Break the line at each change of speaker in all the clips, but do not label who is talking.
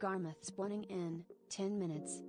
Garmouth spawning in 10 minutes.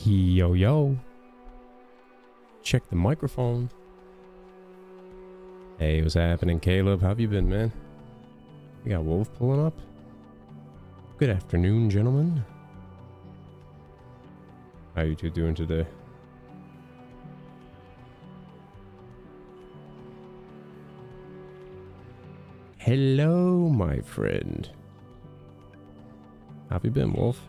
Yo, yo. Check the microphone. Hey, what's happening, Caleb? How have you been, man? We got Wolf pulling up. Good afternoon, gentlemen. How you two doing today? Hello, my friend. How have you been, Wolf?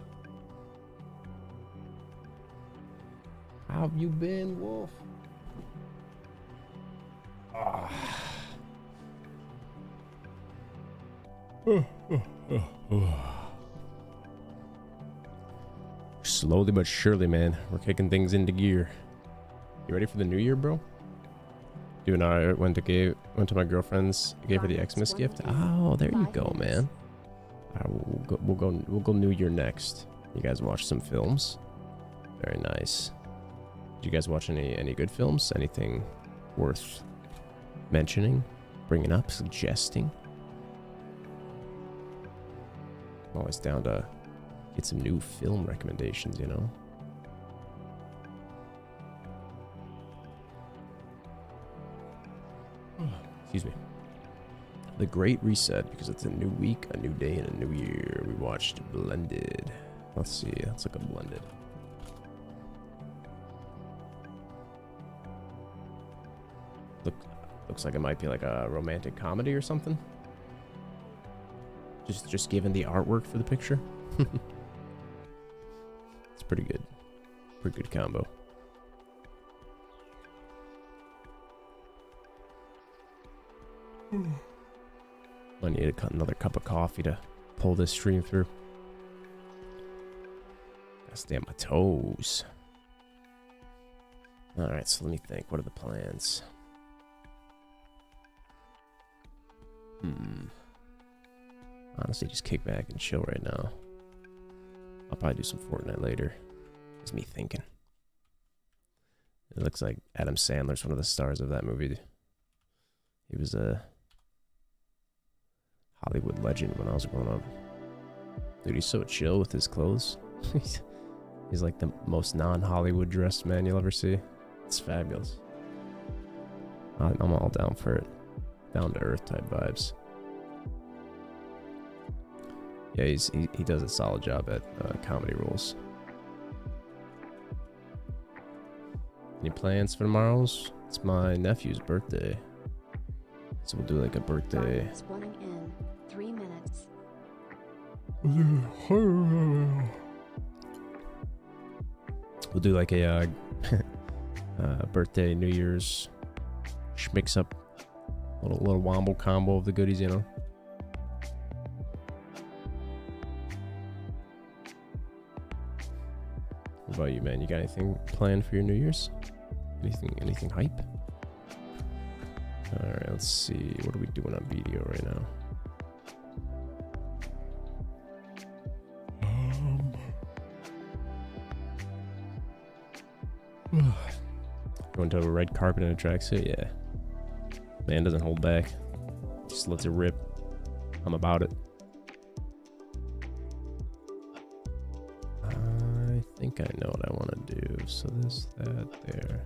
How have you been, Wolf? Slowly but surely, man. We're kicking things into gear. You ready for the new year, bro? Doing alright. Went to my girlfriend's. Gave her the Xmas gift. Oh, there you go, man. Alright, we'll go New Year next. You guys watch some films? Very nice. Did you guys watch any good films? Anything worth mentioning, bringing up, suggesting? I'm always down to get some new film recommendations, you know? Excuse me. The Great Reset, because it's a new week, a new day, and a new year. We watched Blended. Let's see. Let's look at Blended. Looks like it might be like a romantic comedy or something. Just given the artwork for the picture. It's pretty good. Pretty good combo. I need another cup of coffee to pull this stream through. Gotta stay on my toes. Alright, so let me think. What are the plans? Honestly, just kick back and chill right now. I'll probably do some Fortnite later. It's me thinking. It looks like Adam Sandler's one of the stars of that movie. He was a Hollywood legend when I was growing up. Dude, he's so chill with his clothes. He's like the most non-Hollywood dressed man you'll ever see. It's fabulous. I'm all down for it. Down to earth type vibes. Yeah, he does a solid job at comedy roles. Any plans for tomorrow's? It's my nephew's birthday, so we'll do like a birthday.
Spawning in 3 minutes.
We'll do like a birthday, New Year's mix up, little wombo combo of the goodies, you know. What about you, man? You got anything planned for your New Year's? Anything hype? All right, let's see. What are we doing on BDO right now? Going to a red carpet in a tracksuit? Yeah. Man doesn't hold back. Just lets it rip. I'm about it. I think I know what I want to do. So this, that, there.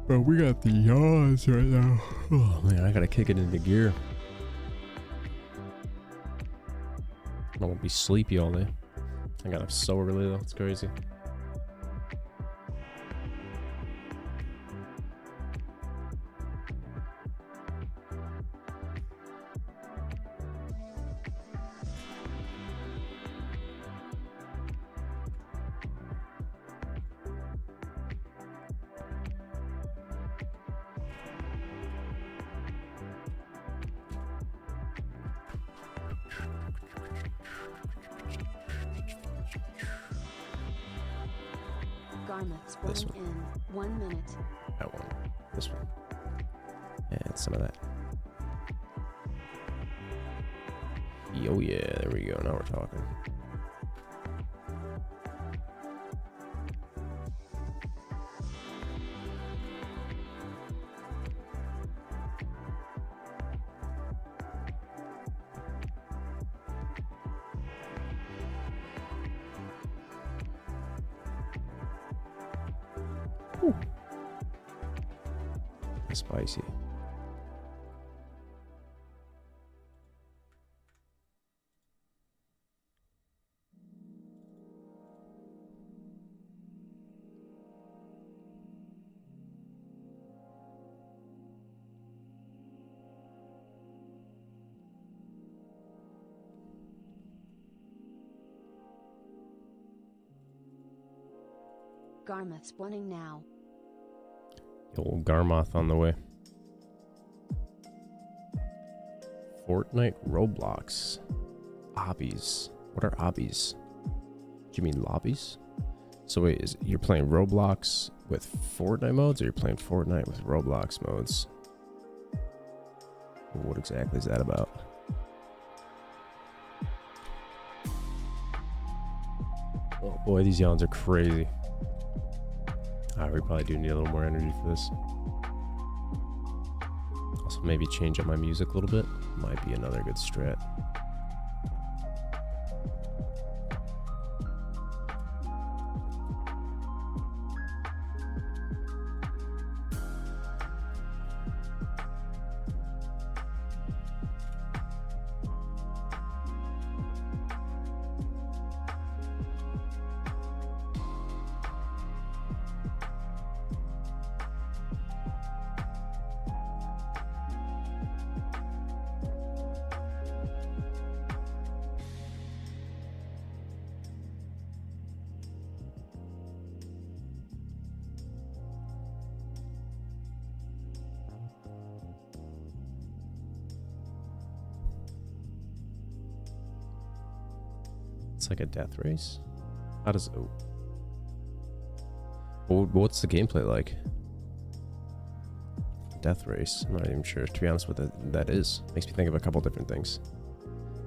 But we got the yawns right now. Oh man, I gotta kick it into gear. I won't be sleepy all day. I got up so early though, it's crazy. This one.
In 1 minute.
That one. This one. And some of that. Oh yeah, there we go. Now we're talking. Ooh. Spicy.
Garmoth spawning now.
Old Garmoth on the way. Fortnite Roblox. Obbies. What are obbies? Do you mean lobbies? So wait, you're playing Roblox with Fortnite modes, or you're playing Fortnite with Roblox modes? What exactly is that about? Oh boy, these yawns are crazy. We probably do need a little more energy for this. Also, maybe change up my music a little bit. Might be another good strat. It's like a death race. How does it... What's the gameplay like? Death race. I'm not even sure, to be honest, what that is. Makes me think of a couple different things.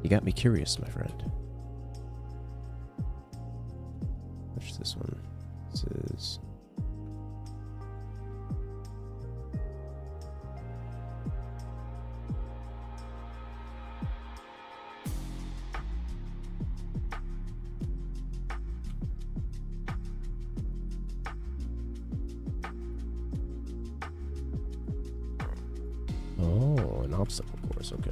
You got me curious, my friend. Which this one? This is... Oh, an obstacle course, okay.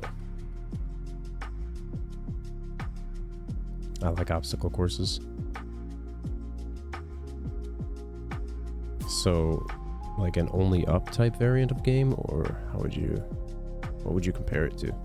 I like obstacle courses. So, like an only up type variant of game, or what would you compare it to?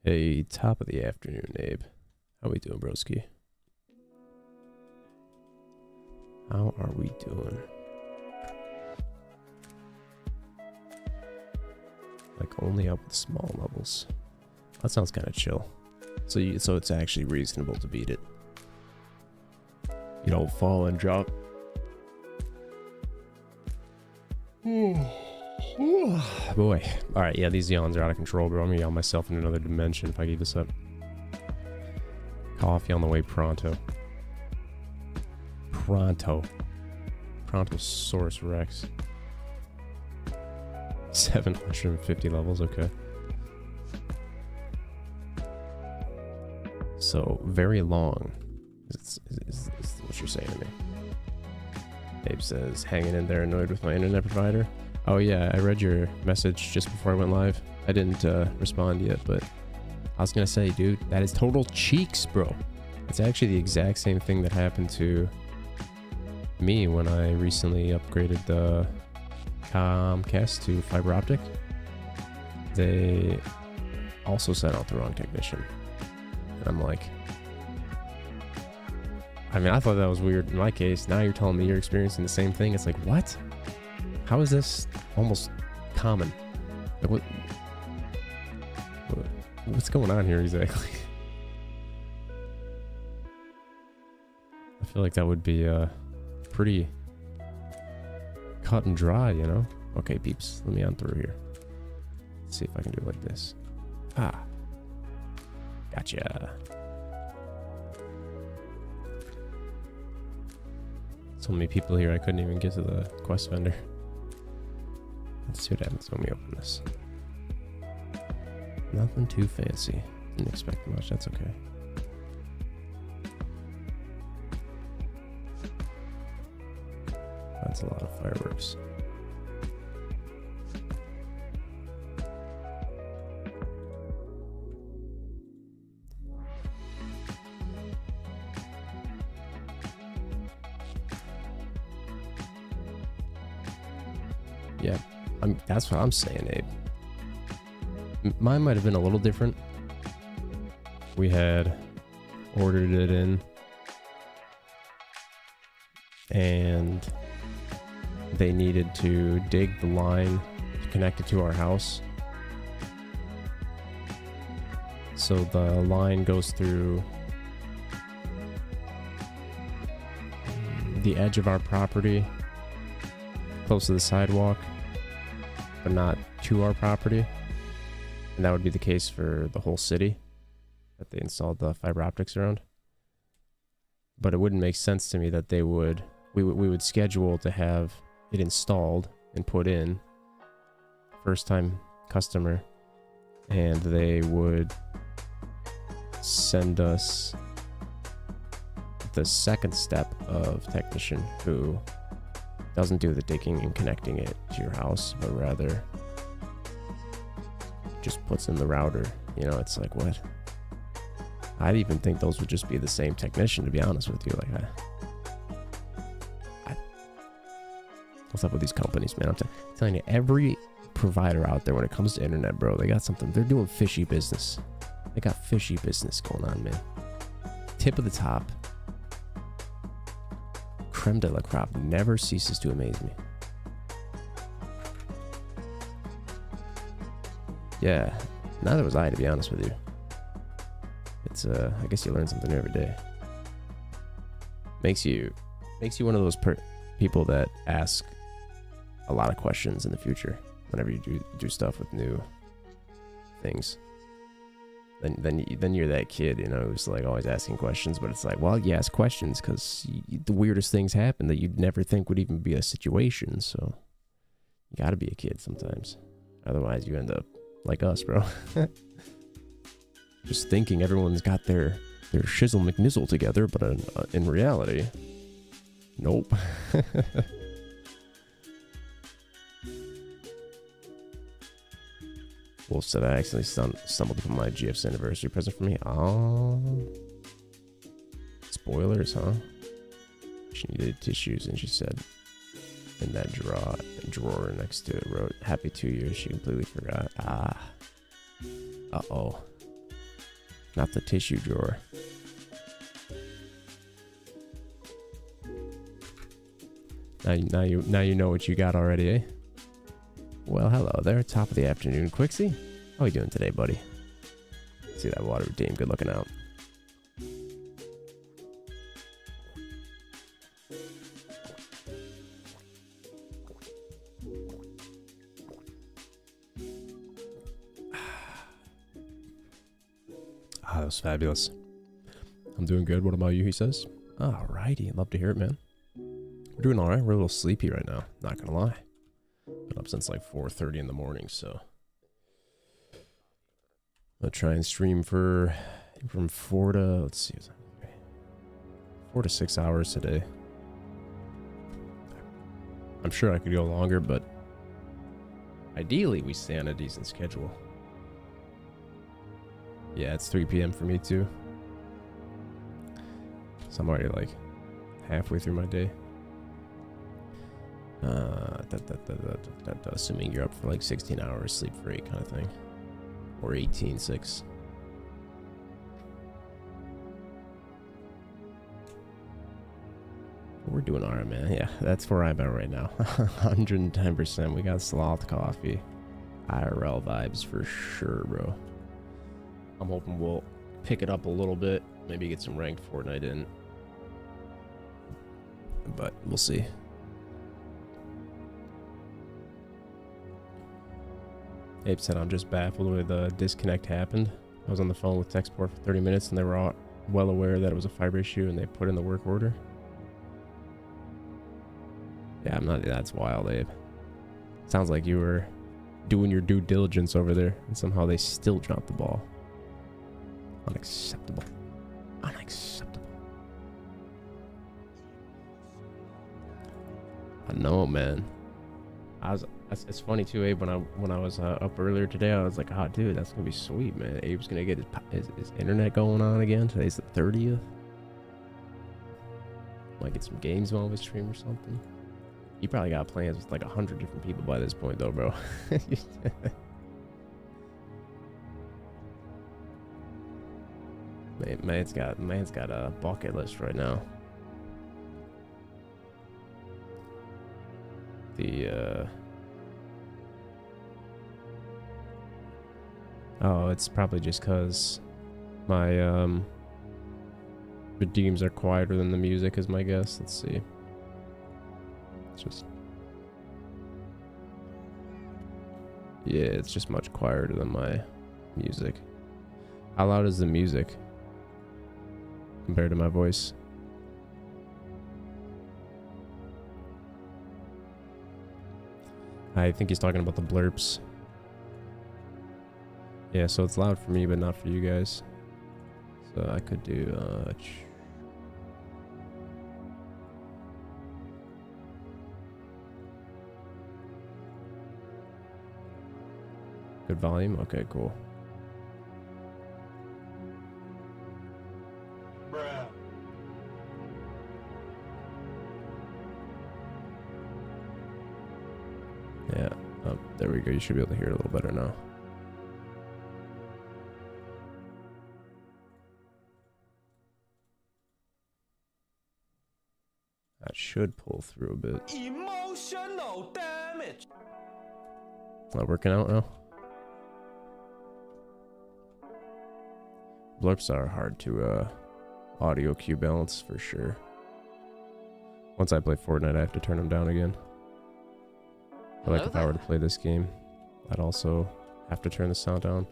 Hey, top of the afternoon, Abe. How we doing, broski? How are we doing? Like only up with small levels. That sounds kind of chill. So it's actually reasonable to beat it. You don't fall and drop. Boy. Alright, yeah, these yawns are out of control, bro. I'm gonna yawn myself in another dimension if I keep this up. Coffee on the way pronto. Prontosaurus Rex. 750 levels, okay. So, very long. Is what you're saying to me. Abe says, hanging in there annoyed with my internet provider. Oh yeah, I read your message just before I went live. I didn't respond yet, but I was gonna say, dude, that is total cheeks, bro. It's actually the exact same thing that happened to me when I recently upgraded the Comcast to fiber optic. They also sent out the wrong technician. And I'm like, I mean, I thought that was weird in my case. Now you're telling me you're experiencing the same thing. It's like, what? How is this almost common? Like, what's going on here exactly? I feel like that would be pretty cut and dry, you know? Okay, peeps, let me on through here. Let's see if I can do it like this. Ah. Gotcha. So many people here I couldn't even get to the quest vendor. Let's see what happens when we open this. Nothing too fancy. Didn't expect much, that's okay. That's a lot of fireworks. Yeah, that's what I'm saying, Abe. Mine might have been a little different. We had ordered it in, and they needed to dig the line to connect it to our house. So the line goes through the edge of our property, close to the sidewalk, but not to our property. And that would be the case for the whole city that they installed the fiber optics around. But it wouldn't make sense to me that we would schedule to have it installed and put in, first time customer, and they would send us the second step of technician who doesn't do the digging and connecting it to your house, but rather just puts in the router. You know, it's like, what? I'd even think those would just be the same technician, to be honest with you. Like, what's up with these companies, man? I'm telling you, every provider out there, when it comes to internet, bro, they got something. They're doing fishy business. They got fishy business going on, man. Tip of the top. Creme de la crop never ceases to amaze me. Yeah, neither was I, to be honest with you. It's I guess you learn something every day. Makes you one of those people that ask a lot of questions in the future whenever you do stuff with new things. Then you're that kid, you know, who's like always asking questions, but it's like, well, you ask questions because the weirdest things happen that you'd never think would even be a situation. So you gotta be a kid sometimes, otherwise you end up like us, bro. Just thinking everyone's got their shizzle McNizzle together, but in reality, nope. Wolf said I accidentally stumbled upon my GF's anniversary present for me. Oh, spoilers, huh? She needed tissues, and she said in that drawer next to it wrote "Happy 2 years." She completely forgot. Uh-oh. Not the tissue drawer. Now you know what you got already, eh? Well, hello there. Top of the afternoon, Quixie. How are you doing today, buddy? See that water redeem. Good looking out. Ah, that was fabulous. I'm doing good. What about you, he says. Alrighty. Love to hear it, man. We're doing alright. We're a little sleepy right now. Not gonna lie. Been up since like 4:30 in the morning, so I'll try and stream from 4 to, let's see, 4 to 6 hours today. I'm sure I could go longer, but ideally we stay on a decent schedule. Yeah, it's 3 p.m. for me too, so I'm already like halfway through my day. Assuming you're up for like 16 hours, sleep for 8 kind of thing, or 18.6. We're doing alright, man. Yeah, that's where I'm at right now. 110%. We got sloth coffee, IRL vibes for sure, bro. I'm hoping we'll pick it up a little bit, maybe get some ranked Fortnite in, but we'll see. Abe said, I'm just baffled where the disconnect happened. I was on the phone with tech support for 30 minutes and they were all well aware that it was a fiber issue and they put in the work order. Yeah, I'm not. That's wild, Abe. Sounds like you were doing your due diligence over there, and somehow they still dropped the ball. Unacceptable. Unacceptable. I know, man. It's funny too, Abe. When I was up earlier today, I was like, "Oh, dude, that's gonna be sweet, man. Abe's gonna get his internet going on again. Today's the 30th. Might get some games while we stream or something." You probably got plans with like 100 different people by this point, though, bro. Man's got a bucket list right now. Oh, it's probably just cause my redeems are quieter than the music is my guess. Let's see. It's just, yeah, it's just much quieter than my music. How loud is the music compared to my voice? I think he's talking about the blurps. Yeah, so it's loud for me, but not for you guys. So I could do, good volume? Okay, cool.
Bruh.
Yeah, there we go. You should be able to hear it a little better now. That should pull through a bit.
Emotional damage.
Not working out now? Blurps are hard to audio cue balance for sure. Once I play Fortnite, I have to turn them down again. But like if I were to play this game, I'd also have to turn the sound down.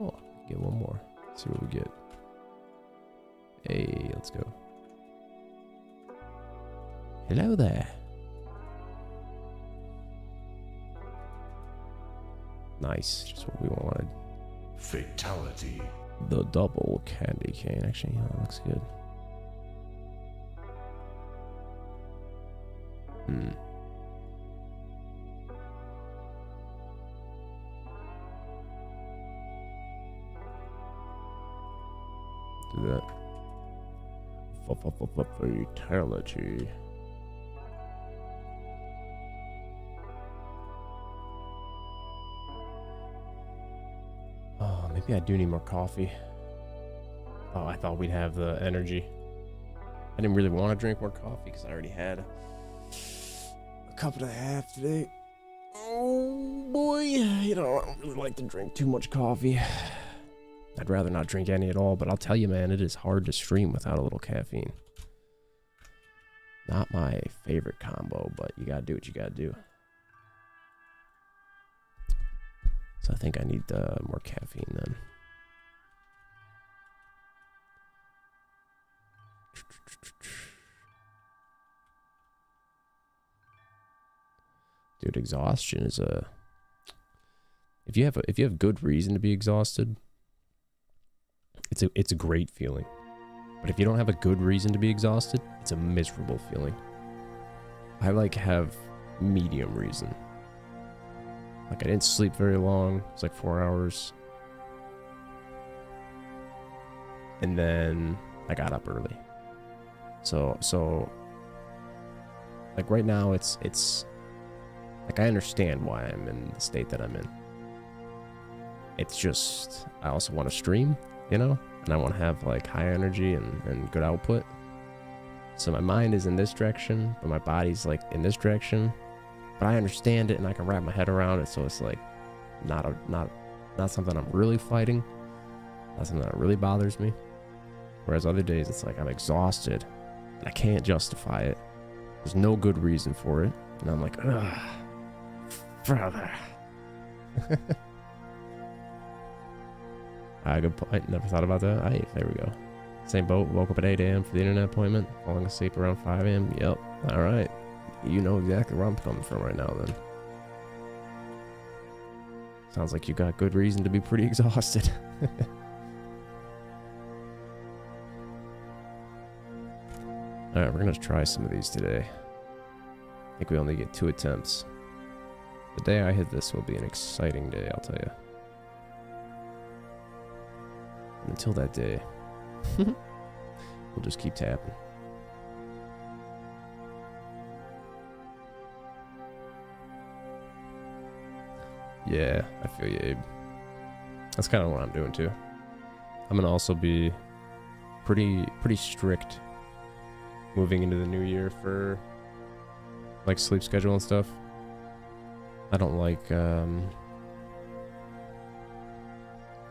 Oh, get one more. Let's see what we get. Hey, let's go. Hello there. Nice, just what we wanted.
Fatality.
The double candy cane. Actually, yeah, that looks good. Do that. Fatality. Oh, maybe I do need more coffee. Oh, I thought we'd have the energy. I didn't really want to drink more coffee because I already had a cup and a half today. Oh boy, you know, I don't really like to drink too much coffee. I'd rather not drink any at all, but I'll tell you, man, it is hard to stream without a little caffeine. Not my favorite combo, but you gotta do what you gotta do. So I think I need more caffeine then. Dude, exhaustion is a... If you have good reason to be exhausted, it's a great feeling. But if you don't have a good reason to be exhausted, it's a miserable feeling. I like have medium reason. Like I didn't sleep very long. It's like 4 hours. And then I got up early. So like right now it's like I understand why I'm in the state that I'm in. It's just I also want to stream, you know? And I want to have like high energy and good output. So my mind is in this direction, but my body's like in this direction. But I understand it and I can wrap my head around it, so it's like not something I'm really fighting. Not something that really bothers me. Whereas other days it's like I'm exhausted and I can't justify it. There's no good reason for it. And I'm like, ugh, brother. Good point. Never thought about that. There we go. Same boat. Woke up at 8 a.m. for the internet appointment. Falling asleep around 5 a.m. Yep. All right. You know exactly where I'm coming from right now, then. Sounds like you got good reason to be pretty exhausted. All right, we're going to try some of these today. I think we only get 2 attempts. The day I hit this will be an exciting day, I'll tell you. And until that day, we'll just keep tapping. Yeah, I feel you, Abe. That's kind of what I'm doing too. I'm gonna also be pretty strict moving into the new year for like sleep schedule and stuff. I don't like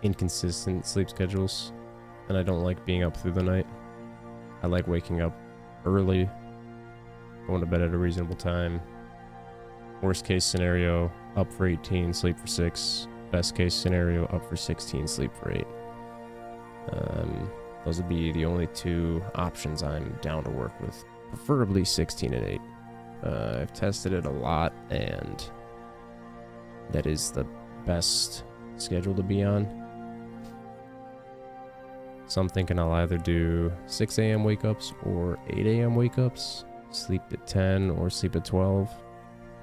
inconsistent sleep schedules, and I don't like being up through the night. I like waking up early, going to bed at a reasonable time. Worst case scenario, up for 18, sleep for 6. Best case scenario, up for 16, sleep for 8. Those would be the only 2 options I'm down to work with. Preferably 16 and 8. I've tested it a lot, and that is the best schedule to be on. So I'm thinking I'll either do 6 a.m. wake-ups or 8 a.m. wake-ups. Sleep at 10 or sleep at 12.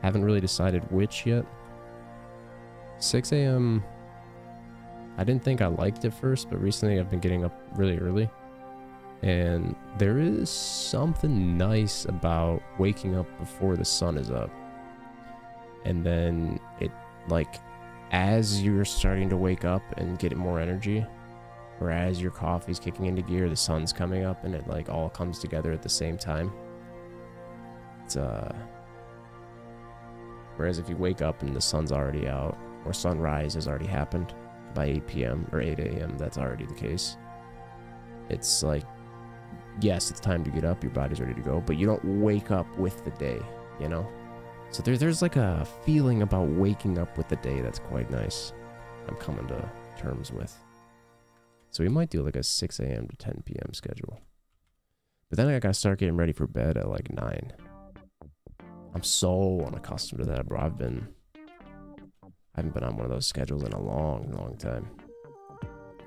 Haven't really decided which yet. 6 a.m. I didn't think I liked it first, but recently I've been getting up really early. And there is something nice about waking up before the sun is up. And then it, like, as you're starting to wake up and get more energy, or as your coffee's kicking into gear, the sun's coming up and it, like, all comes together at the same time. It's, whereas if you wake up and the sun's already out, or sunrise has already happened by 8 p.m. or 8 a.m., that's already the case. It's like, yes, it's time to get up, your body's ready to go, but you don't wake up with the day, you know? So there's like a feeling about waking up with the day that's quite nice. I'm coming to terms with. So we might do like a 6 a.m. to 10 p.m. schedule. But then I gotta start getting ready for bed at like 9. I'm so unaccustomed to that, bro. I haven't been on one of those schedules in a long time.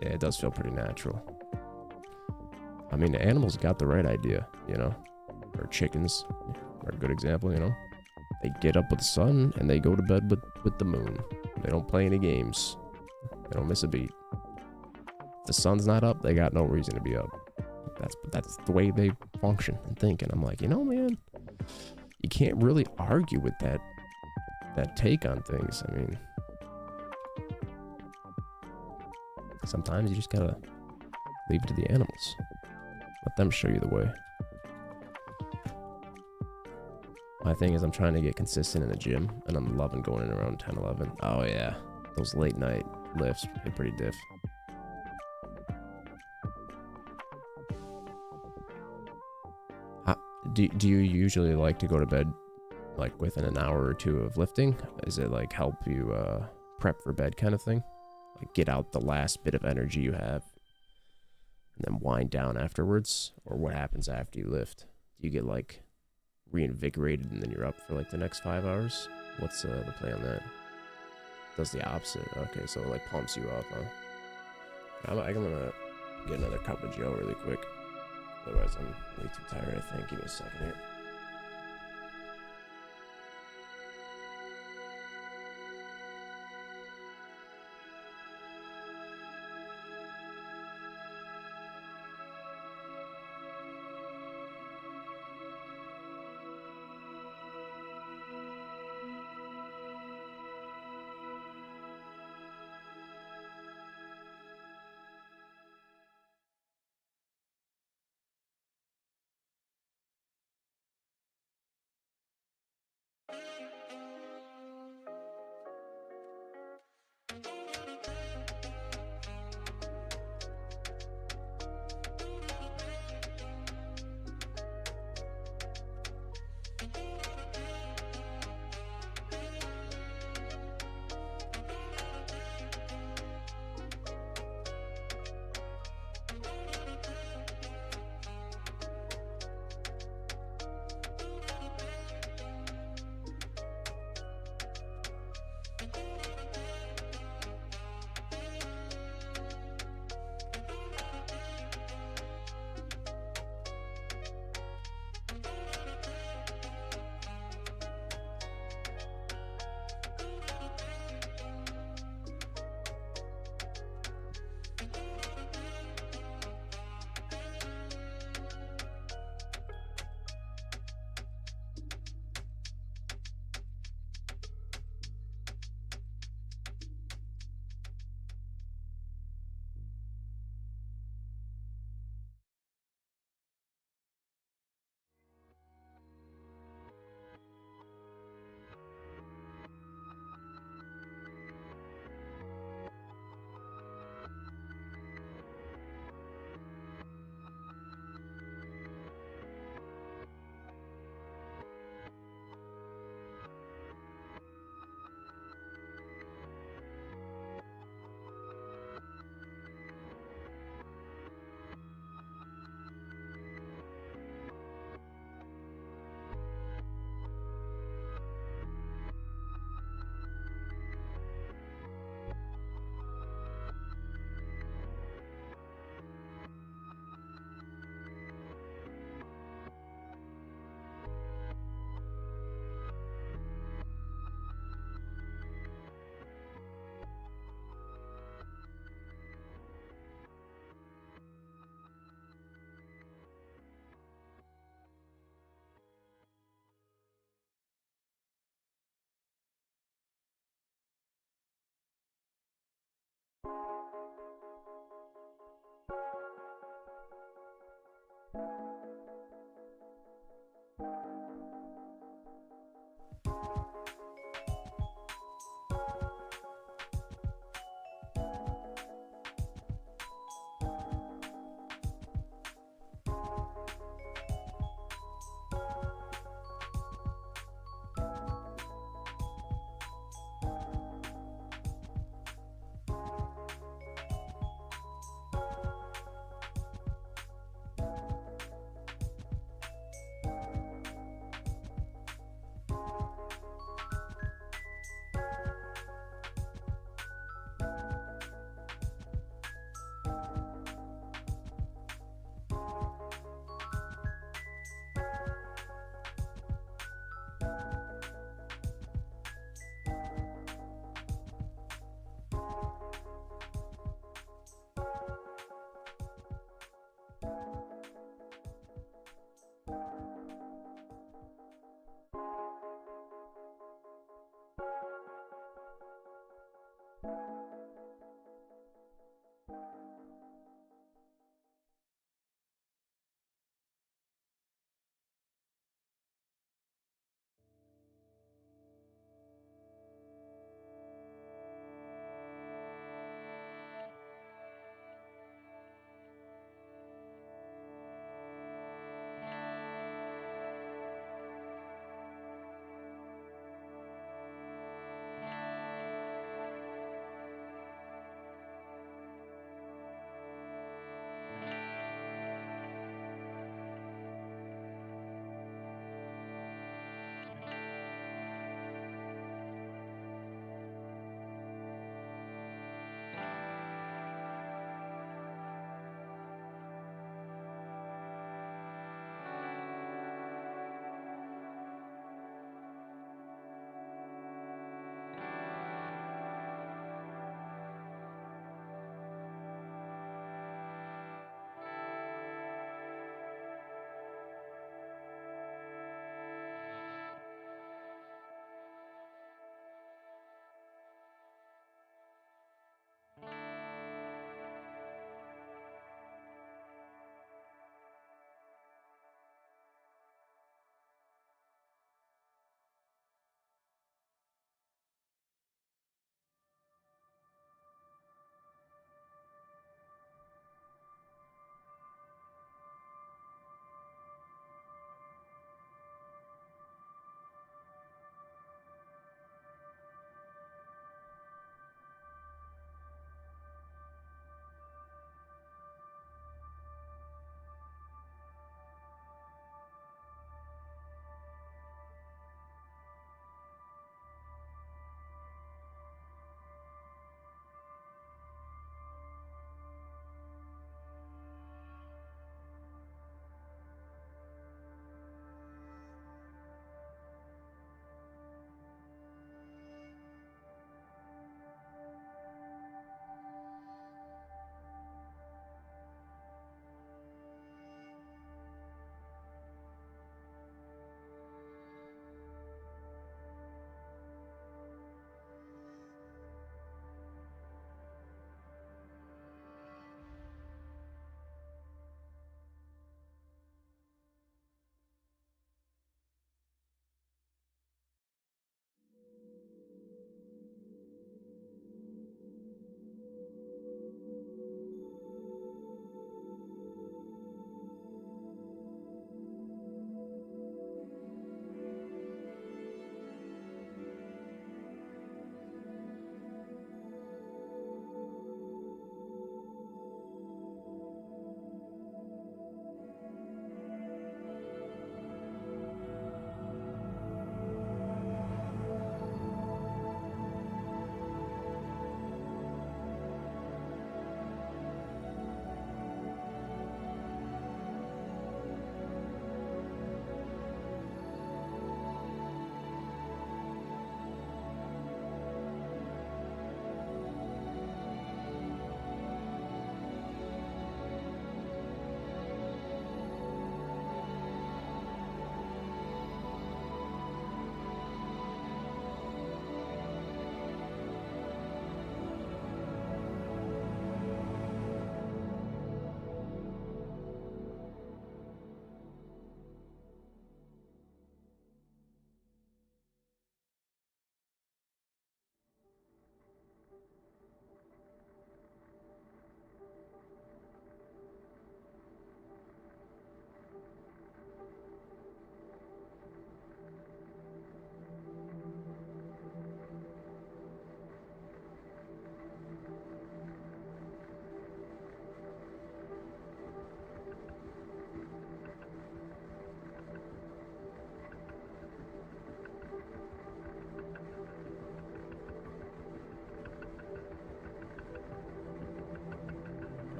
Yeah, it does feel pretty natural. I mean, the animals got the right idea, you know? Or chickens are a good example, you know? They get up with the sun and they go to bed with the moon. They don't play any games. They don't miss a beat. If the sun's not up, they got no reason to be up. That's the way they function and think. And I'm like, you know, man, you can't really argue with that take on things. I mean, sometimes you just gotta leave it to the animals. Let them show you the way. My thing is I'm trying to get consistent in the gym, and I'm loving going in around 10, 11. Oh yeah, those late night lifts are pretty diff. Do you usually like to go to bed like within an hour or 2 of lifting? Is it like help you prep for bed kind of thing? Like get out the last bit of energy you have and then wind down afterwards? Or what happens after you lift? Do you get like reinvigorated and then you're up for like the next 5 hours? What's the play on that? Does the opposite. Okay, so it like pumps you up, huh? I'm gonna get another cup of Joe really quick. Otherwise I'm way too tired, I think. Give me a second here.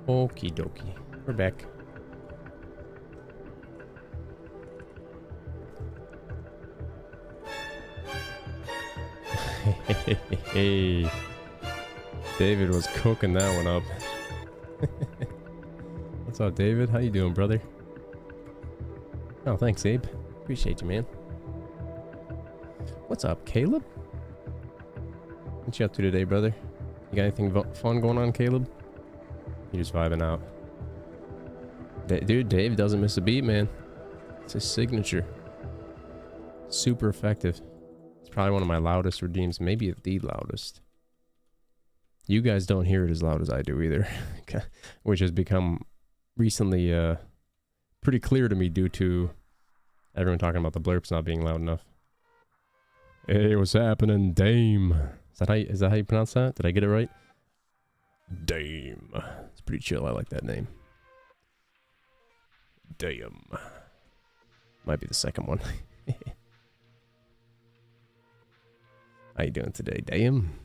Okie dokie. We're back. Hey. David was cooking that one up. What's up, David? How you doing, brother? Oh, thanks, Abe. Appreciate you, man. What's up, Caleb? What you up to today, brother? You got anything fun going on, Caleb? You just vibing out. Dude, Dave doesn't miss a beat, man. It's his signature. Super effective. It's probably one of my loudest redeems, maybe the loudest. You guys don't hear it as loud as I do either, which has become recently pretty clear to me due to everyone talking about the blurps not being loud enough. Hey, what's happening, Dame? Is that how you pronounce that? Did I get it right? Dame. It's pretty chill. I like that name. Damn. Might be the second one. How you doing today, Dame?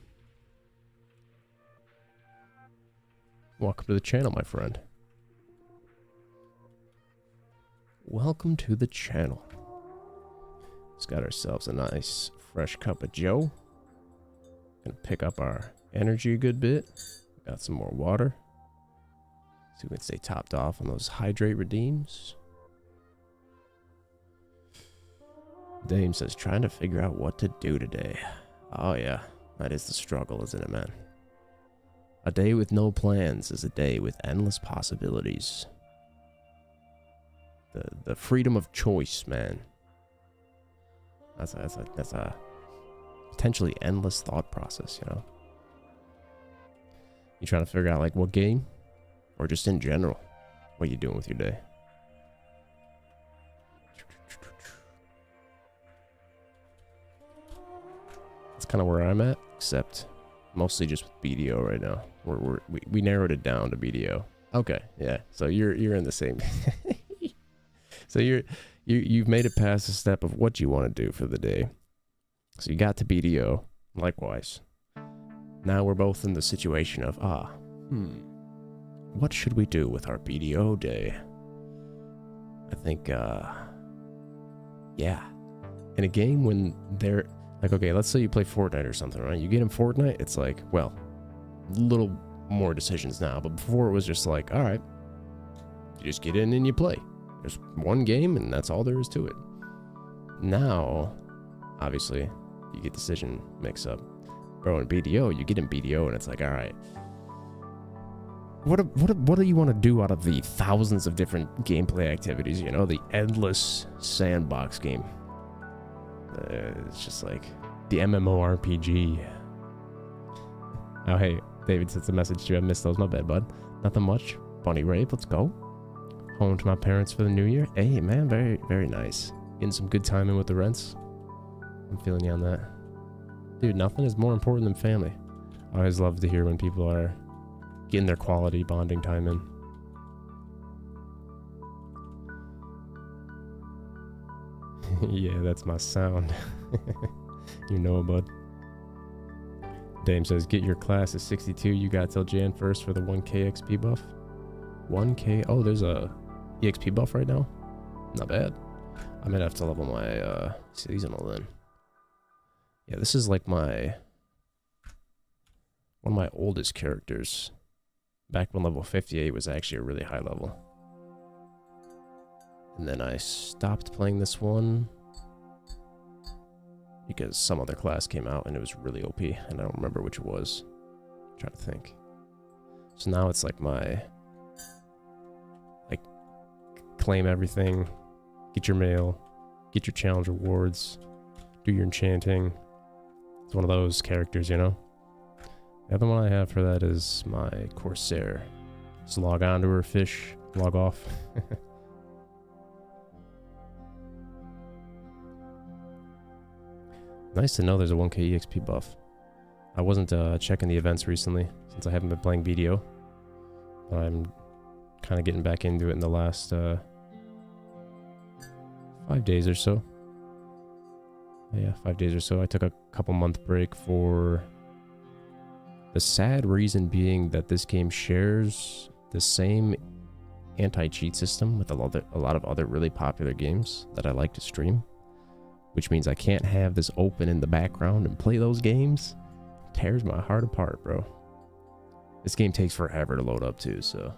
Welcome to the channel, my friend. Welcome to the channel. Just got ourselves a nice fresh cup of joe. Gonna pick up our energy a good bit. Got some more water. So we can stay topped off on those hydrate redeems. Dame says, trying to figure out what to do today. Oh yeah, that is the struggle, isn't it, man? A day with no plans is a day with endless possibilities. The freedom of choice, man. That's a potentially endless thought process, you know? You trying to figure out, like, what game? Or just in general, what you doing with your day? That's kind of where I'm at, except mostly just with BDO right now. We narrowed it down to BDO. Okay, yeah. So you're in the same. So you've made it past the step of what you want to do for the day. So you got to BDO. Likewise. Now we're both in the situation of what should we do with our BDO day? I think yeah. In a game when they're like, okay, let's say you play Fortnite or something, right? You get in Fortnite, it's like, well, little more decisions now, but before it was just like, all right, you just get in and you play. There's one game and that's all there is to it. Now, obviously, you get decision mix up. Bro, in BDO, you get in BDO and it's like, all right, what do you want to do out of the thousands of different gameplay activities, you know, the endless sandbox game? It's just like the MMORPG. Oh, hey, David sent a message to you. I missed those. My bad, bud. Nothing much. Bunny rape. Let's go. Home to my parents for the new year. Hey, man. Very, very nice. Getting some good time in with the rents. I'm feeling you on that. Dude, nothing is more important than family. I always love to hear when people are getting their quality bonding time in. Yeah, that's my sound. You know, bud. Dame says, get your class at 62. You got till Jan 1st for the 1k XP buff. 1k? Oh, there's a EXP buff right now? Not bad. I might have to level my seasonal then. Yeah, this is like one of my oldest characters. Back when level 58 was actually a really high level. And then I stopped playing this one because some other class came out and it was really OP, and I don't remember which it was. I'm trying to think. So now it's like my, like, claim everything, get your mail, get your challenge rewards, do your enchanting. It's one of those characters, you know? The other one I have for that is my Corsair. Just log on to her fish, log off. Nice to know there's a 1k EXP buff. I wasn't checking the events recently since I haven't been playing BDO. I'm kind of getting back into it in the last 5 days or so. Yeah, 5 days or so. I took a couple month break for the sad reason being that this game shares the same anti-cheat system with a lot of other really popular games that I like to stream, which means I can't have this open in the background and play those games. Tears my heart apart, bro. This game takes forever to load up too, so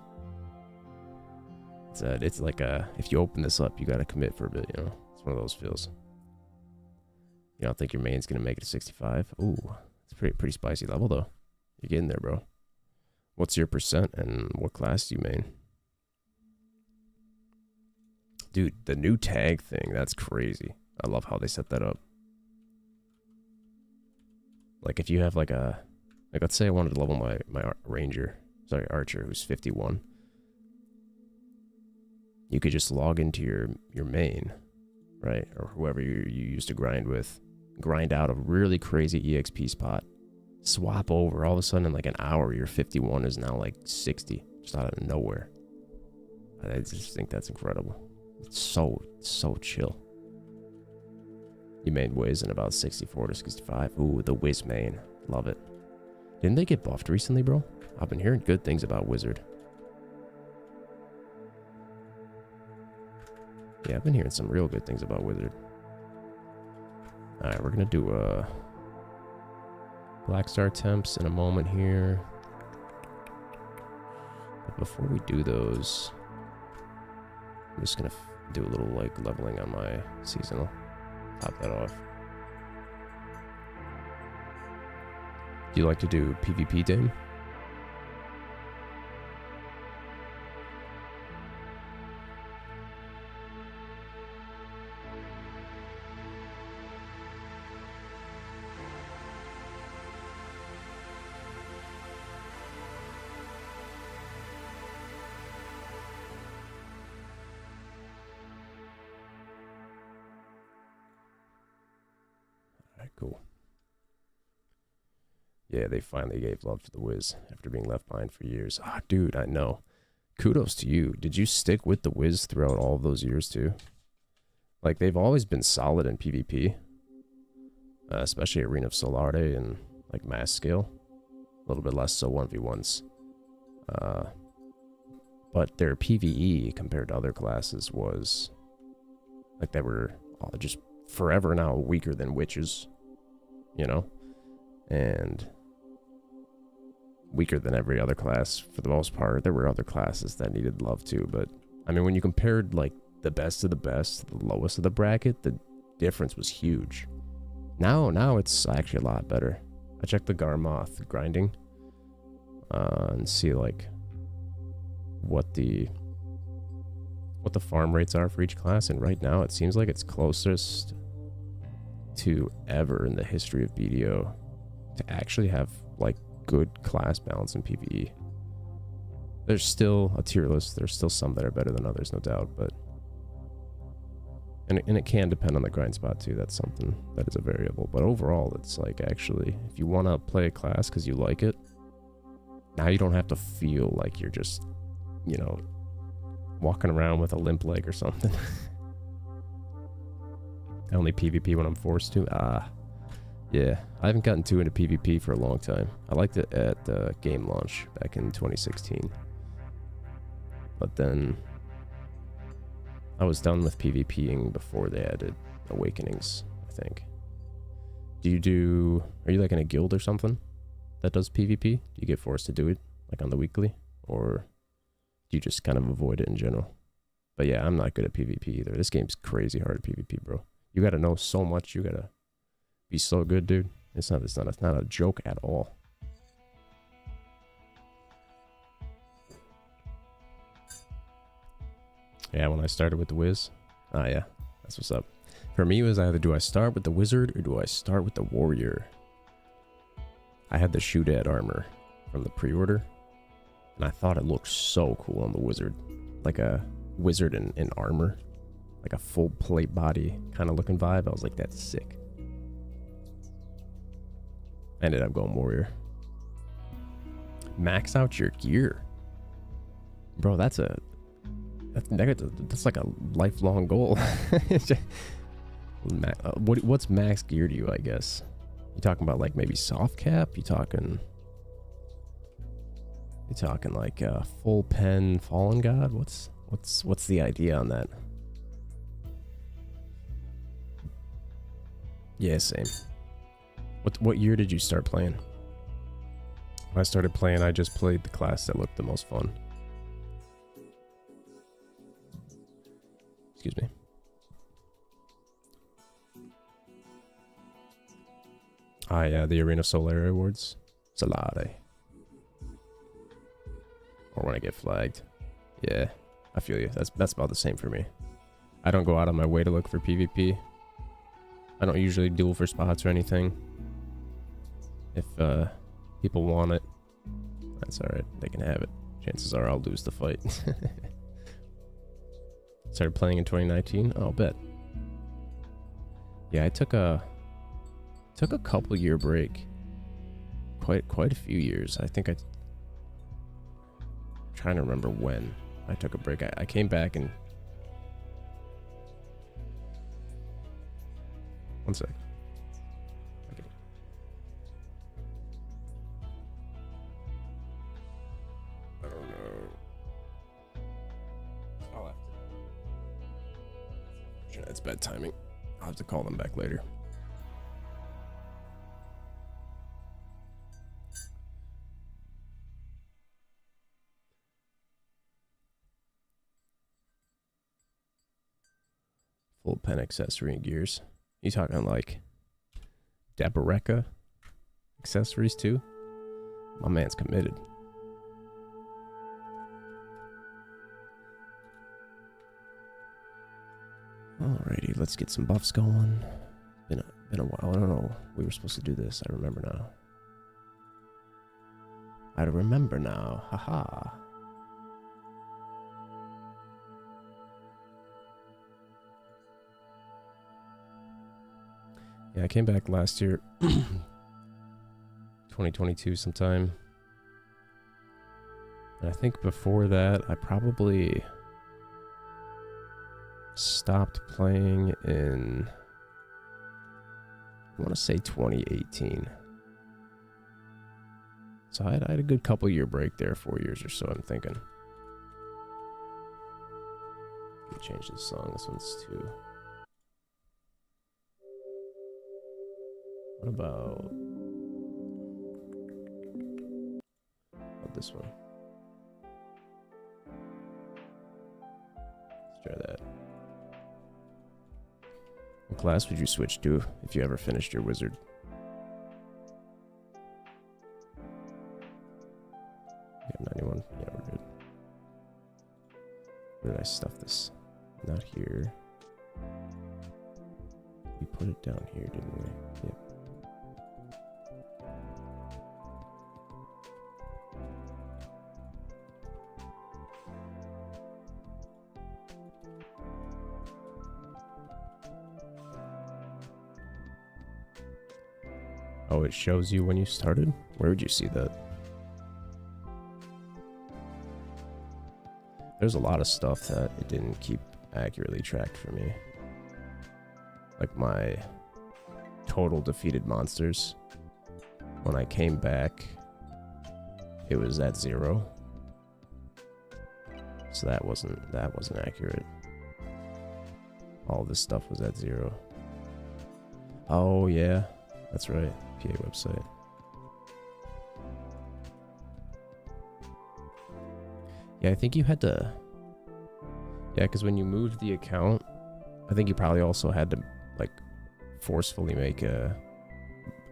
it's like if you open this up, you gotta commit for a bit, you know. It's one of those feels. You don't think your main's gonna make it to 65? Ooh, it's a pretty spicy level though. You're getting there, bro. What's your percent and what class do you main? Dude, the new tag thing, that's crazy. I love how they set that up. Like if you have like let's say I wanted to level my archer who's 51. You could just log into your main, right? Or whoever you used to grind with. Grind out a really crazy EXP spot. Swap over, all of a sudden in like an hour, your 51 is now like 60. Just out of nowhere. I just think that's incredible. It's so chill. You main Wiz in about 64 to 65. Ooh, the Wiz main. Love it. Didn't they get buffed recently, bro? I've been hearing good things about Wizard. Yeah, I've been hearing some real good things about Wizard. Alright, we're gonna do Black Star temps in a moment here. But before we do those, I'm just gonna do a little like leveling on my seasonal. Top that off. Do you like to do PvP, Dame? Cool. Yeah, they finally gave love to the Wiz after being left behind for years. Ah, dude, I know. Kudos to you. Did you stick with the Wiz throughout all of those years too? Like, they've always been solid in PvP. Especially Arena of Solare and, like, mass scale. A little bit less so 1v1s. But their PvE compared to other classes was... like, they were just forever now weaker than witches. You know? And weaker than every other class for the most part. There were other classes that needed love too, but I mean, when you compared like the best of the best to the lowest of the bracket, the difference was huge. Now it's actually a lot better. I checked the Garmoth grinding and see like what the farm rates are for each class, and right now it seems like it's closest to ever in the history of BDO to actually have like good class balance in PvE. There's still a tier list. There's still some that are better than others, no doubt, but and it can depend on the grind spot too. That's something that is a variable, but overall it's like, actually, if you want to play a class because you like it, now you don't have to feel like you're just, you know, walking around with a limp leg or something. I only PvP when I'm forced to. Yeah, I haven't gotten too into PvP for a long time. I liked it at game launch back in 2016. But then I was done with PvPing before they added Awakenings, I think. Are you like in a guild or something that does PvP? Do you get forced to do it like on the weekly? Or do you just kind of avoid it in general? But yeah, I'm not good at PvP either. This game's crazy hard at PvP, bro. You gotta know so much. You gotta be so good, dude. It's not a joke at all. Yeah, when I started with the Wiz. Yeah, that's what's up. For me, it was either do I start with the Wizard or do I start with the Warrior? I had the Shootad armor from the pre-order, and I thought it looked so cool on the Wizard. Like a wizard in armor. Like a full plate body kind of looking vibe. I was like, that's sick. I ended up going Warrior. Max out your gear. Bro, that's like a lifelong goal. What's max gear to you, I guess? You talking about like maybe soft cap? You talking You talking like full pen Fallen God? What's the idea on that? Yeah, same. What year did you start playing? When I started playing, I just played the class that looked the most fun. Excuse me. Ah, yeah, the Arena Solare Awards. Salade. Or when I get flagged. Yeah, I feel you. That's about the same for me. I don't go out of my way to look for PvP. I don't usually duel for spots or anything. If people want it, that's alright. They can have it. Chances are I'll lose the fight. Started playing in 2019. Oh, I'll bet. Yeah, I took a couple year break. Quite a few years. I think I'm trying to remember when I took a break. I came back and one sec. Okay. I don't know. I'll have to. It's bad timing. I'll have to call them back later. Full pen accessory and gears. You talking like Deboreka accessories too? My man's committed. Alrighty, let's get some buffs going. Been a while. I don't know. We were supposed to do this. I remember now. Haha. Yeah, I came back last year. 2022 sometime. And I think before that, I probably stopped playing in, I want to say 2018. So I had a good couple year break there, 4 years or so, I'm thinking. Let me change this song. This one's too. What about this one? Let's try that. What class would you switch to if you ever finished your wizard? Yeah, 91. Yeah, we're good. Where did I stuff this? Not here. We put it down here, didn't we? Yep. Oh, it shows you when you started? Where would you see that? There's a lot of stuff that it didn't keep accurately tracked for me. Like my total defeated monsters. When I came back, it was at 0. So that wasn't accurate. All this stuff was at 0. Oh yeah, that's right. PA website. Yeah, I think you had to. Yeah, because when you moved the account, I think you probably also had to like forcefully make a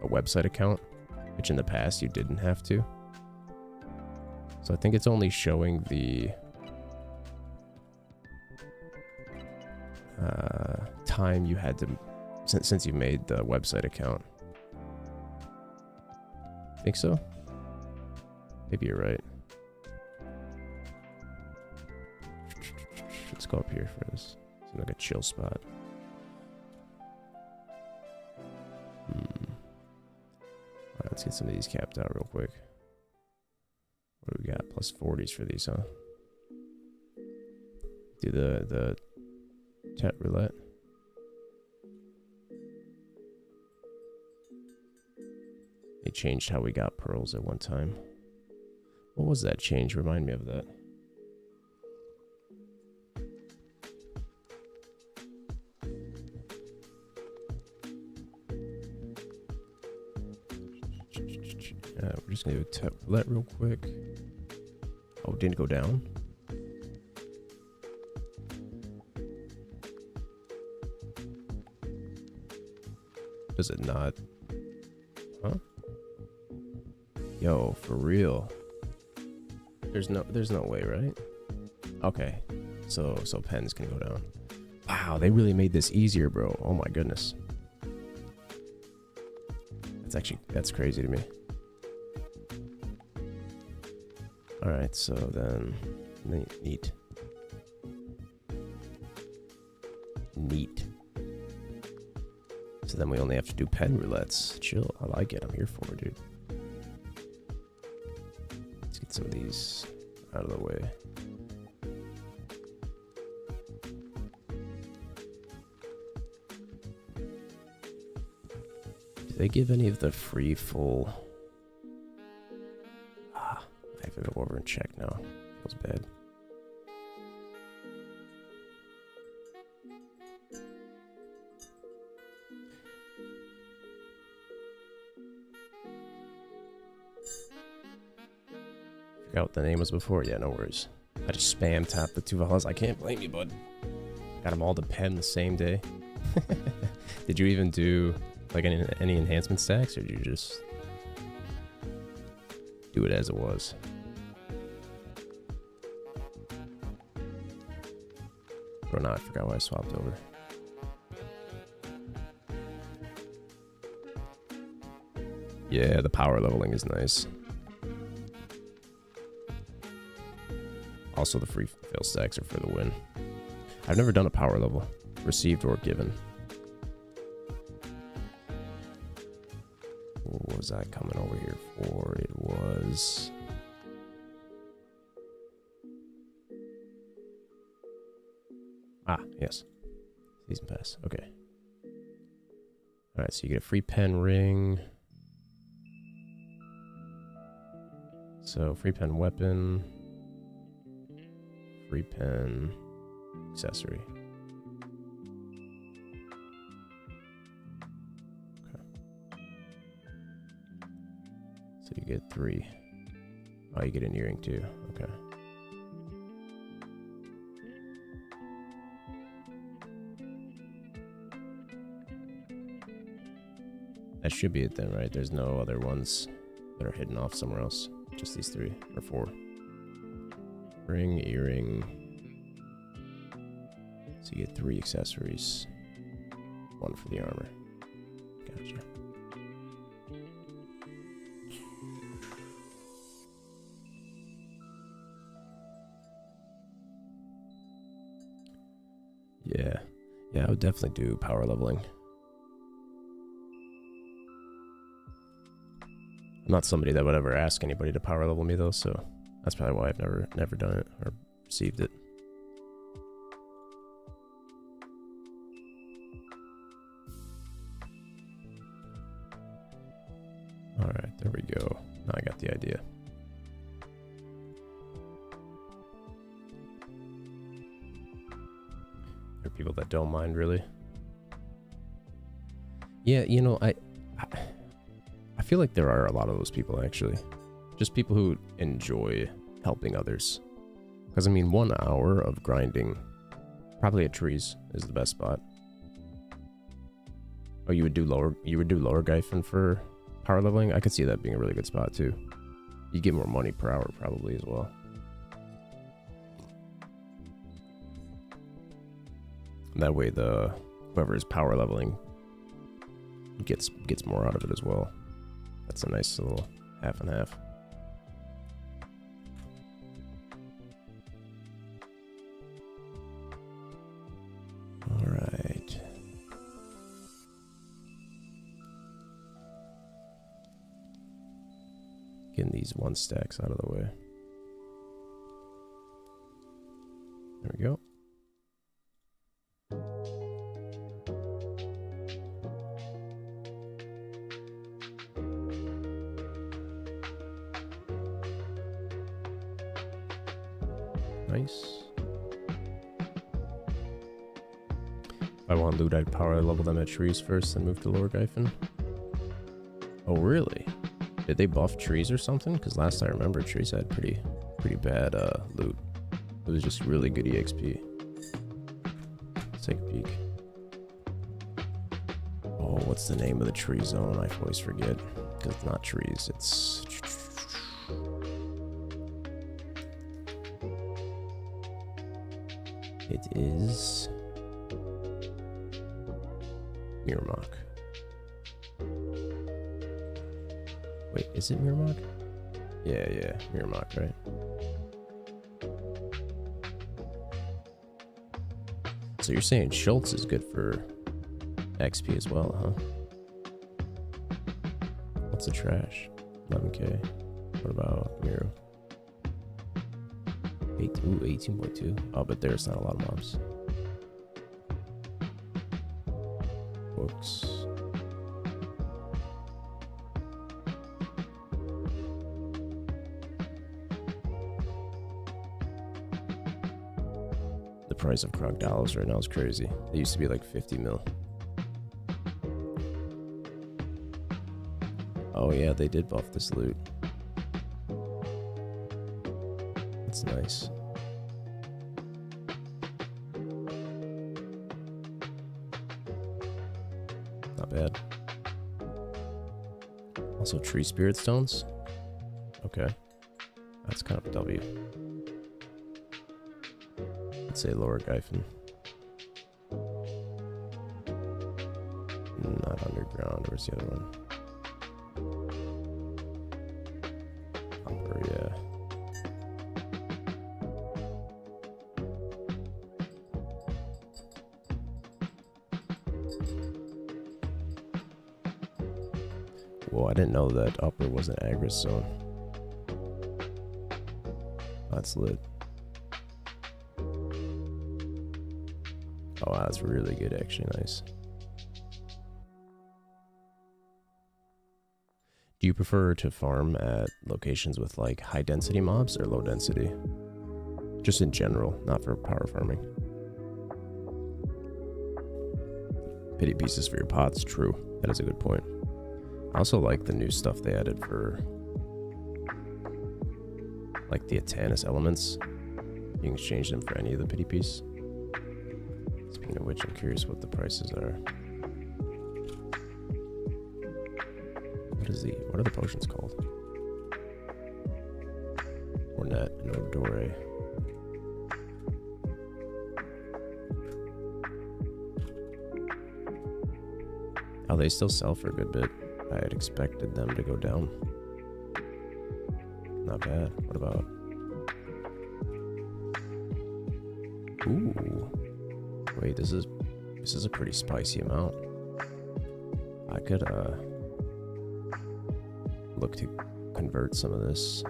website account, which in the past you didn't have to. So I think it's only showing the time you had to since you made the website account. Think so? Maybe you're right. Let's go up here for this. Seems like a chill spot. Alright, let's get some of these capped out real quick. What do we got? Plus 40s for these, huh? Do the chat roulette. They changed how we got pearls at one time. What was that change? Remind me of that. We're just gonna do roulette real quick. Oh, didn't go down. Does it not? Huh? Yo, for real. There's no way, right? Okay. So pens can go down. Wow, they really made this easier, bro. Oh my goodness. That's crazy to me. All right, so then neat. So then we only have to do pen roulettes. Chill. I like it. I'm here for it, dude. Let's get some of these out of the way. Do they give any of the free full? I have to go over and check now. Feels bad. Forgot what the name was before. Yeah, no worries. I just spam tapped the two valors. I can't blame you, bud. Got them all to pen the same day. Did you even do like any enhancement stacks, or did you just do it as it was? Or not? I forgot why I swapped over. Yeah, the power leveling is nice. Also, the free fail stacks are for the win. I've never done a power level, received or given. What was I coming over here for? It was... yes. Season pass. Okay. Alright, so you get a free pen ring. So, free pen weapon. Free pen accessory. Okay. So you get 3. Oh, you get an earring too. Okay. That should be it then, right? There's no other ones that are hidden off somewhere else. Just these 3 or 4. Ring, earring. So you get 3 accessories. 1 for the armor. Gotcha. Yeah. Yeah, I would definitely do power leveling. I'm not somebody that would ever ask anybody to power level me though, so that's probably why I've never done it or received it. Alright, there we go. Now I got the idea. There are people that don't mind, really. Yeah, you know, I feel like there are a lot of those people, actually. Just people who enjoy helping others. Because, I mean, 1 hour of grinding, probably at trees, is the best spot. Oh, you would do lower Gyphon for power leveling? I could see that being a really good spot, too. You get more money per hour, probably, as well. That way, whoever is power leveling gets more out of it as well. That's a nice little half and half. All right. Getting these 1 stacks out of the way. There we go. Nice. If I want loot, I'd power level them at trees first, then move to lower Gyphon. Oh, really? Did they buff trees or something? Because last I remember, trees had pretty bad loot. It was just really good EXP. Let's take a peek. Oh, what's the name of the tree zone? I always forget. Because it's not trees, it's... It is... Miramach. Wait, is it Miramach? Yeah, Miramach, right? So you're saying Schultz is good for XP as well, huh? What's the trash? 11k. What about Miro? 18.2. Oh, but there's not a lot of mobs. Books. The price of crocodiles right now is crazy. They used to be like 50 mil. Oh yeah, they did buff this loot. That's nice. Not bad. Also tree spirit stones. Okay. That's kind of a W. Let's say lower Gyphon. Not underground. Where's the other one? Upper, yeah. Whoa, I didn't know that upper was an Agris zone. That's lit. Oh wow, that's really good, actually. Nice. Do you prefer to farm at locations with like high density mobs or low density? Just in general, not for power farming. Pity pieces for your pots, true. That is a good point. I also like the new stuff they added for like the Atanus elements. You can exchange them for any of the pity piece. Speaking of which, I'm curious what the prices are. What are the potions called? Ornette and Odore. Oh, they still sell for a good bit. I had expected them to go down. Not bad. What about? Ooh. Wait, this is a pretty spicy amount. I could look to convert some of this.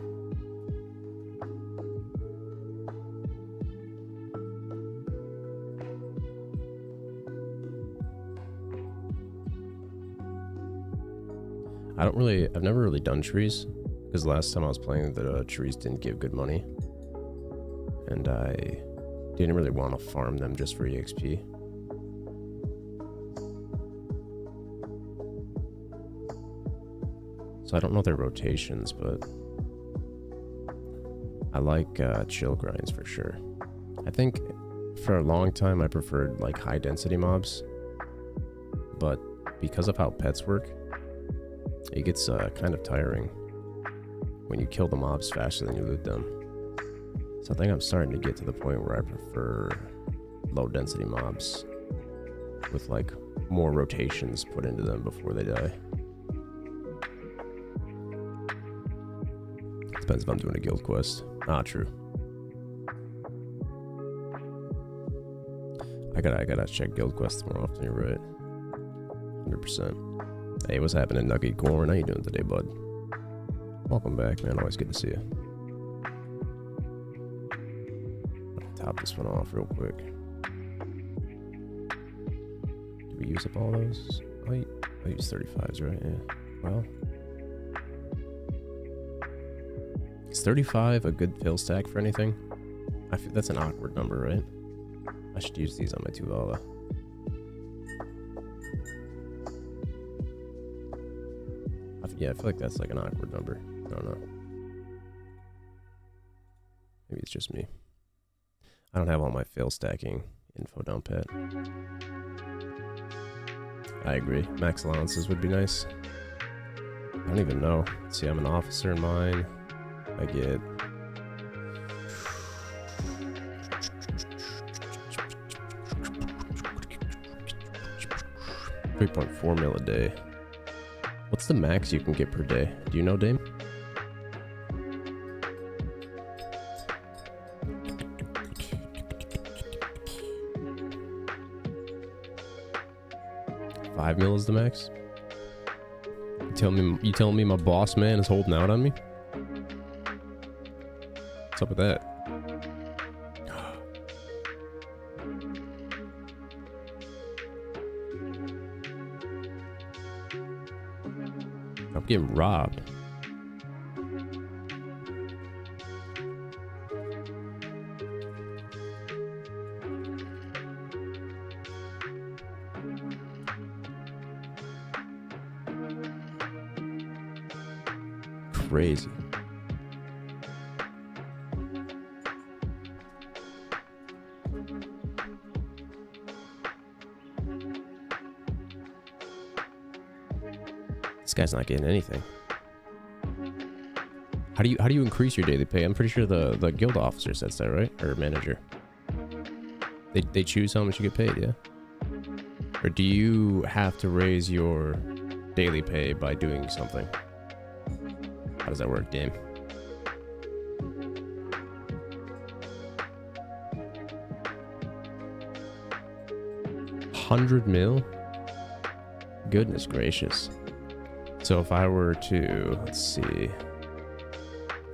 I've never really done trees, because last time I was playing the trees didn't give good money. And I didn't really want to farm them just for EXP. So I don't know their rotations, but I like chill grinds for sure. I think for a long time I preferred like high density mobs, but because of how pets work, it gets kind of tiring when you kill the mobs faster than you loot them. So I think I'm starting to get to the point where I prefer low density mobs with like more rotations put into them before they die. Depends if I'm doing a guild quest. Ah, true. I gotta check guild quests more often, you're right. 100%. Hey, what's happening, Nugget Corn? How you doing today, bud? Welcome back, man. Always good to see you. I'll top this one off real quick. Did we use up all those? I use 35s, right? Yeah. Well, is 35 a good fill stack for anything? I feel that's an awkward number, right? I should use these on my Tuvala. Yeah, I feel like that's like an awkward number. I don't know. Maybe it's just me. I don't have all my fail stacking info down pat. I agree. Max allowances would be nice. I don't even know. Let's see, I'm an officer in mine. I get... $3.4 mil a day. What's the max you can get per day? Do you know, Dame? $5 mil is the max? You telling me my boss man is holding out on me? What's up with that? I'm getting robbed. Crazy. This guy's not getting anything. How do you increase your daily pay? I'm pretty sure the guild officer sets that, right? Or manager. They choose how much you get paid, yeah? Or do you have to raise your daily pay by doing something? How does that work, Dame? $100 mil? Goodness gracious. So if I were to, let's see,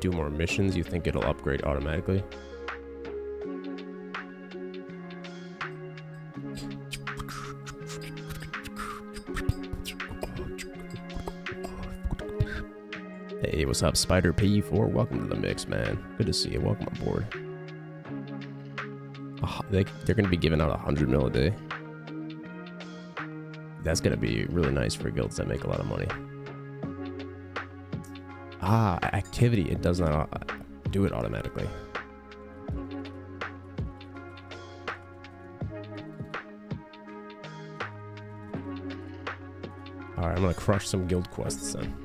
do more missions, you think it'll upgrade automatically? Hey, what's up, Spider P4? Welcome to the mix, man. Good to see you. Welcome aboard. They're going to be giving out 100 mil a day. That's going to be really nice for guilds that make a lot of money. Ah, activity. It does not do it automatically. Alright, I'm going to crush some guild quests then.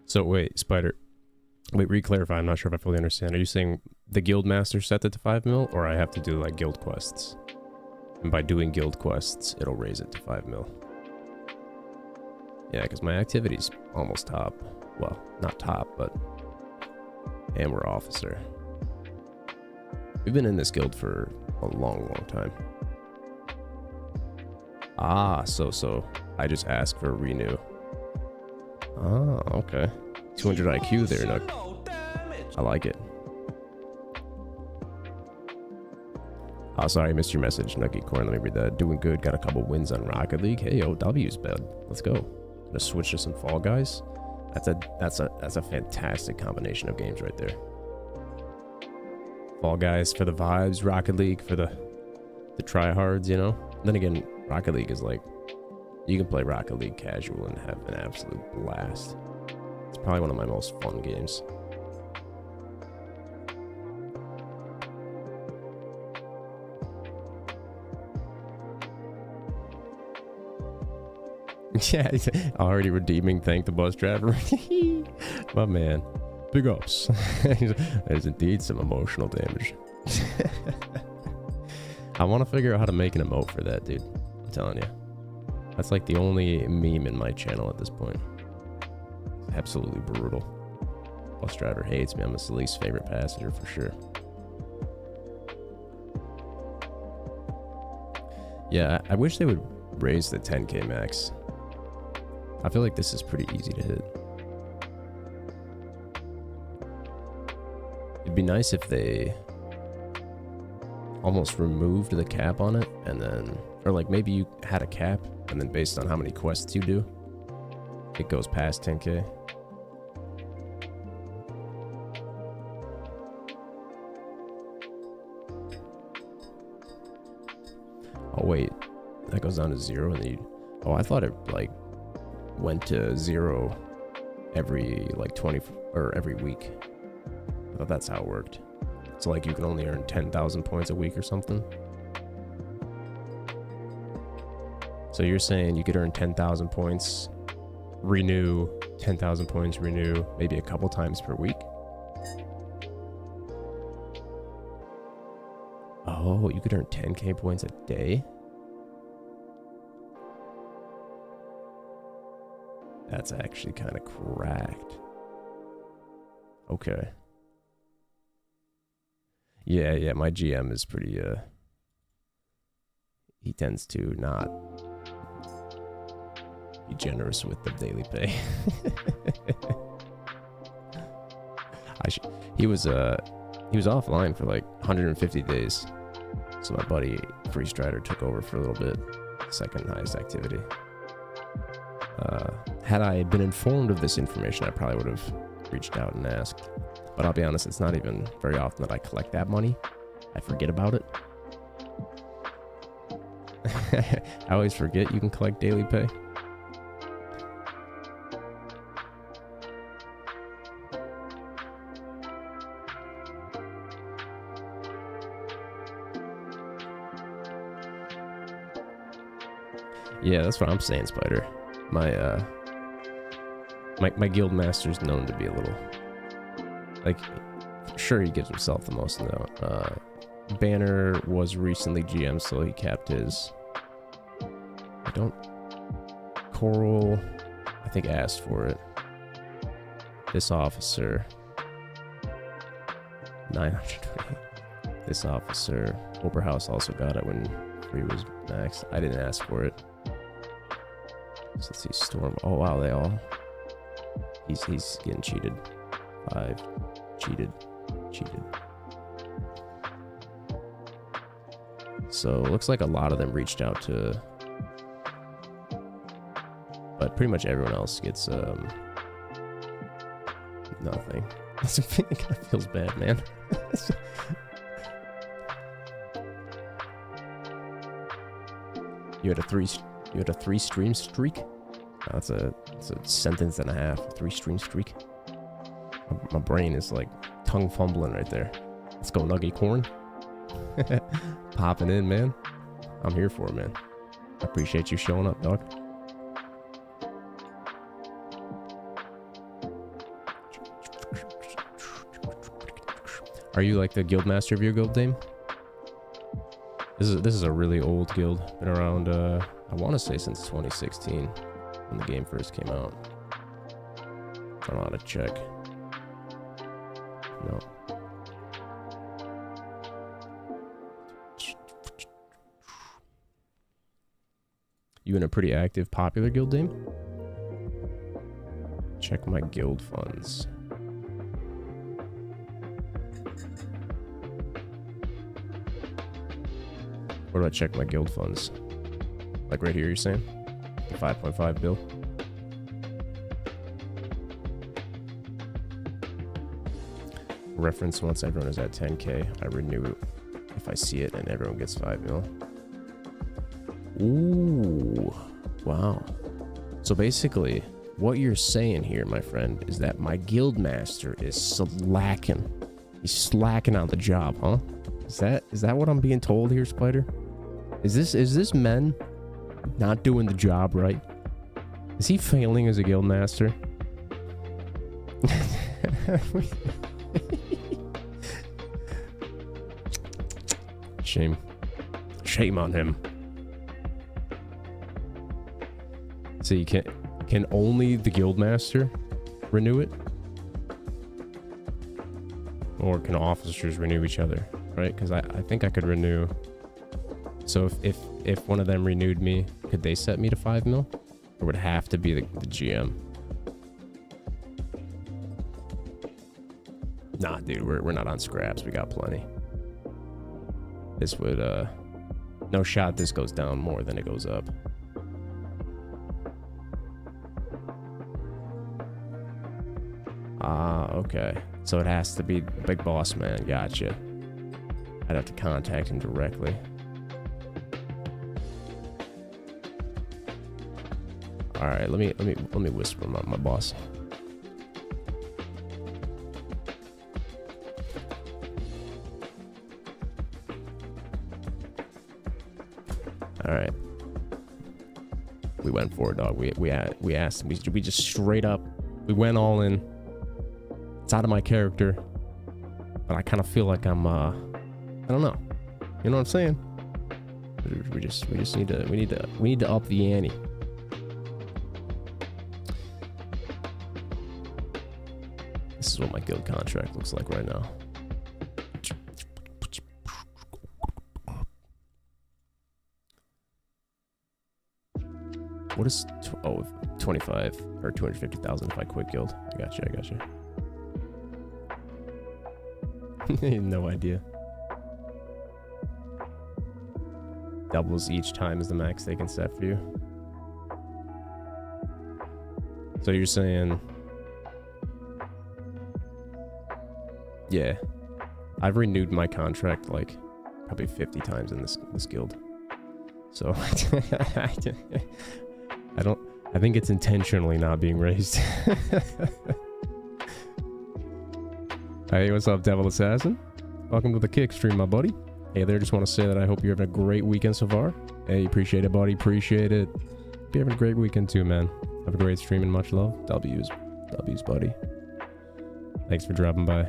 So wait, Spider. Wait, re-clarify. I'm not sure if I fully understand. Are you saying the guild master set it to 5 mil, or I have to do like guild quests? And by doing guild quests, it'll raise it to 5 mil. Yeah, because my activity's almost top. Well, not top, but... And we're officer. We've been in this guild for a long, long time. Ah, so I just ask for a renew. Ah, okay. 200 IQ there, Nook. I like it. Oh, sorry, I missed your message, Nuggy Corn. Let me read that. Doing good. Got a couple wins on Rocket League. Hey, OW's bad. Let's go. Gonna switch to some Fall Guys. That's a fantastic combination of games right there. Fall Guys for the vibes, Rocket League for the tryhards, you know? Then again, Rocket League is like, you can play Rocket League casual and have an absolute blast. It's probably one of my most fun games. Yeah, already redeeming. Thank the bus driver. My man. Big ups. There's indeed some emotional damage. I want to figure out how to make an emote for that, dude. I'm telling you. That's like the only meme in my channel at this point. It's absolutely brutal. Bus driver hates me. I'm his least favorite passenger for sure. Yeah, I wish they would raise the 10k max. I feel like this is pretty easy to hit. It'd be nice if they almost removed the cap on it and then, or like maybe you had a cap And then based on how many quests you do, it goes past 10K. Oh wait, that goes down to 0 and then you... Oh, I thought it like went to 0 every like 20 or every week. I thought that's how it worked. So like you can only earn 10,000 points a week or something. So you're saying you could earn 10,000 points, renew, 10,000 points, renew, maybe a couple times per week? Oh, you could earn 10K points a day? That's actually kind of cracked. Okay. Yeah, my GM is pretty, he tends to not be generous with the daily pay. He was offline for like 150 days. So my buddy Freestrider took over for a little bit, second highest activity. Had I been informed of this information, I probably would have reached out and asked. But I'll be honest, it's not even very often that I collect that money. I forget about it. I always forget you can collect daily pay. Yeah, that's what I'm saying, Spider. My guild master's known to be a little, like, sure he gives himself the most though. Banner was recently GM, so he capped his. Coral, I think, asked for it. This officer, 928. This officer, Oberhaus also got it when free was max. I didn't ask for it. So let's see, Storm. Oh wow, they all. He's getting cheated. 5, cheated. So it looks like a lot of them reached out to, but pretty much everyone else gets nothing. It kind of feels bad, man. You had a three stream streak. That's a sentence and a half. A 3-stream streak. My brain is like tongue fumbling right there. Let's go, Nuggy Corn. Popping in, man. I'm here for it, man. I appreciate you showing up, dog. Are you like the guild master of your guild, Dame? This is a really old guild. Been around, I want to say since 2016, when the game first came out. I don't know how to check. No. You in a pretty active, popular guild, Dame? Check my guild funds. Where do I check my guild funds? Like right here, you're saying? 5.5 bill. Reference: once everyone is at 10K, I renew if I see it and everyone gets 5 mil. Ooh, wow. So basically, what you're saying here, my friend, is that my guild master is slacking. He's slacking on the job, huh? Is that what I'm being told here, Spider? Is this men not doing the job right? Is he failing as a guild master? Shame on him. So you can only the guild master renew it? Or can officers renew each other? Right? Because I think I could renew. So if one of them renewed me, could they set me to 5 mil? Or would it have to be the GM? Nah, dude, we're not on scraps. We got plenty. This would no shot this goes down more than it goes up. Ah, okay. So it has to be Big Boss Man. Gotcha. I'd have to contact him directly. All right, let me whisper my boss. All right. We went for it, dog. We asked him. We just straight up. We went all in. It's out of my character, but I kind of feel like I'm. I don't know. You know what I'm saying? We just need to up the ante. This is what my guild contract looks like right now. What is 25 or 250,000 if I quit guild? I got you. No idea. Doubles each time is the max they can set for you. So you're saying, yeah, I've renewed my contract like probably 50 times in this guild. So I think it's intentionally not being raised. Hey, what's up, Devil Assassin? Welcome to the kick stream, my buddy. Hey there, just want to say that I hope you're having a great weekend so far. Hey, appreciate it, buddy. Appreciate it. Hope you're having a great weekend too, man. Have a great stream and much love. W's, buddy. Thanks for dropping by.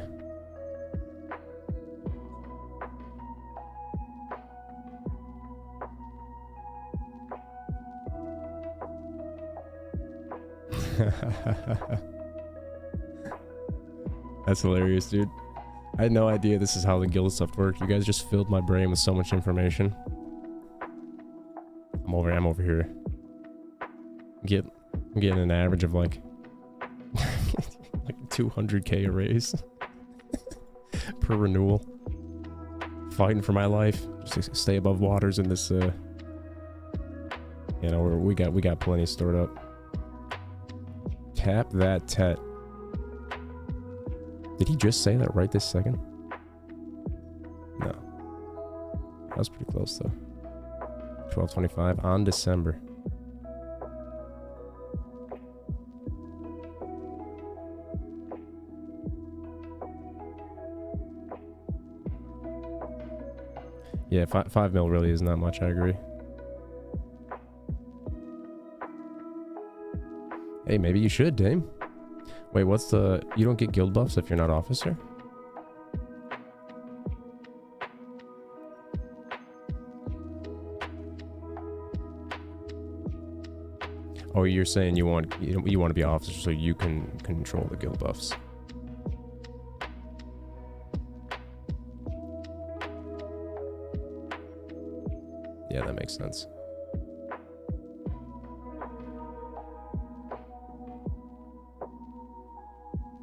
That's hilarious, dude. I had no idea this is how the guild stuff worked. You guys just filled my brain with so much information. I'm over here. I'm getting an average of like 200k a raise per renewal. Fighting for my life, just to stay above waters in this. You know, we got plenty stored up. Tap that tet. Did he just say that right this second? No. That was pretty close though. 12/25 on December. Yeah, 5 mil really isn't that much, I agree. Hey, maybe you should, Dame. Wait, what's the... You don't get guild buffs if you're not officer? Oh, you're saying you want to be officer so you can control the guild buffs. Yeah, that makes sense.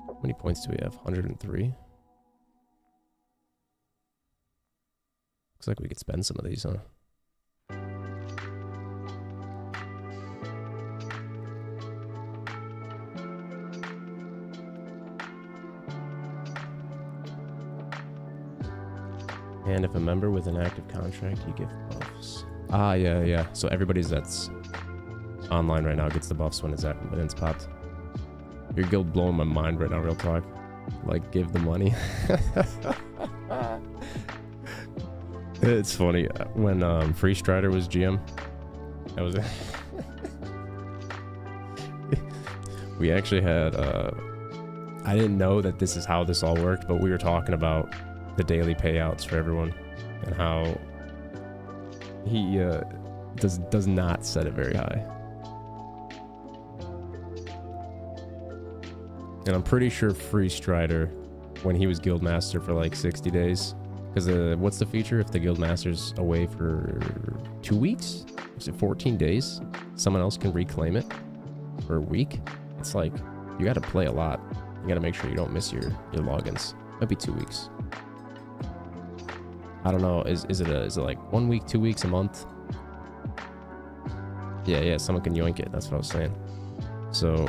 How many points do we have? 103? Looks like we could spend some of these, huh? And if a member with an active contract, you give buffs. Ah, yeah. So everybody that's online right now gets the buffs when it's popped. Your guild blowing my mind right now, real talk. Like, give the money. It's funny when Free Strider was GM. That was we actually had I didn't know that this is how this all worked, but we were talking about the daily payouts for everyone and how he does not set it very high. And I'm pretty sure Free Strider, when he was Guildmaster for like 60 days, because what's the feature if the Guildmaster's away for 2 weeks? Is it 14 days? Someone else can reclaim it for a week? It's like, you gotta play a lot. You gotta make sure you don't miss your logins. Might be 2 weeks. I don't know, is it like 1 week, 2 weeks, a month? Yeah, someone can yoink it, that's what I was saying. So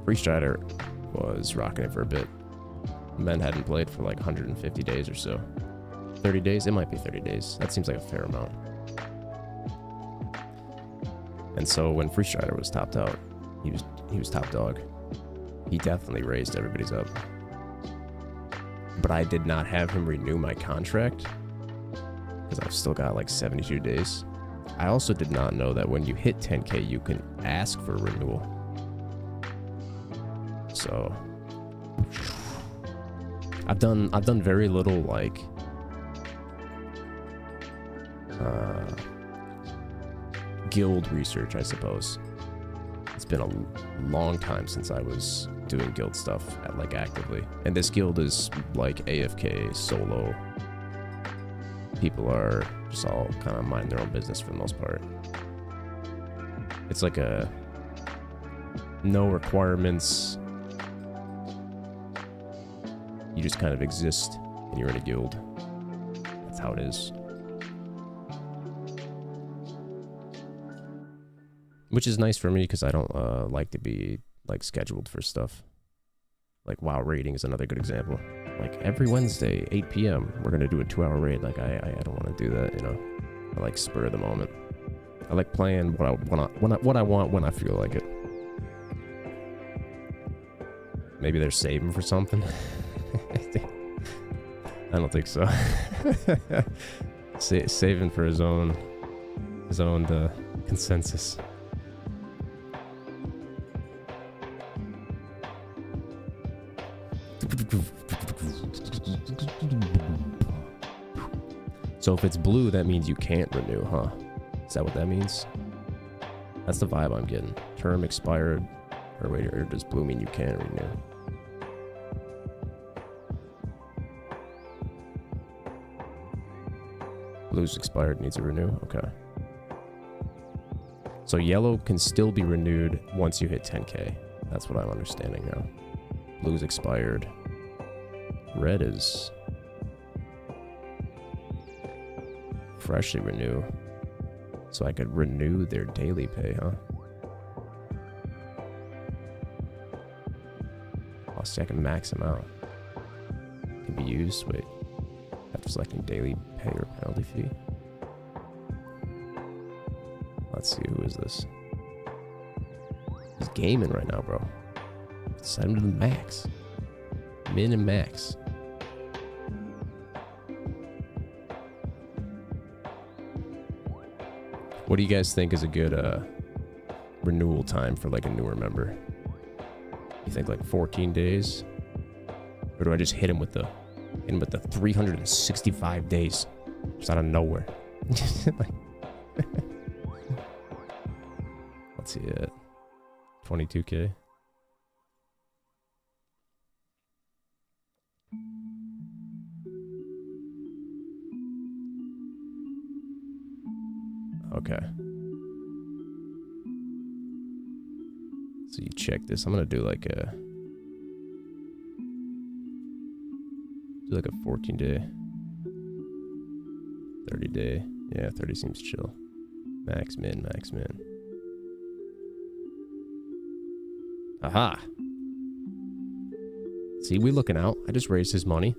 Freestrider was rocking it for a bit. Men hadn't played for like 150 days or so. 30 days? It might be 30 days. That seems like a fair amount. And so when Freestrider was topped out, he was top dog. He definitely raised everybody's up. But I did not have him renew my contract because I've still got like 72 days. I also did not know that when you hit 10K, you can ask for renewal. So I've done very little like guild research, I suppose. It's been a long time since I was doing guild stuff like actively, and this guild is like AFK solo. People are just all kind of mind their own business for the most part. It's like a no requirements. You just kind of exist and you're in a guild. That's how it is. Which is nice for me because I don't like to be like scheduled for stuff. Like WoW raiding is another good example. Like every Wednesday, 8 p.m., we're gonna do a 2-hour raid. Like I don't want to do that, you know. I like spur of the moment. I like playing what I want when I feel like it. Maybe they're saving for something. I don't think so. Saving for his own consensus. So if it's blue, that means you can't renew, huh? Is that what that means? That's the vibe I'm getting. Term expired. Or wait, or does blue mean you can't renew? Blue's expired, needs a renew? Okay. So yellow can still be renewed once you hit 10K. That's what I'm understanding now. Blue's expired. Red is freshly renew. So I could renew their daily pay, huh? Oh, see, I can max them out. Can be used, wait. After selecting daily pay or penalty fee. Let's see, who is this? He's gaming right now, bro. Set him to the max. Min and max. What do you guys think is a good renewal time for like a newer member? You think like 14 days? Or do I just hit him with the 365 days? Just out of nowhere. Like, let's see it. 22K. Okay. So you check this. I'm gonna do like a 14 day, 30 day. Yeah, 30 seems chill. Max min, max min. Aha. See, we looking out. I just raised his money.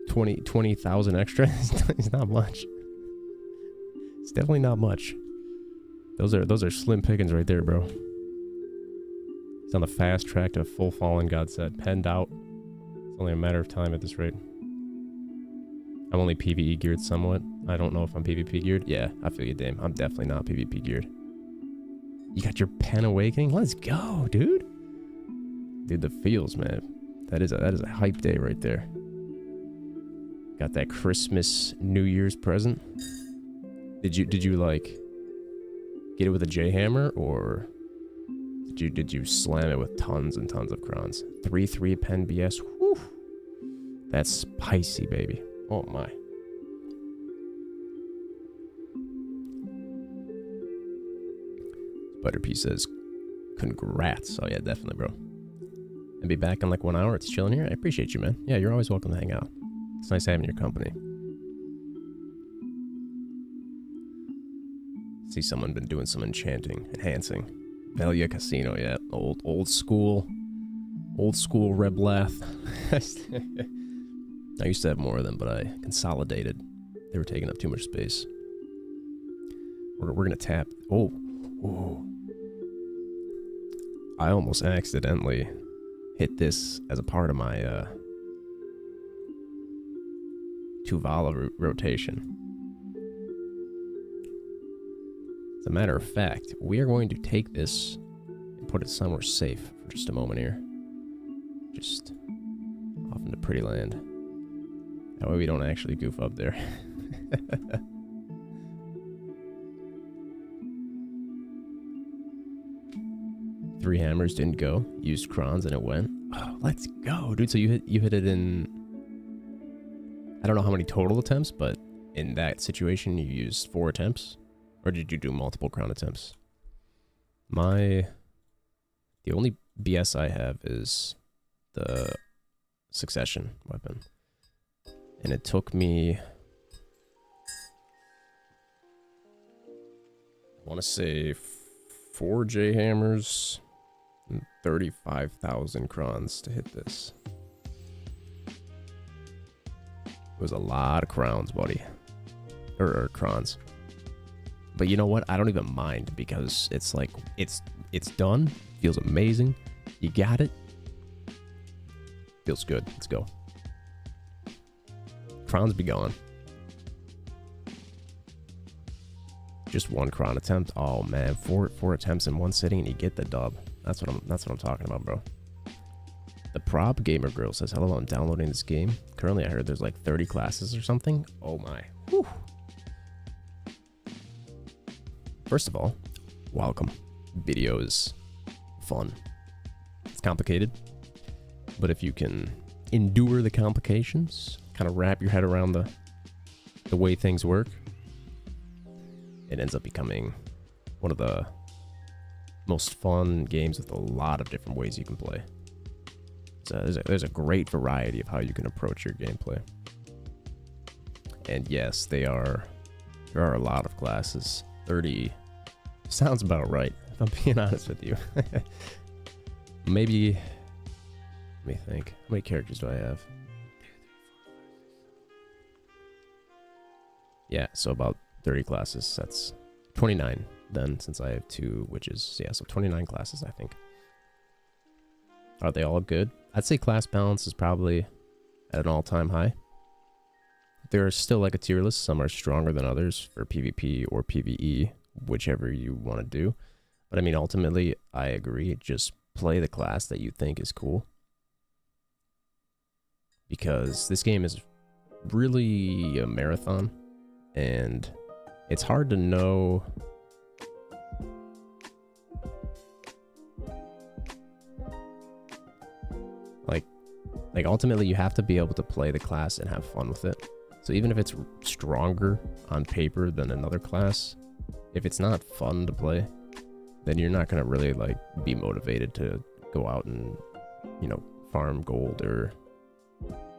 20,000 extra. It's not much. It's definitely not much. Those are slim pickings right there, bro. He's on the fast track to full fallen, God said. Penned out. It's only a matter of time at this rate. I'm only PvE geared somewhat. I don't know if I'm PvP geared. Yeah, I feel you, Dame. I'm definitely not PvP geared. You got your pen awakening? Let's go, dude. Dude, the feels, man. That is a hype day right there. Got that Christmas New Year's present. Did you like get it with a J-hammer, or did you slam it with tons and tons of crowns? 3-3 pen BS. Whew. That's spicy, baby. Oh my. Spider P says, congrats. Oh yeah, definitely, bro. And be back in like 1 hour. It's chilling here. I appreciate you, man. Yeah, you're always welcome to hang out. It's nice having your company. See someone been doing some enchanting, enhancing. Velia Casino, yeah. Old school. Old school Reblath. I used to have more of them, but I consolidated. They were taking up too much space. We're gonna tap. Oh. Oh. I almost accidentally hit this as a part of my Tuvala rotation. As a matter of fact, we are going to take this and put it somewhere safe for just a moment here. Just off into pretty land. That way we don't actually goof up there. Three hammers didn't go. Used crons and it went. Oh, let's go, dude. So you hit it in. I don't know how many total attempts, but in that situation you used 4 attempts, or did you do multiple crown attempts? The only BS I have is the succession weapon, and it took me. I want to say 4 J hammers. 35,000 crowns to hit this. It was a lot of crowns, buddy. Or crowns. But you know what? I don't even mind because it's like it's done. Feels amazing. You got it. Feels good. Let's go. Crowns be gone. Just 1 crown attempt. Oh man, four attempts in one sitting and you get the dub. That's what I'm talking about, bro. The Prop Gamer Girl says, hello, I'm downloading this game. Currently, I heard there's like 30 classes or something. Oh my. Whew. First of all, welcome. BDO is fun. It's complicated. But if you can endure the complications, kind of wrap your head around the way things work, it ends up becoming one of the most fun games with a lot of different ways you can play. So there's a great variety of how you can approach your gameplay. And yes, there are a lot of classes. 30 sounds about right, if I'm being honest with you. Maybe, let me think. How many characters do I have? Yeah, so about 30 classes. That's 29 then, since I have 2 witches. Yeah, so 29 classes, I think. Are they all good? I'd say class balance is probably at an all-time high. There are still like a tier list. Some are stronger than others for PvP or PvE, whichever you want to do. But I mean, ultimately, I agree. Just play the class that you think is cool. Because this game is really a marathon. And it's hard to know like ultimately you have to be able to play the class and have fun with it. So even if it's stronger on paper than another class, if it's not fun to play, then you're not going to really like be motivated to go out and, you know, farm gold or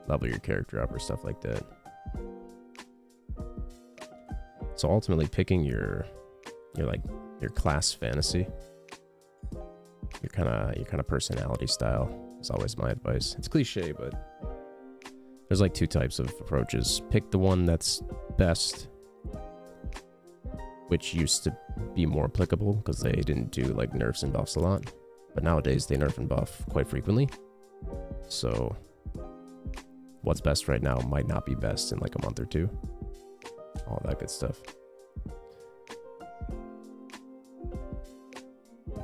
level your character up or stuff like that. So ultimately picking your class fantasy, your kind of personality style is always my advice. It's cliche, but there's like 2 types of approaches. Pick the one that's best, which used to be more applicable because they didn't do like nerfs and buffs a lot, but nowadays they nerf and buff quite frequently. So what's best right now might not be best in like a month or 2. All that good stuff.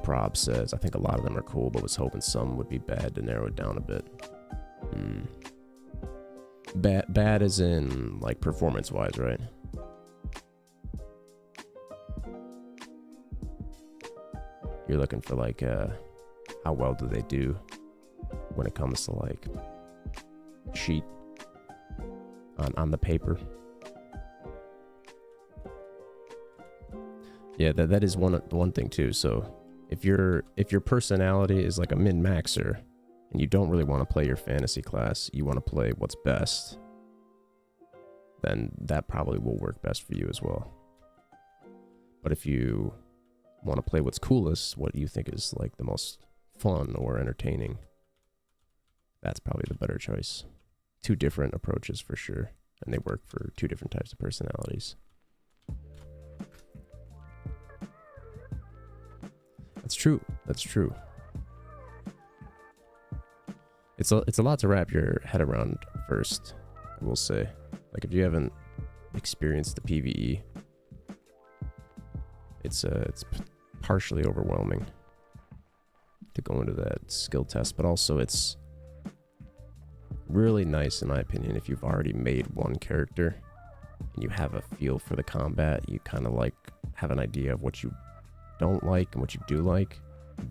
Prob says, I think a lot of them are cool, but was hoping some would be bad to narrow it down a bit. Bad as in like performance wise, right? You're looking for like how well do they do when it comes to like sheet on the paper. Yeah, that is one thing too. So if your personality is like a min-maxer and you don't really want to play your fantasy class, you want to play what's best, then that probably will work best for you as well. But if you want to play what's coolest, what you think is like the most fun or entertaining, That's probably the better choice. Two different approaches for sure, and they work for two different types of personalities. That's true. That's true. It's a lot to wrap your head around first, I will say. Like, if you haven't experienced the PvE, it's partially overwhelming to go into that skill test, but also it's really nice, in my opinion, if you've already made one character and you have a feel for the combat, you kind of like have an idea of what you don't like and what you do like,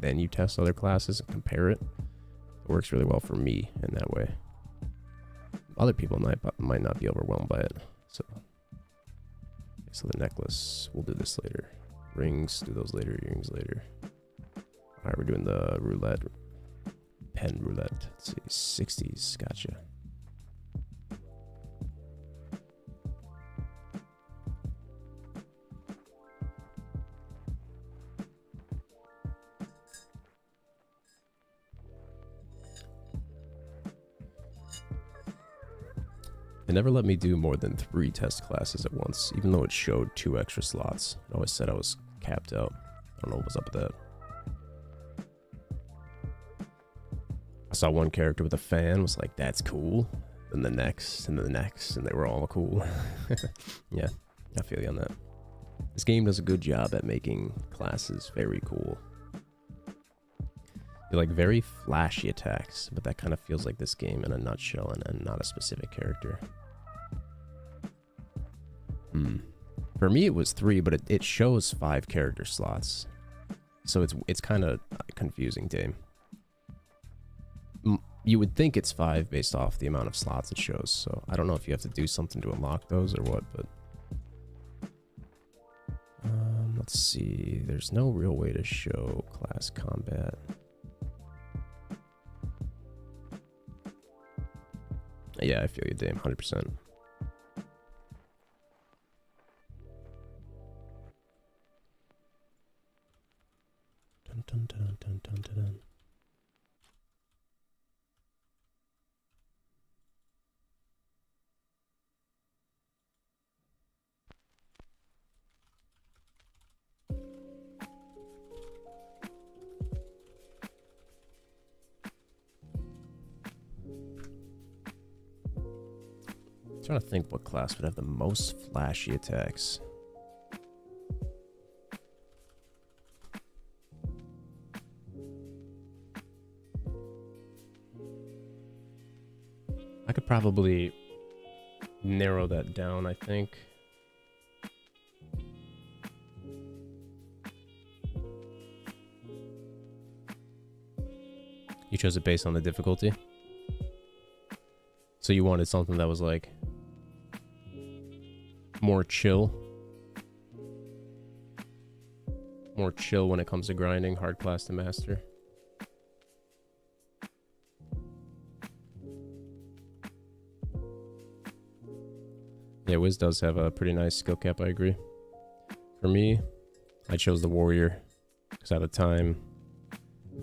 then you test other classes and compare it. It works really well for me in that way. Other people might not be overwhelmed by it. So the necklace, we'll do this later. Rings, do those later. Earrings later. All right, we're doing the roulette. Pen roulette. Let's see, 60s. Gotcha. It never let me do more than 3 test classes at once, even though it showed 2 extra slots. It always said I was capped out. I don't know what was up with that. I saw one character with a fan, was like, that's cool. Then the next, and the next, and they were all cool. Yeah, I feel you on that. This game does a good job at making classes very cool. You like very flashy attacks, but that kind of feels like this game in a nutshell and not a specific character. For me it was 3, but it shows 5 character slots. So it's kind of confusing, Dame. You would think it's 5 based off the amount of slots it shows, so I don't know if you have to do something to unlock those or what, but... let's see, there's no real way to show class combat. Yeah, I feel you, Dame, 100%. Dun, dun, dun, dun, dun, dun, dun. I'm trying to think what class would have the most flashy attacks. I could probably narrow that down, I think. You chose it based on the difficulty? So you wanted something that was like more chill when it comes to grinding, hard class to master. Yeah, Wiz does have a pretty nice skill cap, I agree. For me, I chose the warrior because at the time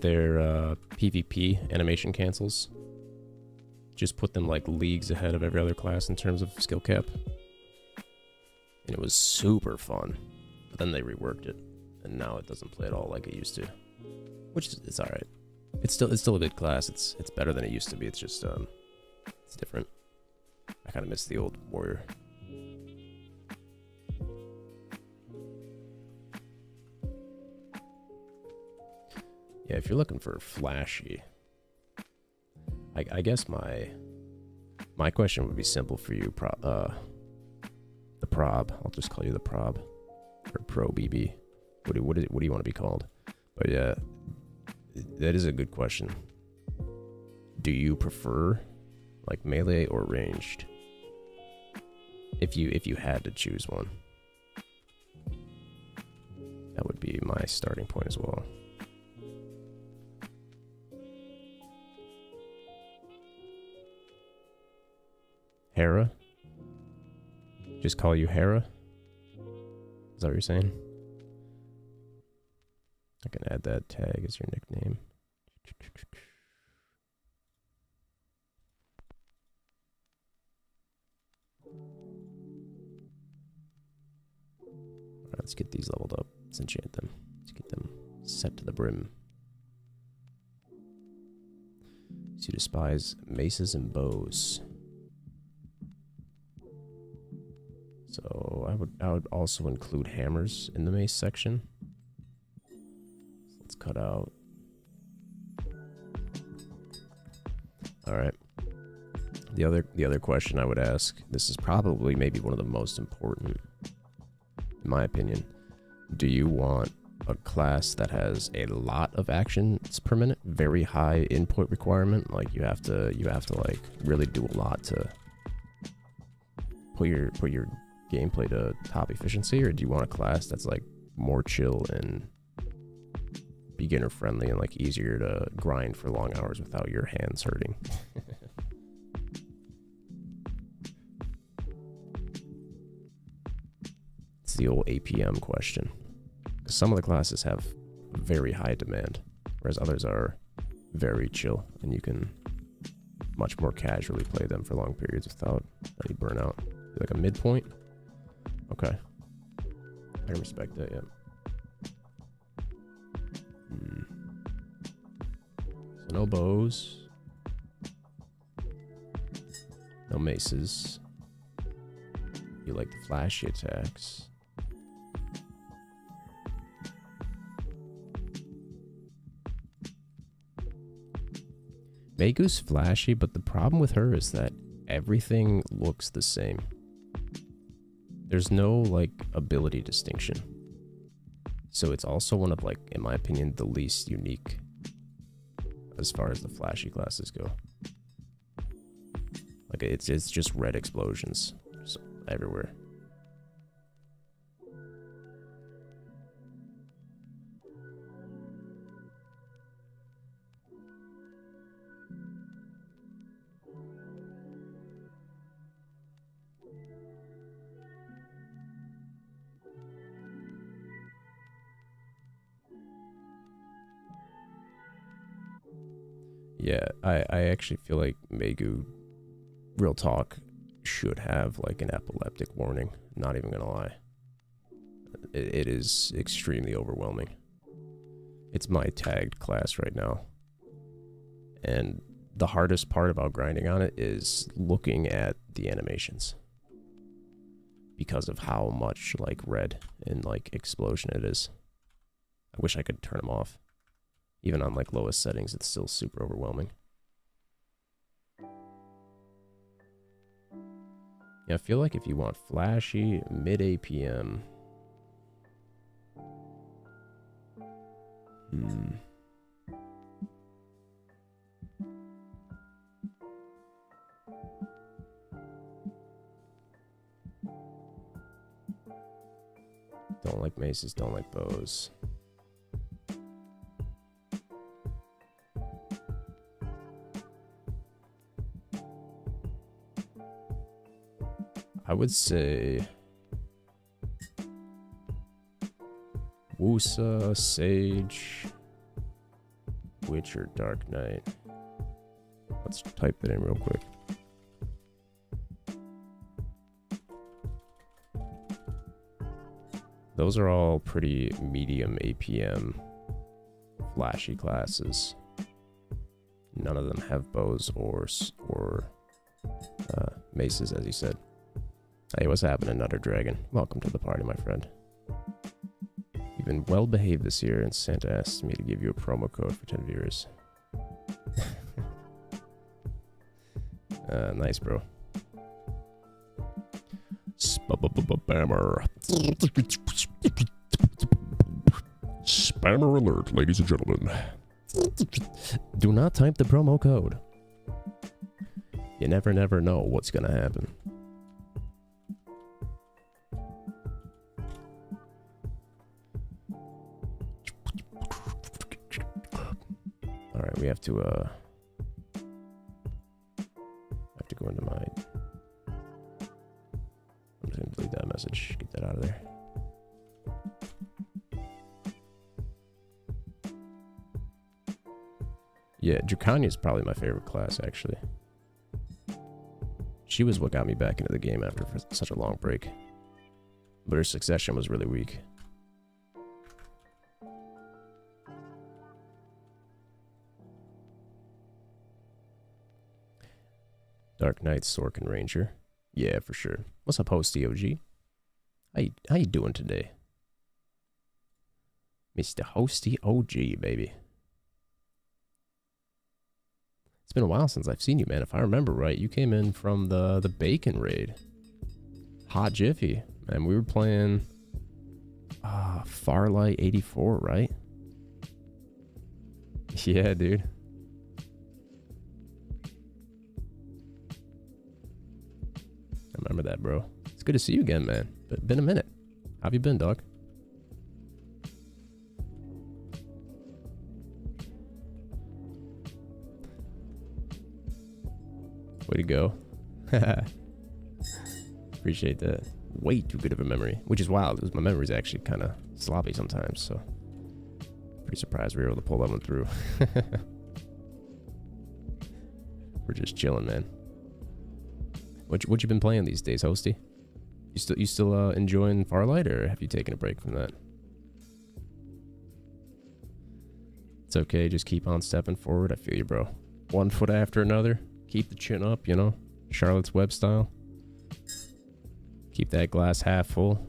their PvP animation cancels just put them like leagues ahead of every other class in terms of skill cap. And it was super fun. But then they reworked it, and now it doesn't play at all like it used to. Which is, it's alright. It's still a good class. It's better than it used to be. It's just it's different. I kind of miss the old warrior. Yeah, if you're looking for flashy, I guess my question would be simple for you. The prob. I'll just call you the prob, or pro BB. What do you want to be called? But yeah, that is a good question. Do you prefer like melee or ranged? If you had to choose one, that would be my starting point as well. Hera? Just call you Hera? Is that what you're saying? I can add that tag as your nickname. Let's get these leveled up. Let's enchant them. Let's get them set to the brim. So you despise maces and bows. So I would also include hammers in the mace section. Let's cut out. All right. The other question I would ask, this is probably maybe one of the most important, in my opinion. Do you want a class that has a lot of actions per minute, very high input requirement, like you have to like really do a lot to put your gameplay to top efficiency, or do you want a class that's like more chill and beginner friendly and like easier to grind for long hours without your hands hurting? It's the old APM question. Some of the classes have very high demand, whereas others are very chill, and you can much more casually play them for long periods without any burnout. Like a midpoint? Okay. I can respect that, yeah. So no bows. No maces. You like the flashy attacks. Megu's flashy, but the problem with her is that everything looks the same. There's no, like, ability distinction. So it's also one of, like, in my opinion, the least unique as far as the flashy classes go. Like, it's just red explosions everywhere. Yeah, I actually feel like Megu, real talk, should have like an epileptic warning. Not even gonna lie. It is extremely overwhelming. It's my tagged class right now. And the hardest part about grinding on it is looking at the animations. Because of how much like red and like explosion it is. I wish I could turn them off. Even on like lowest settings, it's still super overwhelming. Yeah, I feel like if you want flashy, mid APM. Don't like maces, don't like bows. I would say Wusa, Sage, Witcher, Dark Knight. Let's type that in real quick. Those are all pretty medium APM flashy classes. None of them have bows or maces, as you said. Hey, what's happening, Nutter Dragon? Welcome to the party, my friend. You've been well behaved this year, and Santa asked me to give you a promo code for 10 viewers. Nice, bro.
Spammer. Spammer alert, ladies and gentlemen.
Do not type the promo code. You never know what's gonna happen. Alright, we have to go into my... I'm just gonna delete that message. Get that out of there. Yeah, Dracania is probably my favorite class, actually. She was what got me back into the game after such a long break. But her succession was really weak. Dark Knight, Sorkin Ranger. Yeah, for sure. What's up, Hosty OG? How you doing today? Mr. Hosty OG, baby. It's been a while since I've seen you, man. If I remember right, you came in from the Bacon raid. Hot Jiffy. And we were playing Farlight 84, right? Yeah, dude. I remember that, bro. It's good to see you again, man. But been a minute. How have you been, dog? Way to go. Appreciate that. Way too good of a memory. Which is wild, because my memory's actually kind of sloppy sometimes, so... Pretty surprised we were able to pull that one through. We're just chilling, man. What you been playing these days, Hosty? You still enjoying Farlight, or have you taken a break from that? It's okay, just keep on stepping forward. I feel you, bro. One foot after another. Keep the chin up, you know? Charlotte's Web style. Keep that glass half full.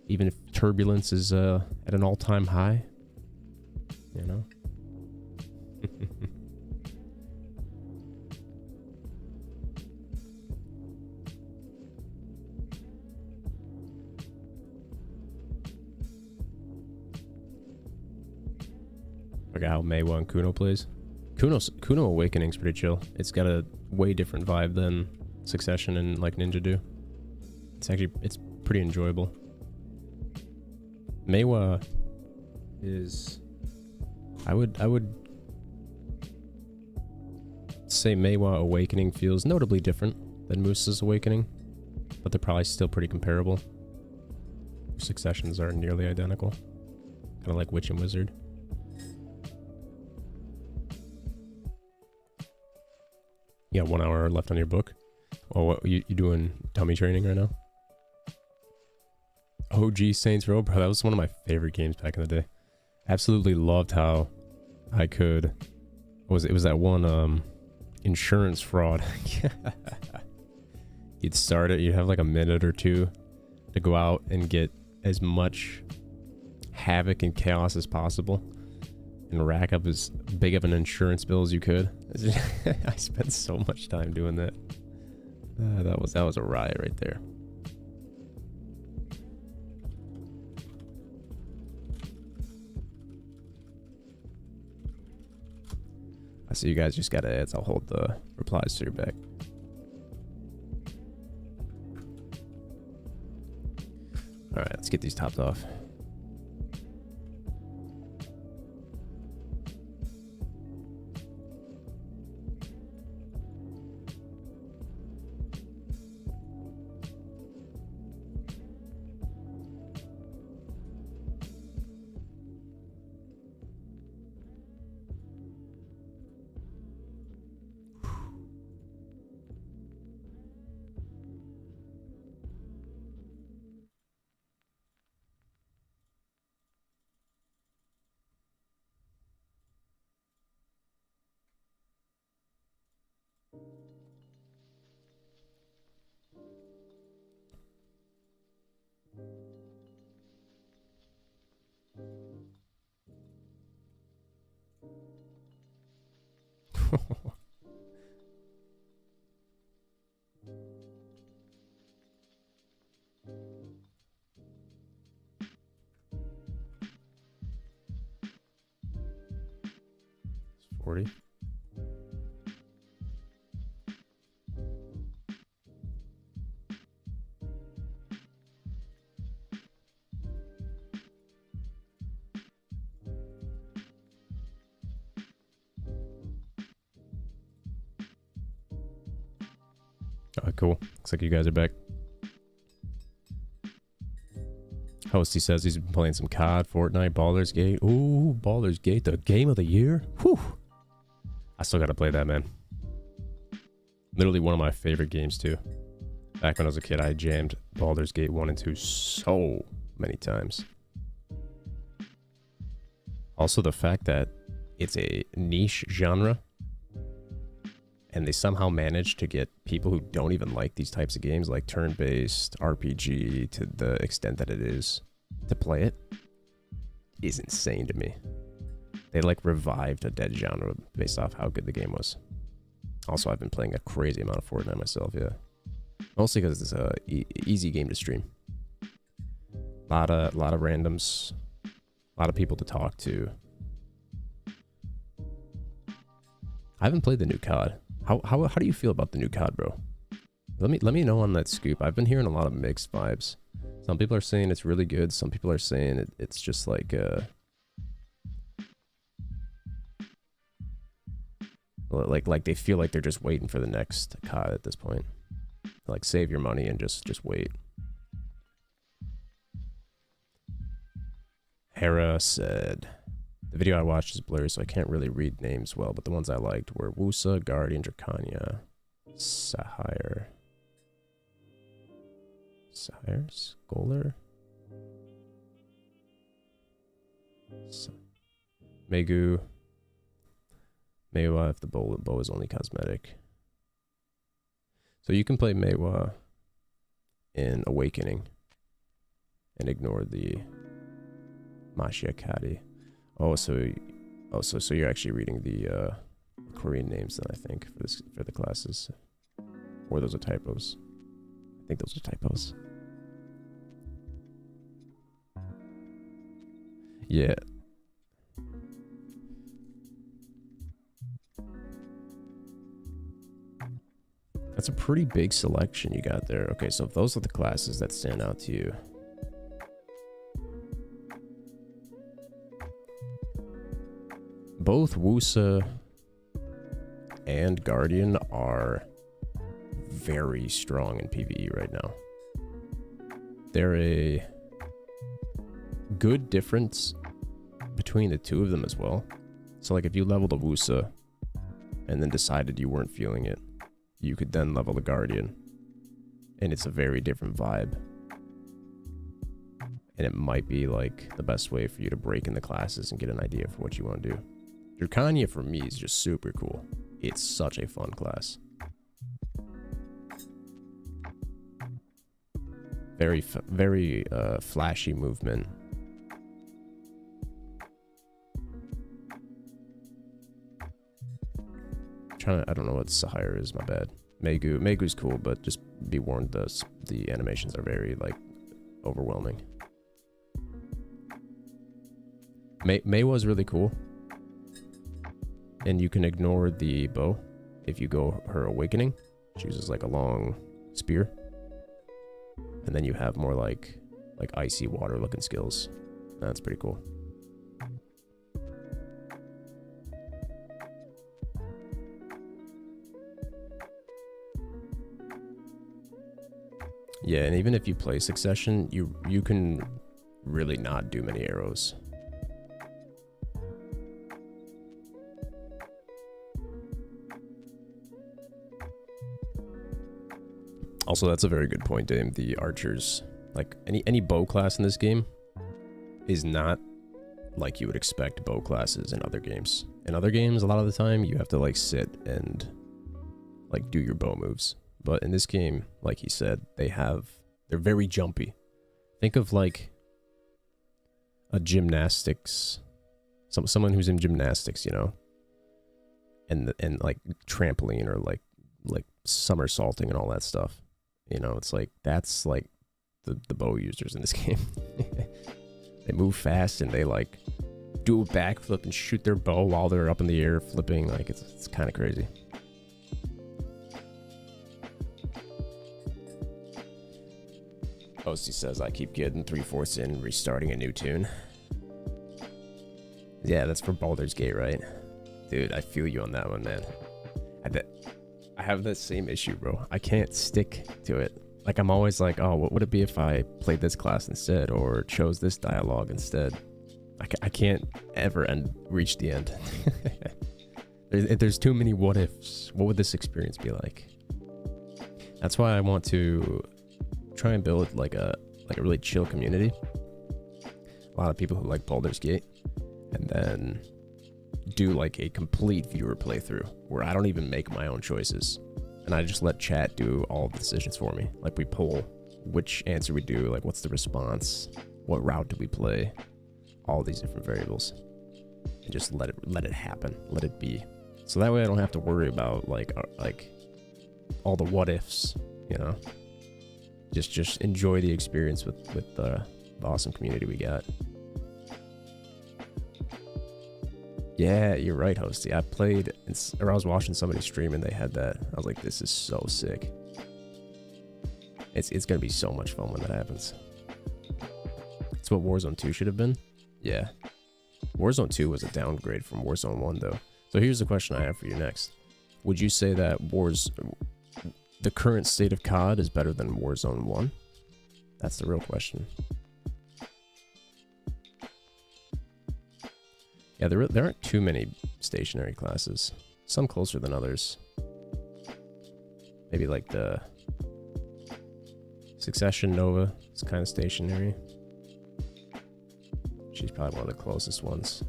Even if turbulence is at an all-time high. You know? Look at how Maywa and Kuno plays. Kuno Awakening's pretty chill. It's got a way different vibe than Succession and like Ninja do. It's pretty enjoyable. Maywa is... I would say Maywa Awakening feels notably different than Moose's Awakening, but they're probably still pretty comparable. Successions are nearly identical. Kind of like Witch and Wizard. Yeah, 1 hour left on your book. Oh, what you doing? Dummy training right now? OG Saints Row, bro. That was one of my favorite games back in the day. Absolutely loved how I could. What was it? It was that one insurance fraud. You'd start it. You'd have like a minute or two to go out and get as much havoc and chaos as possible, and rack up as big of an insurance bill as you could. I spent so much time doing that. That was a riot right there. I see you guys just got ads. I'll hold the replies to your back. All right, let's get these topped off. It's 40. Oh, cool. Looks like you guys are back. Hosty says he's been playing some COD, Fortnite, Baldur's Gate. Ooh, Baldur's Gate, the game of the year. Whew. I still gotta play that, man. Literally one of my favorite games, too. Back when I was a kid, I jammed Baldur's Gate 1 and 2 so many times. Also, the fact that it's a niche genre and they somehow managed to get people who don't even like these types of games, like turn-based RPG, to the extent that it is, to play it, is insane to me. They like revived a dead genre based off how good the game was. Also, I've been playing a crazy amount of Fortnite myself, yeah. Mostly because it's a easy game to stream. Lot of randoms, a lot of people to talk to. I haven't played the new COD. How do you feel about the new COD, bro? Let me know on that scoop. I've been hearing a lot of mixed vibes. Some people are saying it's really good. Some people are saying it's just like they feel like they're just waiting for the next COD at this point. Like, save your money and just wait. Hera said, the video I watched is blurry, so I can't really read names well, but the ones I liked were Wusa, Guardian, Dracania, Sahire, Scholar, Megu, Meiwa if the bow is only cosmetic. So you can play Meiwa in Awakening and ignore the Mashiakari. So you're actually reading the Korean names then, I think, for the classes. Or those are typos. I think those are typos. Yeah. That's a pretty big selection you got there. Okay, so if those are the classes that stand out to you. Both Wusa and Guardian are very strong in PvE right now. They're a good difference between the two of them as well. So like if you leveled a Wusa and then decided you weren't feeling it, you could then level the Guardian, and it's a very different vibe. And it might be like the best way for you to break in the classes and get an idea for what you want to do. Dracania for me is just super cool. It's such a fun class. Very flashy movement. I don't know what Sahire is, my bad. Megu's cool, but just be warned, the animations are very like overwhelming. Meiwa's really cool. And you can ignore the bow if you go her Awakening. She uses like a long spear. And then you have more like icy water looking skills. That's pretty cool. Yeah, and even if you play Succession, you can really not do many arrows. Also, that's a very good point, Dame. The archers, like any bow class in this game, is not like you would expect bow classes in other games. In other games, a lot of the time, you have to like sit and like do your bow moves. But in this game, like he said, they're very jumpy. Think of like a gymnastics, someone who's in gymnastics, you know, and like trampoline or like somersaulting and all that stuff. You know, it's like that's like the bow users in this game. They move fast and they like do a backflip and shoot their bow while they're up in the air flipping. Like it's kind of crazy. Posty says, I keep getting 3/4 in, restarting a new tune. Yeah, that's for Baldur's Gate, right? Dude, I feel you on that one, man. I have that same issue, bro. I can't stick to it. Like, I'm always like, oh, what would it be if I played this class instead or chose this dialogue instead? I can't ever reach the end. There's too many what ifs. What would this experience be like? That's why I want to try and build like a really chill community. A lot of people who like Baldur's Gate, and then do like a complete viewer playthrough where I don't even make my own choices. And I just let chat do all the decisions for me. Like we poll which answer we do, like what's the response, what route do we play, all these different variables. And just let it happen, let it be. So that way I don't have to worry about like all the what ifs, you know. Just enjoy the experience with the awesome community we got. Yeah, you're right, Hosty. I played, or I was watching somebody stream and they had that. I was like, this is so sick. It's gonna be so much fun when that happens. It's what Warzone 2 should have been. Yeah. Warzone 2 was a downgrade from Warzone 1 though. So here's the question I have for you next. Would you say that the current state of COD is better than Warzone 1? That's the real question. Yeah, there aren't too many stationary classes. Some closer than others. Maybe like the Succession Nova is kind of stationary. She's probably one of the closest ones.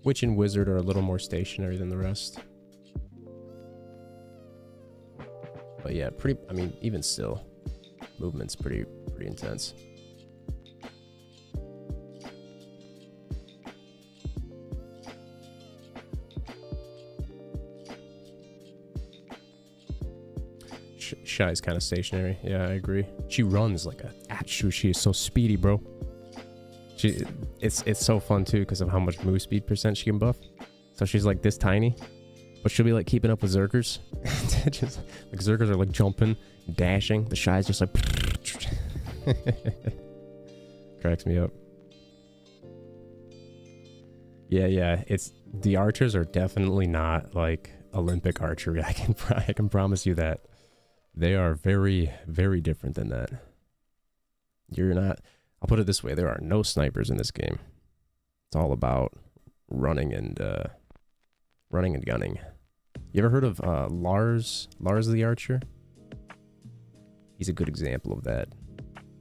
Witch and Wizard are a little more stationary than the rest. But yeah, I mean, even still, movement's pretty intense. Shy's kind of stationary. Yeah, I agree. She runs like a achoo. She is so speedy, bro. It's so fun too because of how much move speed percent she can buff. So she's like this tiny, but she'll be like keeping up with Zerkers. Just like Zerkers are like jumping, dashing. The Shy's just like cracks me up. Yeah. It's the archers are definitely not like Olympic archery. I can promise you that. They are very, very different than that. You're not. I'll put it this way: there are no snipers in this game. It's all about running and gunning. You ever heard of Lars the Archer? He's a good example of that.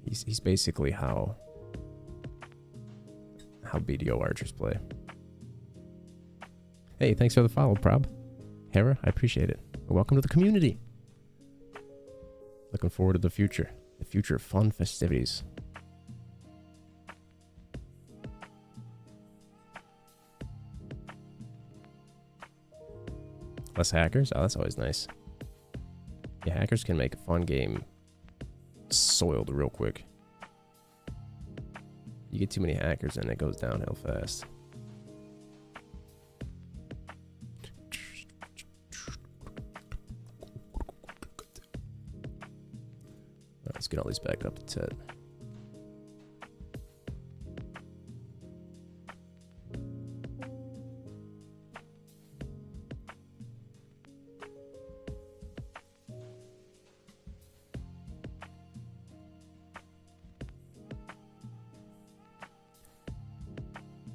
He's basically how BDO archers play. Hey, thanks for the follow, Prob. Hera, I appreciate it. Welcome to the community. Looking forward to the future of fun festivities. Less hackers? Oh, that's always nice. Yeah, hackers can make a fun game soiled real quick. You get too many hackers and it goes downhill fast. Let's get all these back up to 10.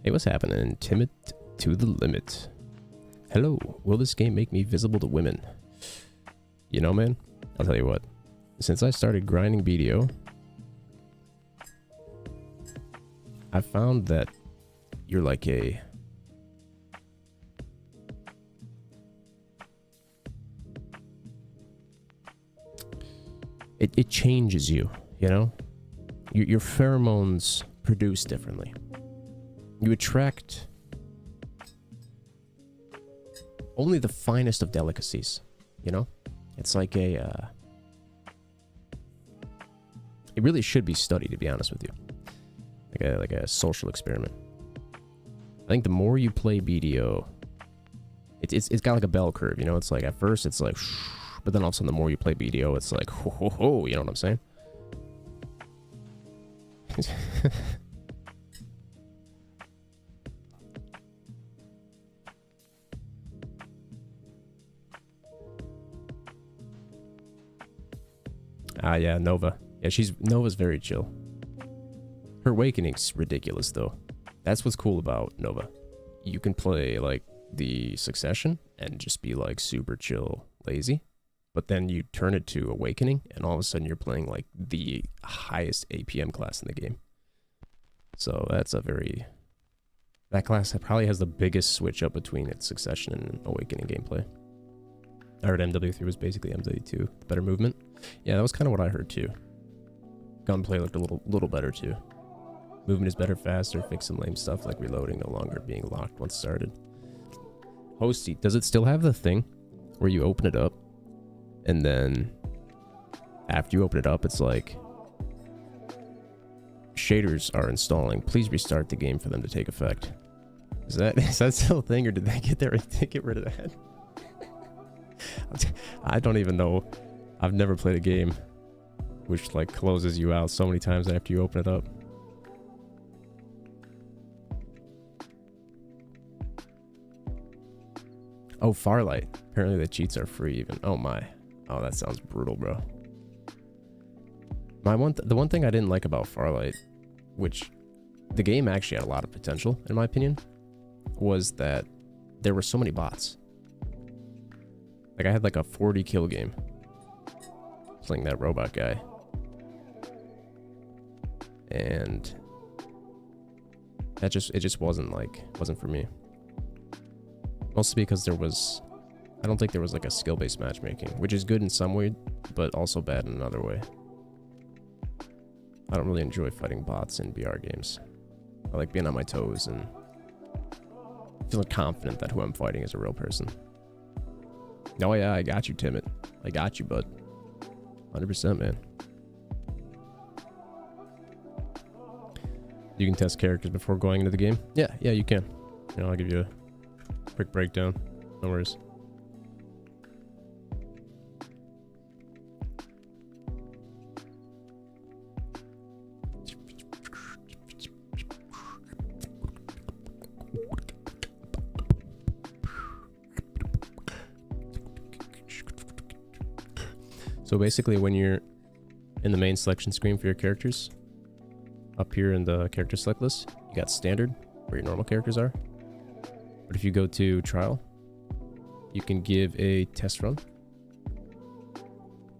Hey, what's happening? Timid to the limit. Hello, will this game make me visible to women? You know, man, I'll tell you what. Since I started grinding BDO, I found that you're like a... It changes you, you know? Your pheromones produce differently. You attract only the finest of delicacies, you know? It's like a... It really should be studied, to be honest with you. Like a social experiment. I think the more you play BDO, it's got like a bell curve, you know? It's like at first it's like, but then all of a sudden the more you play BDO, it's like, ho ho ho, you know what I'm saying? Yeah, Nova. Yeah, Nova's very chill. Her awakening's ridiculous though. That's what's cool about Nova. You can play like the Succession and just be like super chill, lazy. but then you turn it to Awakening, and all of a sudden you're playing like the highest APM class in the game. So that's that class that probably has the biggest switch up between its Succession and Awakening gameplay. I heard MW3 was basically MW2, better movement. Yeah, that was kind of what I heard too. Gunplay looked a little better too. Movement is better, faster, fix some lame stuff like reloading no longer being locked once started. Hosty, does it still have the thing where you open it up and then after you open it up it's like shaders are installing, please restart the game for them to take effect? Is that still a thing, or did they get rid of that? I don't even know. I've never played a game which like closes you out so many times after you open it up. Oh, Farlight. Apparently the cheats are free even. Oh my. Oh, that sounds brutal, bro. The one thing I didn't like about Farlight, which the game actually had a lot of potential in my opinion, was that there were so many bots. Like I had like a 40 kill game playing that robot guy. And it just wasn't for me. Mostly because I don't think there was like a skill-based matchmaking, which is good in some way, but also bad in another way. I don't really enjoy fighting bots in BR games. I like being on my toes and feeling confident that who I'm fighting is a real person. Oh yeah, I got you, Timid. I got you, bud. 100%, man. You can test characters before going into the game? Yeah, you can. I'll give you a quick breakdown. No worries. So basically when you're in the main selection screen for your characters, up here in the character select list, you got standard, where your normal characters are. But if you go to trial, you can give a test run.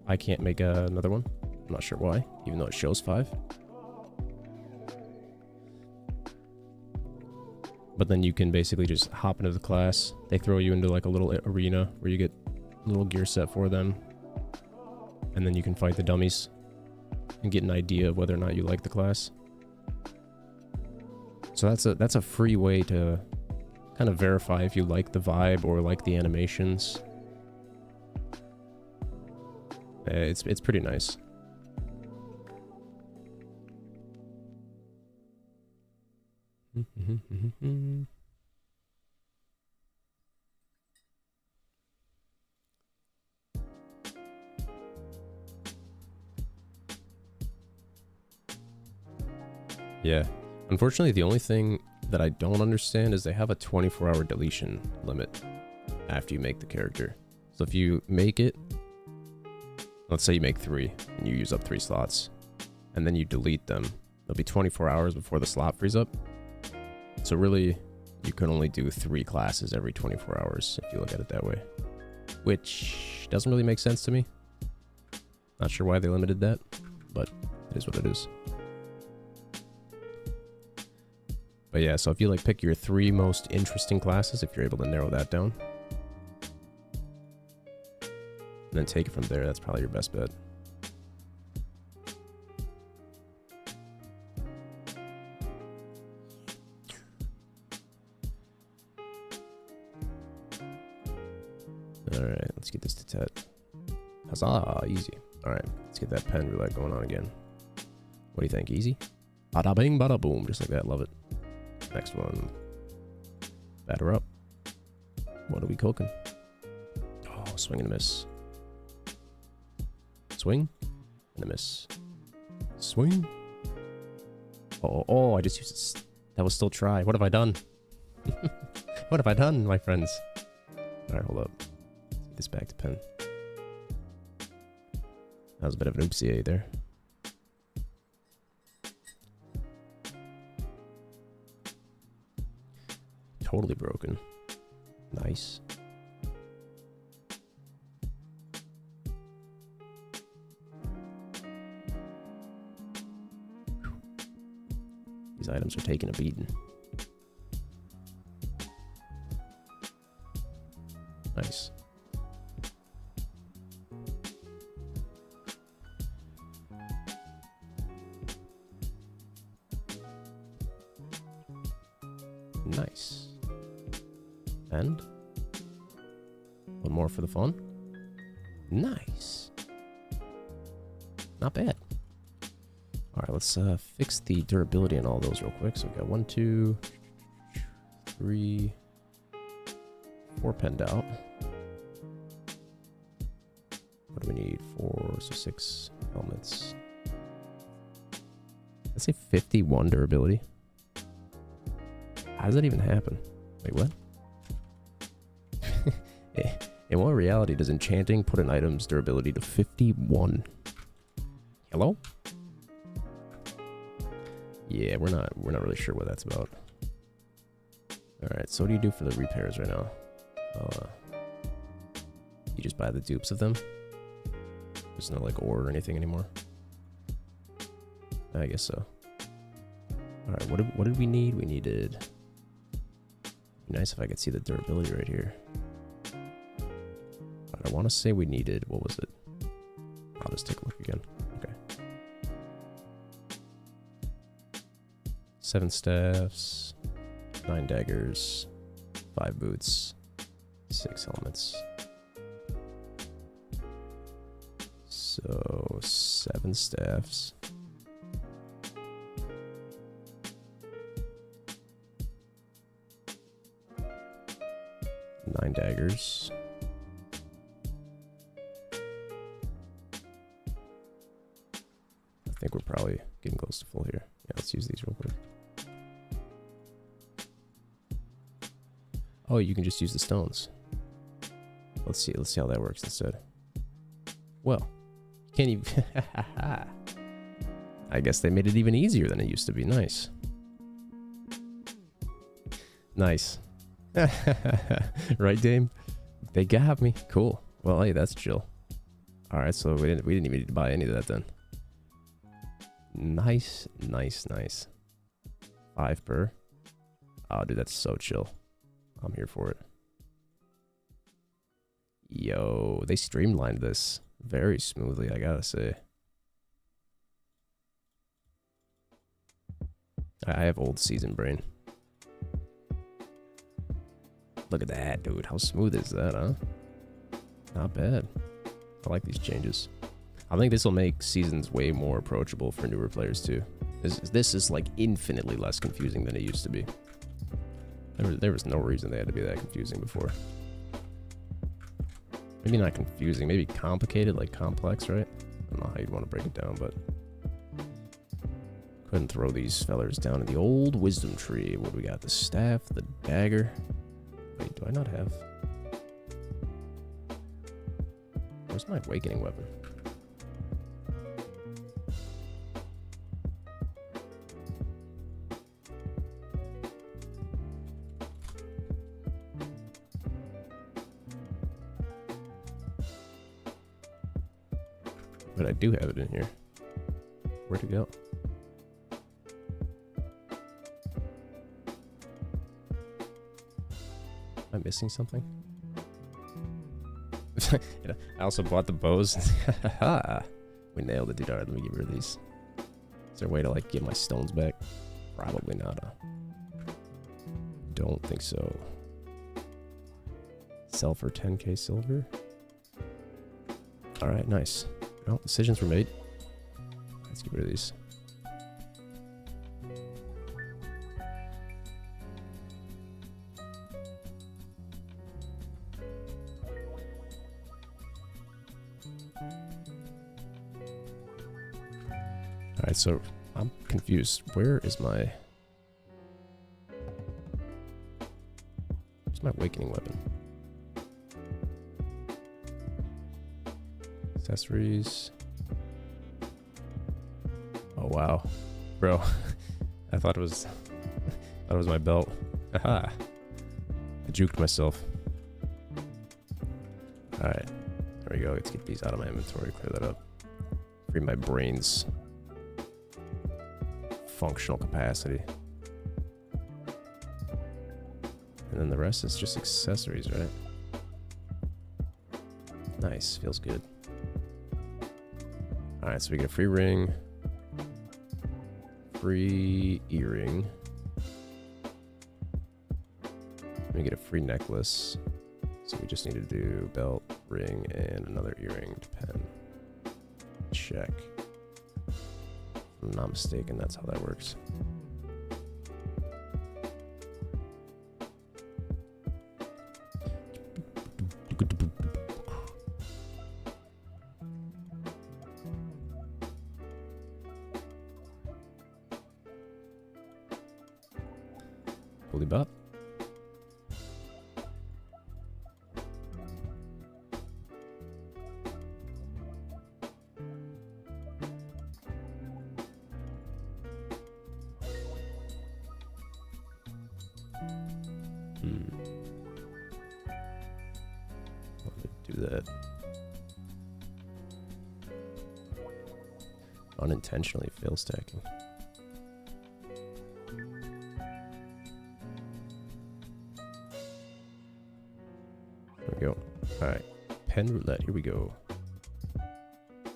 I can't make another one. I'm not sure why, even though it shows 5. But then you can basically just hop into the class. They throw you into like a little arena where you get a little gear set for them. And then you can fight the dummies and get an idea of whether or not you like the class. So that's a free way to kind of verify if you like the vibe or like the animations. It's pretty nice. Yeah. Unfortunately, the only thing that I don't understand is they have a 24-hour deletion limit after you make the character. So if you make it, let's say you make 3 and you use up 3 slots, and then you delete them, it'll be 24 hours before the slot frees up. So really, you can only do 3 classes every 24 hours if you look at it that way, which doesn't really make sense to me. Not sure why they limited that, but it is what it is. But yeah, so if you like pick your 3 most interesting classes, if you're able to narrow that down, and then take it from there, that's probably your best bet. Alright, let's get this to Tet. Huzzah, easy. Alright, let's get that pen roulette going on again. What do you think, easy? Bada bing, bada boom, just like that, love it. Next one. Batter up. What are we cooking? Oh, swing and a miss. Swing and a miss. Swing. Oh, I just used it. That was still try. What have I done? What have I done, my friends? Alright, hold up. Let's get this back to pen. That was a bit of an oopsie there. Totally broken. Nice. These items are taking a beating. Nice. Nice. And one more for the fun. Nice. Not bad. All right, let's fix the durability on all those real quick. So we got 1, 2, 3, 4 penned out. What do we need? 4, so 6 helmets. Let's say 51 durability. How does that even happen? Wait, what? In what reality does enchanting put an item's durability to 51? Hello? Yeah, we're not really sure what that's about. Alright, so what do you do for the repairs right now? You just buy the dupes of them? There's no like ore or anything anymore. I guess so. Alright, what did we need? We needed... It'd be nice if I could see the durability right here. I want to say we needed... What was it? I'll just take a look again. Okay. 7 staffs, 9 daggers, 5 boots, 6 helmets. So 7 staffs. 9 daggers. I think we're probably getting close to full here. Yeah, let's use these real quick. Oh, you can just use the stones. Let's see how that works instead. Well, you can't even... I guess they made it even easier than it used to be. Nice. Nice. Right, Dame? They got me. Cool. Well, hey, that's chill. Alright, so we didn't even need to buy any of that then. Nice, nice, nice. 5 per. Oh, dude, that's so chill. I'm here for it. Yo, they streamlined this very smoothly, I gotta say. I have old season brain. Look at that, dude. How smooth is that, huh? Not bad. I like these changes. I think this will make seasons way more approachable for newer players too. This is like infinitely less confusing than it used to be. There was no reason they had to be that confusing before. Maybe not confusing, maybe complicated, like complex, right? I don't know how you'd want to break it down, but... Couldn't throw these fellers down in the old wisdom tree. What do we got? The staff, the dagger. Wait, do I not have... Where's my awakening weapon? But I do have it in here. Where'd it go? Am I missing something? You know, I also bought the bows. We nailed it, dude. Alright, let me get rid of these. Is there a way to like get my stones back? Probably not. Don't think so. Sell for 10k silver. Alright, nice. Well, decisions were made. Let's get rid of these. Alright, so I'm confused. Where's my awakening weapon? Accessories. Oh wow, bro! I thought it was my belt. Haha! I juked myself. All right, there we go. Let's get these out of my inventory. Clear that up. Free my brains. functional capacity. And then the rest is just accessories, right? Nice, feels good. Alright, so we get a free ring, free earring, we get a free necklace. So we just need to do belt, ring, and another earring pen. Check. If I'm not mistaken, that's how that works. Holy bop. Do that. Unintentionally fail stacking. There we go. Alright. Pen roulette. Here we go.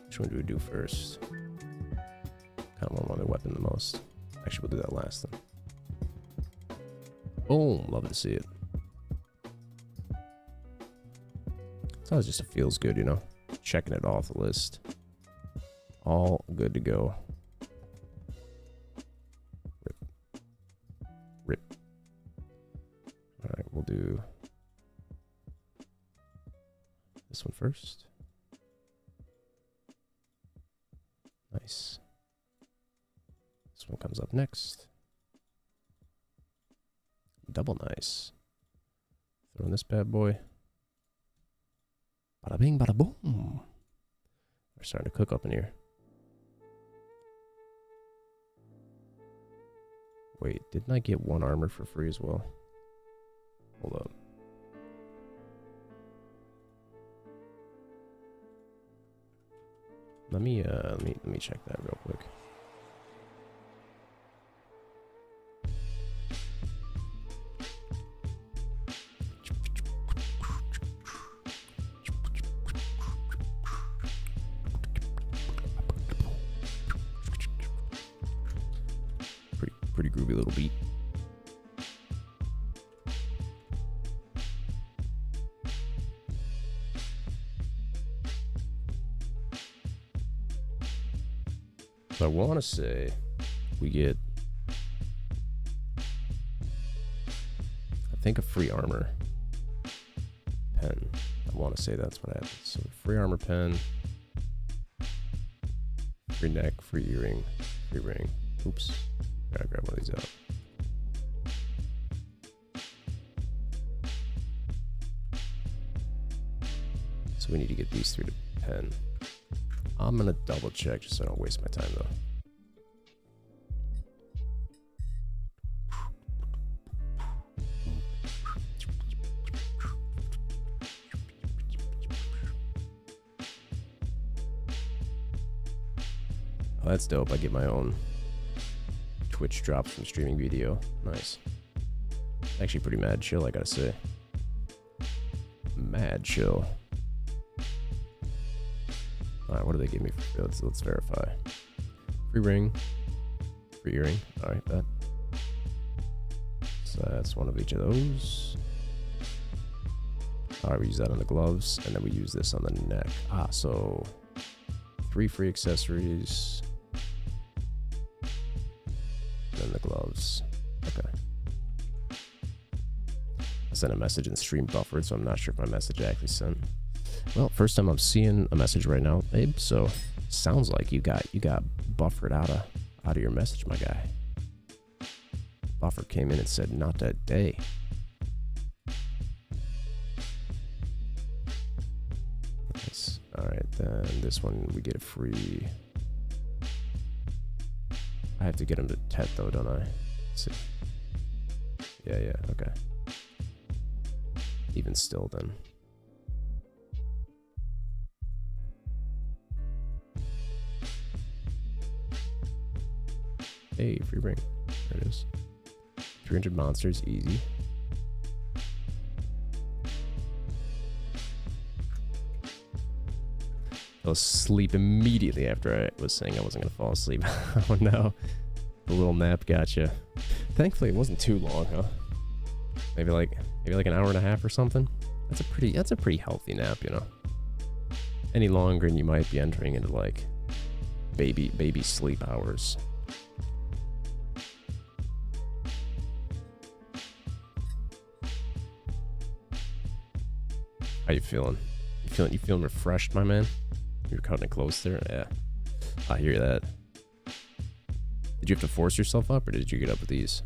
Which one do we do first? Kind of want my weapon the most. Actually, we'll do that last then. Boom. Love to see it. It's always just, it feels good, you know? Checking it off the list. All good to go. Rip. Rip. Alright, we'll do this one first. Nice. This one comes up next. Double nice. Throwing this bad boy. Bada bing, bada boom. We're starting to cook up in here. Wait, didn't I get one armor for free as well? Hold up. Let me check that real quick. Pretty groovy little beat. So I want to say we get, I think, a free armor pen. I want to say that's what happens. So free armor pen, free neck, free earring, free ring. Oops. Gotta grab one of these out. So we need to get these three to pen. I'm gonna double check just so I don't waste my time though. Oh, that's dope. I get my own Twitch drops from streaming BDO. Nice. Actually pretty mad chill, I gotta say. Mad chill. Alright, what do they give me for let's verify. Free ring. Free earring. Alright, that. So that's one of each of those. Alright, we use that on the gloves, and then we use this on the neck. Ah, so 3 free accessories. Then the gloves. Okay. I sent a message in stream buffered, so I'm not sure if my message actually sent. Well, first time I'm seeing a message right now, babe. So sounds like you got buffered out of your message, my guy. Buffer came in and said, "Not that day." Nice. All right, then this one we get a free. I have to get him to Tet though, don't I? Let's see. Yeah, okay. Even still then. Hey, free ring. There it is. 300 monsters, easy. Fell asleep immediately after I was saying I wasn't gonna fall asleep. Oh no. The little nap gotcha. Thankfully it wasn't too long, huh? Maybe like an hour and a half or something. That's a pretty healthy nap, you know. Any longer and you might be entering into like baby sleep hours. How you feeling? You feeling refreshed, my man? You're cutting it close there? Yeah. I hear that. Did you have to force yourself up or did you get up with ease?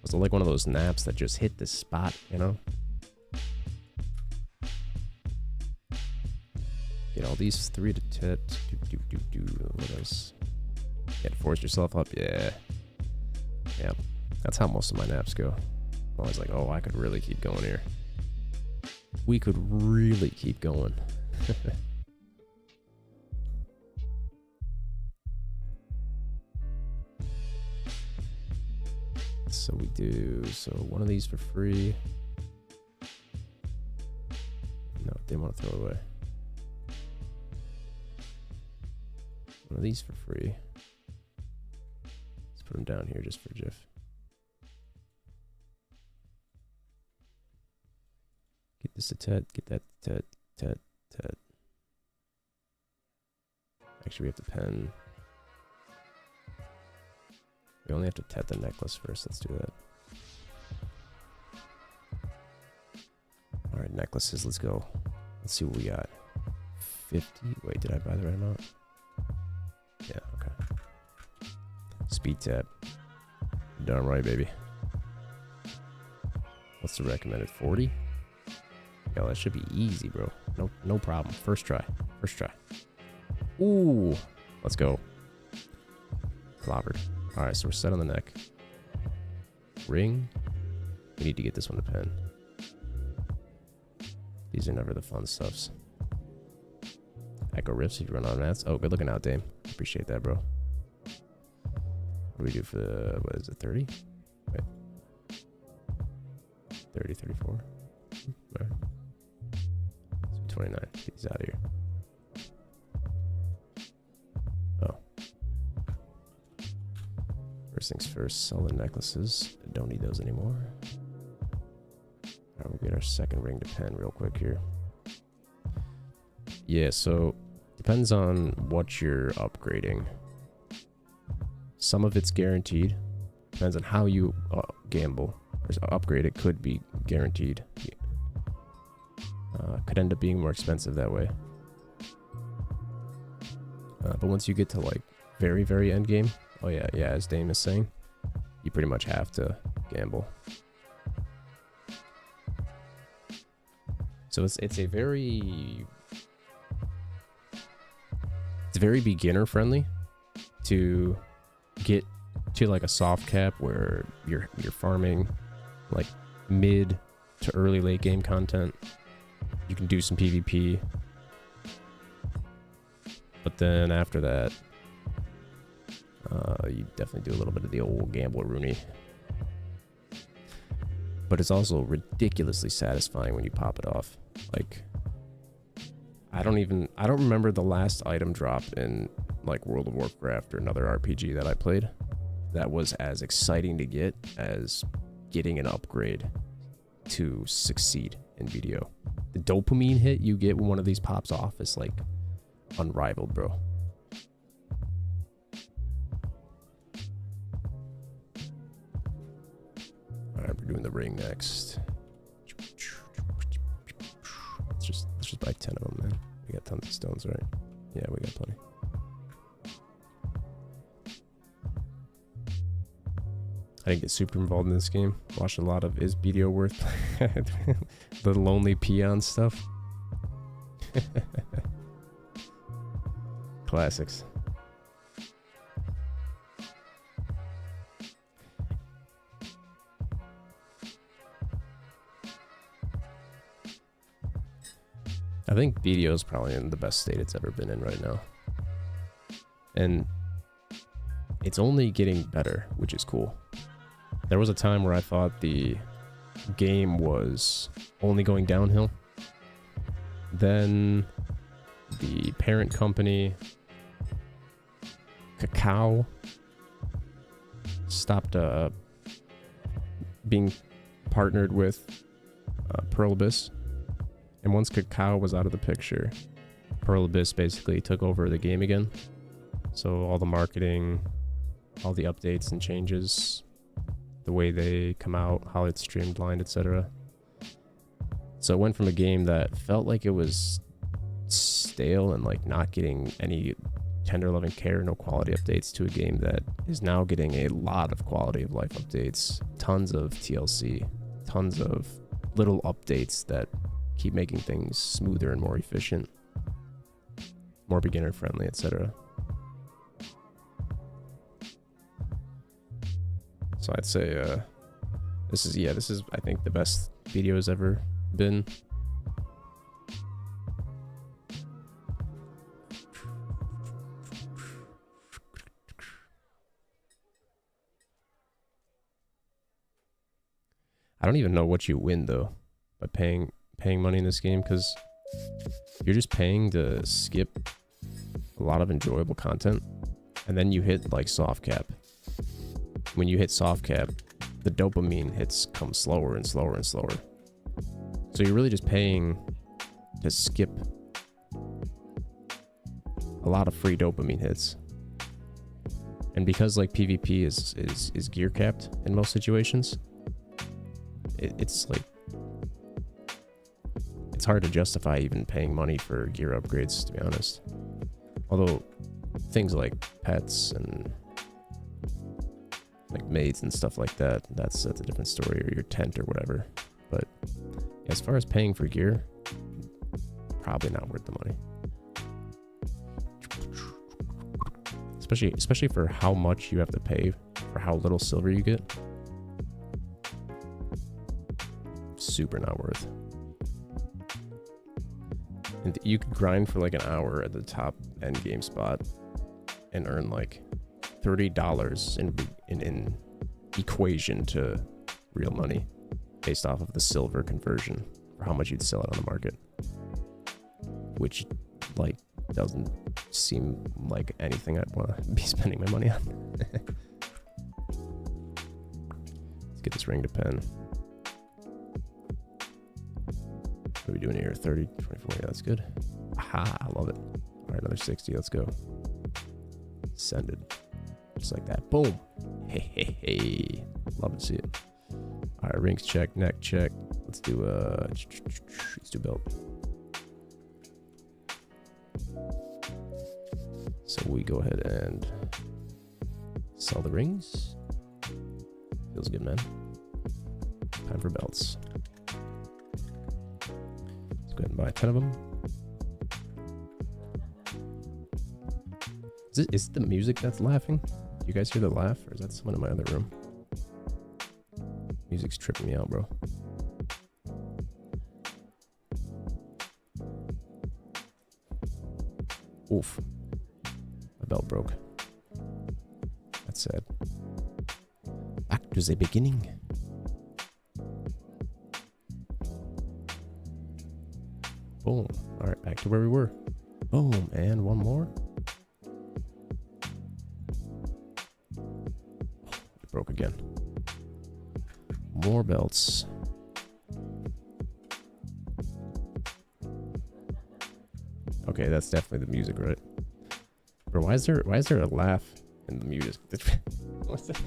Was it like one of those naps that just hit the spot, you know? Get all these 3 to 10. What else? You had to force yourself up? Yeah. Yeah. That's how most of my naps go. I'm always like, oh, I could really keep going here. We could really keep going. So we do, one of these for free. No, didn't want to throw it away. One of these for free. Let's put them down here just for GIF. Get this a tet, get that tet. Actually, we have to pen. We only have to tet the necklace first. Let's do that. All right, necklaces. Let's go. Let's see what we got. 50. Wait, did I buy the right amount? Yeah. Okay. Speed tap. Darn right, baby. What's the recommended? 40. Yo, that should be easy, bro. No problem. First try. Ooh. Let's go. Clobbered. Alright, so we're set on the neck. Ring. We need to get this one to pen. These are never the fun stuffs. Echo riffs if you run on mats. Oh, good looking out, Dame. Appreciate that, bro. What do we do for the, what is it, 30? Wait. 30, 34. Alright. 29. He's out of here. Oh. First things first, sell the necklaces. Don't need those anymore. Alright, we'll get our second ring to pen real quick here. Yeah, so depends on what you're upgrading. Some of it's guaranteed. Depends on how you gamble. Or upgrade, it could be guaranteed. Could end up being more expensive that way. But once you get to like very end game, oh yeah, as Dame is saying, you pretty much have to gamble. So it's very beginner friendly to get to like a soft cap where you're farming like mid to early late game content. You can do some PvP, but then after that, you definitely do a little bit of the old gambler Rooney. But it's also ridiculously satisfying when you pop it off. Like, I don't remember the last item drop in like World of Warcraft or another RPG that I played that was as exciting to get as getting an upgrade to succeed in BDO. The dopamine hit you get when one of these pops off is like unrivaled, bro. Alright, we're doing the ring next. Let's just buy 10 of them, man. We got tons of stones, right? Yeah, we got plenty. I didn't get super involved in this game. Watched a lot of Is BDO Worth the Lonely Peon stuff. Classics. think BDO is probably in the best state it's ever been in right now. And it's only getting better, which is cool. There was a time where I thought the game was only going downhill. Then the parent company, Cacao, stopped being partnered with Pearl Abyss. And once Cacao was out of the picture, Pearl Abyss basically took over the game again. So all the marketing, all the updates and changes, the way they come out, how it's streamlined, etc. So it went from a game that felt like it was stale and like not getting any tender loving care, no quality updates, to a game that is now getting a lot of quality of life updates, tons of TLC, tons of little updates that keep making things smoother and more efficient, more beginner friendly, etc. So I'd say this is I think the best BDO has ever been. I don't even know what you win though by paying money in this game, because you're just paying to skip a lot of enjoyable content, and then you hit like soft cap. When you hit soft cap, the dopamine hits come slower and slower and slower. So you're really just paying to skip a lot of free dopamine hits. And because like PvP is gear capped in most situations, it's like it's hard to justify even paying money for gear upgrades, to be honest. Although things like pets and like maids and stuff like that, that's a different story, or your tent or whatever. But as far as paying for gear, probably not worth the money. Especially for how much you have to pay for how little silver you get. Super not worth. And you could grind for like an hour at the top end game spot and earn like $30 in equation to real money based off of the silver conversion for how much you'd sell it on the market, which like doesn't seem like anything I'd want to be spending my money on. Let's get this ring to pen. What are we doing here? 30, 24, yeah, that's good. Aha, I love it. All right, another 60, let's go. Send it. Just like that. Boom. Hey, hey, hey. Love to see it. All right, rings check, neck check. Let's do belt. So we go ahead and sell the rings. Feels good, man. Time for belts. Let's go ahead and buy 10 of them. Is it the music that's laughing? You guys hear the laugh, or is that someone in my other room? Music's tripping me out, bro. Oof. My belt broke. That's sad. Back to the beginning. Boom. Alright, back to where we were. Boom, and one more. It broke again. More belts. Okay, that's definitely the music, right? Bro, why is there a laugh in the music? What's that?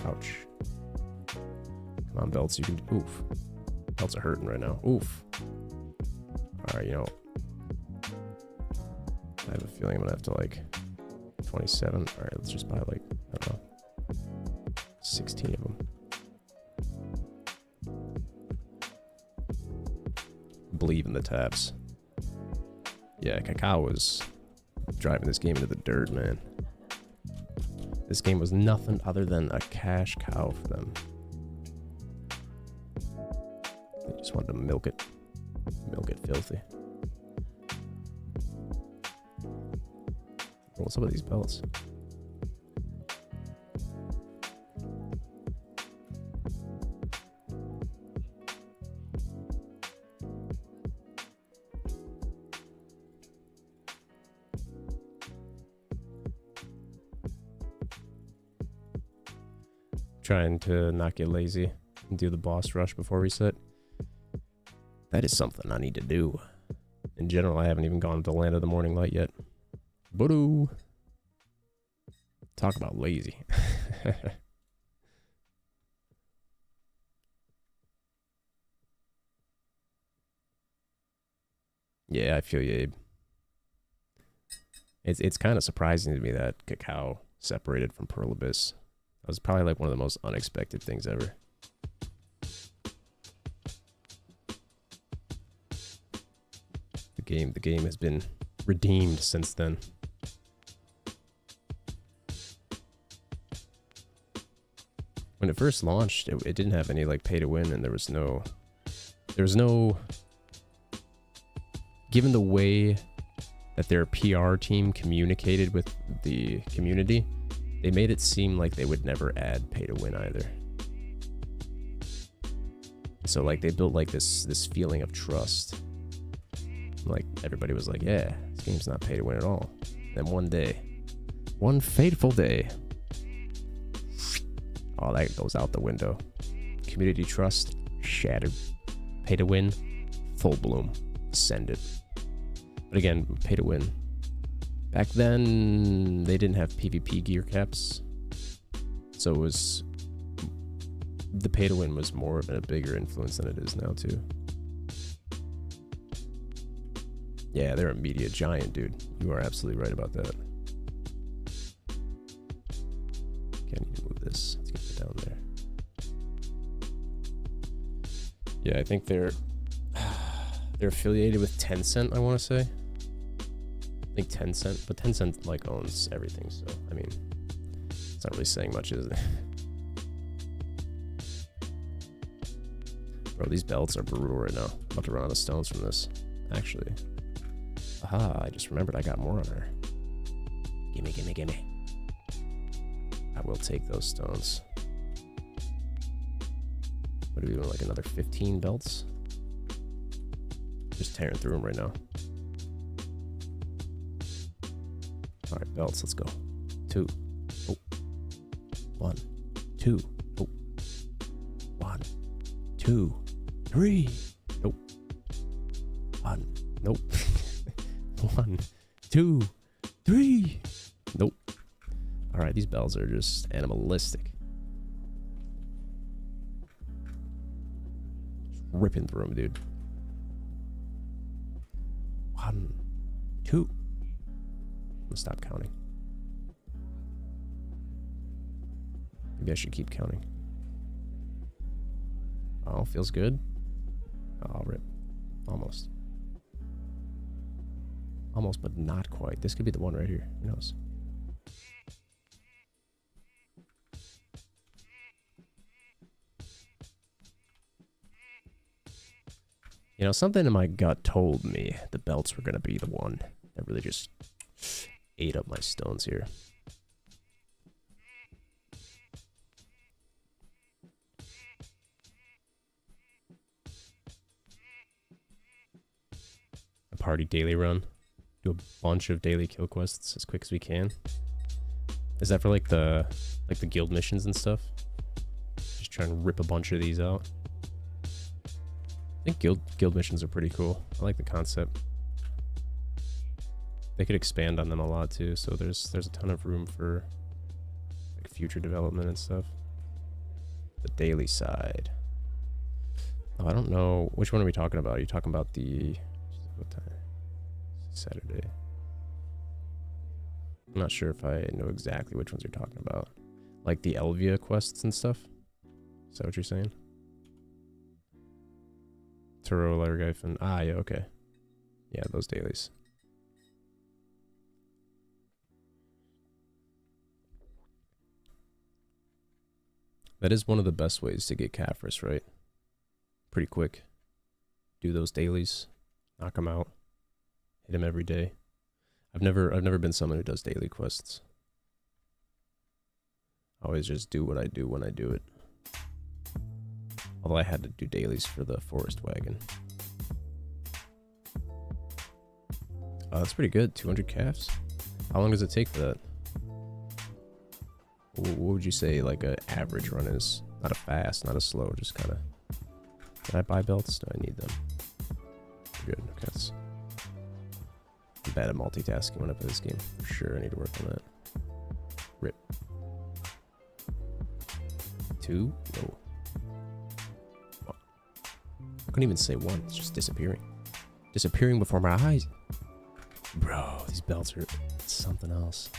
Ouch. Come on, belts, you can oof. Belts are hurting right now. Oof. Alright, you know. I have a feeling I'm gonna have to like 27. Alright, let's just buy like, I don't know, 16 of them. Believe in the tabs. Yeah, Cacao was driving this game into the dirt, man. This game was nothing other than a cash cow for them. They just wanted to milk it. Milk it filthy. What's up with these belts? Trying to not get lazy and do the boss rush before reset. That is something I need to do. In general, I haven't even gone to the Land of the Morning Light yet. Boo-doo. Talk about lazy. Yeah, I feel you, Abe. It's kind of surprising to me that Cacao separated from Pearl Abyss. That was probably like one of the most unexpected things ever. The game has been redeemed since then. When it first launched, it didn't have any like pay to win, and there was no given the way that their PR team communicated with the community, they made it seem like they would never add pay to win either. So like they built like this feeling of trust. Like everybody was like, yeah, this game's not pay to win at all. Then one day, one fateful day, all that goes out the window. Community trust shattered. Pay to win, full bloom, send it. But again, pay to win. Back then, they didn't have PvP gear caps, so it was the pay to win was more of a bigger influence than it is now too. Yeah, they're a media giant, dude. You are absolutely right about that. Okay, I need to move this. Let's get it down there. Yeah, I think they're affiliated with Tencent, I want to say. I think Tencent, but Tencent like owns everything, so I mean, it's not really saying much, is it? Bro, these belts are brutal right now. I'm about to run out of stones from this, actually. Aha, I just remembered I got more on her. Gimme, gimme, gimme. I will take those stones. What are we doing, like another 15 belts? Just tearing through them right now. Alright, belts, let's go. 2. Oh. 1. 2. Oh. 1. 2. 3. Nope. 1. Nope. 1, 2, 3. Nope. Alright, these bells are just animalistic. Just ripping through them, dude. 1, 2. I'm gonna stop counting. Maybe I should keep counting. Oh, feels good. Oh, rip. Almost. Almost, but not quite. This could be the one right here. Who knows? You know, something in my gut told me the belts were going to be the one that really just ate up my stones here. A party daily run. Do a bunch of daily kill quests as quick as we can. Is that for like the guild missions and stuff? Just trying to rip a bunch of these out. I think guild missions are pretty cool. I like the concept. They could expand on them a lot too, so there's a ton of room for like future development and stuff. The daily side. Oh, I don't know. Which one are we talking about? Are you talking about the what time? Saturday. I'm not sure if I know exactly which ones you're talking about. Like the Elvia quests and stuff? Is that what you're saying? Turo, Largaifen. Ah, yeah, okay. Yeah, those dailies. That is one of the best ways to get Caphras, right? Pretty quick. Do those dailies, knock them out, hit them every day. I've never been someone who does daily quests. I always just do what I do when I do it. Although I had to do dailies for the forest wagon. That's pretty good. 200 calves. How long does it take for that? What would you say like an average run is? Not a fast, not a slow, just kind of. Did I buy belts? Do I need them? Good. Okay. I'm bad at multitasking when I play this game. For sure, I need to work on that. Rip. 2? No. Oh. I couldn't even say 1. It's just disappearing. Disappearing before my eyes. Bro, these belts are something else.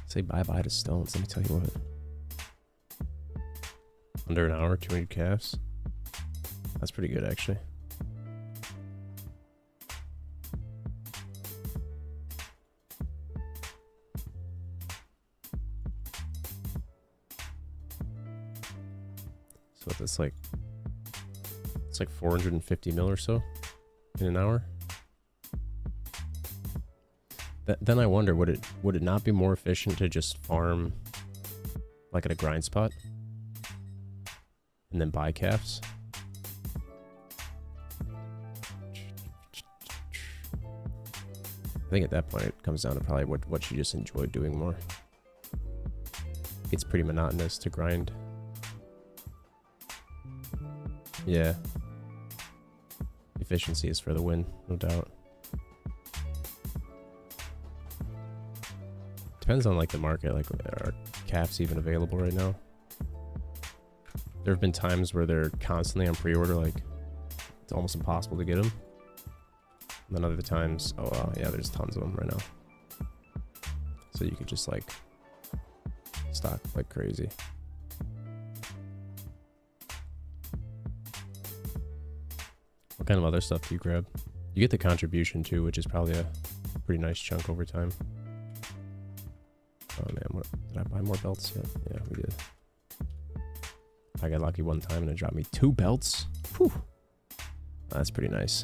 Say bye-bye to stones. Let me tell you what. Under an hour, 200 calves. That's pretty good, actually. So it's like 450 mil or so in an hour. Then I wonder, would it not be more efficient to just farm like at a grind spot and then buy calves? I think at that point it comes down to probably what you just enjoy doing more. It's pretty monotonous to grind. Yeah. Efficiency is for the win, no doubt. Depends on like the market, like are calves even available right now? There have been times where they're constantly on pre-order, like it's almost impossible to get them. And then other times, yeah, there's tons of them right now. So you could just like stock like crazy. What kind of other stuff do you grab? You get the contribution too, which is probably a pretty nice chunk over time. Oh man, did I buy more belts yet? Yeah, we did. I got lucky one time and it dropped me 2 belts. Whew. That's pretty nice.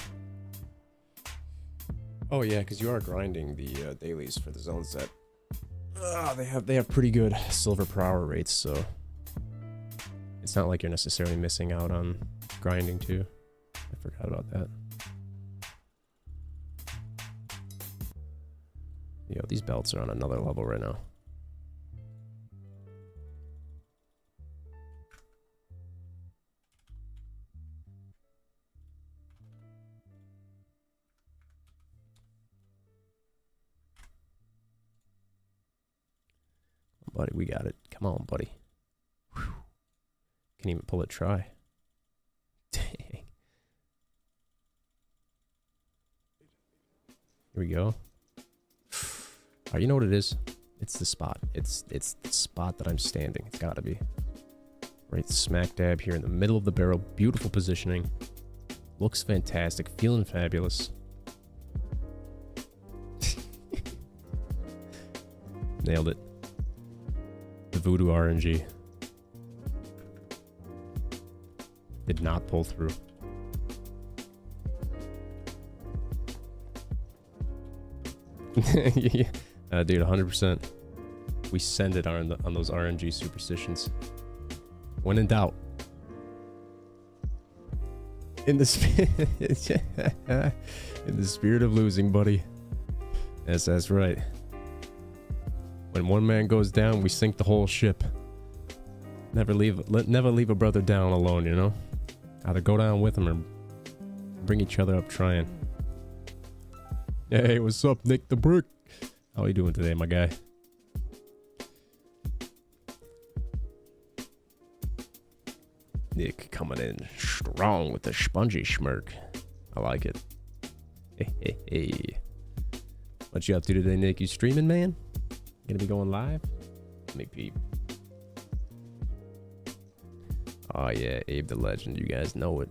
Oh yeah, because you are grinding the dailies for the zone set. They have pretty good silver per hour rates, so it's not like you're necessarily missing out on grinding too. I forgot about that. Yo, these belts are on another level right now. Buddy, we got it. Come on, buddy. Whew. Can't even pull a try. Dang. Here we go. Alright, you know what it is? It's the spot. It's the spot that I'm standing. It's gotta be. Right smack dab here in the middle of the barrel. Beautiful positioning. Looks fantastic. Feeling fabulous. Nailed it. The voodoo RNG did not pull through. Yeah, dude, 100%. We send it on those RNG superstitions. When in doubt. In the spirit of losing, buddy. Yes, that's right. When one man goes down, we sink the whole ship. Never leave a brother down alone, you know? Either go down with him or bring each other up trying. Hey, what's up, Nick the Brick? How are you doing today, my guy? Nick coming in strong with the spongy smirk. I like it. Hey. What you up to today, Nick? You streaming, man? Gonna be going live? Let me peep. Oh yeah, Abe the Legend. You guys know it.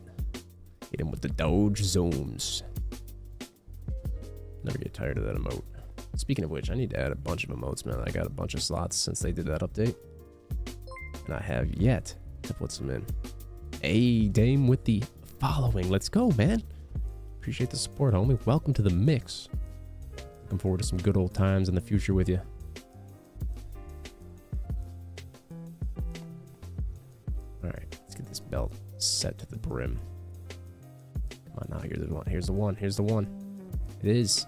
Hit him with the Doge Zooms. Never get tired of that emote. Speaking of which, I need to add a bunch of emotes, man. I got a bunch of slots since they did that update. and I have yet to put some in. Hey, Dame with the following. Let's go, man. Appreciate the support, homie. Welcome to the mix. Looking forward to some good old times in the future with you. All right, let's get this belt set to the brim. Come on now, here's the one. Here's the one. Here's the one. It is.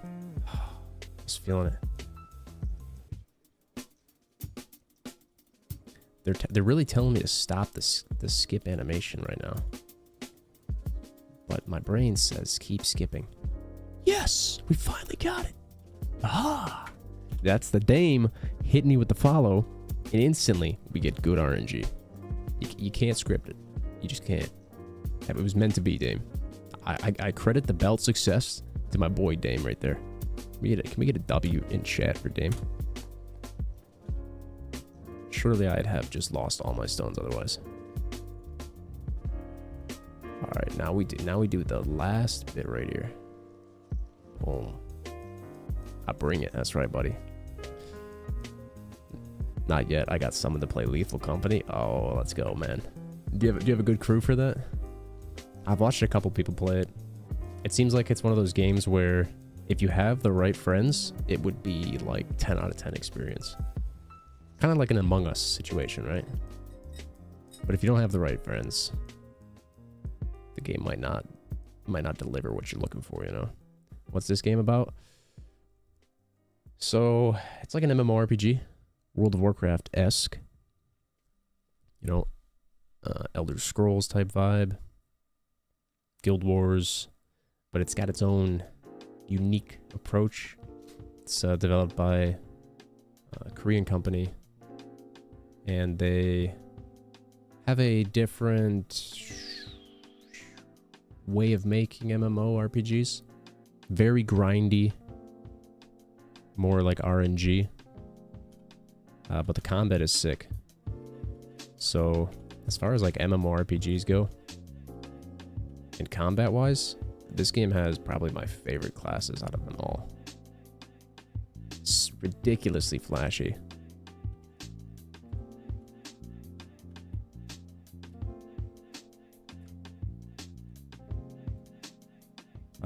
Just feeling it. They're really telling me to stop the skip animation right now. But my brain says keep skipping. Yes, we finally got it. Ah, that's the Dame hitting me with the follow, and instantly we get good RNG. You can't script it. You just can't. It was meant to be, Dame. I credit the belt success to my boy Dame right there. Can we get a W in chat for Dame? Surely I'd have just lost all my stones otherwise. All right, now we do the last bit right here. Boom. I bring it. That's right, buddy. Not yet. I got someone to play Lethal Company. Oh, let's go, man. Do you have a good crew for that? I've watched a couple people play it. It seems like it's one of those games where if you have the right friends, it would be like 10 out of 10 experience. Kind of like an Among Us situation, right? But if you don't have the right friends, the game might not deliver what you're looking for, you know? What's this game about? So, it's like an MMORPG. World of Warcraft-esque. You know, Elder Scrolls type vibe. Guild Wars. But it's got its own unique approach. It's developed by a Korean company. And they have a different way of making MMORPGs. Very grindy. More like RNG. But the combat is sick. So, as far as like MMORPGs go, and combat-wise, this game has probably my favorite classes out of them all. It's ridiculously flashy.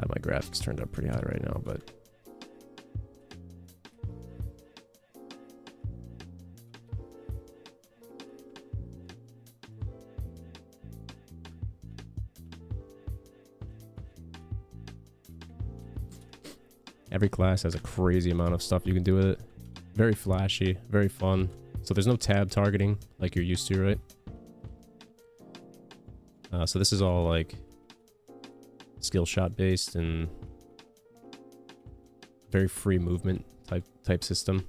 My graphics turned up pretty high right now, but every class has a crazy amount of stuff you can do with it. Very flashy, very fun. So there's no tab targeting like you're used to, right? So this is all like skill shot based and very free movement type system.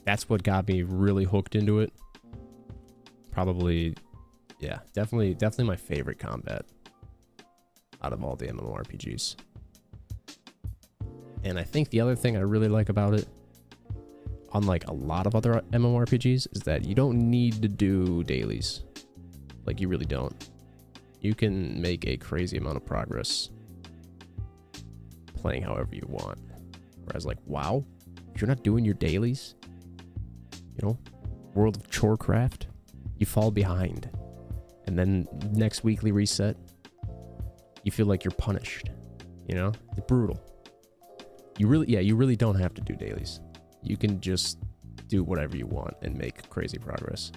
That's what got me really hooked into it. Probably, yeah, definitely my favorite combat out of all the MMORPGs. And I think the other thing I really like about it, unlike a lot of other MMORPGs, is that you don't need to do dailies. Like, you really don't. You can make a crazy amount of progress playing however you want. Whereas, like, WoW, if you're not doing your dailies, you know, World of Chorecraft, you fall behind. And then next weekly reset, you feel like you're punished. You know? It's brutal. You really don't have to do dailies. You can just do whatever you want and make crazy progress.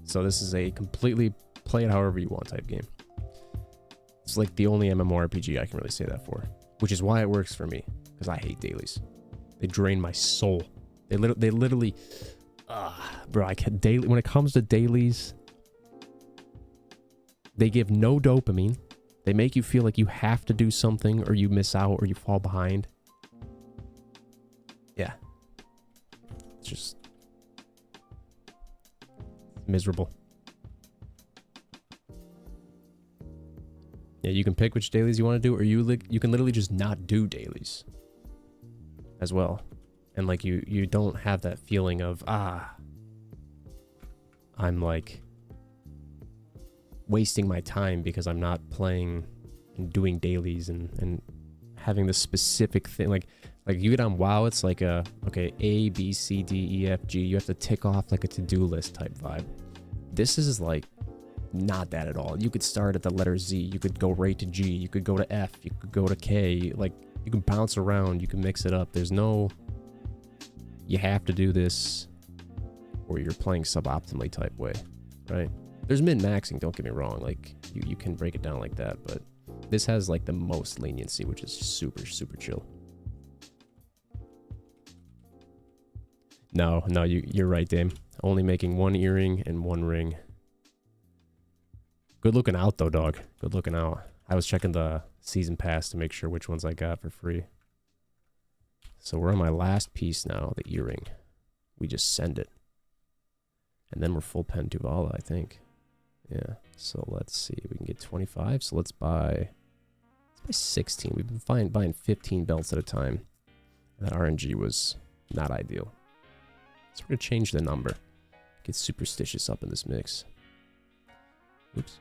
So this is a completely play it however you want type game. It's like the only MMORPG I can really say that for, which is why it works for me, because I hate dailies. They drain my soul. They literally, bro, I can daily. When it comes to dailies, they give no dopamine. They make you feel like you have to do something, or you miss out, or you fall behind. Yeah, it's just miserable. Yeah, you can pick which dailies you want to do, or you can literally just not do dailies as well. And like you don't have that feeling of I'm like wasting my time because I'm not playing and doing dailies and having the specific thing. Like you get on WoW, it's like okay, A, B, C, D, E, F, G. You have to tick off like a to-do list type vibe. This is like not that at all. You could start at the letter Z. You could go right to G. You could go to F. You could go to K. Like, you can bounce around. You can mix it up. There's no, you have to do this or you're playing suboptimally type way, right? There's min-maxing, don't get me wrong. Like, you can break it down like that, but this has like the most leniency, which is super, super chill. No, you're right, Dame. Only making one earring and one ring. Good looking out, though, dog. Good looking out. I was checking the season pass to make sure which ones I got for free. So we're on my last piece now, the earring. We just send it. And then we're full pen Duvala, I think. Yeah, so let's see. We can get 25, so let's buy 16. We've been buying 15 belts at a time. That RNG was not ideal. So we're going to change the number. Get superstitious up in this mix. Oops.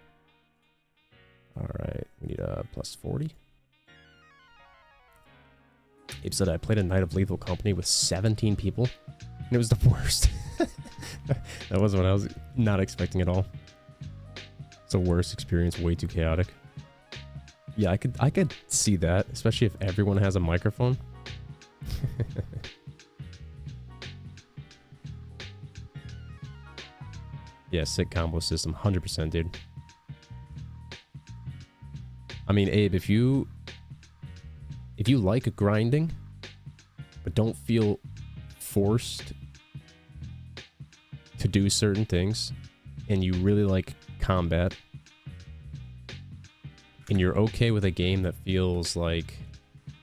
Alright, we need a plus 40. Abe said I played a Night of Lethal Company with 17 people, and it was the worst. That was what I was not expecting at all. It's the worst experience, way too chaotic. Yeah, I could see that, especially if everyone has a microphone. Yeah, sick combo system, 100%, dude. I mean, Abe, if you like grinding, but don't feel forced to do certain things, and you really like combat, and you're okay with a game that feels like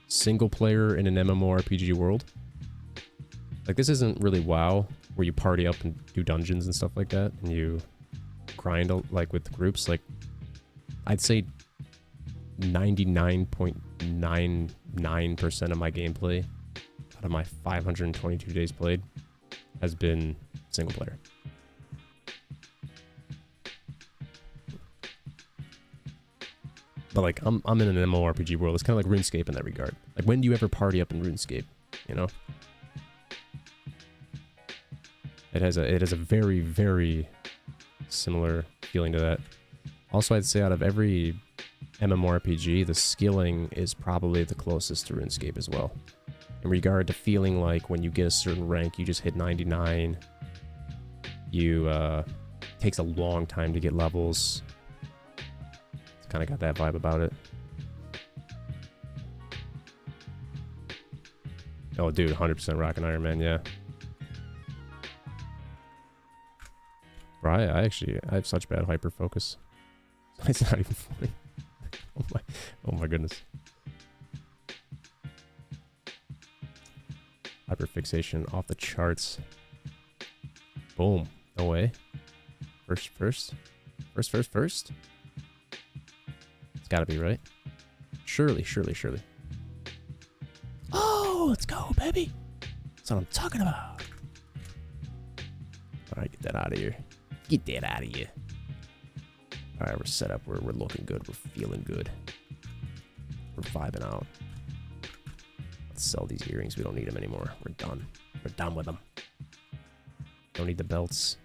single player in an MMORPG world, like this isn't really WoW, where you party up and do dungeons and stuff like that, and you grind like with groups. Like, I'd say 99.99% of my gameplay out of my 522 days played has been single player. But like, I'm in an MMORPG world. It's kind of like RuneScape in that regard. Like, when do you ever party up in RuneScape? You know? It has a very, very similar feeling to that. Also, I'd say out of every MMORPG, the skilling is probably the closest to RuneScape as well. In regard to feeling like when you get a certain rank, you just hit 99. Takes a long time to get levels. It's kind of got that vibe about it. Oh, dude, 100% rockin' Iron Man, yeah. Bro, I have such bad hyper focus. It's not even funny. Oh my goodness. Hyperfixation off the charts. Boom. No way. First. It's gotta be, right? Surely. Oh, let's go, baby. That's what I'm talking about. Alright, get that out of here. Get that out of here. Alright, we're set up. We're looking good. We're feeling good. We're vibing out. Let's sell these earrings. We don't need them anymore. We're done. We're done with them. Don't need the belts.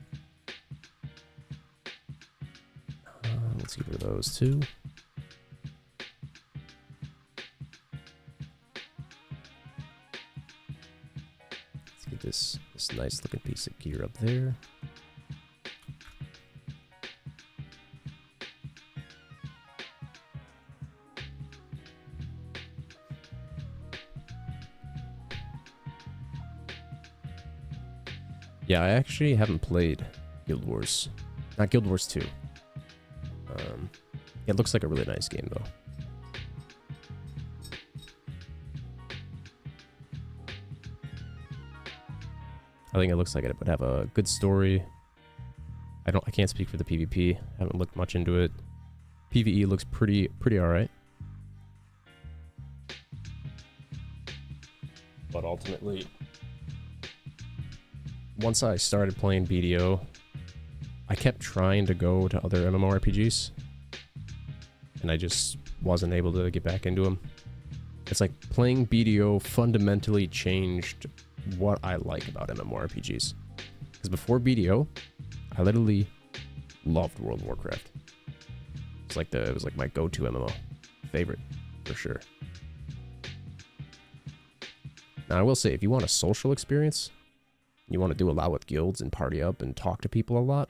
Let's get rid of those too. Let's get this nice looking piece of gear up there. Yeah, I actually haven't played Guild Wars. Not Guild Wars 2. It looks like a really nice game, though. I think it looks like it would have a good story. I can't speak for the PvP. I haven't looked much into it. PvE looks pretty alright. But ultimately, once I started playing BDO, I kept trying to go to other MMORPGs, and I just wasn't able to get back into them. It's like playing BDO fundamentally changed what I like about MMORPGs. Because before BDO, I literally loved World of Warcraft. It was like my go-to MMO. Favorite, for sure. Now, I will say, if you want a social experience, you want to do a lot with guilds and party up and talk to people a lot,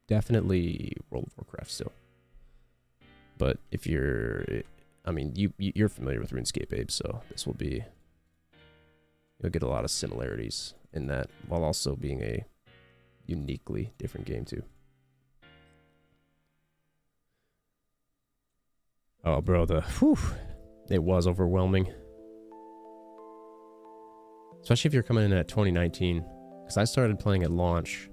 definitely World of Warcraft still. But if you're, I mean, you're familiar with RuneScape, Abe, so this will be, you'll get a lot of similarities in that, while also being a uniquely different game too. Oh, bro, it was overwhelming. Especially if you're coming in at 2019, because I started playing at launch,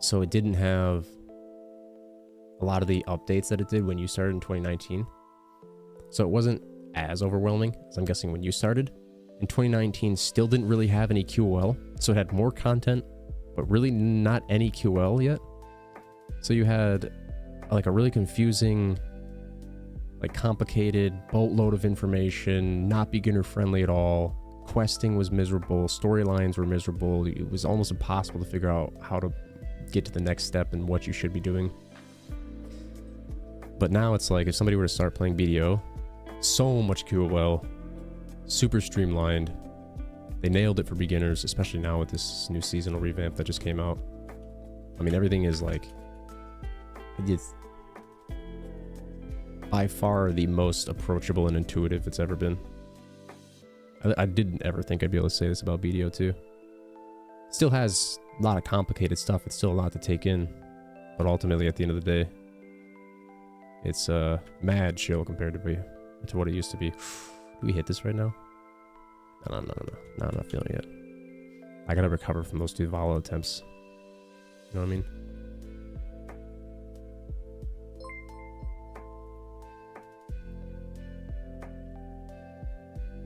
so it didn't have a lot of the updates that it did when you started in 2019. So it wasn't as overwhelming as I'm guessing when you started. In 2019, still didn't really have any QOL, so it had more content, but really not any QL yet. So you had like a really confusing, like complicated boatload of information, not beginner friendly at all. Questing was miserable, storylines were miserable. It was almost impossible to figure out how to get to the next step and what you should be doing. But now it's like if somebody were to start playing BDO, so much QOL, super streamlined. They nailed it for beginners, especially now with this new seasonal revamp that just came out. I mean, everything is like, it's by far the most approachable and intuitive it's ever been. I didn't ever think I'd be able to say this about BDO 2. Still has a lot of complicated stuff. It's still a lot to take in. But ultimately, at the end of the day, it's mad chill compared to what it used to be. Do we hit this right now? No, I'm not feeling it yet. I gotta recover from those two Valo attempts. You know what I mean?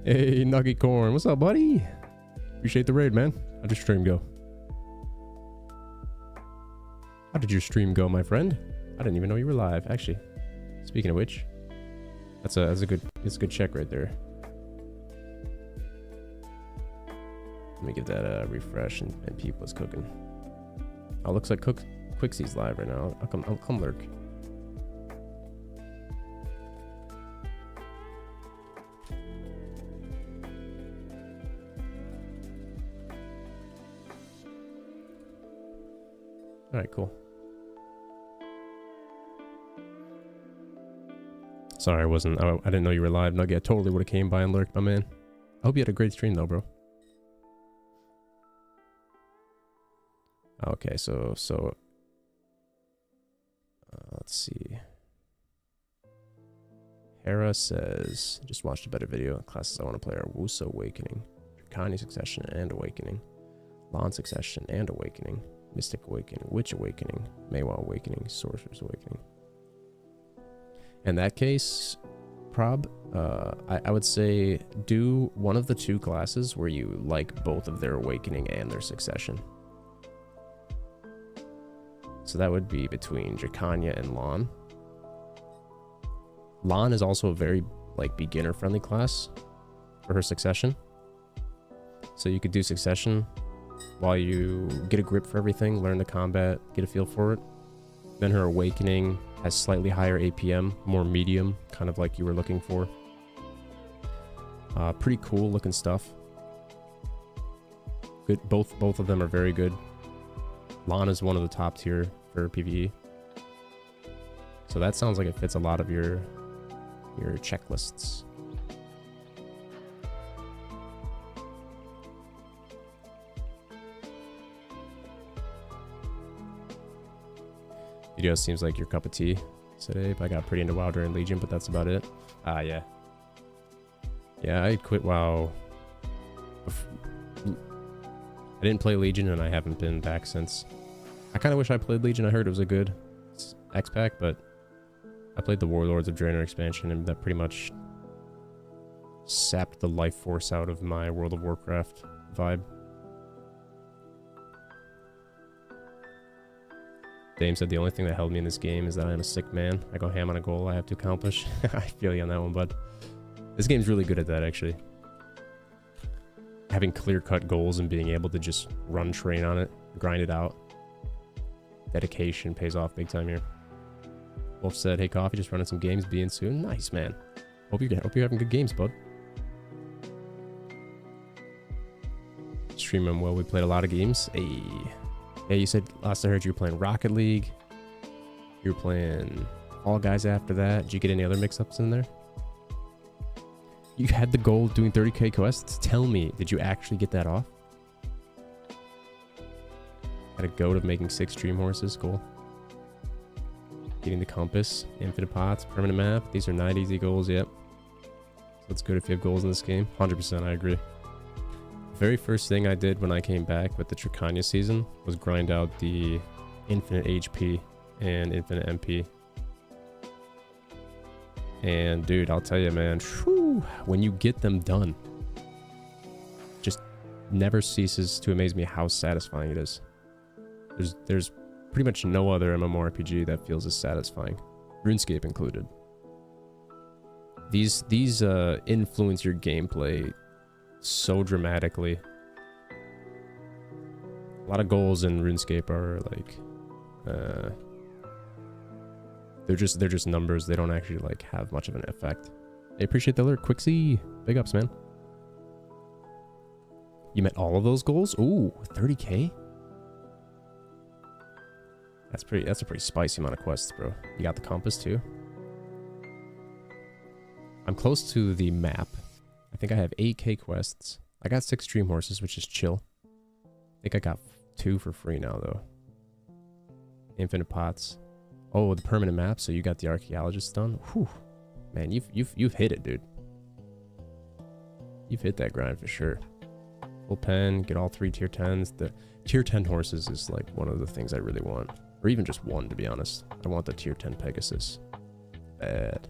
Hey, Nugget Corn. What's up, buddy? Appreciate the raid, man. How'd your stream go? How did your stream go, my friend? I didn't even know you were live. Actually, speaking of which, that's a good check right there. Let me give that a refresh and peep what's cooking. Oh, looks like Quixie's live right now. I'll come lurk. All right, cool. Sorry, I didn't know you were live, Nugget. I totally would have came by and lurked, my man. I hope you had a great stream though, bro. Okay, so let's see. Hera says, just watched a better video. Classes I want to play are Wusa Awakening, Dracani Succession and Awakening, Lawn Succession and Awakening, Mystic Awakening, Witch Awakening, Maywa Awakening, Sorcerer's Awakening. In that case, Prob, I would say do one of the two classes where you like both of their Awakening and their Succession. So that would be between Dracania and Lon. Lon is also a very like beginner friendly class for her Succession. So you could do Succession while you get a grip for everything, learn the combat, get a feel for it. Then her Awakening has slightly higher APM, more medium, kind of like you were looking for. Pretty cool looking stuff. Good, both of them are very good. Lon is one of the top tier for PvE. So that sounds like it fits a lot of your checklists. Video seems like your cup of tea today, but I got pretty into WoW during Legion, but that's about it. Yeah. Yeah, I quit WoW. I didn't play Legion, and I haven't been back since. I kind of wish I played Legion. I heard it was a good X-Pack, but I played the Warlords of Draenor expansion, and that pretty much sapped the life force out of my World of Warcraft vibe. Dame said the only thing that held me in this game is that I am a sick man. I go ham on a goal I have to accomplish. I feel you on that one, bud. This game's really good at that, actually. Having clear-cut goals and being able to just run train on it, grind it out. Dedication pays off big time here. Wolf said, "Hey, Coffee, just running some games, being soon." Nice, man. Hope you're having good games, bud. Stream them well. We played a lot of games. Hey, you said last I heard you were playing Rocket League. You were playing All Guys after that. Did you get any other mix-ups in there? You had the goal doing 30k quests? Tell me, did you actually get that off? Had a goat of making 6 dream horses. Cool. Getting the compass, infinite pots, permanent map. These are not easy goals yet. So it's good if you have goals in this game. 100%, I agree. The very first thing I did when I came back with the Tricania season was grind out the infinite HP and infinite MP. And dude, I'll tell you, man, whew, when you get them done, just never ceases to amaze me how satisfying it is. There's pretty much no other MMORPG that feels as satisfying, RuneScape included. These influence your gameplay so dramatically. A lot of goals in RuneScape are like, they're just numbers. They don't actually like have much of an effect. I appreciate the alert, Quixie. Big ups, man. You met all of those goals? Ooh, 30k. That's a pretty spicy amount of quests, bro. You got the compass too. I'm close to the map. I think I have 8k quests. I got 6 dream horses, which is chill. I think I got 2 for free now though. Infinite pots. Oh, the permanent map. So you got the archaeologist done. Whew, man, you've hit it, dude. You've hit that grind for sure. Full pen, get all 3 tier 10s. The tier 10 horses is like one of the things I really want, or even just one, to be honest. I want the tier 10 Pegasus. Bad,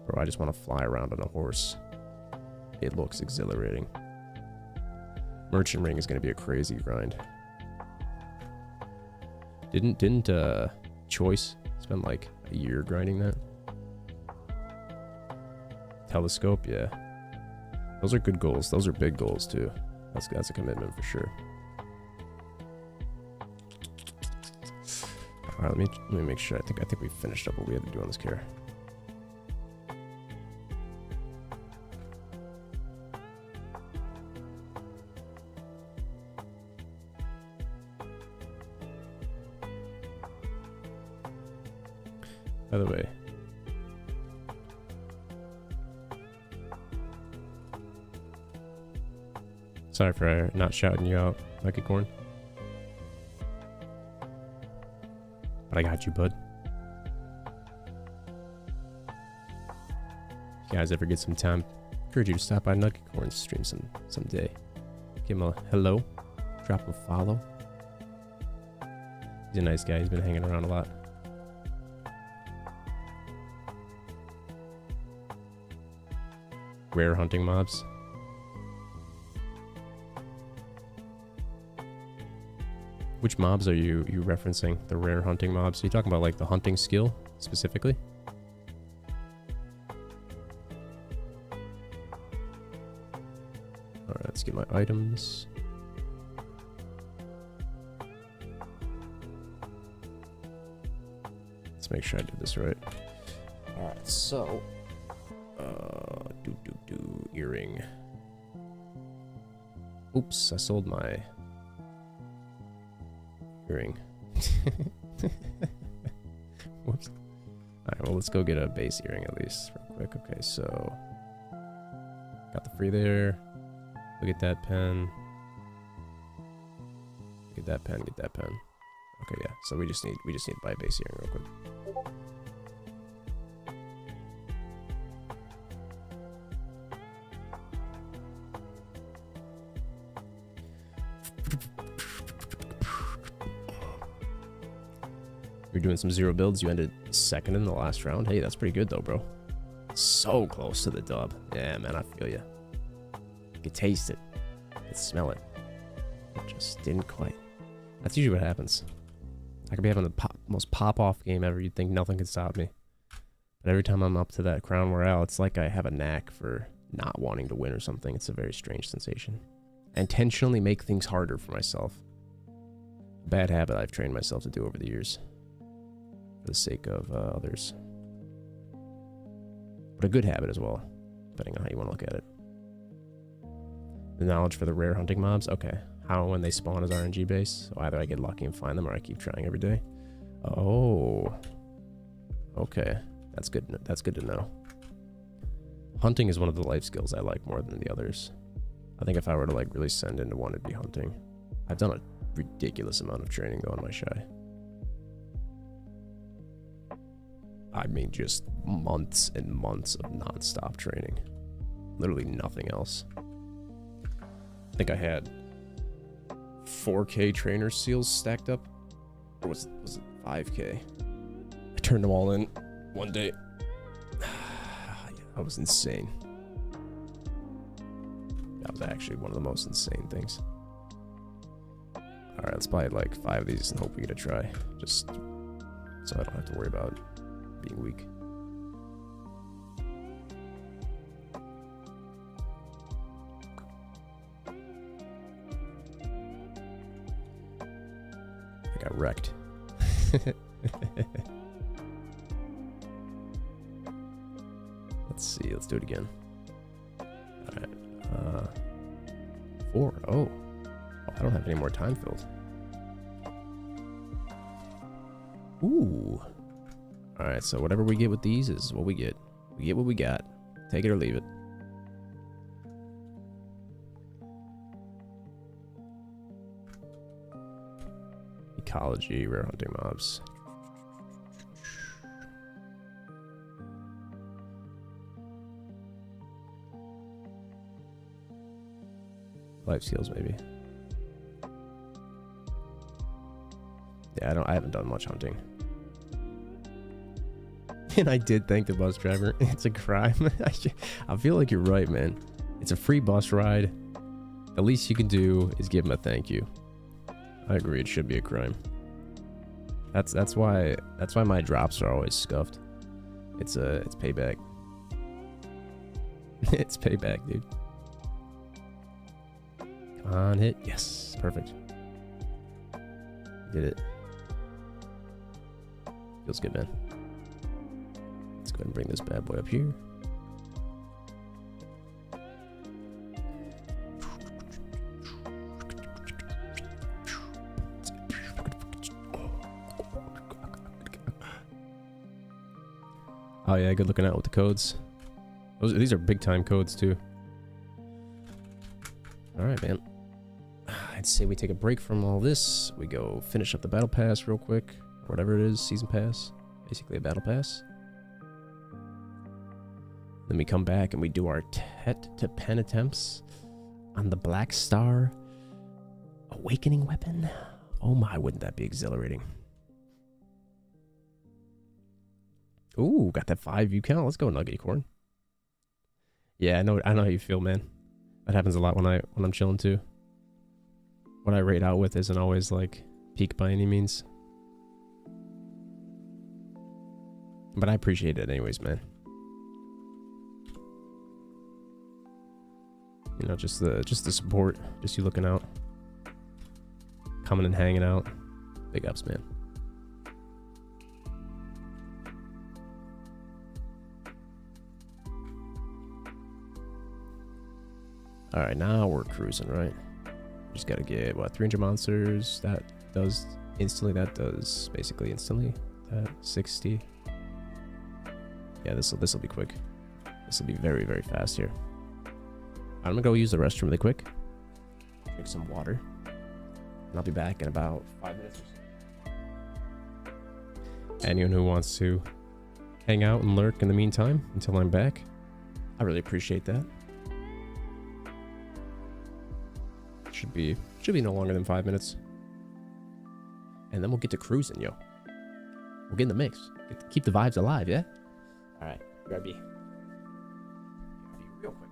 bro. I just want to fly around on a horse. It looks exhilarating. Merchant Ring is going to be a crazy grind. Didn't Choice spend like a year grinding that? Telescope, yeah. Those are good goals. Those are big goals too. That's a commitment for sure. All right, let me make sure. I think we finished up what we had to do on this care. By the way, sorry for not shouting you out, Lucky Corn. But I got you, bud. If you guys ever get some time, I encourage you to stop by Nugget Corn's stream someday. Give him a hello, drop a follow. He's a nice guy. He's been hanging around a lot. Rare hunting mobs. Which mobs are you referencing? The rare hunting mobs? Are you talking about like the hunting skill specifically? Alright, let's get my items. Let's make sure I did this right. Alright, so earring. Oops, I sold my earring. Whoops. Alright, well, let's go get a base earring at least real quick. Okay, so got the free there. Look at that pen. Get that pen, get that pen. Okay, yeah. So we just need to buy a base earring real quick. You're doing some 0 builds. You ended 2nd in the last round. Hey, that's pretty good though, bro. So close to the dub. Yeah, man, I feel you. You could taste it. You could smell it. It just didn't quite. That's usually what happens. I could be having the most pop-off game ever. You'd think nothing could stop me. But every time I'm up to that Crown Royale, it's like I have a knack for not wanting to win or something. It's a very strange sensation. I intentionally make things harder for myself. A bad habit I've trained myself to do over the years. For the sake of others. But a good habit as well, depending on how you want to look at it. The knowledge for the rare hunting mobs? Okay. How and when they spawn is RNG based. So either I get lucky and find them or I keep trying every day. Oh. Okay. That's good. That's good to know. Hunting is one of the life skills I like more than the others. I think if I were to like really send into one, it'd be hunting. I've done a ridiculous amount of training though on my shy. I mean just months and months of non-stop training. Literally nothing else. I think I had 4K trainer seals stacked up. Or was it 5K? I turned them all in one day. That was insane. That was actually one of the most insane things. Alright, let's buy like 5 of these and hope we get a try. Just so I don't have to worry about being weak. I got wrecked. Let's see, let's do it again. Alright. 4. Oh, I don't have any more time filled. Ooh. Alright, so whatever we get with these is what we get. We get what we got. Take it or leave it. Ecology, rare hunting mobs. Life skills, maybe. Yeah, I haven't done much hunting. And I did thank the bus driver. It's a crime. I feel like you're right, man. It's a free bus ride. The least you can do is give him a thank you. I agree, it should be a crime. That's why my drops are always scuffed. It's payback. It's payback, dude. Come on, hit. Yes, perfect. Did it. Feels good, man. Let's go ahead and bring this bad boy up here. Oh yeah, good looking out with the codes. These are big time codes too. All right, man. I'd say we take a break from all this. We go finish up the battle pass real quick, or whatever it is, season pass, basically a battle pass. Then we come back and we do our Tet to pen attempts on the Black Star Awakening weapon. Oh my, wouldn't that be exhilarating? Ooh, got that 5 view count. Let's go, Nugget Corn. Yeah, I know how you feel, man. That happens a lot when I'm chilling too. What I rate out with isn't always like peak by any means. But I appreciate it anyways, man. You know, just the support, just you looking out, coming and hanging out. Big ups, man. All right, now we're cruising, right? Just gotta get what, 300 monsters. That does instantly. That does basically instantly. That 60. Yeah, this will be quick. This will be very, very fast here. I'm gonna go use the restroom really quick. Drink some water. And I'll be back in about 5 minutes or so. Anyone who wants to hang out and lurk in the meantime until I'm back, I really appreciate that. Should be no longer than 5 minutes. And then we'll get to cruising, yo. We'll get in the mix. Keep the vibes alive, yeah? Alright, BRB. Real quick.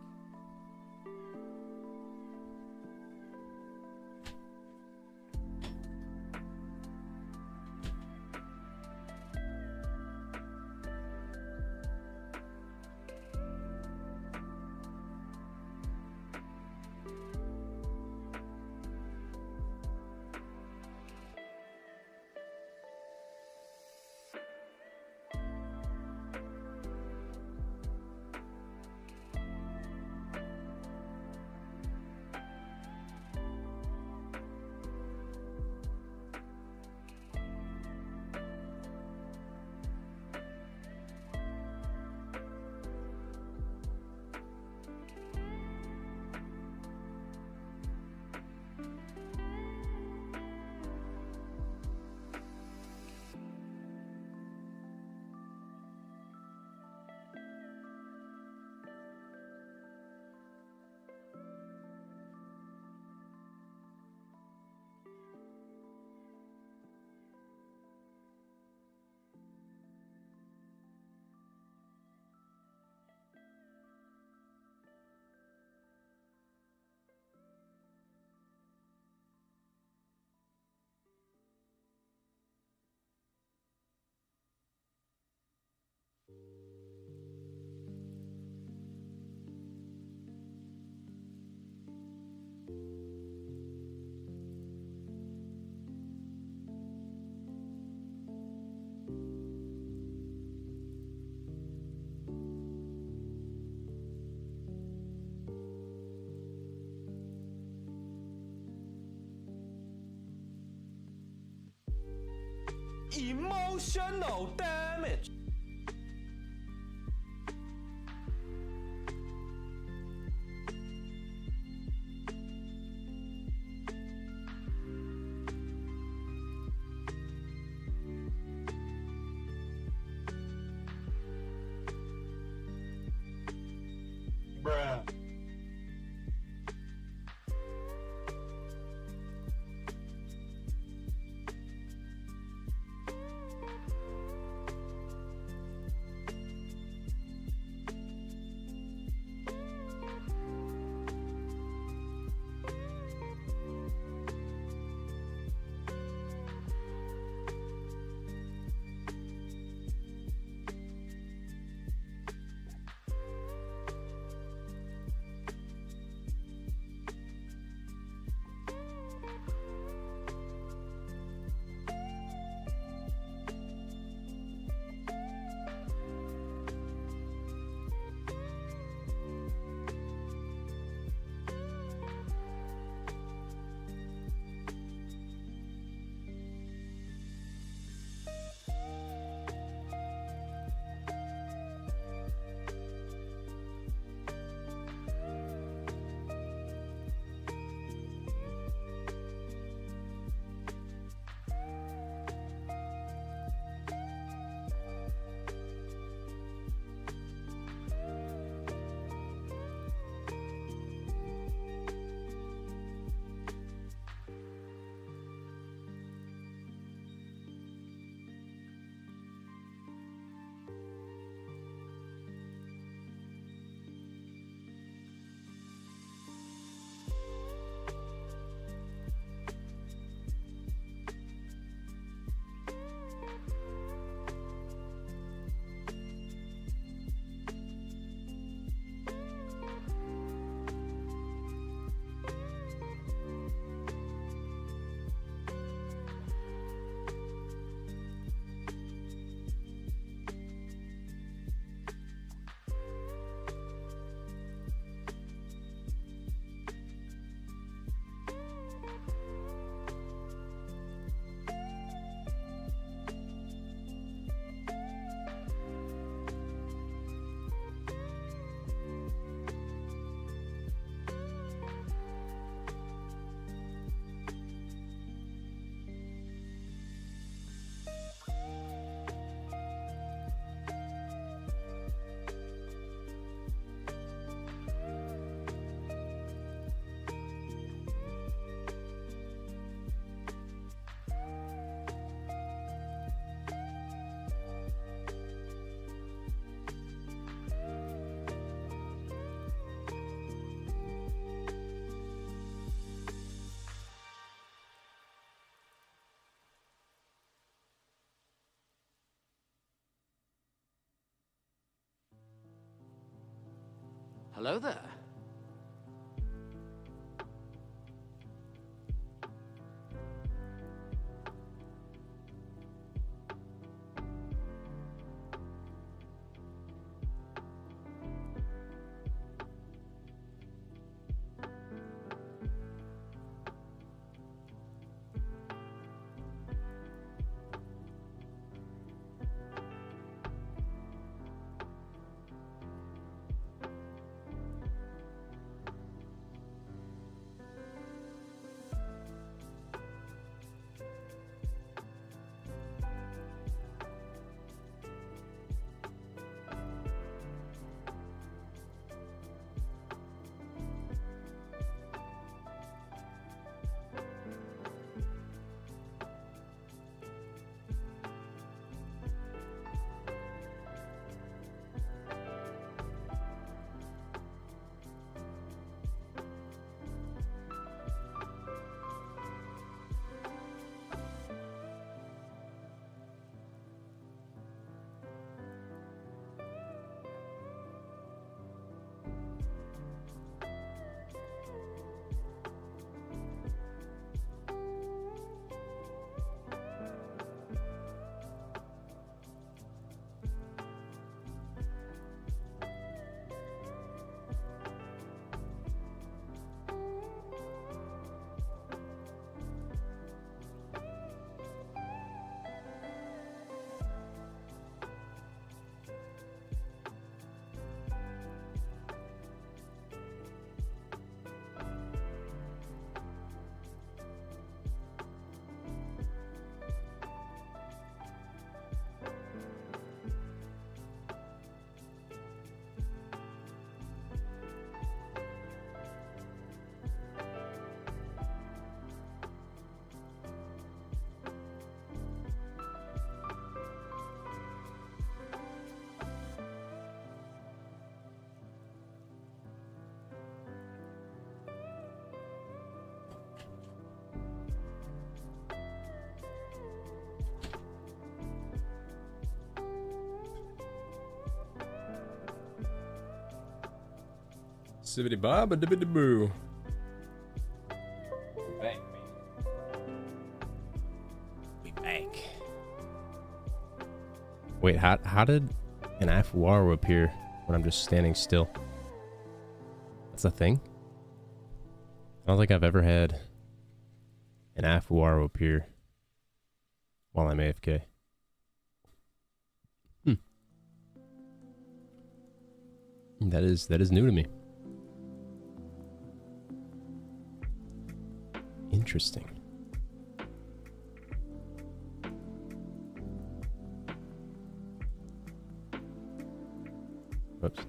Emotional damage. Bruh.
Hello there.
Sibbity bob a dibbity boo.
Back,
We back. Wait, how did an Afuaro appear when I'm just standing still? That's a thing? I don't think I've ever had an Afuaro appear while I'm AFK. That is new to me. Interesting. Whoops.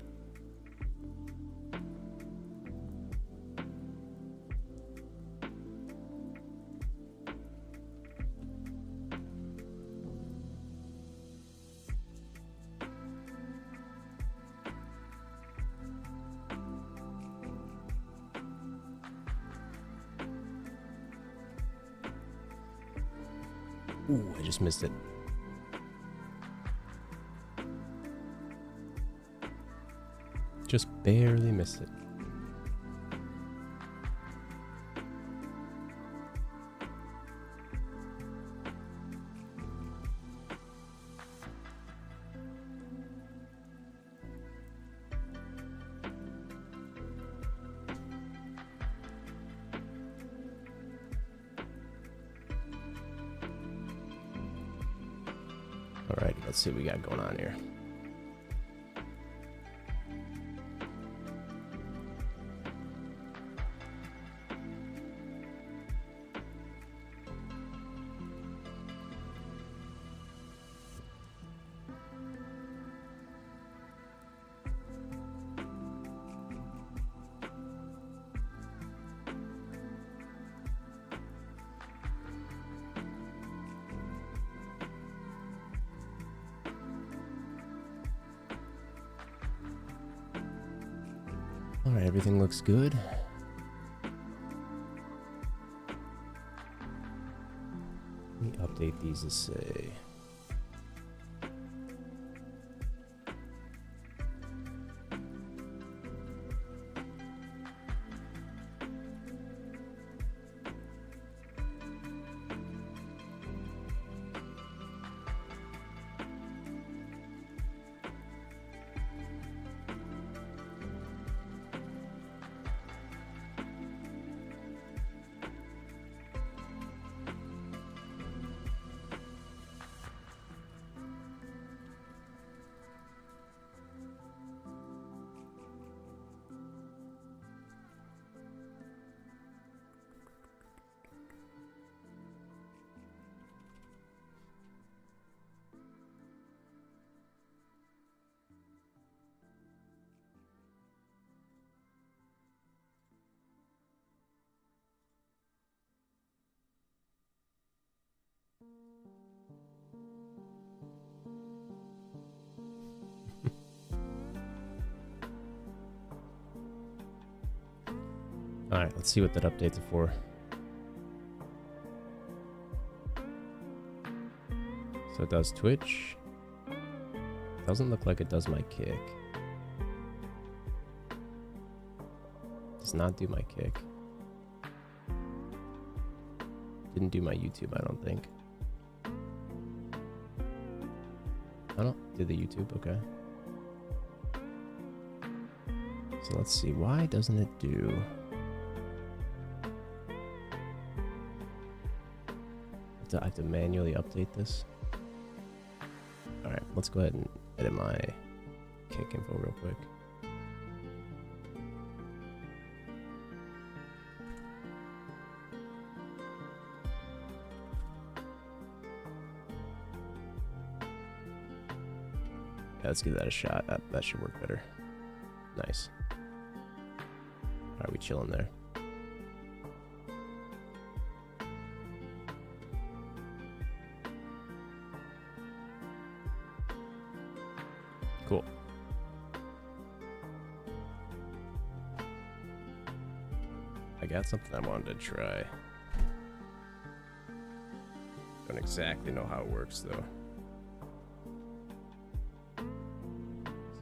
Ooh, I just missed it. Just barely missed it. All right, let's see what we got going on here. All right, everything looks good. Let me update these to say. All right, let's see what that updates it for. So it does Twitch. Doesn't look like it does my kick. Does not do my kick. Didn't do my YouTube, I don't think. I don't do the YouTube, okay. So let's see, why doesn't it do... I have to manually update this. Alright, let's go ahead and edit my kick info real quick. Yeah, let's give that a shot. That should work better. Nice. Alright, we chilling there. Cool. I got something I wanted to try. Don't exactly know how it works though. So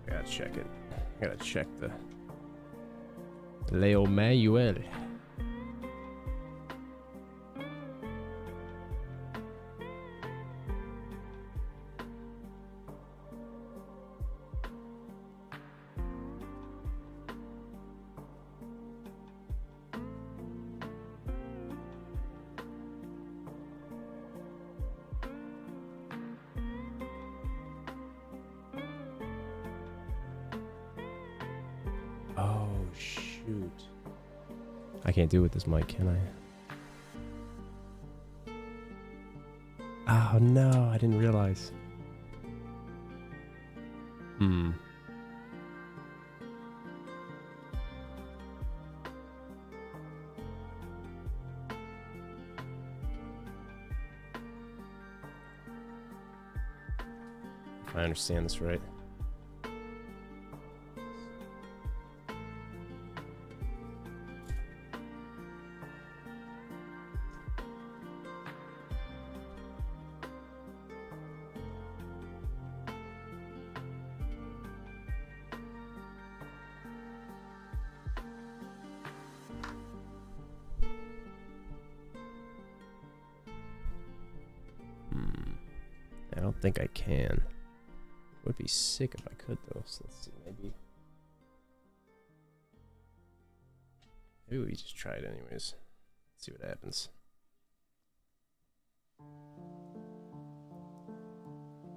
I gotta check it. I gotta check the Leo Manuel. Oh, shoot. I can't do it with this mic, can I? Oh, no, I didn't realize. Hmm. If I understand this right. I don't think I can. Would be sick if I could though. So let's see, maybe we just try it anyways. See what happens.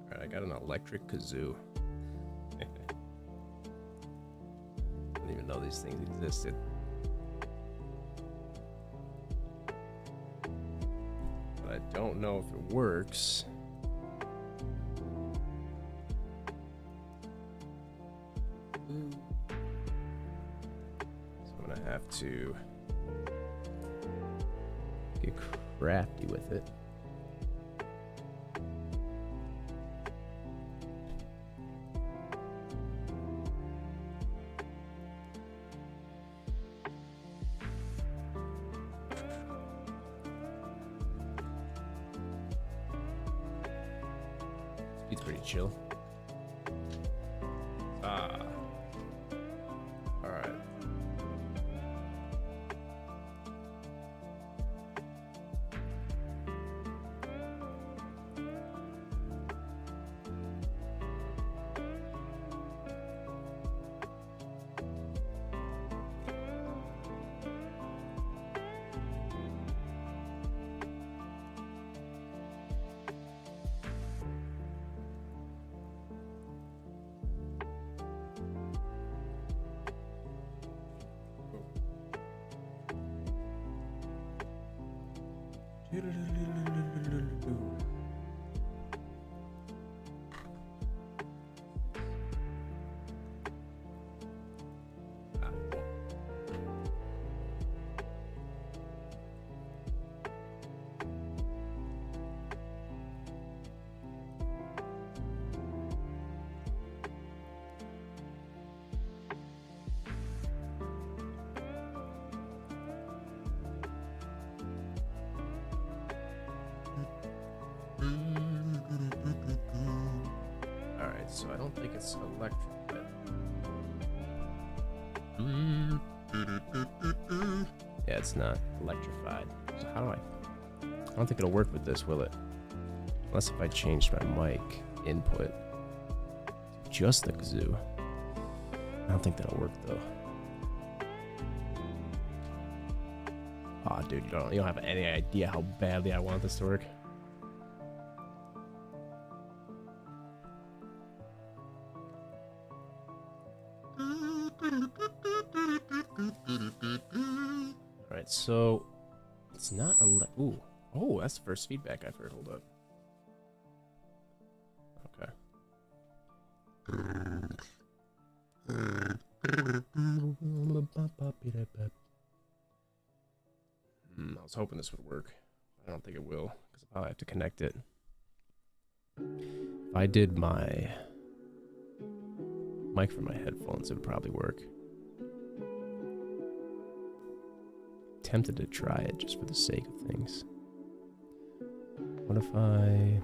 Alright, I got an electric kazoo. I didn't even know these things existed. But I don't know if it works. So I'm gonna have to get crafty with it. It's pretty chill. Alright. Alright, so I don't think it's electric yet. Yeah, it's not electrified. So how do I don't think it'll work with this, will it? Unless if I changed my mic input to just the kazoo. I don't think that'll work though. Aw, dude, you don't have any idea how badly I want this to work. Alright, so it's not a ooh. Oh, that's the first feedback I've heard. Hold up. Okay. I was hoping this would work. I don't think it will, because I'll have to connect it. If I did my mic for my headphones, it would probably work. Tempted to try it just for the sake of things. What if I...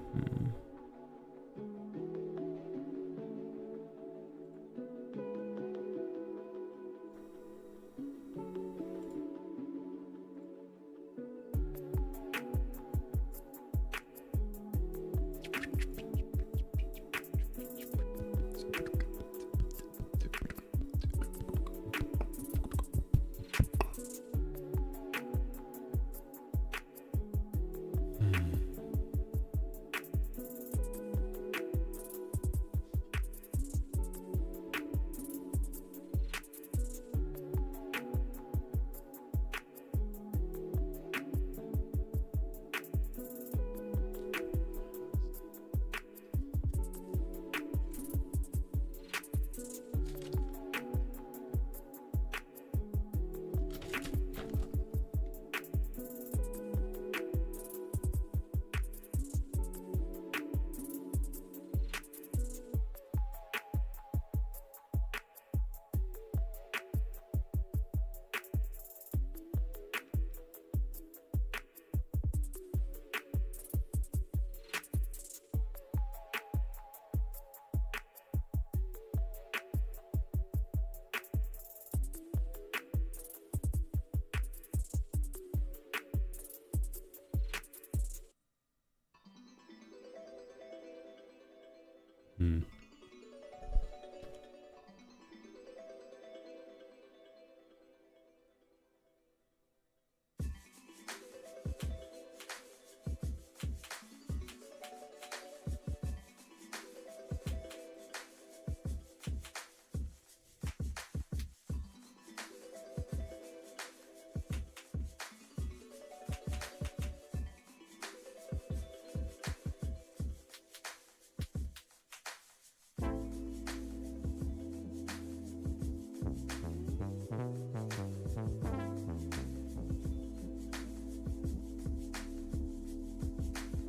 Hmm.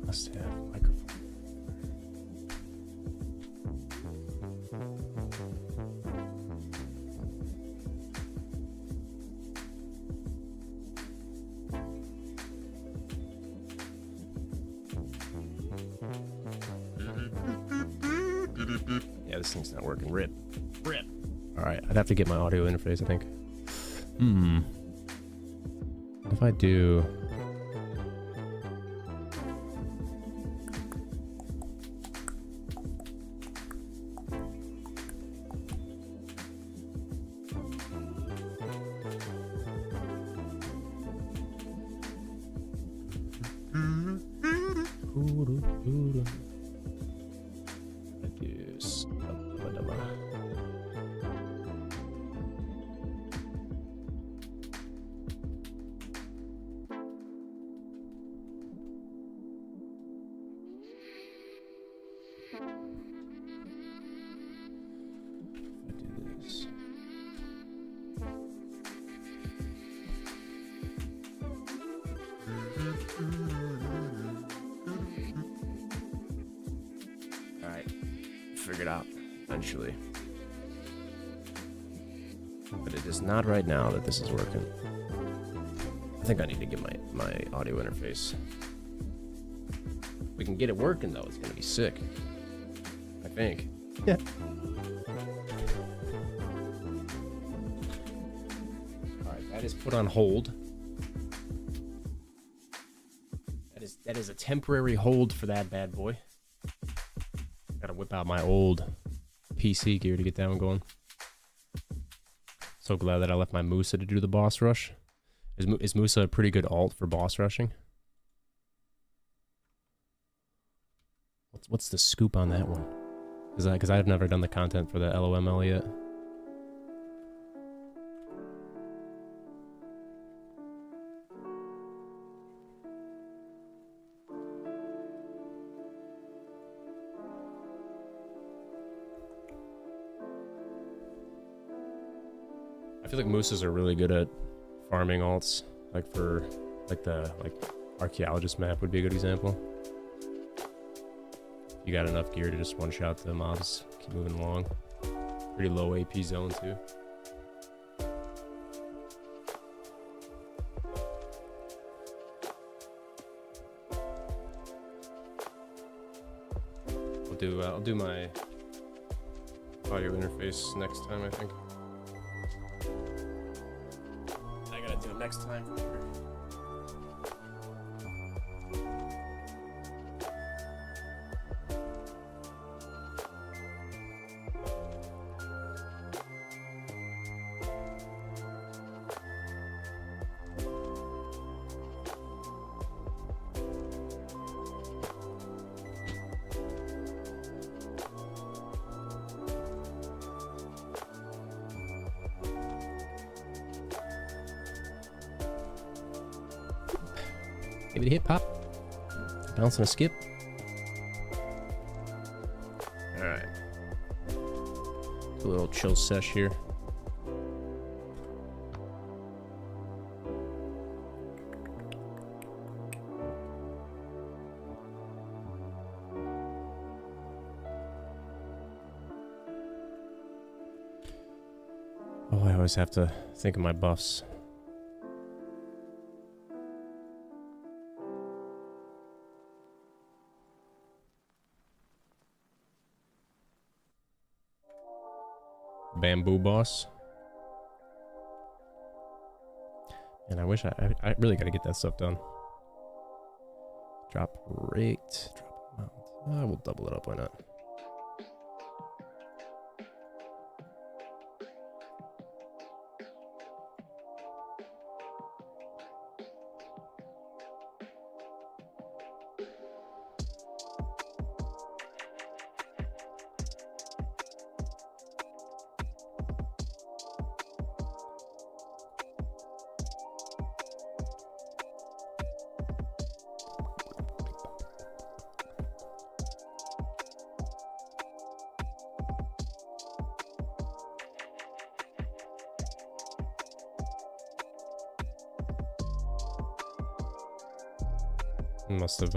Must have microphone. Yeah, this thing's not working. Rip. Rip. Alright, I'd have to get my audio interface, I think. What if I do... Figure it out eventually. But it is not right now that this is working. I think I need to get my audio interface. We can get it working though, it's gonna be sick. I think. Yeah. Alright, that is put on hold. That is a temporary hold for that bad boy. Gotta whip out my old PC gear to get that one going. So glad that I left my Musa to do the boss rush. Is Musa a pretty good alt for boss rushing? What's the scoop on that one? Because I've never done the content for the LOML yet. I feel like mooses are really good at farming alts, like for the archaeologist map would be a good example. You got enough gear to just one shot the mobs, keep moving along. Pretty low AP zone too. I'll do my audio interface next time, I think. I gotta do it next time for sure. Give it a hit, pop. Bounce and a skip. Alright. Do a little chill sesh here. Oh, I always have to think of my buffs. Bamboo boss. And I wish I really gotta get that stuff done. Drop rate. Drop amount. We'll double it up, why not? Must have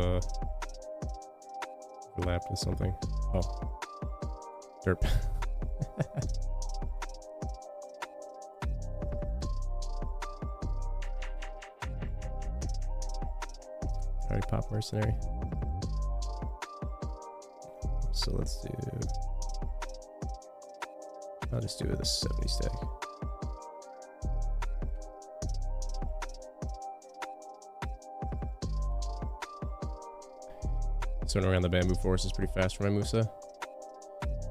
overlapped with something. Oh. Derp. Already pop mercenary. So let's do... I'll just do a 70 stack. Swimming around the bamboo forest is pretty fast for my Musa.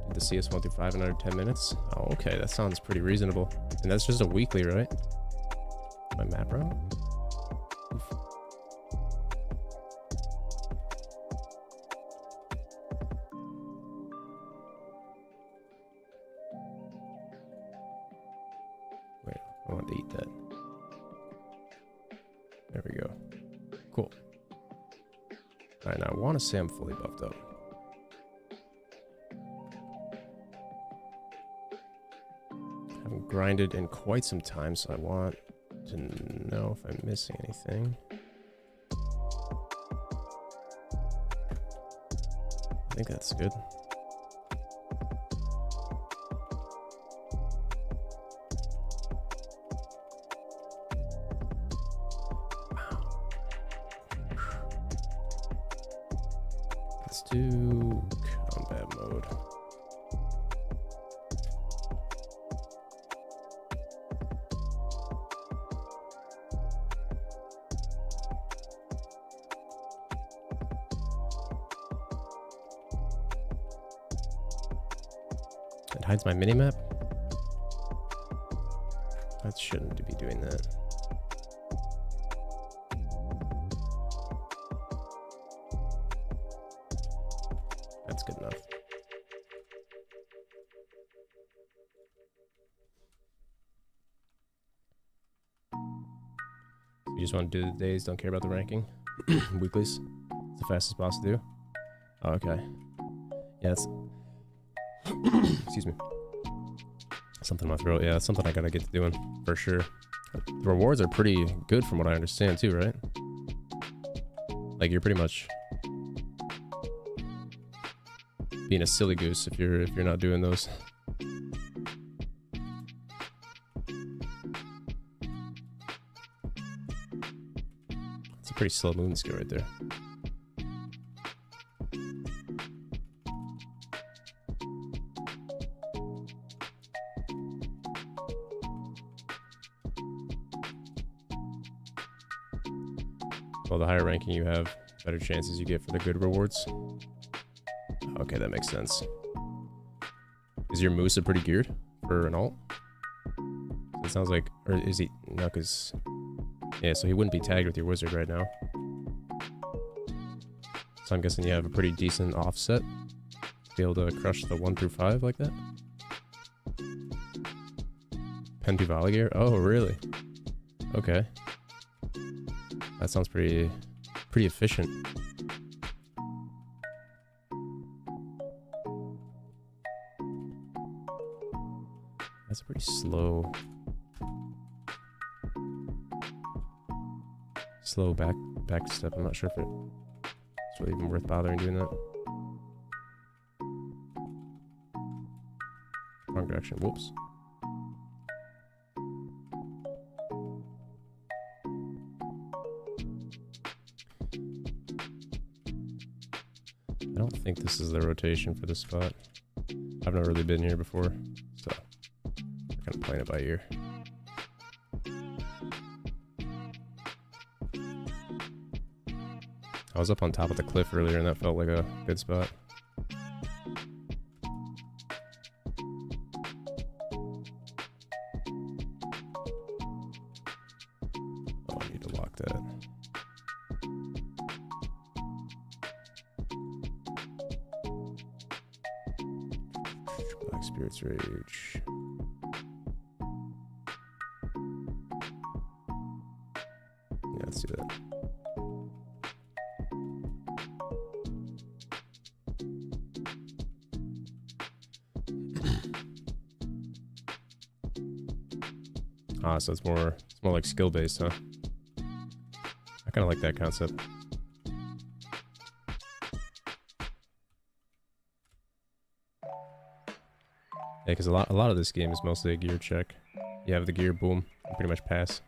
Did the CS 1 through 5 in under 10 minutes. Oh, okay, that sounds pretty reasonable. And that's just a weekly, right? My map route? Wait, I want to eat that. There we go. Cool. Alright, now I want to say I'm fully buffed up. I haven't grinded in quite some time, so I want to know if I'm missing anything. I think that's good. Let's do combat mode. It hides my minimap. That shouldn't be doing that. That's good enough. You just want to do the days, don't care about the ranking? Weeklies? It's the fastest boss to do? Oh, okay. Yeah, that's... Excuse me. Something in my throat. Yeah, that's something I gotta get to doing, for sure. The rewards are pretty good from what I understand too, right? Like, you're pretty much being a silly goose if you're not doing those. It's a pretty slow moving skill right there. Well, the higher ranking you have, better chances you get for the good rewards. Okay, that makes sense. Is your Musa pretty geared for an alt? It sounds like, or is he? No, because yeah, so he wouldn't be tagged with your wizard right now. So I'm guessing you have a pretty decent offset to be able to crush the 1 through 5 like that. Pen to volley gear? Oh, really? Okay. That sounds pretty efficient. That's a pretty slow back step. I'm not sure if it's really even worth bothering doing that. Wrong direction. Whoops. I don't think this is the rotation for this spot. I've never really been here before, so I'm kind of playing it by ear. I was up on top of the cliff earlier and that felt like a good spot. Oh, I need to lock that. Black Spirit's Rage. Yeah, let's do that. Ah, so it's more like skill based, huh? I kind of like that concept. Yeah, because a lot of this game is mostly a gear check. You have the gear, boom, you pretty much pass.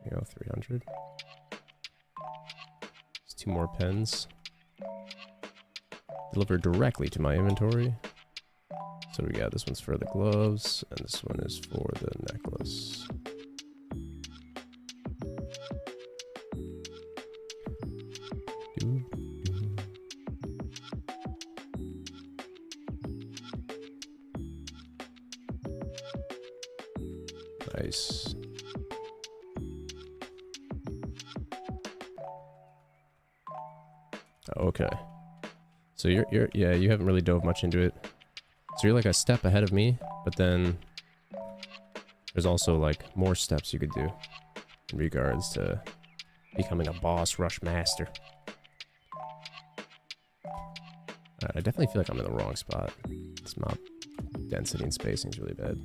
You know, 300. There's 2 more pens. Delivered directly to my inventory. So we got this one's for the gloves, and this one is for the necklace. Nice. Okay. So yeah, you haven't really dove much into it. So you're like a step ahead of me, but then there's also like more steps you could do in regards to becoming a boss rush master. I definitely feel like I'm in the wrong spot. This mob density and spacing is really bad.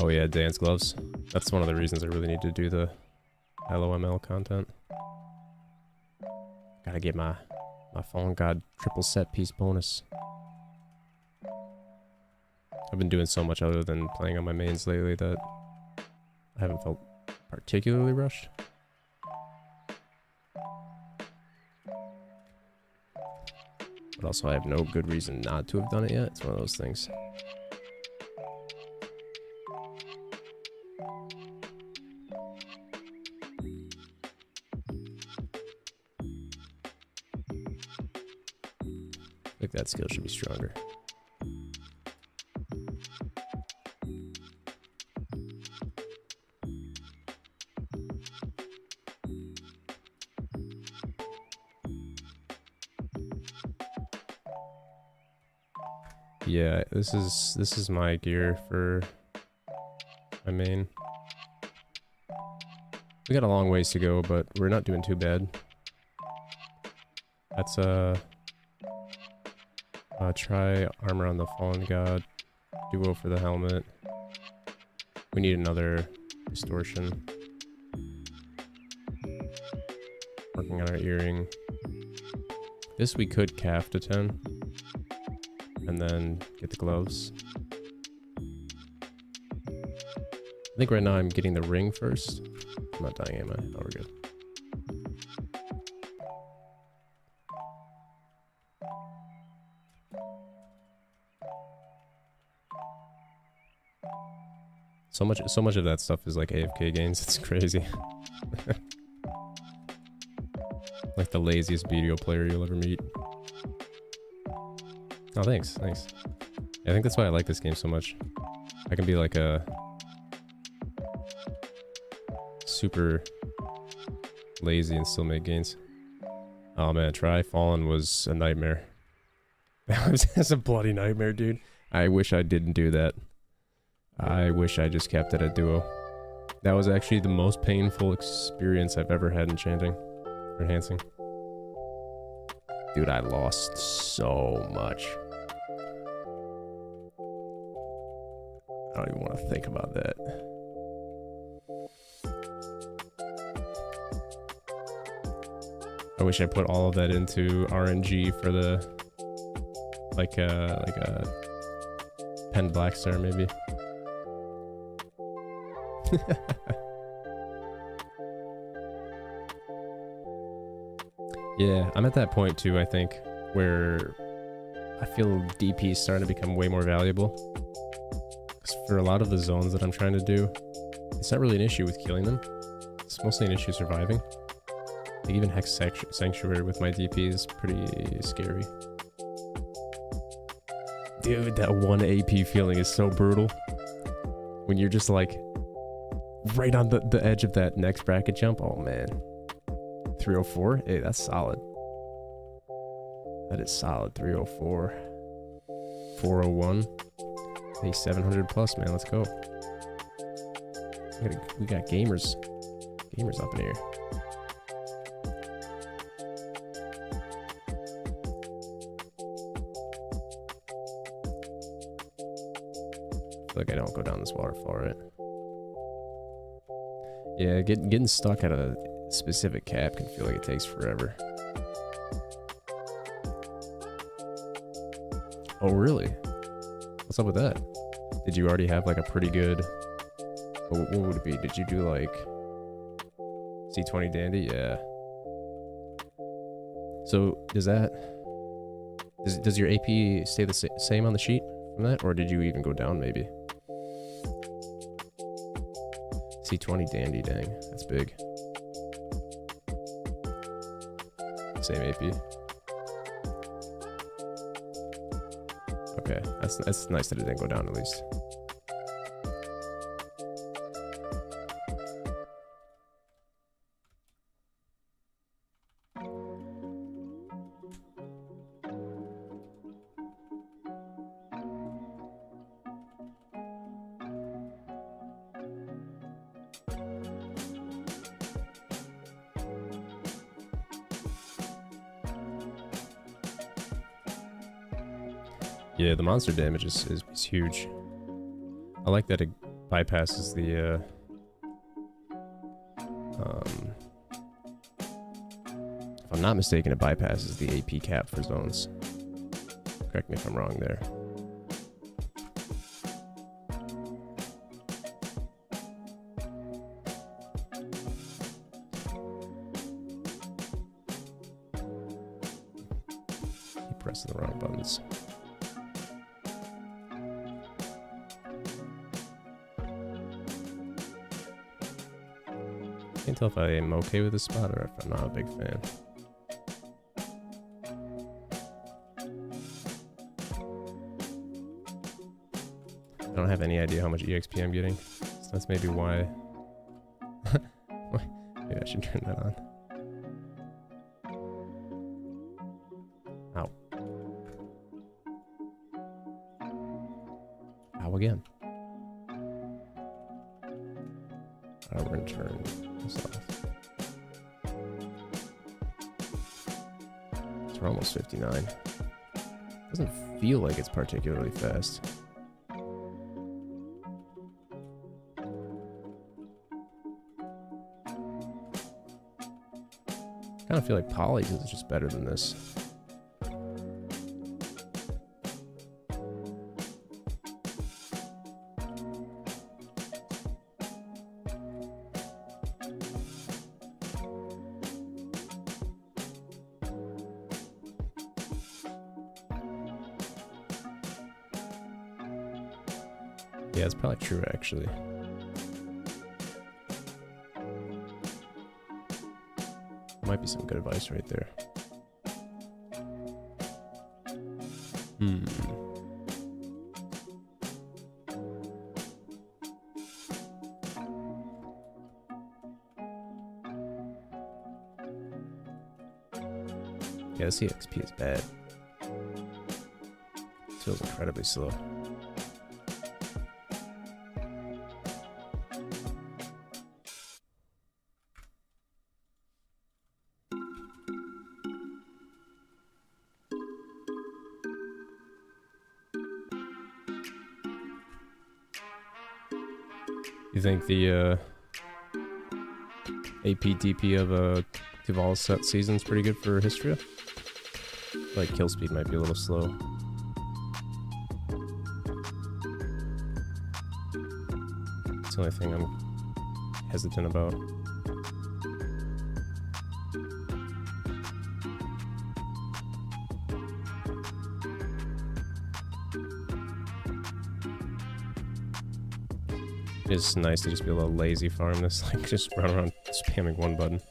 Oh yeah, dance gloves. That's one of the reasons I really need to do the LOML content. Gotta get my Fallen God triple set piece bonus. I've been doing so much other than playing on my mains lately that I haven't felt particularly rushed. But also I have no good reason not to have done it yet. It's one of those things. I think that skill should be stronger. Yeah, this is my gear for my main. We got a long ways to go, but we're not doing too bad. That's try armor on the Fallen God, duo for the helmet. We need another distortion. Working on our earring. This we could calf to 10. And then get the gloves. I think right now I'm getting the ring first. I'm not dying, am I? Oh, we're good. So much of that stuff is like AFK gains. It's crazy. Like the laziest BDO player you'll ever meet. Oh, thanks. Yeah, I think that's why I like this game so much. I can be like a super lazy and still make gains. Oh man, try Fallen was a nightmare. That's a bloody nightmare, dude. I wish I didn't do that. I wish I just kept it at duo. That was actually the most painful experience I've ever had enchanting or enhancing. Dude, I lost so much. I don't even want to think about that. I wish I put all of that into RNG for the like a Pen Black Star maybe. Yeah, I'm at that point too, I think, where I feel DP is starting to become way more valuable. Because for a lot of the zones that I'm trying to do, it's not really an issue with killing them. It's mostly an issue surviving. Like even Hex Sanctuary with my DP is pretty scary. Dude, that 1 AP feeling is so brutal. When you're just like right on the edge of that next bracket jump. Oh man. 304? Hey, that's solid. That is solid. 304. 401. Hey, 700 plus, man. Let's go. We got gamers. Gamers up in here. Like I don't go down this waterfall, right? Yeah, getting stuck at a specific cap can feel like it takes forever. Oh, really? What's up with that? Did you already have like a pretty good... What would it be? Did you do like C20 Dandy? Yeah. So does that... Does your AP stay the same on the sheet from that? Or did you even go down maybe? C20 Dandy, dang. That's big. Same AP. Okay, that's nice that it didn't go down at least. Yeah, the monster damage is huge. I like that it bypasses the, if I'm not mistaken, it bypasses the AP cap for zones. Correct me if I'm wrong there. Keep pressing the wrong buttons. Can't tell if I am okay with this spot or if I'm not a big fan. I don't have any idea how much EXP I'm getting, so that's maybe why. Maybe I should turn that on. Ow. Ow again. We're gonna turn this off. So we're almost 59. Doesn't feel like it's particularly fast. I kind of feel like Polly's is just better than this. Yeah, it's probably true, actually. Might be some good advice right there. Yeah, this EXP is bad. It feels incredibly slow. You think the APDP of Duval's set season's pretty good for Histria? Like kill speed might be a little slow. It's the only thing I'm hesitant about. It's nice to just be a little lazy farm this, like just run around spamming one button.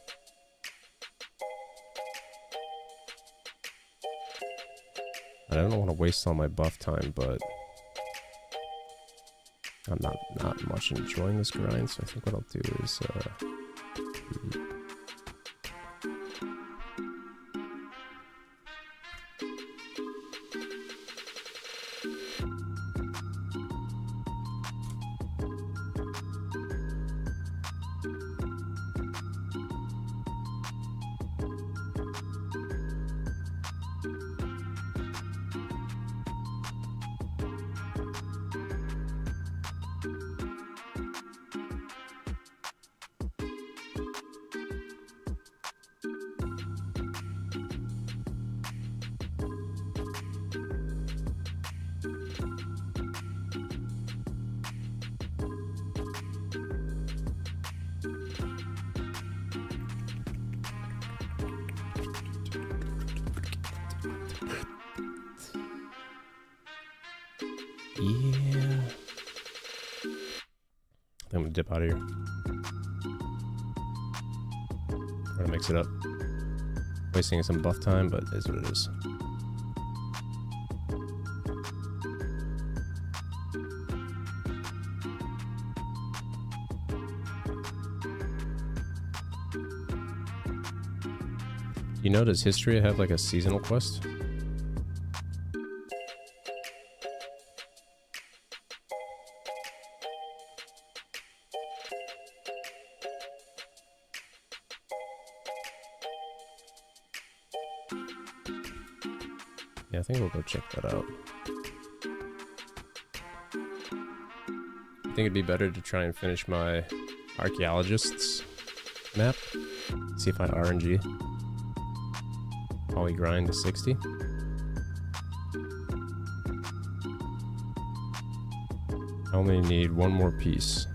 I don't want to waste all my buff time, but I'm not much enjoying this grind, so I think what I'll do is Yeah. I think I'm gonna dip out of here. Try to mix it up. Wasting some buff time, but it is what it is. You know, does History have like a seasonal quest? Yeah, I think we'll go check that out. I think it'd be better to try and finish my archaeologists map. See if I RNG. Poly grind to 60. I only need one more piece.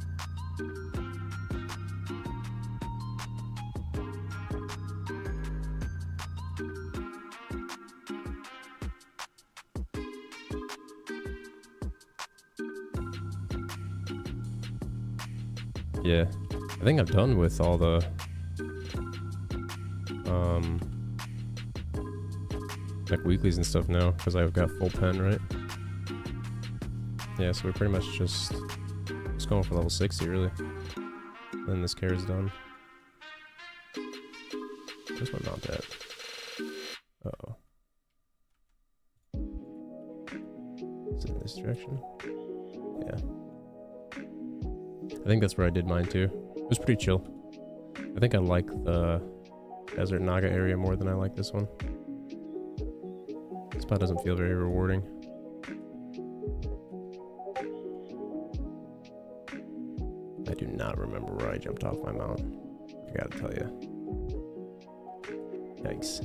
Yeah, I think I'm done with all the like weeklies and stuff now because I've got full pen, right? Yeah, so we're pretty much just going for level 60 really. Then this care is done. Where's my mount at? Uh-oh. Is it in this direction? Yeah. I think that's where I did mine too. It was pretty chill. I think I like the Desert Naga area more than I like this one. This spot doesn't feel very rewarding. I do not remember where I jumped off my mount. I gotta tell you. Yikes.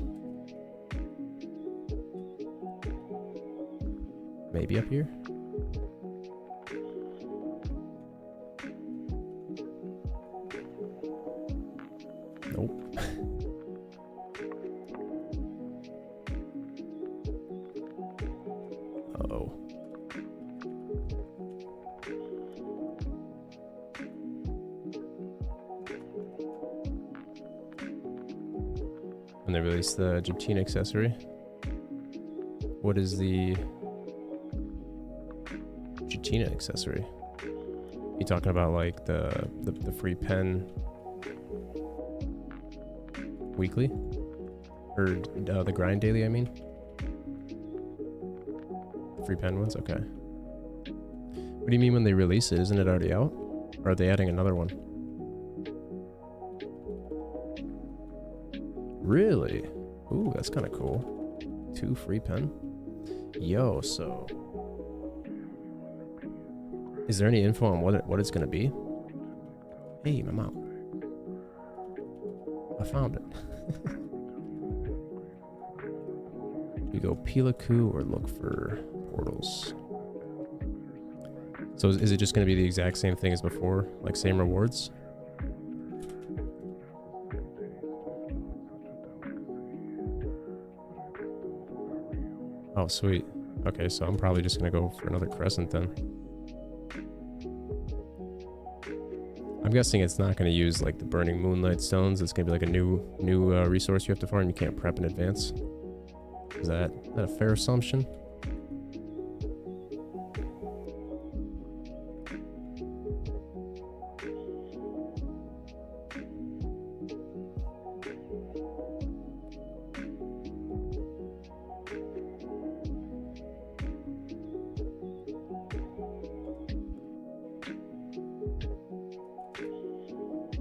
Maybe up here? Nope. Uh-oh. When they released the Argentina accessory. What is the Argentina accessory? You talking about like the free pen weekly? Or the grind daily, I mean? Free pen ones? Okay. What do you mean when they release it? Isn't it already out? Or are they adding another one? Really? Ooh, that's kind of cool. 2 free pen. Yo, so... is there any info on what it's going to be? Hey, my mount. I found it. We go Pilaku or look for portals. So is it just going to be the exact same thing as before? Like same rewards? Oh, sweet. Okay, so I'm probably just going to go for another crescent then. I'm guessing it's not going to use like the burning moonlight stones. It's going to be like a new resource you have to farm. You can't prep in advance. Is that a fair assumption?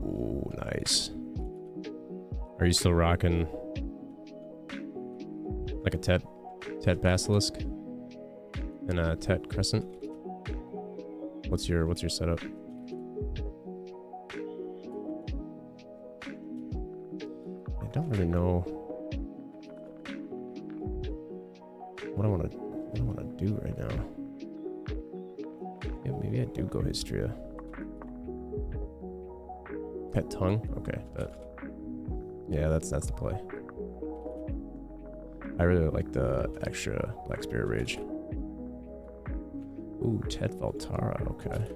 Ooh, nice. Are you still rocking like a Tet Basilisk and a Tet Crescent? What's your setup? I don't really know what I want to do right now. Yeah, maybe I do go Histria. Pet Tongue? Okay, but yeah, that's the play. I really like the extra Black Spirit Rage. Ooh, Ted Valtara, okay.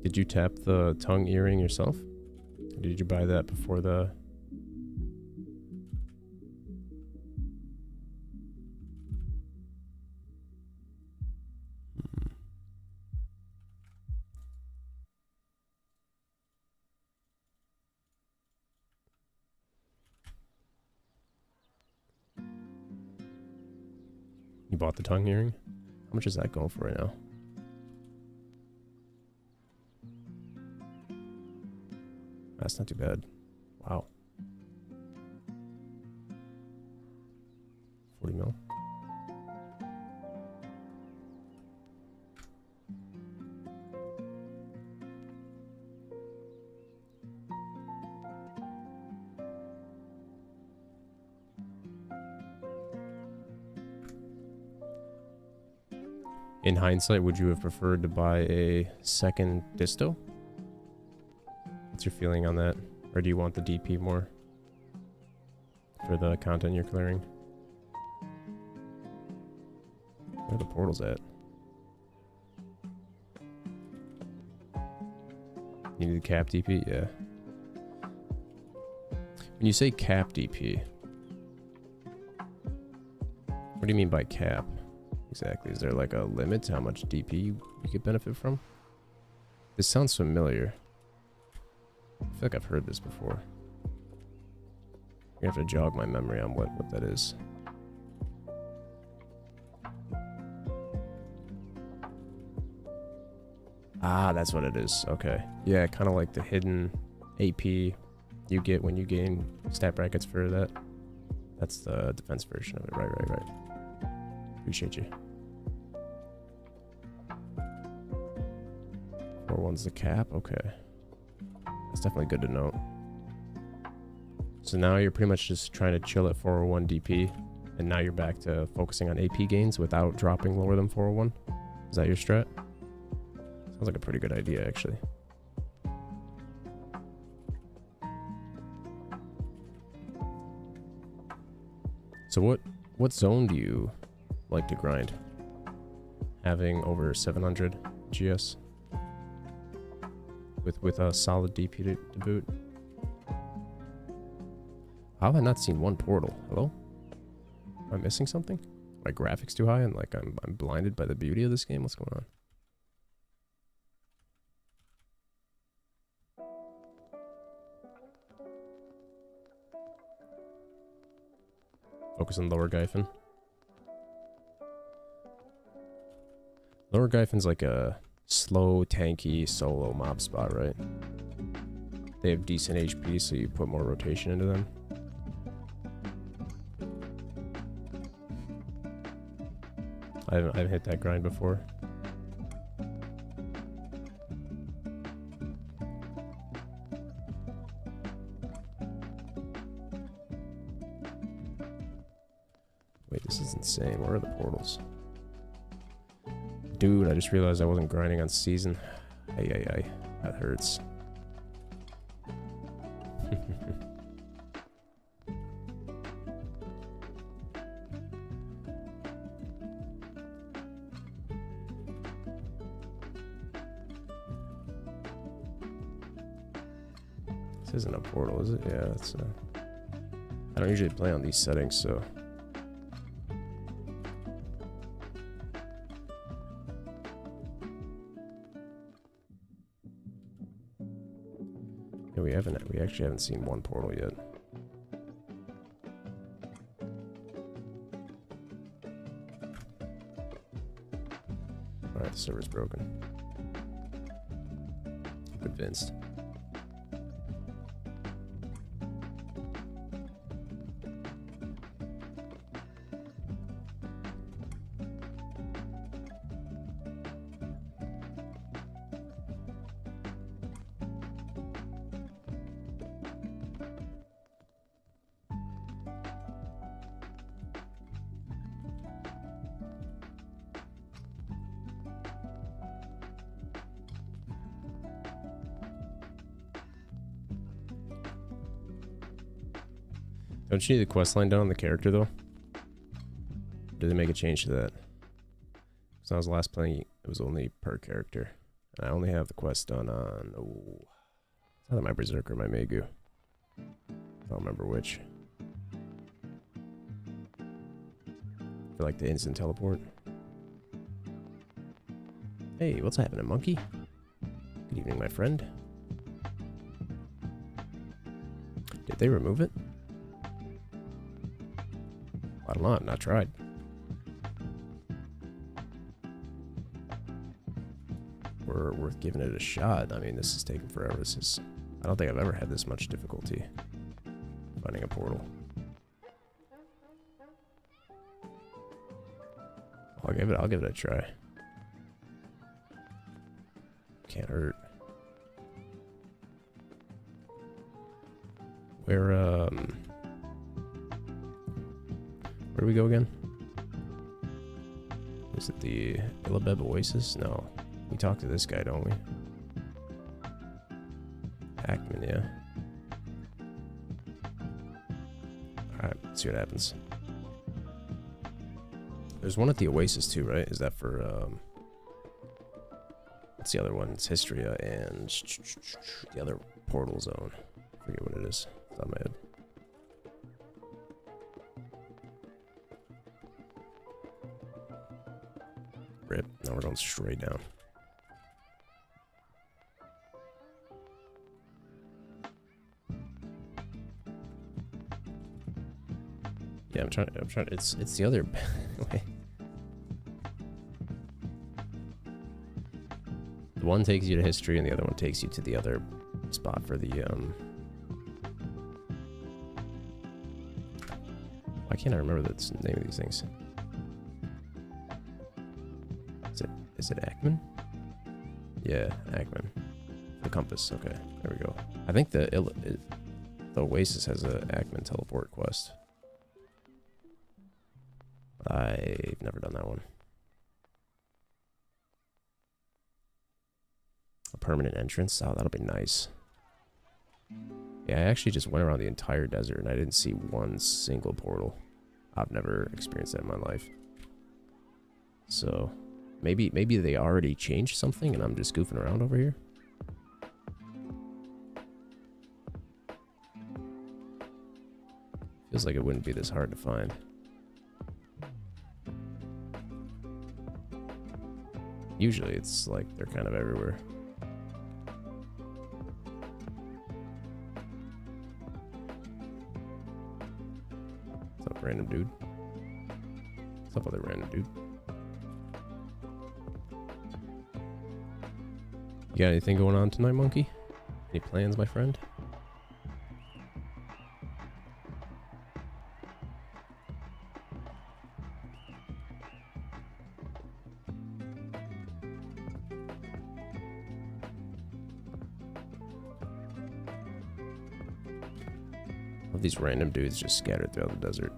Did you tap the tongue earring yourself? Or did you buy that before the... You bought the tongue earring? How much is that going for right now? That's not too bad. Wow. 40 mil. In hindsight, would you have preferred to buy a second disto? What's your feeling on that? Or do you want the DP more for the content you're clearing? Where are the portals at? You need a cap DP? Yeah. When you say cap DP, what do you mean by cap? Exactly. Is there like a limit to how much DP you could benefit from? This sounds familiar. I feel like I've heard this before. You have to jog my memory on what that is. Ah, that's what it is. Okay. Yeah, kind of like the hidden AP you get when you gain stat brackets for that. That's the defense version of it. Right. Appreciate you. 4-1's the cap? Okay. That's definitely good to know. So now you're pretty much just trying to chill at 401 DP, and now you're back to focusing on AP gains without dropping lower than 401? Is that your strat? Sounds like a pretty good idea, actually. So what zone do you like to grind? Having over 700 GS with a solid DP to boot. How have I not seen one portal? Hello? Am I missing something? My graphics too high and like I'm blinded by the beauty of this game? What's going on? Focus on Lower Gyphon. Lower Gyphon's like a slow, tanky, solo mob spot, right? They have decent HP, so you put more rotation into them. I haven't hit that grind before. Wait, this is insane. Where are the portals? Dude, I just realized I wasn't grinding on season. Ay. That hurts. This isn't a portal, is it? Yeah, that's I don't usually play on these settings, so... Yeah, we actually haven't seen one portal yet. Alright, the server's broken. I'm convinced. Don't you need the quest line done on the character though? Did they make a change to that? Because I was last playing, it was only per character. And I only have the quest done on, oh, it's either my Berserker or my Megu. I don't remember which. For like the instant teleport. Hey, what's happening, monkey? Good evening, my friend. Did they remove it? I don't know, I've not tried. We're worth giving it a shot. I mean, this is taking forever. This is... I don't think I've ever had this much difficulty finding a portal. I'll give it a try. Can't hurt. Where do we go again? Is it the Illabeb Oasis? No. We talk to this guy, don't we? Ackman, yeah. Alright, let's see what happens. There's one at the Oasis too, right? Is that for, what's the other one? It's Histria and the other portal zone. I forget what it is. It's on my head. Rip. Now we're going straight down. Yeah, I'm trying, it's the other way. The one takes you to history and the other one takes you to the other spot for the, why can't I remember the name of these things? Is it Ackman? Yeah, Ackman. The compass, okay, there we go. I think the Oasis has a Ackman teleport quest. I've never done that one. A permanent entrance? Oh, that'll be nice. Yeah, I actually just went around the entire desert and I didn't see one single portal. I've never experienced that in my life. So, maybe they already changed something and I'm just goofing around over here. Feels like it wouldn't be this hard to find. Usually it's like they're kind of everywhere. What's up, random dude? What's up, other random dude? You got anything going on tonight, monkey? Any plans, my friend? These random dudes just scattered throughout the desert.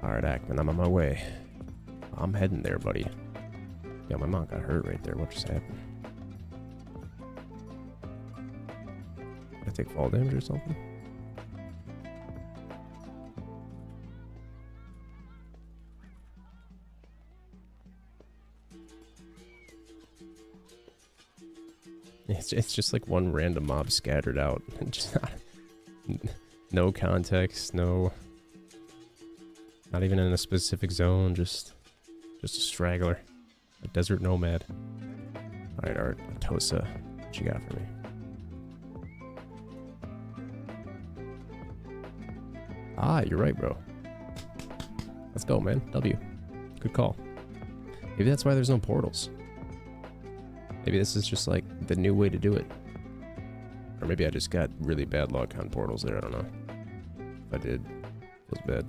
Alright, Ackman, I'm on my way. I'm heading there, buddy. Yeah, my mom got hurt right there. What just happened? Did I take fall damage or something? It's just like one random mob scattered out. Just no context, not even in a specific zone, just a straggler. A desert nomad. Alright, Art, Tosa, what you got for me? Ah, you're right, bro. Let's go, man. W. Good call. Maybe that's why there's no portals. Maybe this is just like the new way to do it. Or maybe I just got really bad luck on portals there, I don't know. If I did, feels bad.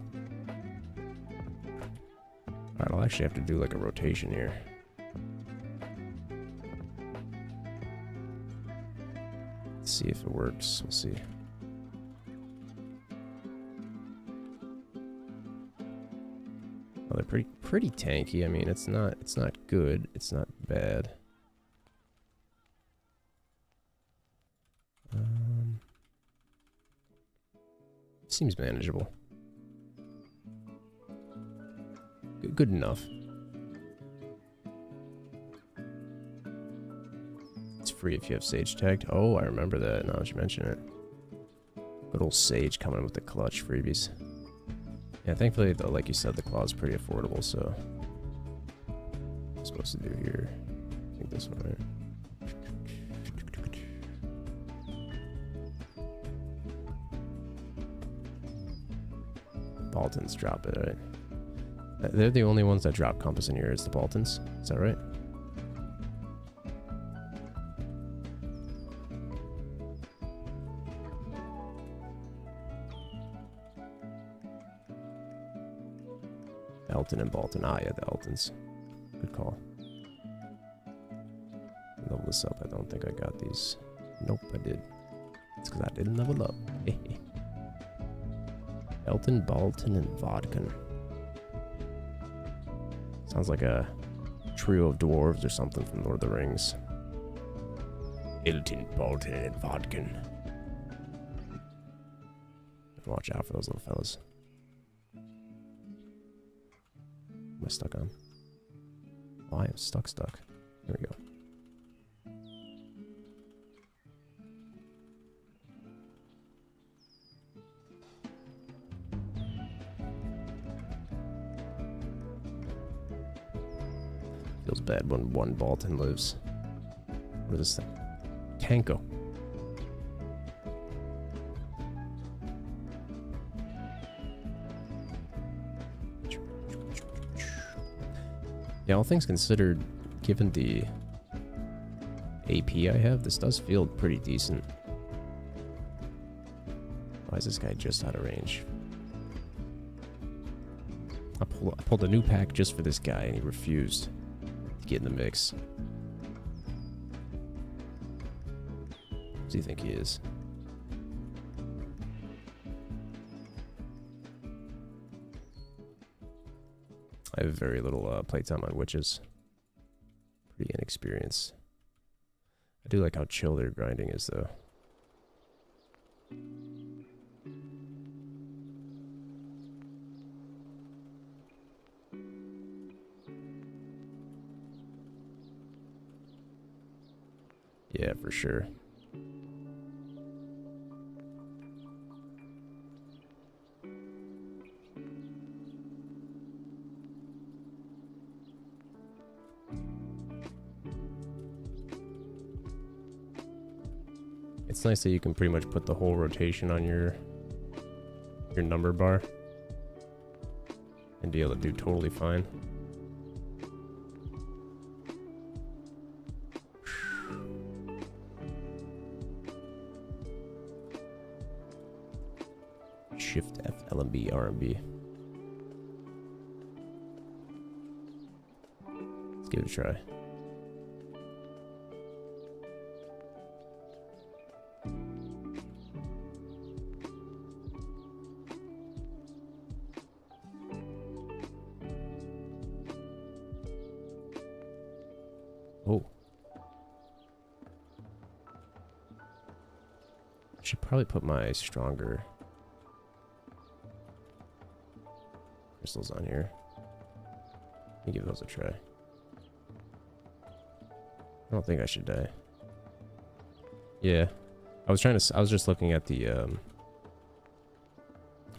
Alright, I'll actually have to do like a rotation here. Let's see if it works, we'll see. Well, they're pretty tanky. I mean, it's not good, it's not bad. Seems manageable. Good enough. It's free if you have Sage tagged. Oh, I remember that now that you mention it. Good old Sage coming in with the clutch freebies. Yeah, thankfully, though, like you said, the claw is pretty affordable, so... What I'm supposed to do here? I think this one, right? Baltons drop it, right? They're the only ones that drop compass in here is the Baltons. Is that right? Elton and Balton. Ah, yeah, the Eltons. Good call. Level this up. I don't think I got these. Nope, I did. It's because I didn't level up. Elton, Balton, and Vodkan. Sounds like a trio of dwarves or something from Lord of the Rings. Elton, Balton, and Vodkan. Watch out for those little fellas. Am I stuck on? Oh, I am stuck. There we go. Feels bad when one Balton lives. What is this thing? Kanko. Yeah, all things considered, given the AP I have, this does feel pretty decent. Why is this guy just out of range? I pulled a new pack just for this guy and he refused to get in the mix. What do you think he is? I have very little playtime on witches. Pretty inexperienced. I do like how chill their grinding is, though. Yeah, for sure. It's nice that you can pretty much put the whole rotation on your number bar and be able to do totally fine. Shift F, LMB, RMB. Let's give it a try. Oh. Should probably put my stronger crystals on here. Let me give those a try. I don't think I should die. Yeah. I was just looking at the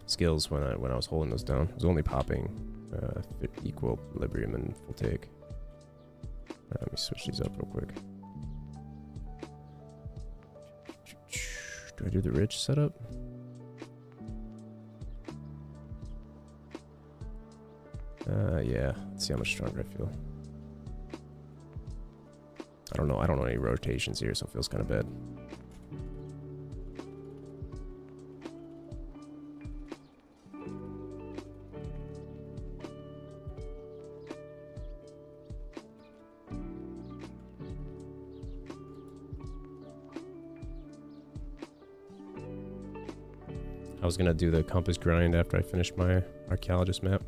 skills when I was holding those down. I was only popping equilibrium and full take. Let me switch these up real quick. Do I do the rich setup? Yeah. Let's see how much stronger I feel. I don't know any rotations here, so it feels kind of bad. I was gonna do the compass grind after I finished my archaeologist map.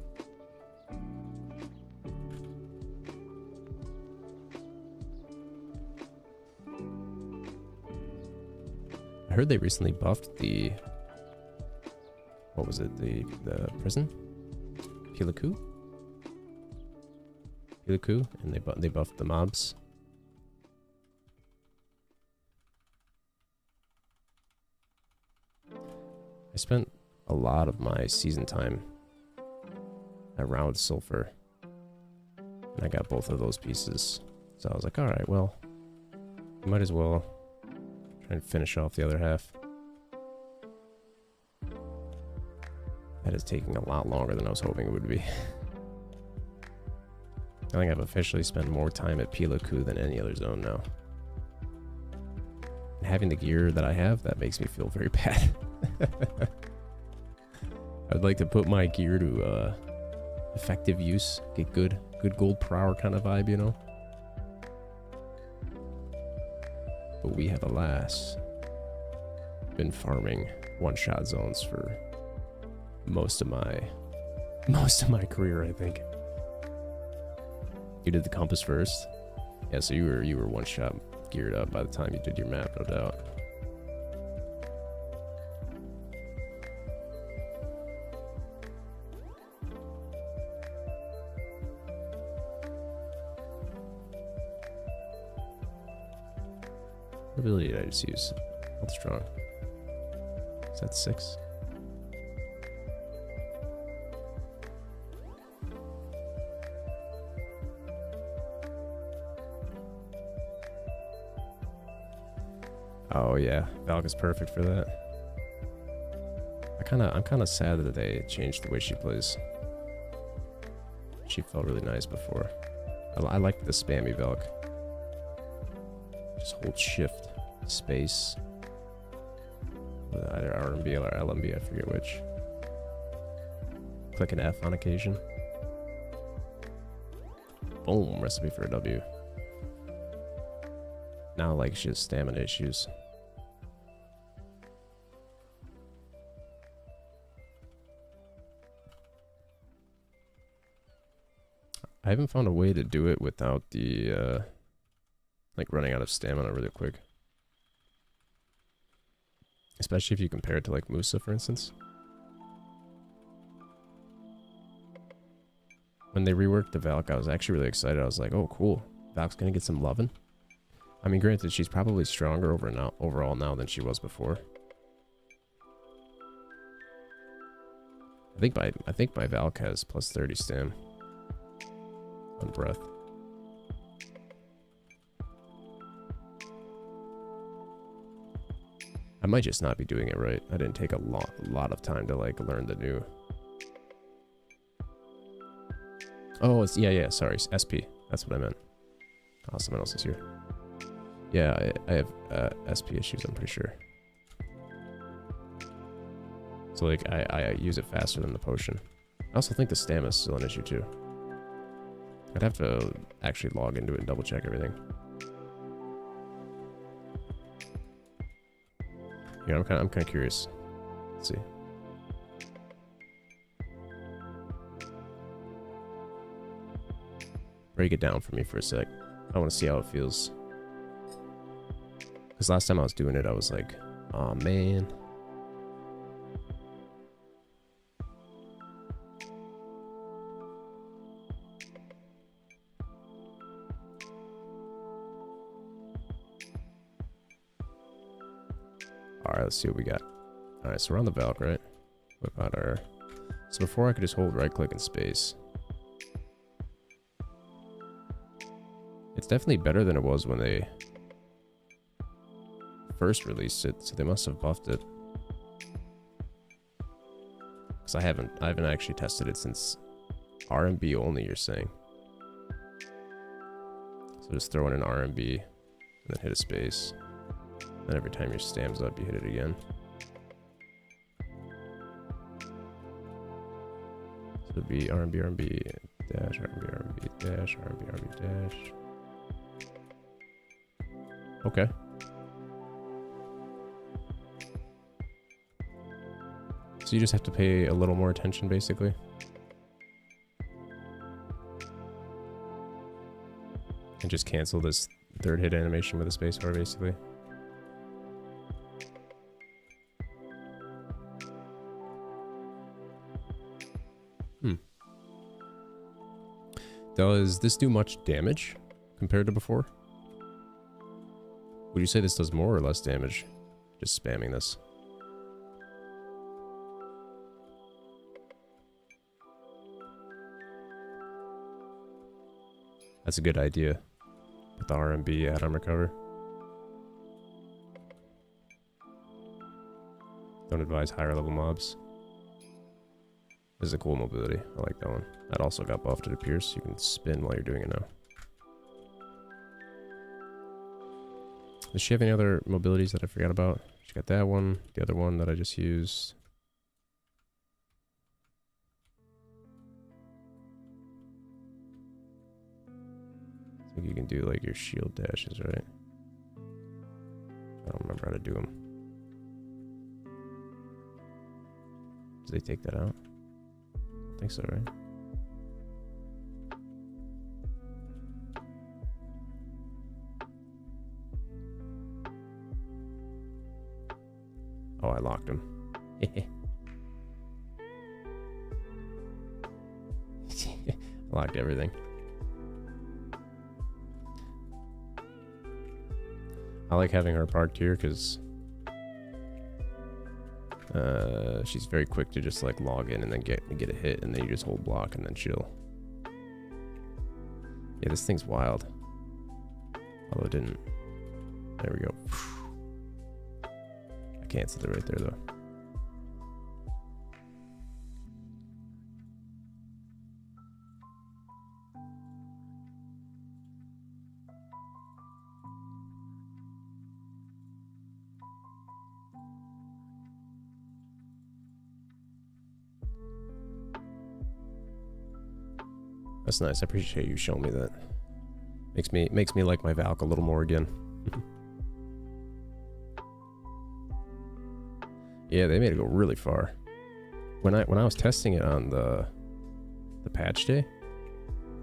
I heard they recently buffed the what was it? The prison? Pilaku? Pilaku, and they buffed the mobs. I spent a lot of my season time around Sulfur, and I got both of those pieces. So I was like, all right, well, might as well try and finish off the other half. That is taking a lot longer than I was hoping it would be. I think I've officially spent more time at Pilaku than any other zone now. And having the gear that I have, that makes me feel very bad. I'd like to put my gear to effective use, get good gold per hour kind of vibe, you know? But we have, alas, been farming one-shot zones for most of my career, I think. You did the compass first? Yeah, so you were one-shot geared up by the time you did your map, no doubt. What ability did I just use? That's strong. Is that 6? Oh yeah, Valk is perfect for that. I'm kind of sad that they changed the way she plays. She felt really nice before. I liked the spammy Valk. Just hold shift, space, with either RMB or LMB, I forget which. Click an F on occasion. Boom, recipe for a W. Now like she has stamina issues. I haven't found a way to do it without the like running out of stamina really quick. Especially if you compare it to like Musa, for instance. When they reworked the Valk, I was actually really excited. I was like, oh cool, Valk's gonna get some lovin'. I mean, granted, she's probably stronger overall now than she was before. I think my Valk has plus 30 stam on breath. I might just not be doing it right. I didn't take a lot of time to like learn the new. Oh, it's yeah, sorry, SP. That's what I meant. Oh, someone else is here. Yeah, I have SP issues, I'm pretty sure. So like I use it faster than the potion. I also think the stamina is still an issue too. I'd have to actually log into it and double check everything. Yeah, I'm kind of curious. Let's see. Break it down for me for a sec. I want to see how it feels. Because last time I was doing it, I was like, oh man. Alright, let's see what we got. Alright, so we're on the Valk, right? Whip out our... So before I could just hold right click and space. It's definitely better than it was when they first released it, so they must have buffed it. Because I haven't actually tested it since RMB only, you're saying. So just throw in an RMB and then hit a space. Then every time your stam's up, you hit it again. So it'd be RMB, dash, RMB, dash, RMB, dash. Okay. So you just have to pay a little more attention, basically. And just cancel this third hit animation with a spacebar, basically. Does this do much damage compared to before? Would you say this does more or less damage? Just spamming this. That's a good idea. Put the RMB add-on recover. Don't advise higher level mobs. This is a cool mobility. I like that one. That also got buffed, it appears. You can spin while you're doing it now. Does she have any other mobilities that I forgot about? She got that one. The other one that I just used. I think you can do like your shield dashes, right? I don't remember how to do them. Did they take that out? I think so, right? Oh, I locked him. Locked everything. I like having her parked here because she's very quick to just like log in and then get a hit, and then you just hold block and then chill. Yeah, this thing's wild. Although it didn't. There we go. I canceled it right there though. That's nice. I appreciate you showing me that. Makes me like my Valk a little more again. Yeah, they made it go really far. When I was testing it on the patch day,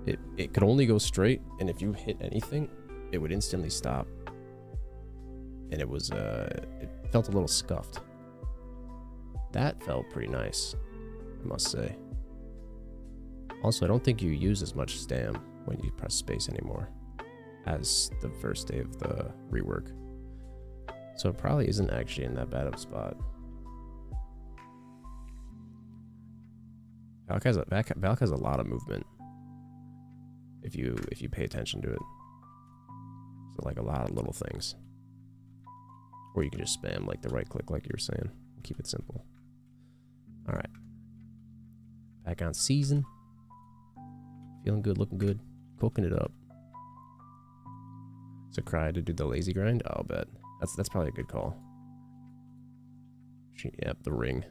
it could only go straight, and if you hit anything, it would instantly stop. And it was it felt a little scuffed. That felt pretty nice, I must say. Also, I don't think you use as much stam when you press space anymore as the first day of the rework. So it probably isn't actually in that bad of a spot. Valk has a lot of movement if you pay attention to it. So like a lot of little things. Or you can just spam like the right click like you were saying. Keep it simple. Alright. Back on season. Feeling good, looking good, cooking it up. So cry to do the lazy grind? I'll bet. That's probably a good call. Yep, the ring.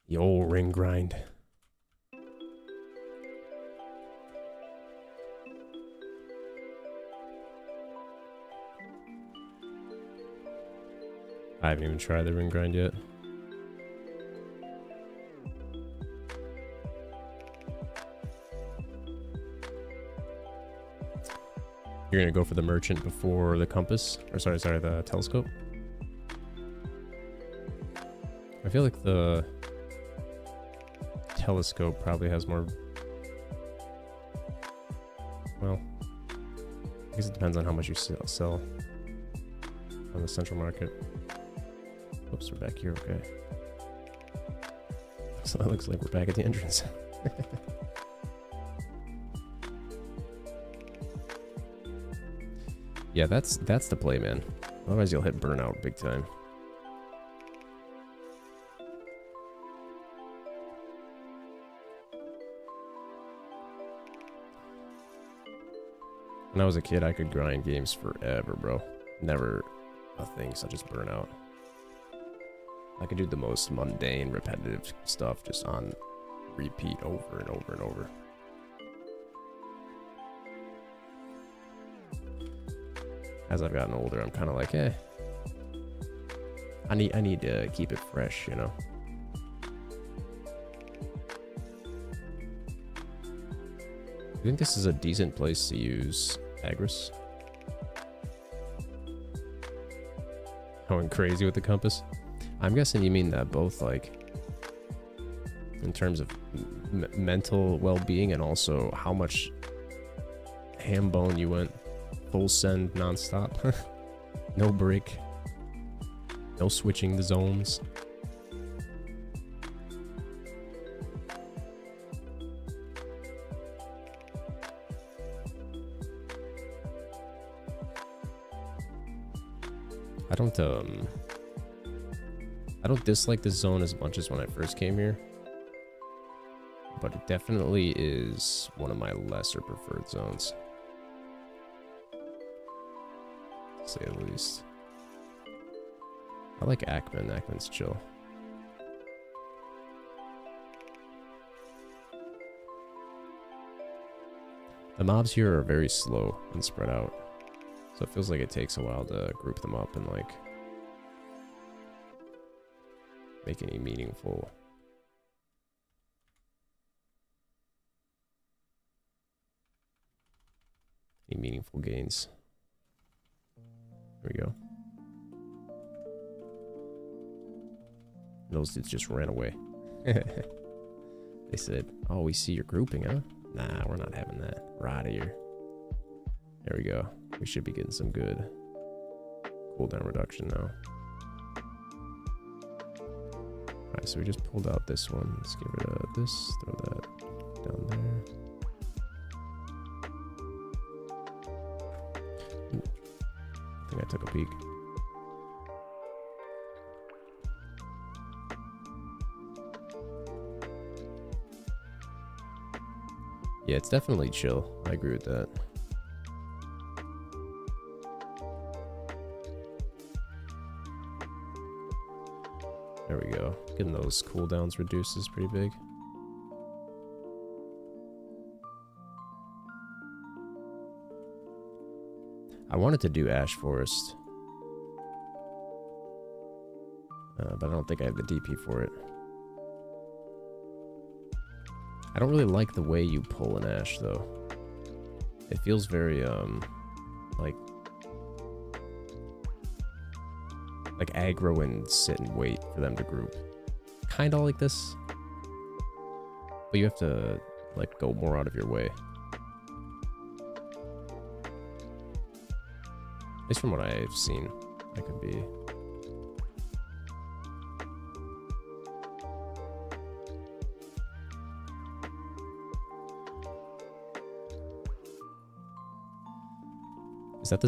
The old ring grind. I haven't even tried the ring grind yet. You're gonna go for the merchant before the compass, or sorry, the telescope. I feel like the telescope probably has more. Well, I guess it depends on how much you sell on the central market. Oops, we're back here. Okay. So it looks like we're back at the entrance. Yeah, that's the play, man. Otherwise you'll hit burnout big time. When I was a kid, I could grind games forever, bro. Never a thing such as burnout. I could do the most mundane, repetitive stuff just on repeat over and over and over. As I've gotten older, I'm kind of like, I need to keep it fresh, you know. I think this is a decent place to use Agris. Going crazy with the compass. I'm guessing you mean that both like in terms of mental well-being, and also how much ham bone you went full send non-stop. No break, no switching the zones. I don't dislike the zone as much as when I first came here, but it definitely is one of my lesser preferred zones, to say the least. I like Ackman. Ackman's chill. The mobs here are very slow and spread out, so it feels like it takes a while to group them up and like make any meaningful gains. There we go. Those dudes just ran away. They said, "Oh, we see your grouping, huh? Nah, we're not having that. We're out of here." There we go. We should be getting some good cooldown reduction now. Alright, so we just pulled out this one. Let's get rid of this. Throw that down there. Ooh. I think I took a peek. Yeah, it's definitely chill. I agree with that. There we go. Getting those cooldowns reduced is pretty big. I wanted to do Ash Forest, but I don't think I have the DP for it. I don't really like the way you pull an Ash, though. It feels very, like aggro and sit and wait for them to group. Kinda like this. But you have to, like, go more out of your way. At least from what I've seen, that could be. Is that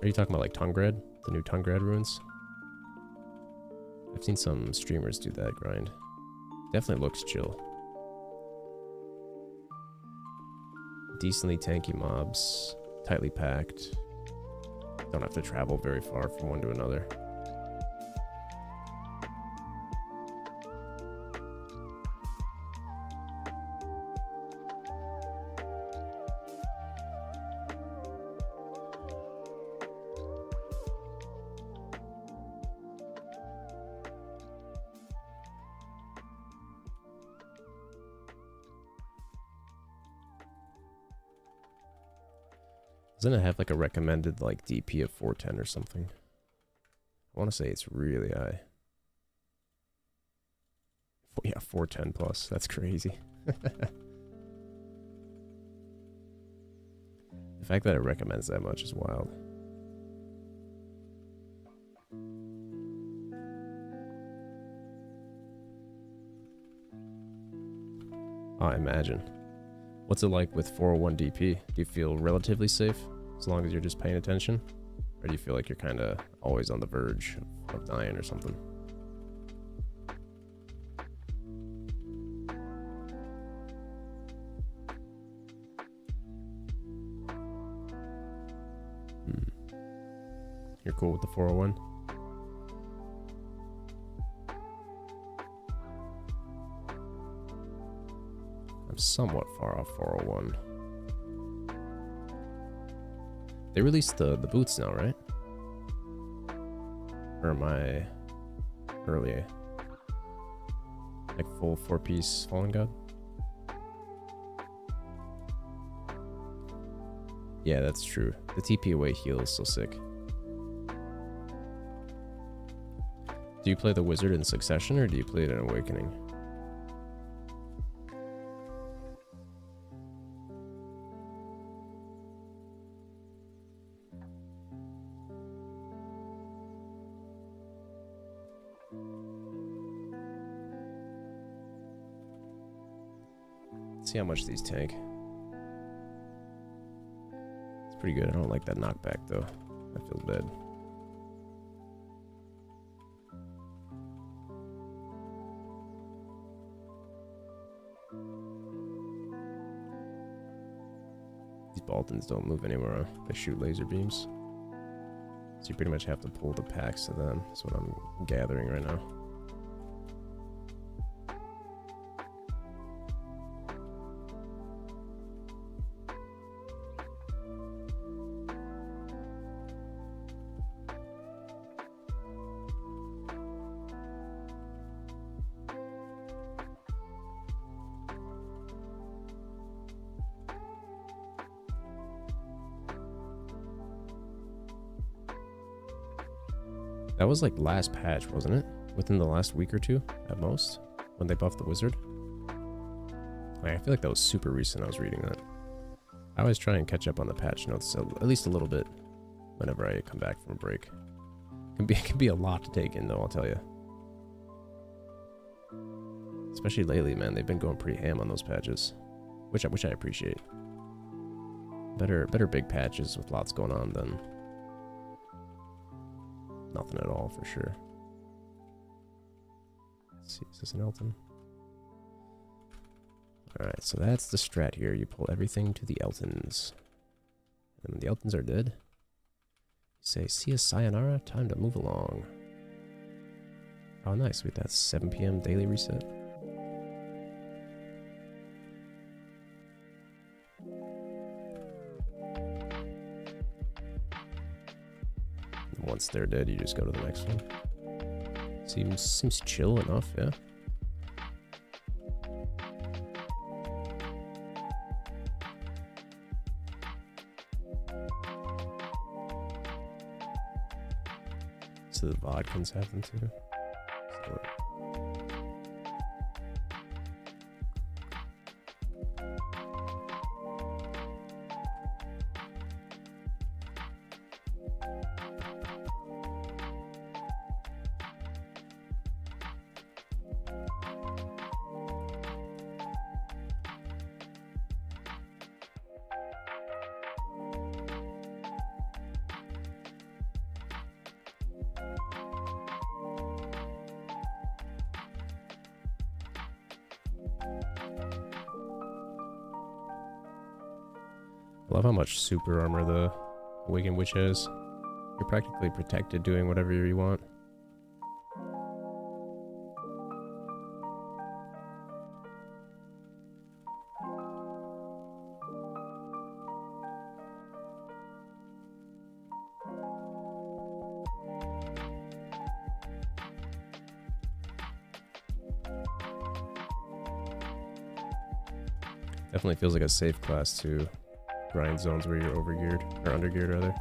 are you talking about like Tungrad? The new Tungrad ruins? I've seen some streamers do that grind. Definitely looks chill. Decently tanky mobs, tightly packed. Don't have to travel very far from one to another. Doesn't it have like a recommended like DP of 410 or something? I want to say it's really high. Yeah, 410 plus. That's crazy. The fact that it recommends that much is wild. Oh, I imagine. What's it like with 401 DP? Do you feel relatively safe as long as you're just paying attention? Or do you feel like you're kind of always on the verge of dying or something? You're cool with the 401? Somewhat far off 401. They released the boots now, right? Or am I early? Like full 4-piece Fallen God? Yeah, that's true. The TP away heal is so sick. Do you play the Wizard in Succession or do you play it in Awakening? Let's see how much these tank. It's pretty good. I don't like that knockback though. That feels bad. These Baltons don't move anywhere. They shoot laser beams. So you pretty much have to pull the packs to them. That's what I'm gathering right now. That was like last patch, wasn't it? Within the last week or two, at most, when they buffed the wizard. Like, I feel like that was super recent. I was reading that. I always try and catch up on the patch notes, so at least a little bit, whenever I come back from a break. It can be a lot to take in, though. I'll tell you. Especially lately, man. They've been going pretty ham on those patches, which I appreciate. Better big patches with lots going on than nothing at all, for sure. Let's see, is this an Elton? Alright, so that's the strat here. You pull everything to the Eltons. And when the Eltons are dead, you say, see ya, sayonara, time to move along. Oh, nice. Wait, that's 7 p.m. daily reset. Once they're dead, you just go to the next one. Seems chill enough, yeah. So the Vodkins have them too. So I love how much super armor the Awakened Witch has. You're practically protected doing whatever you want. Definitely feels like a safe class too. Grind zones where you're overgeared, or undergeared rather.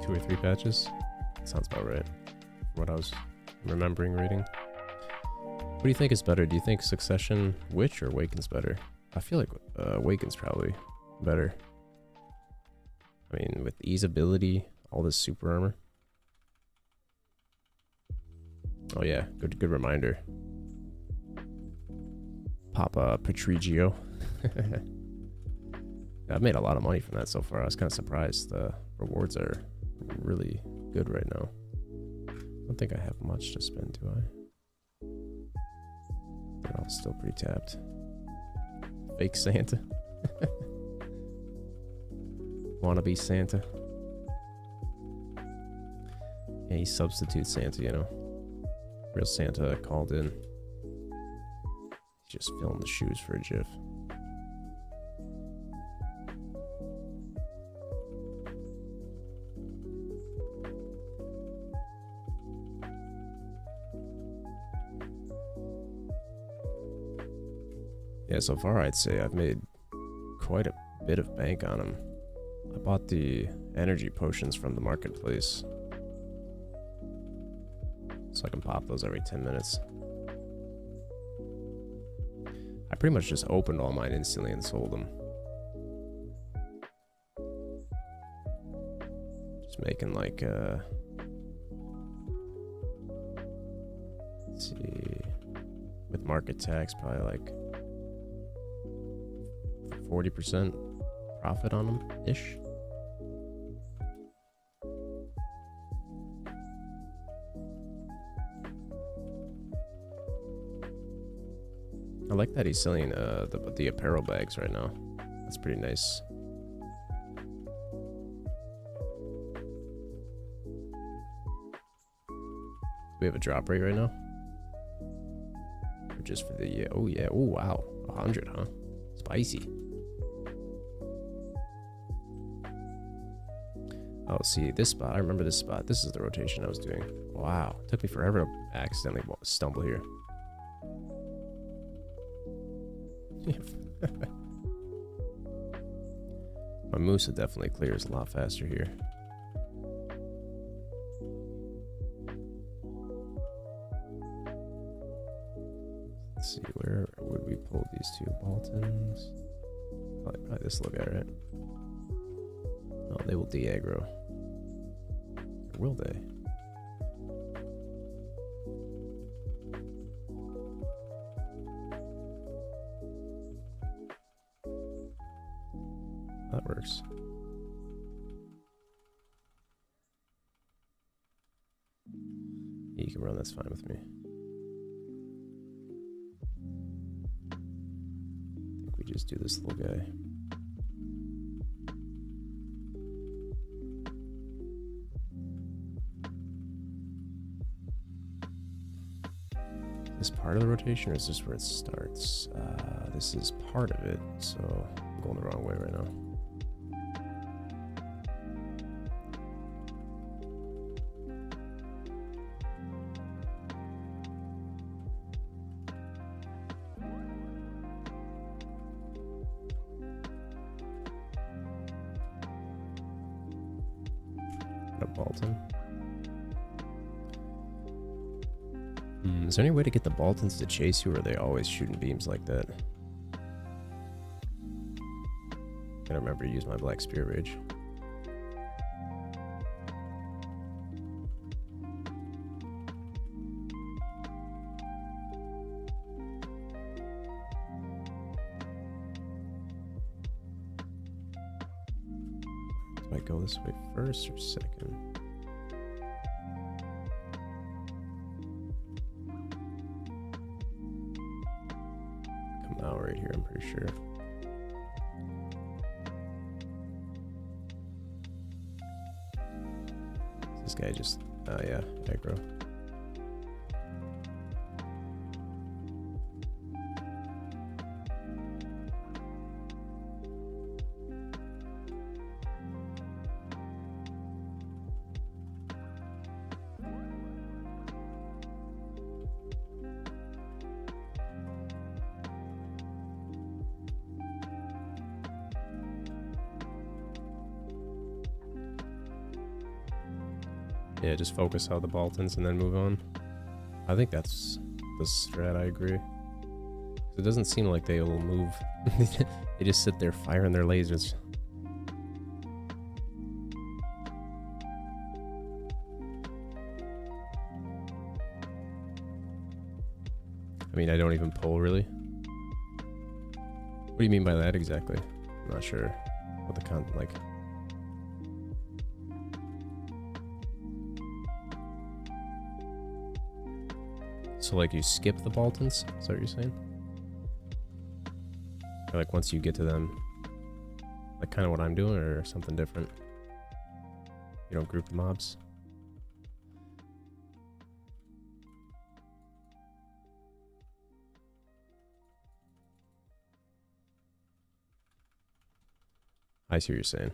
Two or three patches? Sounds about right. From what I was remembering reading. What do you think is better? Do you think Succession Witch or Awaken's better? I feel like Awaken's probably better. I mean, with ease ability, all this super armor. Oh yeah, good reminder. Papa Patrigio. I've made a lot of money from that so far. I was kind of surprised. The rewards are really good right now. I don't think I have much to spend, do I? They're all still pretty tapped. Fake Santa. Wannabe Santa. Yeah, he substitutes Santa, you know. Real Santa called in. He's just filling the shoes for a GIF. Yeah, so far I'd say I've made quite a bit of bank on him. I bought the energy potions from the marketplace, so I can pop those every 10 minutes. I pretty much just opened all mine instantly and sold them. Just making like, let's see, with market tax, probably like 40% profit on them ish. I like that he's selling the apparel bags right now. That's pretty nice. Do we have a drop rate right now? Or just for the oh yeah, oh wow, 100, huh? Spicy. Oh, see this spot. I remember this spot. This is the rotation I was doing. Wow, took me forever to accidentally stumble here. My Musa definitely clears a lot faster here. Let's see, where would we pull these two Baltons? Probably this little guy, right? Oh, they will de-aggro. Or will they? That works. Yeah, you can run, that's fine with me. I think we just do this little guy. Is this part of the rotation or is this where it starts? This is part of it, so I'm going the wrong way right now. A Balton. Is there any way to get the Baltons to chase you, or are they always shooting beams like that? I don't remember to use my Black Spear Rage. Do I go this way first or second? Come out right here, I'm pretty sure. This guy just, oh yeah, aggro. Yeah, just focus out the Baltons and then move on. I think that's the strat, I agree. It doesn't seem like they will move. They just sit there firing their lasers. I mean, I don't even pull, really. What do you mean by that exactly? I'm not sure what the content, like... So like you skip the Baltons? Is that what you're saying? Or like once you get to them, like kind of what I'm doing, or something different? You don't group the mobs? I see what you're saying.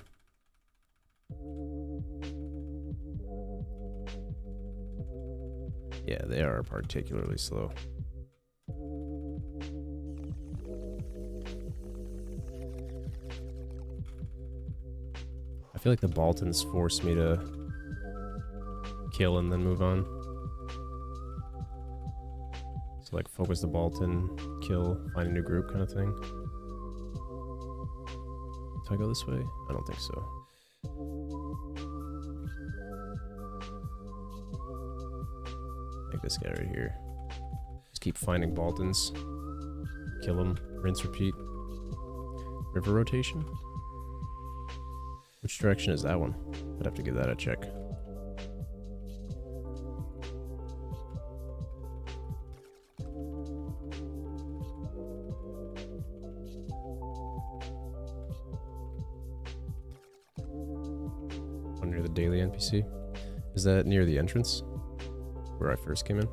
Yeah, they are particularly slow. I feel like the Baltons force me to kill and then move on. to like focus the Bolton, kill, find a new group kind of thing. Do I go this way? I don't think so. Like this guy right here. Just keep finding Boltons. Kill them. Rinse, repeat. River rotation? Which direction is that one? I'd have to give that a check. Near the daily NPC. Is that near the entrance? Where I first came in?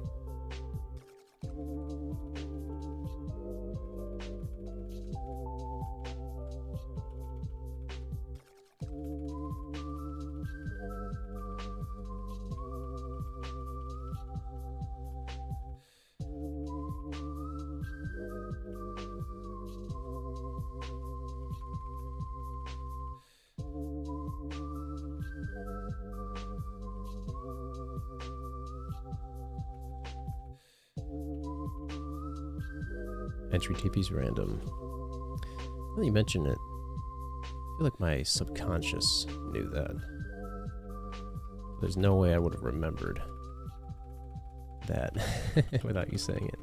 Entry TP's random. Well, you mentioned it. I feel like my subconscious knew that. There's no way I would have remembered that without you saying it.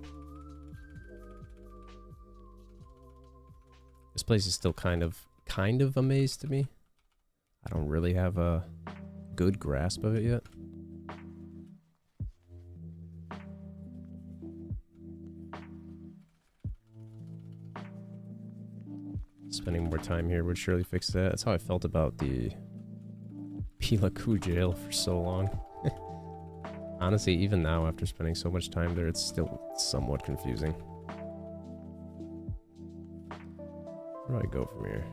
This place is still kind of a maze to me. I don't really have a good grasp of it yet. Spending more time here would surely fix that. That's how I felt about the Pilaku jail for so long. Honestly, even now, after spending so much time there, it's still somewhat confusing. Where do I go from here?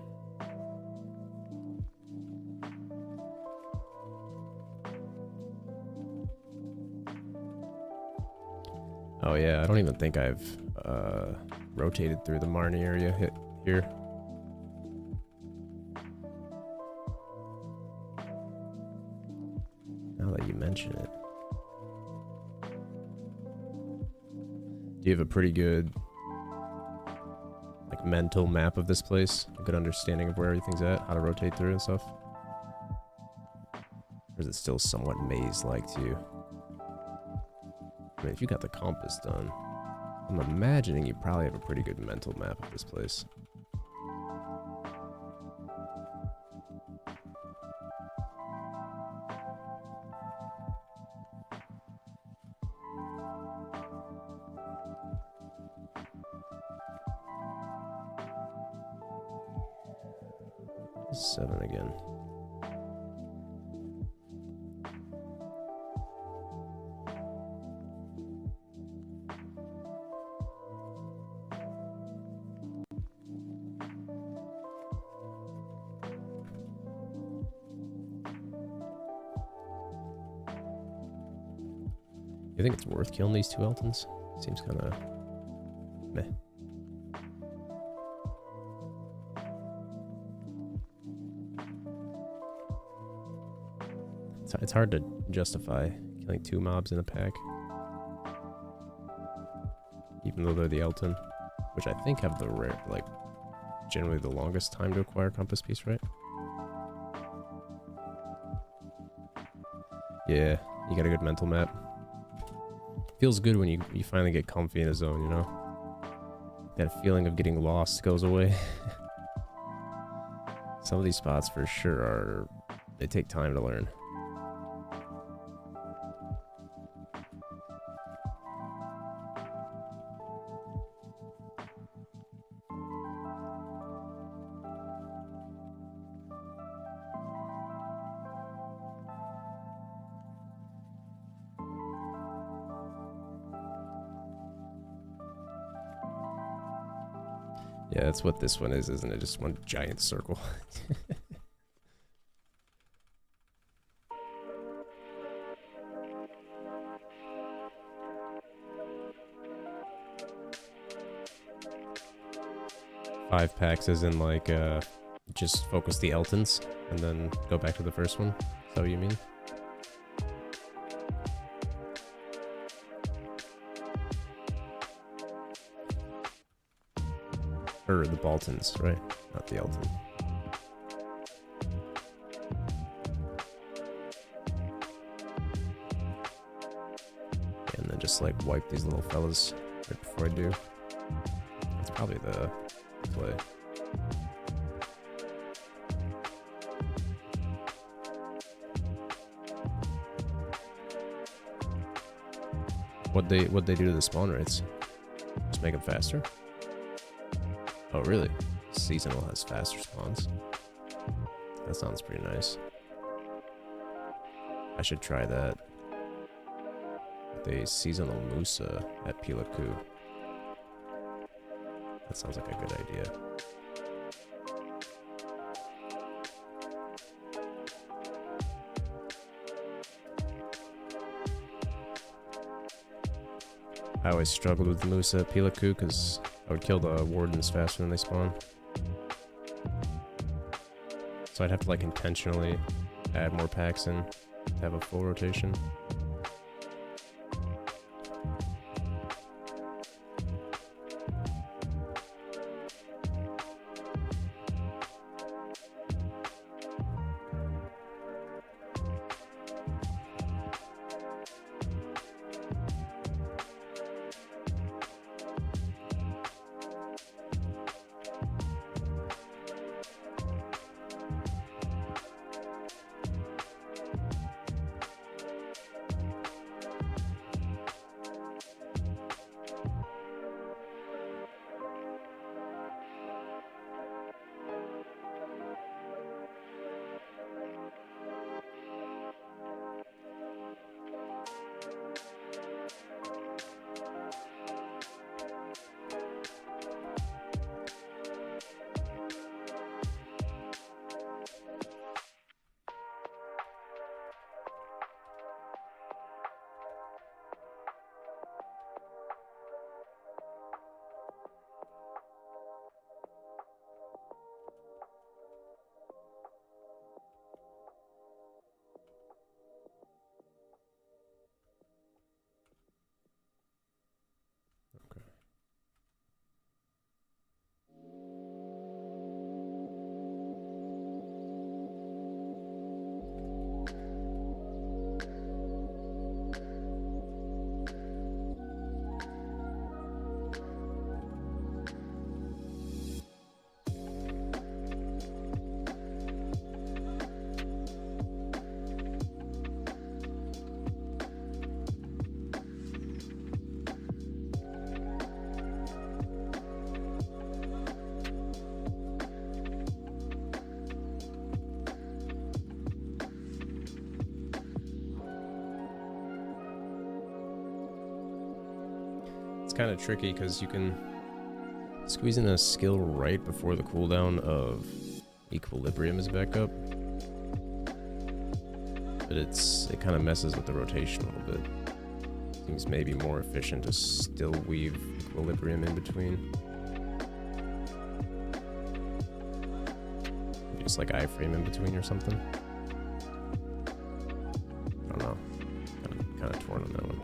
Oh yeah, I don't even think I've rotated through the Marnie area here. Now that you mention it. Do you have a pretty good like mental map of this place? A good understanding of where everything's at, how to rotate through and stuff? Or is it still somewhat maze-like to you? I mean, if you got the compass done, I'm imagining you probably have a pretty good mental map of this place. Seven again. You think it's worth killing these two Eltons? Seems kind of meh. It's hard to justify killing two mobs in a pack, even though they're the Elton, which I think have the rare, like, generally the longest time to acquire compass piece, right? Yeah, you got a good mental map. Feels good when you finally get comfy in a zone, you know? That feeling of getting lost goes away. Some of these spots for sure they take time to learn. Yeah, that's what this one is, isn't it? Just one giant circle. Five packs as in like, just focus the Eltons and then go back to the first one. Is that what you mean? Or the Baltons, right? Not the Elton. And then just like wipe these little fellas right before I do. That's probably the play. What'd they do to the spawn rates? Just make them faster? Oh really? Seasonal has faster spawns. That sounds pretty nice. I should try that. With a seasonal Musa at Pilaku. That sounds like a good idea. I always struggled with the Musa at Pilaku because I would kill the wardens faster than they spawn. So I'd have to like intentionally add more packs in to have a full rotation. Kind of tricky because you can squeeze in a skill right before the cooldown of Equilibrium is back up, but it kind of messes with the rotation a little bit. Seems maybe more efficient to still weave Equilibrium in between. Just like iframe in between or something. I don't know. Kind of torn on that one.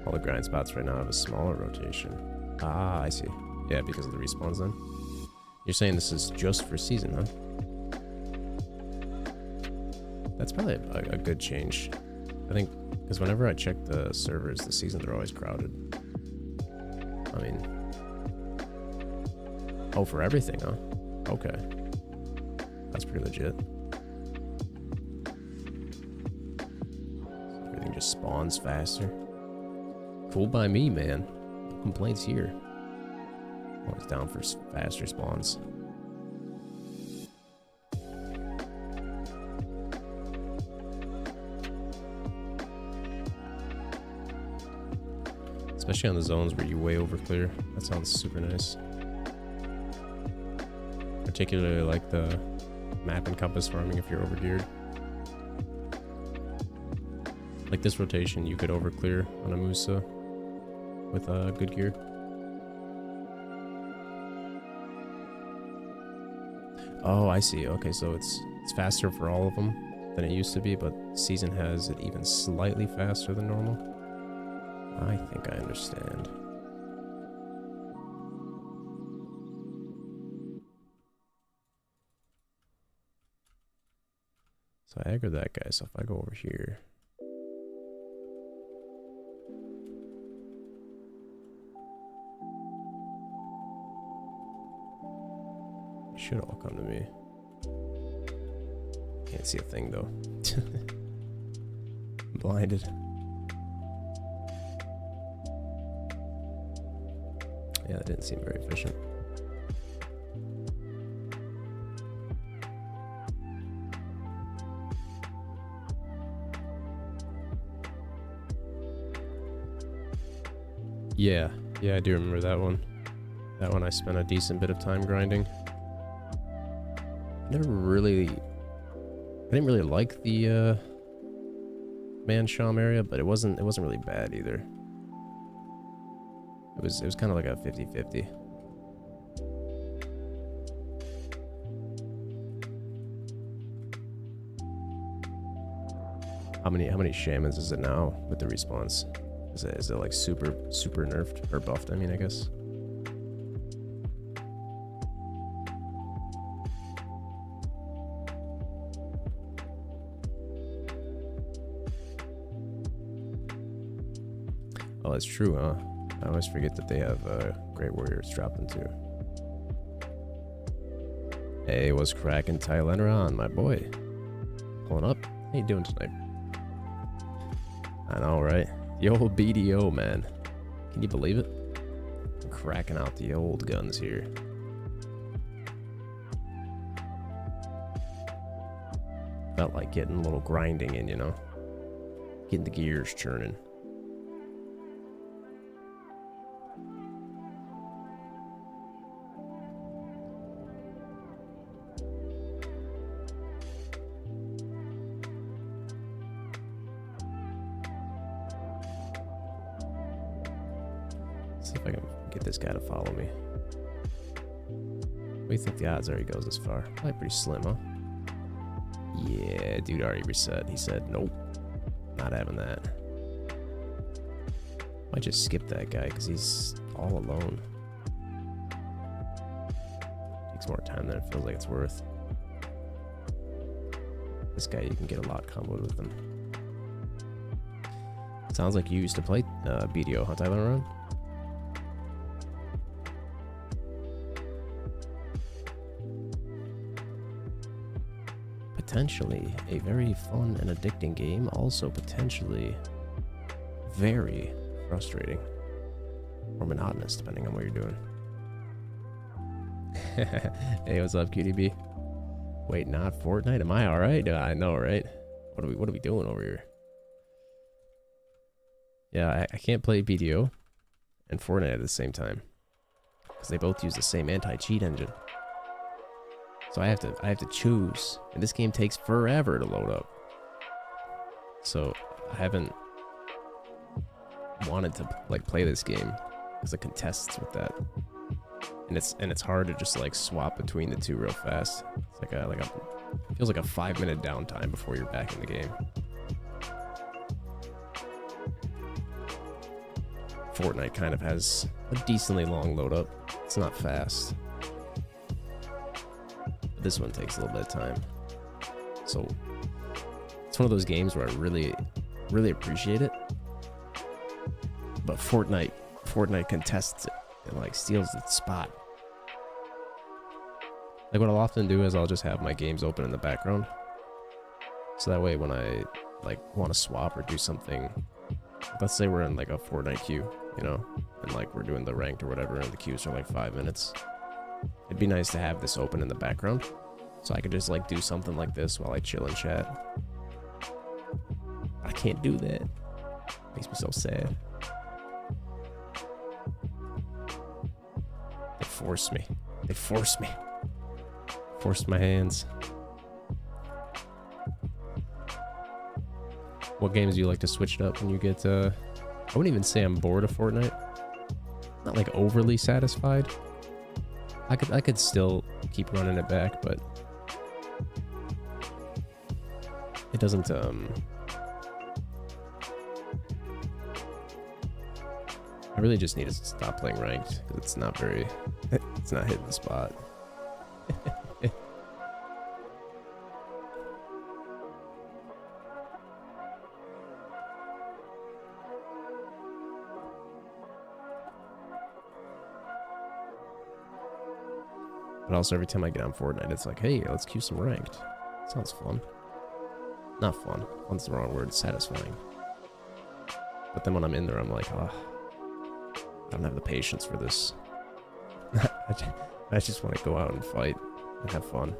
All the grind spots right now have a smaller rotation. Ah, I see. Yeah, because of the respawns then. You're saying this is just for season, huh? That's probably a good change. I think, because whenever I check the servers, the seasons are always crowded. I mean... Oh, for everything, huh? Okay. That's pretty legit. Everything just spawns faster. Cool by me, man. No complaints here. Always down for faster spawns. Especially on the zones where you way over clear. That sounds super nice. Particularly like the map and compass farming if you're over geared. Like this rotation, you could over clear on a Musa with good gear. Oh, I see. Okay, so it's faster for all of them than it used to be, but season has it even slightly faster than normal. I think I understand. So I aggroed that guy, so if I go over here. It should all come to me. Can't see a thing though. I'm blinded. Yeah, that didn't seem very efficient. Yeah, I do remember that one. That one I spent a decent bit of time grinding. I didn't really like the Mansham area, but it wasn't really bad either. It was kind of like a 50-50. How many shamans is it now with the response? Is it like super nerfed or buffed? I mean, I guess. Oh, it's true, huh? I always forget that they have Great Warriors dropping too. Hey, what's cracking, Tyler on, my boy? Pulling up. How you doing tonight? I know, right? The old BDO, man. Can you believe it? I'm cracking out the old guns here. Felt like getting a little grinding in, you know? Getting the gears churning. See if I can get this guy to follow me. What do you think the odds are he goes this far? Probably pretty slim, huh? Yeah, dude already reset. He said, nope, not having that. Might just skip that guy because he's all alone. Takes more time than it feels like it's worth. This guy, you can get a lot comboed with him. Sounds like you used to play BDO, huh, Tyler Ron? Potentially a very fun and addicting game, also potentially very frustrating or monotonous depending on what you're doing. Hey, what's up, QDB? Wait, not Fortnite? Am I alright? I know, right? What are we doing over here? Yeah, I can't play BDO and Fortnite at the same time because they both use the same anti-cheat engine. So I have to choose, and this game takes forever to load up. So I haven't wanted to like play this game because it contests with that, and it's hard to just like swap between the two real fast. It's like a feels like a 5-minute downtime before you're back in the game. Fortnite kind of has a decently long load up. It's not fast. This one takes a little bit of time. So it's one of those games where I really appreciate it. But Fortnite contests it and like steals its spot. Like what I'll often do is I'll just have my games open in the background. So that way when I like want to swap or do something, let's say we're in like a Fortnite queue, you know, and like we're doing the ranked or whatever, and the queues are like 5 minutes. It'd be nice to have this open in the background so I could just like do something like this while I chill and chat. I can't do that. Makes me so sad. They force me. They force me. Forced my hands. What games do you like to switch it up when you get I wouldn't even say I'm bored of Fortnite. Not like overly satisfied. I could still keep running it back, but It doesn't, I really just need to stop playing ranked, because it's not very, it's not hitting the spot. But also every time I get on Fortnite, it's like, hey, let's queue some ranked. Sounds fun. Not fun. Fun's the wrong word. It's satisfying. But then when I'm in there, I'm like, oh, I don't have the patience for this. I just want to go out and fight and have fun.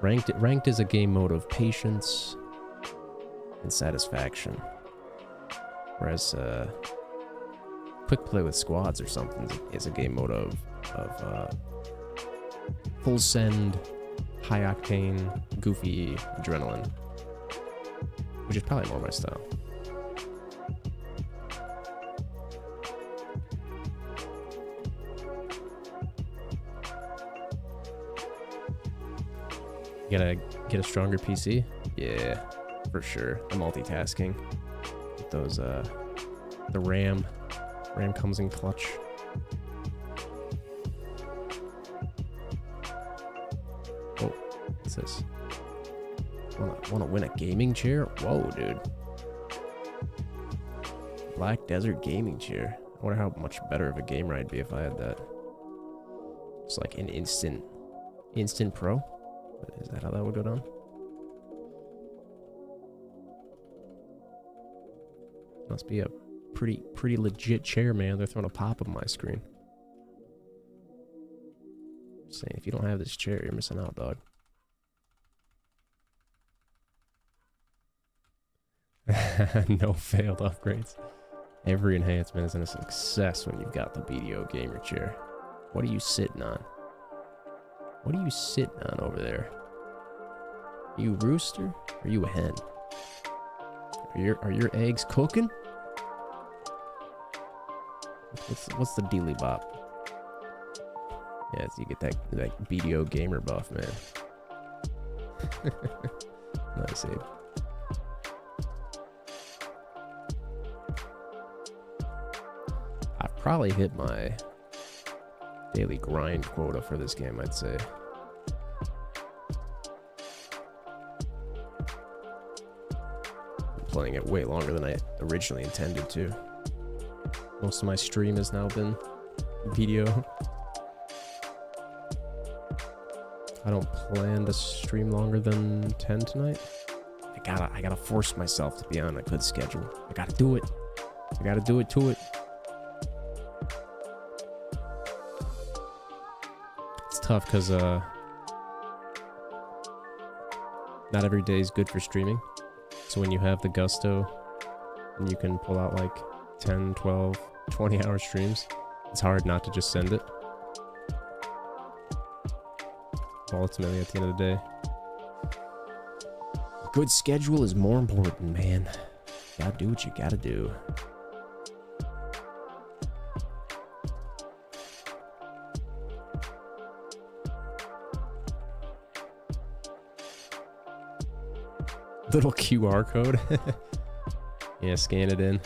Ranked is a game mode of patience and satisfaction. Whereas quick play with squads or something is a game mode of full send, high octane, goofy adrenaline, which is probably more my style. You gotta get a stronger PC? Yeah, for sure. The multitasking. With those, the RAM. RAM comes in clutch. Oh, what's this? Wanna win a gaming chair? Whoa, dude. Black Desert gaming chair. I wonder how much better of a gamer I'd be if I had that. It's like an instant pro. Is that how that would go down? Must be a pretty legit chair, man. They're throwing a pop on my screen. Just saying, if you don't have this chair, you're missing out, dog. No failed upgrades. Every enhancement is a success when you've got the BDO gamer chair. What are you sitting on? What are you sitting on over there? Are you a rooster? Or are you a hen? Are your eggs cooking? What's the dealy bop? Yeah, so you get that BDO gamer buff, man. Nice, Abe. I've probably hit my daily grind quota for this game, I'd say. I'm playing it way longer than I originally intended to. Most of my stream has now been video. I don't plan to stream longer than 10 tonight. I gotta force myself to be on a good schedule. I gotta do it. I gotta do it to it. It's tough because not every day is good for streaming. So when you have the gusto and you can pull out like 10, 12, 20-hour streams, it's hard not to just send it. Ultimately, at the end of the day, a good schedule is more important, man. You gotta do what you gotta do. Little QR code. Yeah, scan it in.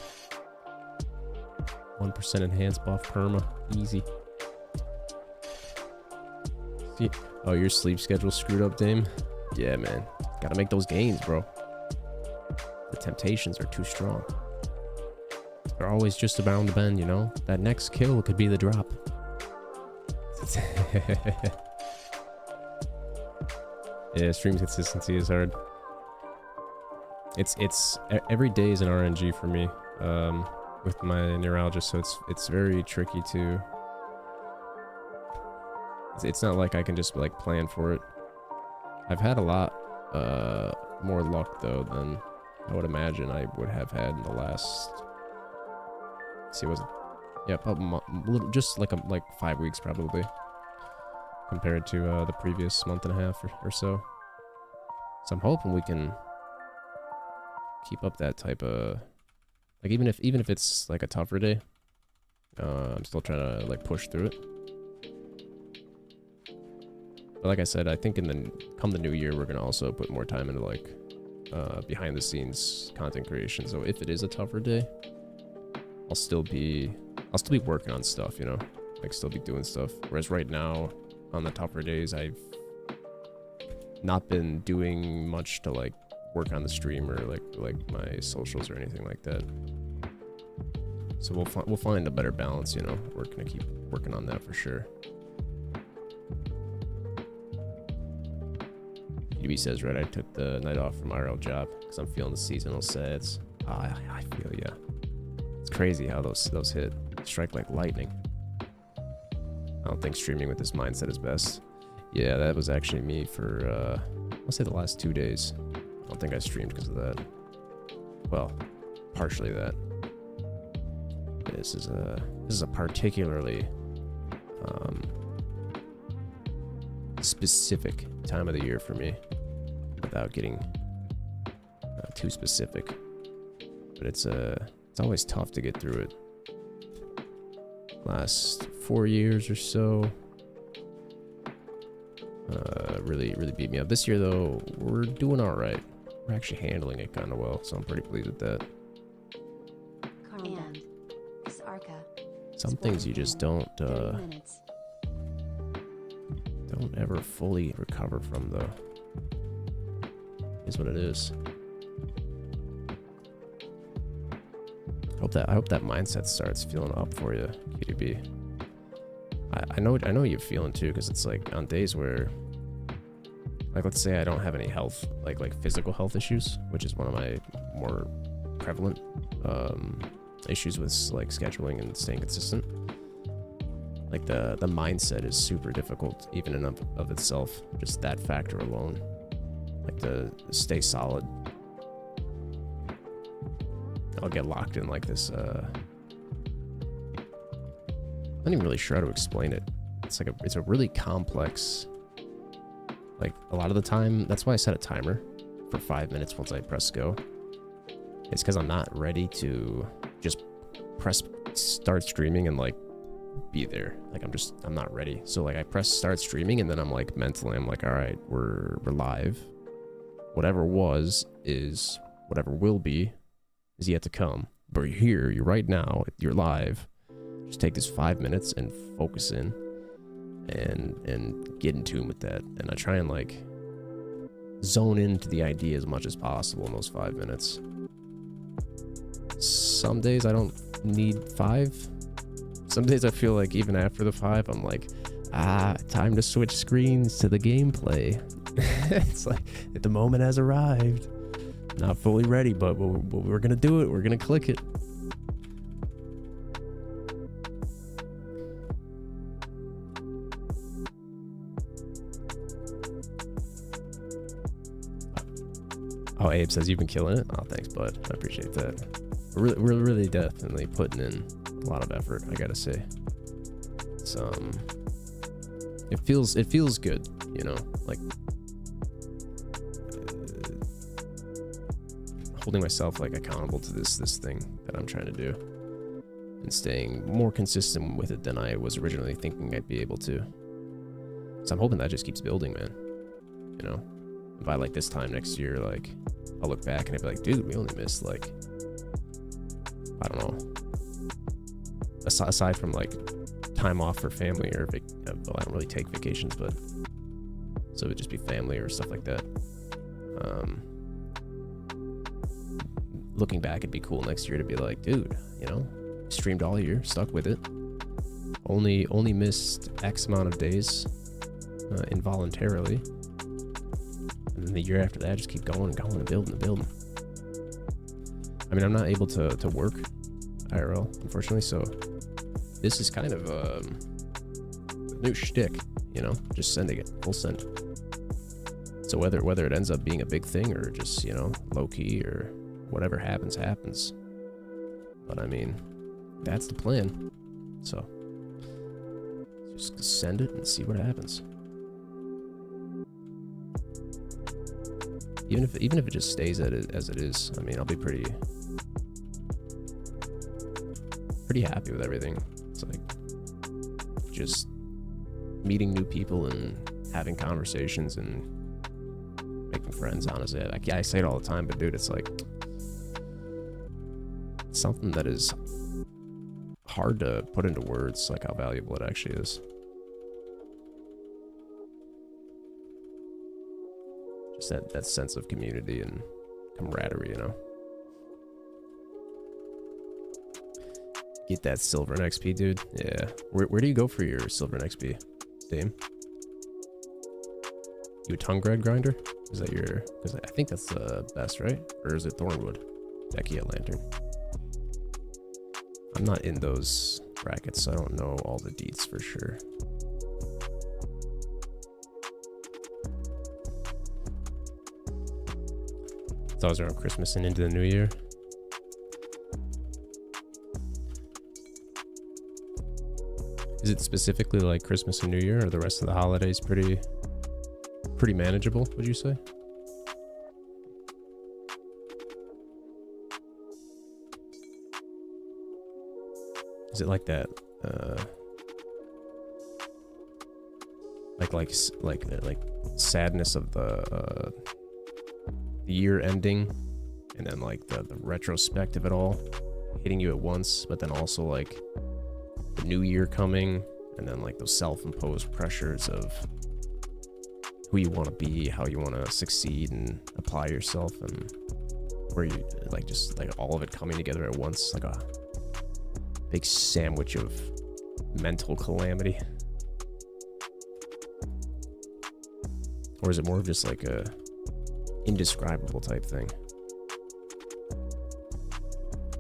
1% enhanced buff perma. Easy. See, oh, your sleep schedule's screwed up, Dame? Yeah, man. Gotta make those gains, bro. The temptations are too strong. They're always just around the bend, you know? That next kill could be the drop. Yeah, stream consistency is hard. It's every day is an RNG for me with my neuralgia, so it's very tricky to. It's not like I can just like plan for it. I've had a lot more luck though than I would imagine I would have had in the last. Let's see, was it? Yeah, probably just like 5 weeks probably, compared to the previous month and a half or so. So I'm hoping we can keep up that type of, like, even if it's like a tougher day, I'm still trying to like push through it. But like I said, I think come the new year, we're gonna also put more time into like behind the scenes content creation. So if it is a tougher day, I'll still be working on stuff, you know, like still be doing stuff. Whereas right now, on the tougher days, I've not been doing much to like work on the stream or like my socials or anything like that. So we'll find a better balance, you know. We're gonna keep working on that for sure. UB says, right, I took the night off from IRL job because I'm feeling the seasonal sads. I feel ya. It's crazy how those hit. Strike like lightning. I don't think streaming with this mindset is best. Yeah, that was actually me for, I'll say the last 2 days. I don't think I streamed because of that. Well, partially that. This is a particularly specific time of the year for me, without getting too specific. But it's always tough to get through it. Last 4 years or so, really beat me up. This year though, we're doing all right. We're actually handling it kind of well, so I'm pretty pleased with that.
And Sarka.
Some things you just don't ever fully recover from, though. Is what it is. I hope that mindset starts feeling up for you, QDB. I know you're feeling too, because it's like on days where, like, let's say I don't have any health, like physical health issues, which is one of my more prevalent issues with like scheduling and staying consistent. Like the mindset is super difficult even in of itself, just that factor alone. Like to stay solid. I'll get locked in like this, I'm not even really sure how to explain it. It's a really complex, like a lot of the time, that's why I set a timer for 5 minutes once I press go. It's because I'm not ready to just press start streaming and like be there. Like I'm not ready. So like I press start streaming and then I'm like mentally, I'm like, all right, we're live. Whatever was is, whatever will be is yet to come. But you're here, you're right now, you're live. Just take this 5 minutes and focus in and get in tune with that. And I try and like zone into the idea as much as possible in those 5 minutes. Some days I don't need 5. Some days I feel like even after the 5, I'm like, time to switch screens to the gameplay. It's like, the moment has arrived. Not fully ready, but we're gonna do it. We're gonna click it. Oh, Abe says you've been killing it. Oh, thanks, bud. I appreciate that. We're really definitely putting in a lot of effort, I gotta say. It's it feels good, you know, like holding myself like accountable to this thing that I'm trying to do and staying more consistent with it than I was originally thinking I'd be able to. So I'm hoping that just keeps building, man. You know, and by like this time next year, like I'll look back and I'll be like, dude, we only missed like, I don't know, aside from like time off for family or well, I don't really take vacations, but so it would just be family or stuff like that. Looking back, it'd be cool next year to be like, dude, you know, streamed all year, stuck with it, only missed X amount of days involuntarily, and then the year after that just keep going and building. I mean, I'm not able to work IRL, unfortunately, so this is kind of a new shtick, you know, just sending it full send. So whether it ends up being a big thing or just, you know, low key or whatever happens. But I mean, that's the plan. So just send it and see what happens. Even if it just stays as it is, I mean, I'll be pretty happy with everything. It's like just meeting new people and having conversations and making friends, honestly. I say it all the time, but dude, it's like something that is hard to put into words, like how valuable it actually is. Just that sense of community and camaraderie, you know. Get that silver and XP, dude. Yeah. Where do you go for your silver and XP, Dame? You a tongue grinder? Is that your? Because I think that's the best, right? Or is it Thornwood? Dekia Lantern. I'm not in those brackets, so I don't know all the deets for sure. It's always around Christmas and into the new year. Is it specifically like Christmas and New Year, or the rest of the holidays pretty manageable, would you say? Is it like that? Like sadness of the year ending, and then like the retrospect of it all hitting you at once, but then also like the new year coming, and then like those self-imposed pressures of who you want to be, how you want to succeed and apply yourself, and where you like just like all of it coming together at once, like a big sandwich of mental calamity. Or is it more of just like a indescribable type thing,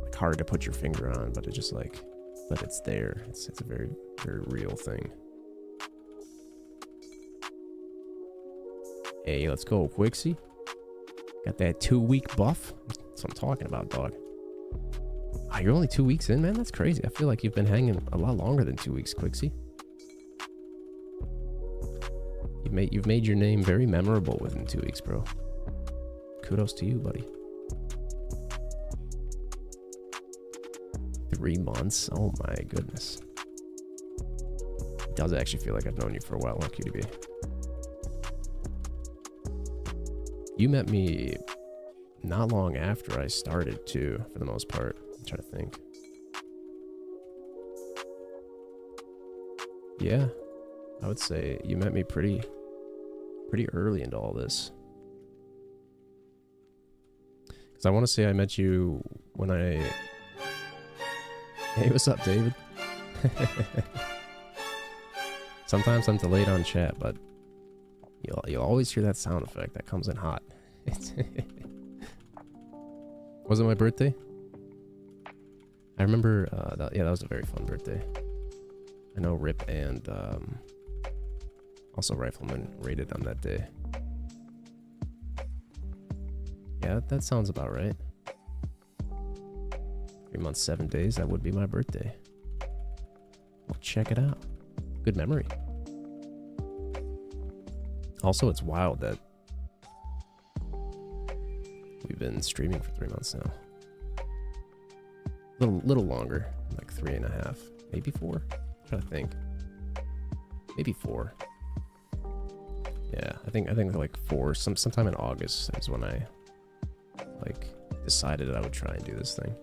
like hard to put your finger on, but it just like, but it's there. It's a very, very real thing. Hey, let's go, Quixie. Got that 2-week buff. That's what I'm talking about, dog. Ah, you're only 2 weeks in, man? That's crazy. I feel like you've been hanging a lot longer than 2 weeks, Quixie. You've made your name very memorable within 2 weeks, bro. Kudos to you, buddy. 3 months? Oh my goodness. It does actually feel like I've known you for a while, lucky to be. You met me not long after I started, too, for the most part. I'm trying to think. Yeah, I would say you met me pretty early into all this. Because I want to say I met you when I... Hey, what's up, David? Sometimes I'm delayed on chat, but you'll always hear that sound effect that comes in hot. Was it my birthday? I remember, that was a very fun birthday. I know Rip and also Rifleman raided on that day. Yeah, that sounds about right. 3 months, 7 days, that would be my birthday. Well, check it out. Good memory. Also, it's wild that we've been streaming for 3 months now. Little longer, like 3.5, maybe 4. I'm trying to think. Maybe 4. Yeah, I think like 4. Sometime in August is when I like decided that I would try and do this thing.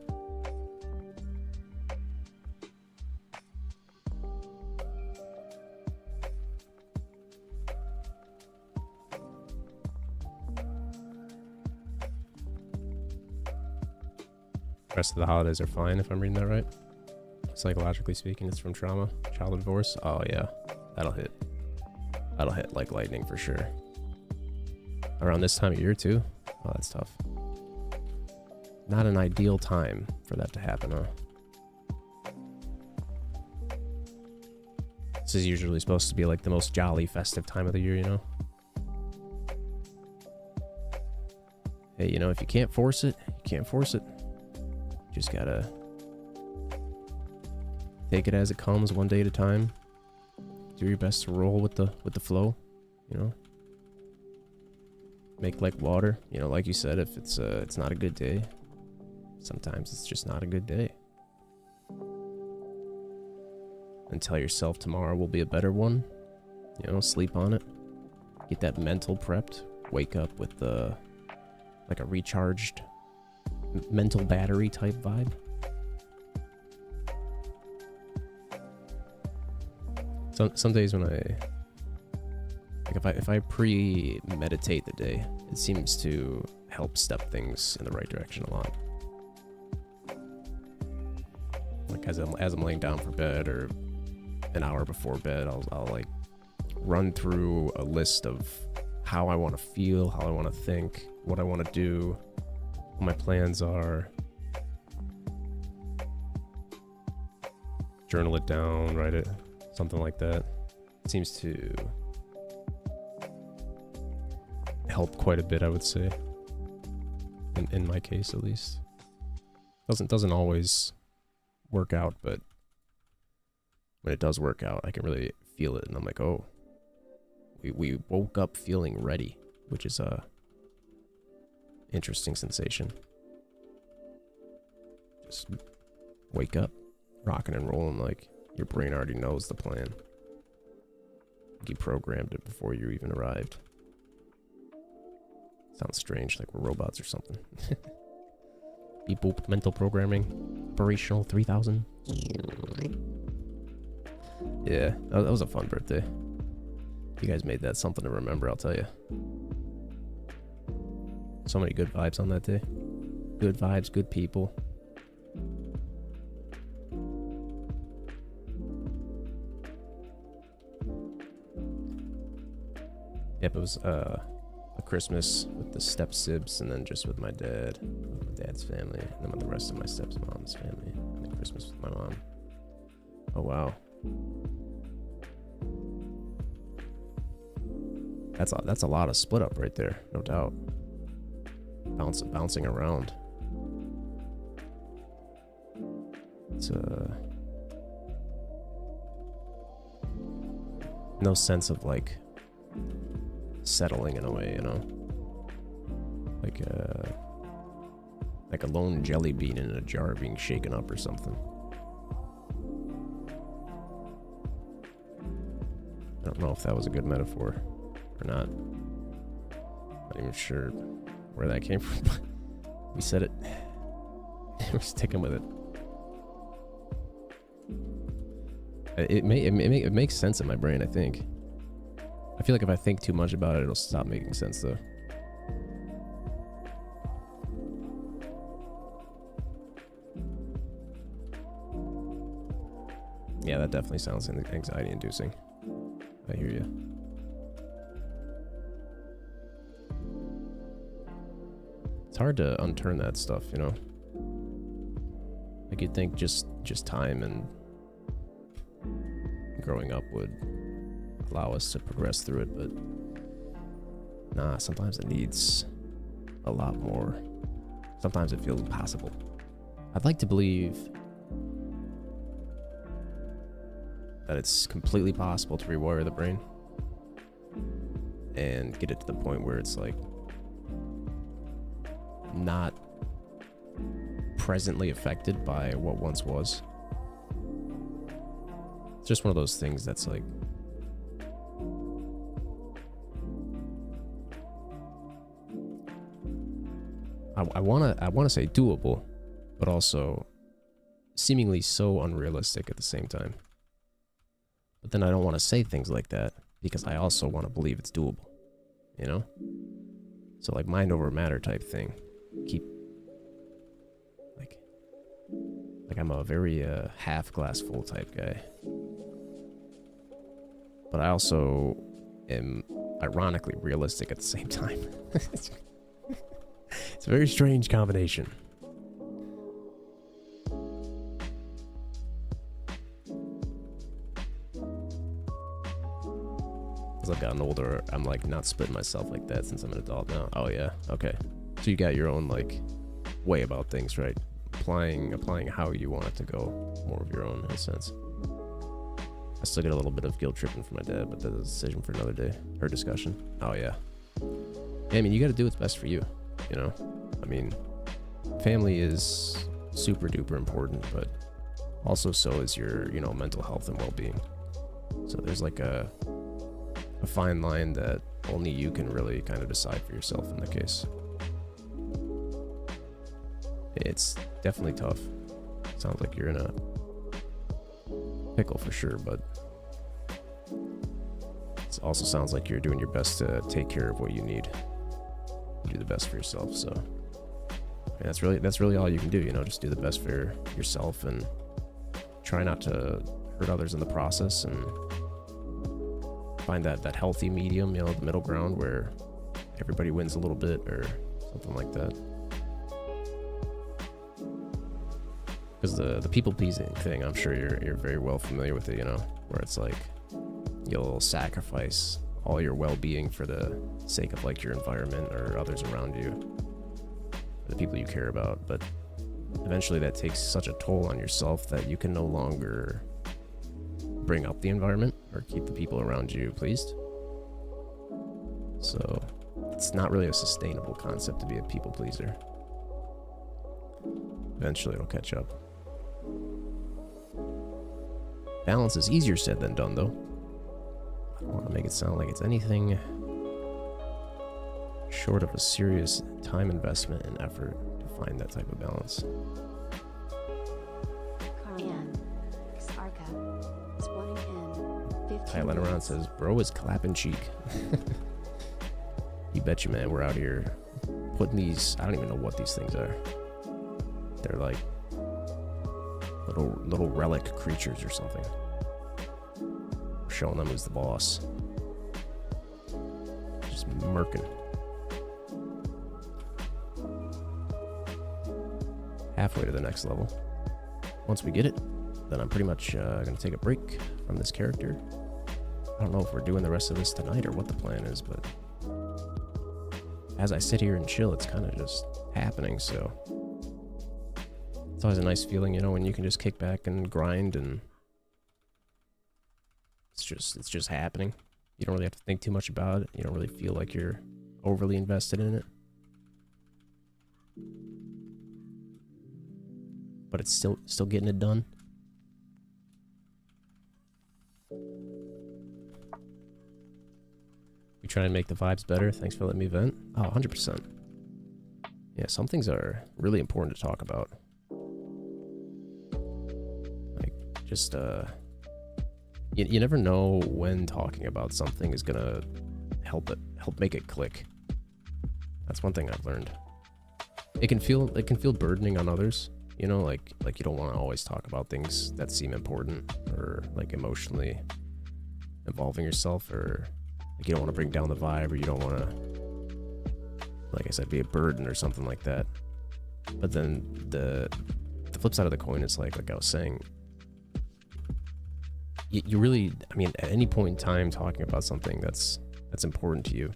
Rest of the holidays are fine, if I'm reading that right. Psychologically speaking, it's from trauma, childhood divorce. Oh yeah, that'll hit like lightning for sure. Around this time of year too. Oh, that's tough. Not an ideal time for that to happen, huh? This is usually supposed to be like the most jolly, festive time of the year, you know? Hey, you know, if you can't force it, you can't force it. Just gotta take it as it comes, one day at a time. Do your best to roll with the flow, you know. Make like water, you know, like you said. If it's not a good day, sometimes it's just not a good day. And tell yourself tomorrow will be a better one. You know, sleep on it. get that mental prepped, wake up with the like a recharged mental battery type vibe. Some days when if I pre-meditate the day, it seems to help step things in the right direction a lot. Like as I'm laying down for bed or an hour before bed, I'll like run through a list of how I want to feel, how I want to think, what I want to do, what my plans are. Journal it down, write it, something like that. It seems to help quite a bit, I would say. In my case, at least. Doesn't always work out, but when it does work out, I can really feel it, and I'm like, oh, we woke up feeling ready, which is a interesting sensation. Just wake up, rocking and rolling like your brain already knows the plan. You programmed it before you even arrived. Sounds strange, like we're robots or something. Beep boop, mental programming, operational 3000. Yeah, that was a fun birthday. You guys made that something to remember, I'll tell you. So many good vibes on that day. Good vibes, good people. Yep, it was a Christmas with the step sibs, and then just with my dad, with my dad's family, and then with the rest of my stepmom's family, and then Christmas with my mom. Oh wow. That's a lot of split up right there, no doubt. Bouncing around. It's no sense of like settling in a way, you know, like a lone jelly bean in a jar being shaken up or something. I don't know if that was a good metaphor or not. Not even sure where that came from, but we said it. We're sticking with it. It makes sense in my brain, I think. I feel like if I think too much about it, it'll stop making sense, though. Yeah, that definitely sounds anxiety-inducing. I hear you. It's hard to unturn that stuff, you know? Like, you'd think just time and growing up would allow us to progress through it, but nah, sometimes it needs a lot more. Sometimes it feels impossible. I'd like to believe that it's completely possible to rewire the brain and get it to the point where it's like not presently affected by what once was. It's just one of those things that's like I wanna say doable, but also seemingly so unrealistic at the same time. But then I don't want to say things like that because I also want to believe it's doable, you know? So like mind over matter type thing. Keep like I'm a very half glass full type guy. But I also am ironically realistic at the same time. It's a very strange combination. As I've gotten older, I'm like not splitting myself like that since I'm an adult now. Oh yeah, okay. So you got your own like way about things, right? Applying how you want it to go, more of your own in a sense. I still get a little bit of guilt tripping from my dad, but that's a decision for another day or discussion. Oh yeah. I mean, you got to do what's best for you, you know? I mean, family is super duper important, but also so is your, you know, mental health and well-being. So there's like a a fine line that only you can really kind of decide for yourself in the case. It's definitely tough. Sounds like you're in a pickle for sure, but it also sounds like you're doing your best to take care of what you need. Do the best for yourself. So that's really all you can do, you know, just do the best for yourself and try not to hurt others in the process, and find that healthy medium, you know, the middle ground where everybody wins a little bit or something like that. Because the people pleasing thing, I'm sure you're very well familiar with it, you know, where it's like you'll sacrifice all your well-being for the sake of like your environment or others around you, the people you care about, but eventually that takes such a toll on yourself that you can no longer bring up the environment or keep the people around you pleased. So it's not really a sustainable concept to be a people pleaser. Eventually it'll catch up. Balance is easier said than done, though. I don't want to make it sound like it's anything short of a serious time investment and effort to find that type of balance. Thailand around says, bro is clapping cheek. You betcha, man. We're out here putting these, I don't even know what these things are. They're like little relic creatures or something. We're showing them who's the boss. Just murking. Halfway to the next level. Once we get it, then I'm pretty much going to take a break from this character. I don't know if we're doing the rest of this tonight or what the plan is, but as I sit here and chill, it's kind of just happening, so it's always a nice feeling, you know, when you can just kick back and grind and it's just happening. You don't really have to think too much about it. You don't really feel like you're overly invested in it. But it's still getting it done. We try and make the vibes better. Thanks for letting me vent. Oh, 100%. Yeah, some things are really important to talk about. Like, just, you never know when talking about something is gonna help make it click. That's one thing I've learned. It can feel burdening on others. You know, like you don't want to always talk about things that seem important or like emotionally involving yourself, or like you don't want to bring down the vibe, or you don't want to, like I said, be a burden or something like that. But then the flip side of the coin is like I was saying, you really, I mean, at any point in time, talking about something that's important to you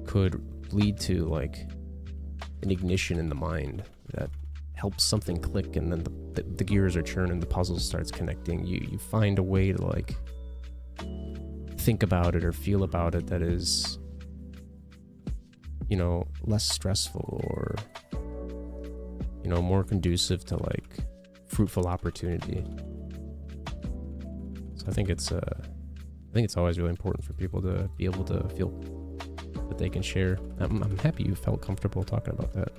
could lead to like an ignition in the mind that helps something click, and then the gears are churning, the puzzle starts connecting. You find a way to like think about it or feel about it that is, you know, less stressful or, you know, more conducive to like fruitful opportunity. So I think it's always really important for people to be able to feel that they can share. I'm happy you felt comfortable talking about that.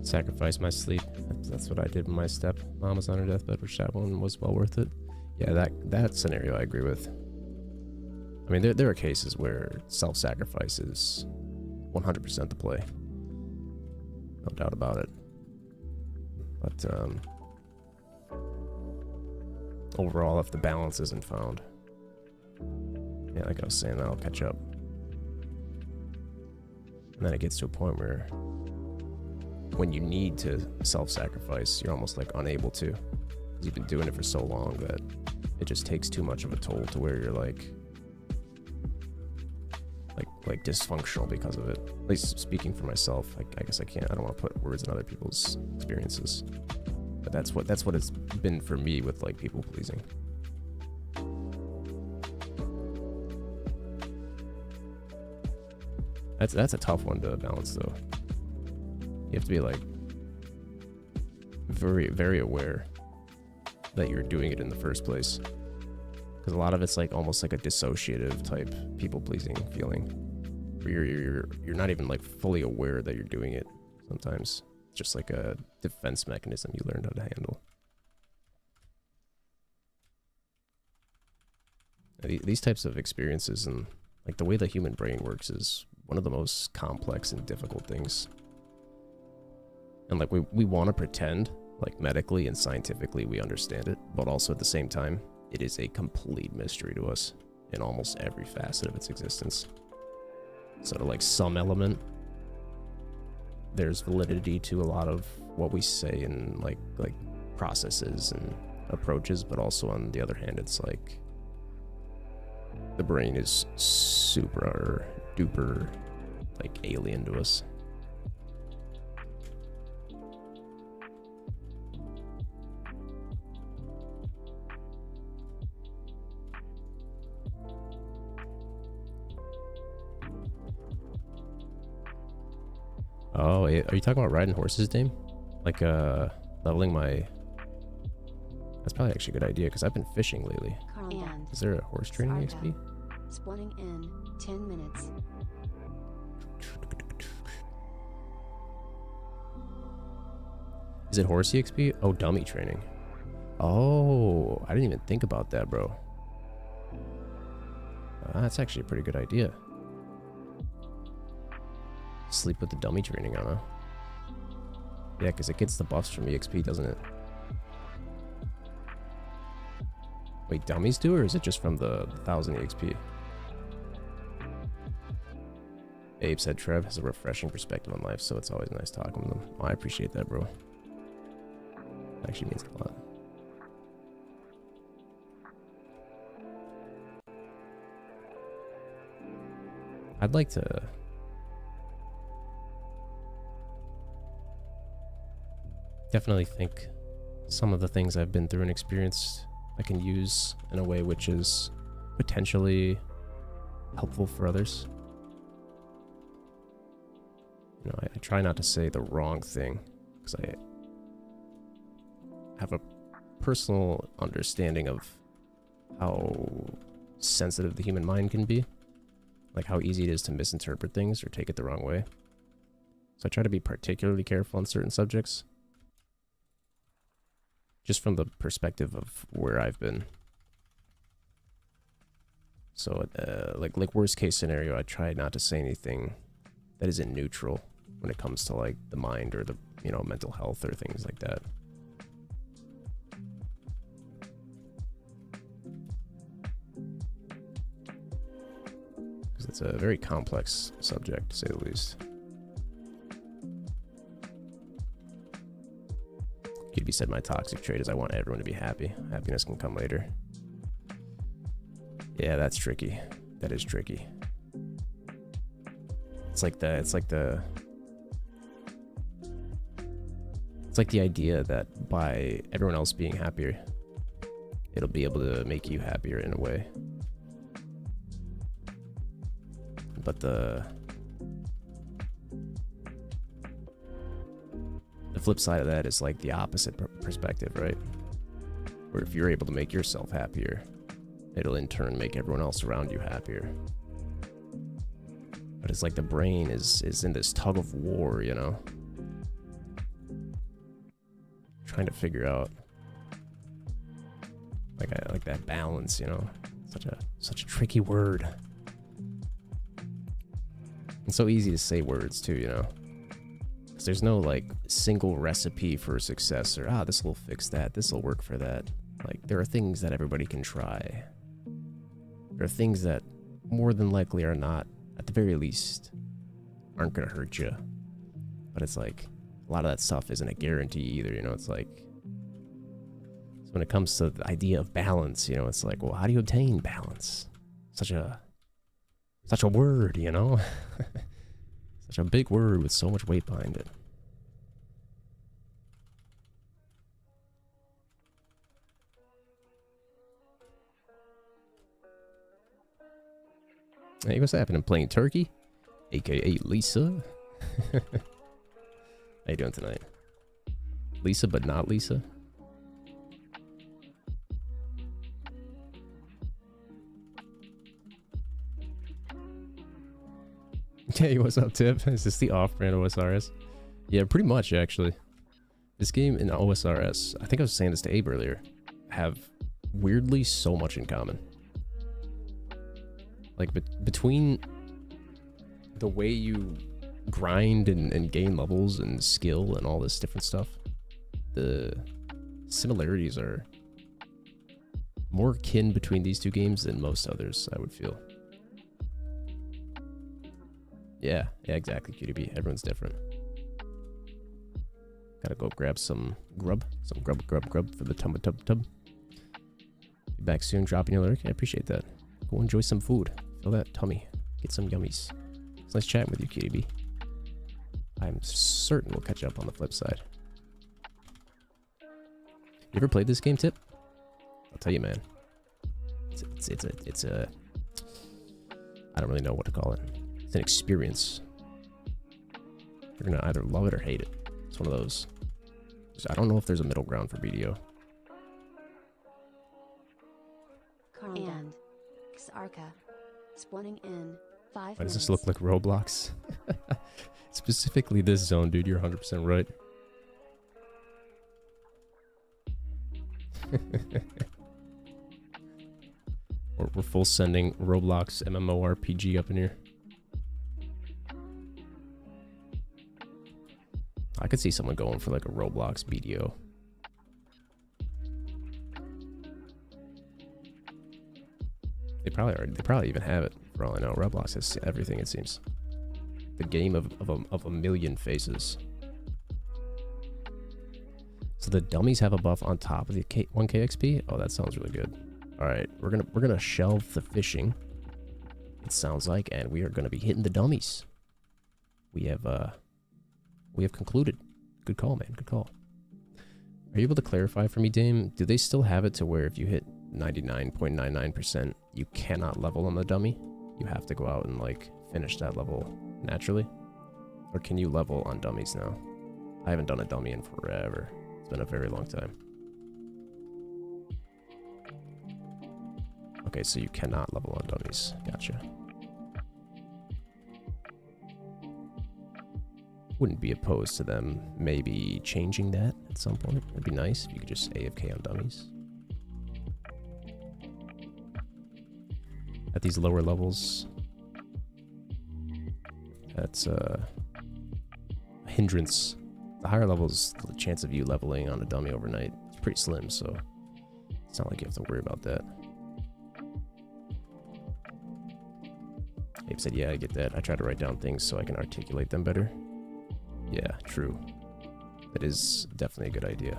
Sacrifice my sleep. That's what I did when my stepmom was on her deathbed, which that one was well worth it. Yeah, that scenario I agree with. I mean, there are cases where self-sacrifice is 100% the play. No doubt about it. But overall, if the balance isn't found, yeah, like I was saying, that'll catch up. And then it gets to a point where when you need to self-sacrifice, you're almost like unable to. You've been doing it for so long that it just takes too much of a toll to where you're like dysfunctional because of it. At least speaking for myself, I guess I don't want to put words in other people's experiences, but that's what it's been for me with like people pleasing. That's a tough one to balance though. You have to be like very, very aware that you're doing it in the first place. Because a lot of it's like almost like a dissociative type people-pleasing feeling. Where you're not even like fully aware that you're doing it sometimes. It's just like a defense mechanism you learned how to handle. These types of experiences and like the way the human brain works is one of the most complex and difficult things. And like we want to pretend like medically and scientifically we understand it, but also at the same time, it is a complete mystery to us in almost every facet of its existence. So to like some element, there's validity to a lot of what we say in like processes and approaches, but also on the other hand, it's like the brain is super duper like alien to us. Oh, are you talking about riding horses, Dame? Like, leveling my... That's probably actually a good idea, because I've been fishing lately.
And
Is there a horse training XP?
spawning in 10 minutes.
Is it horse XP? Oh, dummy training. Oh, I didn't even think about that, bro. That's actually a pretty good idea. Sleep with the dummy training on, huh? Yeah, because it gets the buffs from EXP, doesn't it? Wait, dummies do, or is it just from the 1000 EXP? Abe said Trev has a refreshing perspective on life, so it's always nice talking with him. Oh, I appreciate that, bro. Actually means a lot. I'd like to... definitely think some of the things I've been through and experienced I can use in a way which is potentially helpful for others. You know, I try not to say the wrong thing because I have a personal understanding of how sensitive the human mind can be, like how easy it is to misinterpret things or take it the wrong way. So I try to be particularly careful on certain subjects, just from the perspective of where I've been. So like worst case scenario, I try not to say anything that isn't neutral when it comes to like the mind or the, you know, mental health or things like that. Because it's a very complex subject, to say the least. Kirby said my toxic trait is I want everyone to be happy. Happiness can come later. Yeah, that's tricky. That is tricky. It's like the idea that by everyone else being happier, it'll be able to make you happier in a way. But the flip side of that is like the opposite perspective, right? Where if you're able to make yourself happier, it'll in turn make everyone else around you happier. But it's like the brain is in this tug of war, you know? Trying to figure out like that balance, you know? Such a tricky word. It's so easy to say words too, you know? Because there's no like single recipe for success or this will fix that, this will work for that. Like there are things that everybody can try. There are things that more than likely are not, at the very least, aren't gonna hurt you. But it's like a lot of that stuff isn't a guarantee either, you know? It's like, so when it comes to the idea of balance, you know, it's like, well, how do you obtain balance? Such a word, you know? Such a big word with so much weight behind it. Hey, what's happening? Playing turkey? aka Lisa. How you doing tonight? Lisa, but not Lisa. Hey, what's up, Tip? Is this the off-brand OSRS? Yeah, pretty much, actually. This game and OSRS, I think I was saying this to Abe earlier, have weirdly so much in common. Like, between the way you grind and gain levels and skill and all this different stuff, the similarities are more akin between these two games than most others, I would feel. Yeah, exactly, QDB. Everyone's different. Gotta go grab some grub for the tub. Be back soon, dropping your lyric. I appreciate that. Go enjoy some food. Fill that tummy. Get some yummies. It's nice chatting with you, QDB. I'm certain we'll catch up on the flip side. You ever played this game, Tip? I'll tell you, man. It's a I don't really know what to call it. It's an experience. You're gonna either love it or hate it. It's one of those. I don't know if there's a middle ground for BDO.
And Xarka. Spawning in 5 minutes.
Why does this look like Roblox? Specifically this zone, dude. You're 100% right. We're full sending Roblox MMORPG up in here. I could see someone going for like a Roblox BDO. They probably even have it, for all I know. Roblox has everything, it seems. The game of a million faces. So the dummies have a buff on top of the 1k XP? Oh, that sounds really good. Alright, we're gonna shelve the fishing, it sounds like, and we are gonna be hitting the dummies. We have concluded. Good call, man. Good call. Are you able to clarify for me, Dame? Do they still have it to where if you hit 99.99%, you cannot level on the dummy? You have to go out and like finish that level naturally? Or can you level on dummies now? I haven't done a dummy in forever. It's been a very long time. Okay, so you cannot level on dummies. Gotcha. Wouldn't be opposed to them maybe changing that at some point. It'd be nice if you could just AFK on dummies. At these lower levels, that's a hindrance. The higher levels, the chance of you leveling on a dummy overnight is pretty slim, so it's not like you have to worry about that. Abe said, yeah, I get that. I try to write down things so I can articulate them better. Yeah, true. That is definitely a good idea.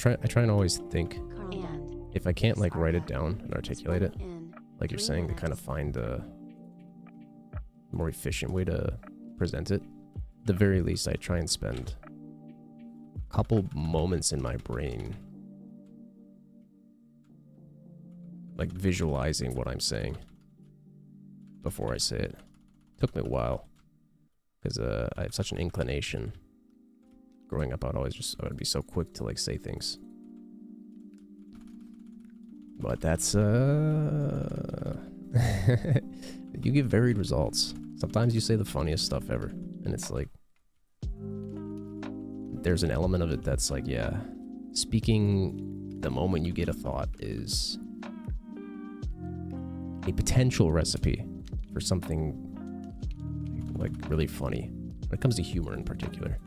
I try and always think, if I can't like write it down and articulate it, like you're saying, to kind of find a more efficient way to present it. At the very least, I try and spend a couple moments in my brain like visualizing what I'm saying before I say it. Took me a while because I have such an inclination. Growing up, I would be so quick to like say things. But that's you get varied results. Sometimes you say the funniest stuff ever, and it's like there's an element of it that's like, yeah, speaking the moment you get a thought is a potential recipe for something like really funny when it comes to humor in particular.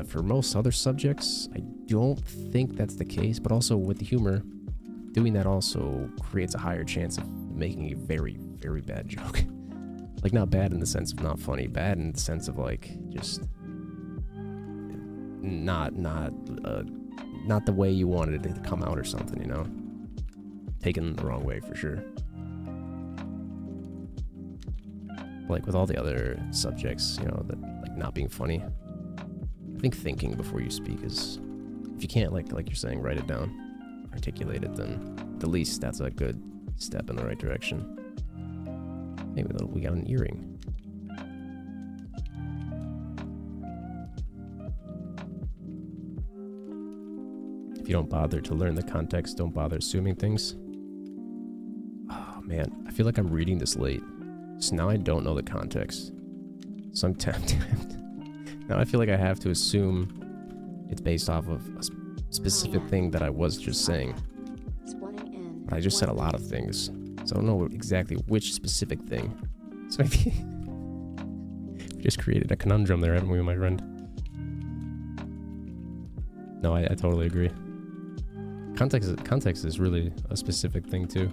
For most other subjects, I don't think that's the case, but also with the humor, doing that also creates a higher chance of making a very, very bad joke. Like, not bad in the sense of not funny, bad in the sense of like just not the way you wanted it to come out or something, you know? Taken the wrong way for sure. Like with all the other subjects, you know, that like not being funny, I think thinking before you speak is, if you can't like you're saying, write it down, articulate it, then at the least that's a good step in the right direction. Hey, we got an earring. If you don't bother to learn the context, don't bother assuming things. Oh man, I feel like I'm reading this late. So now I don't know the context. So I'm tempted. Now I feel like I have to assume it's based off of a specific thing that I was just saying. But I just said a lot of things. So I don't know exactly which specific thing. So maybe we just created a conundrum there, haven't we, my friend? No, I totally agree. Context is really a specific thing too.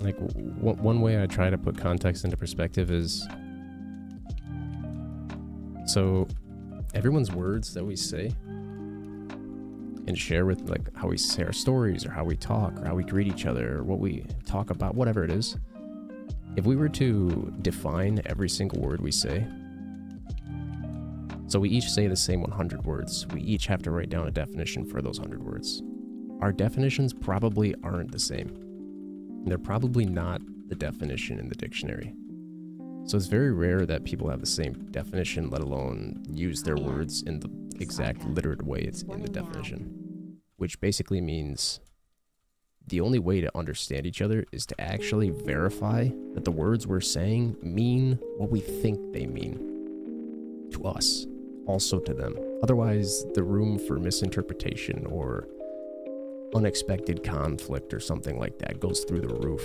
Like one way I try to put context into perspective is, so everyone's words that we say and share with, like how we say our stories or how we talk or how we greet each other or what we talk about, whatever it is, if we were to define every single word we say, so we each say the same 100 words, we each have to write down a definition for those 100 words. Our definitions probably aren't the same. And they're probably not the definition in the dictionary. So it's very rare that people have the same definition, let alone use their words in the exact literate way it's in the definition. Which basically means the only way to understand each other is to actually verify that the words we're saying mean what we think they mean to us, also to them. Otherwise, the room for misinterpretation or unexpected conflict or something like that goes through the roof.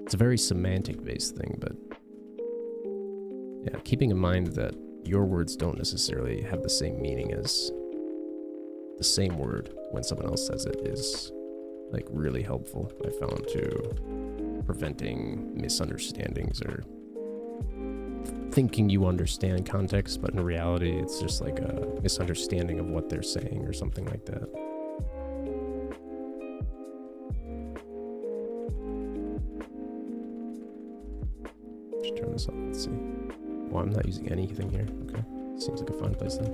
It's a very semantic-based thing, but yeah, keeping in mind that your words don't necessarily have the same meaning as the same word when someone else says it is like really helpful, I found, to preventing misunderstandings or thinking you understand context, but in reality it's just like a misunderstanding of what they're saying or something like that. Just turn this off, let's see. Well, I'm not using anything here. Okay, seems like a fine place then.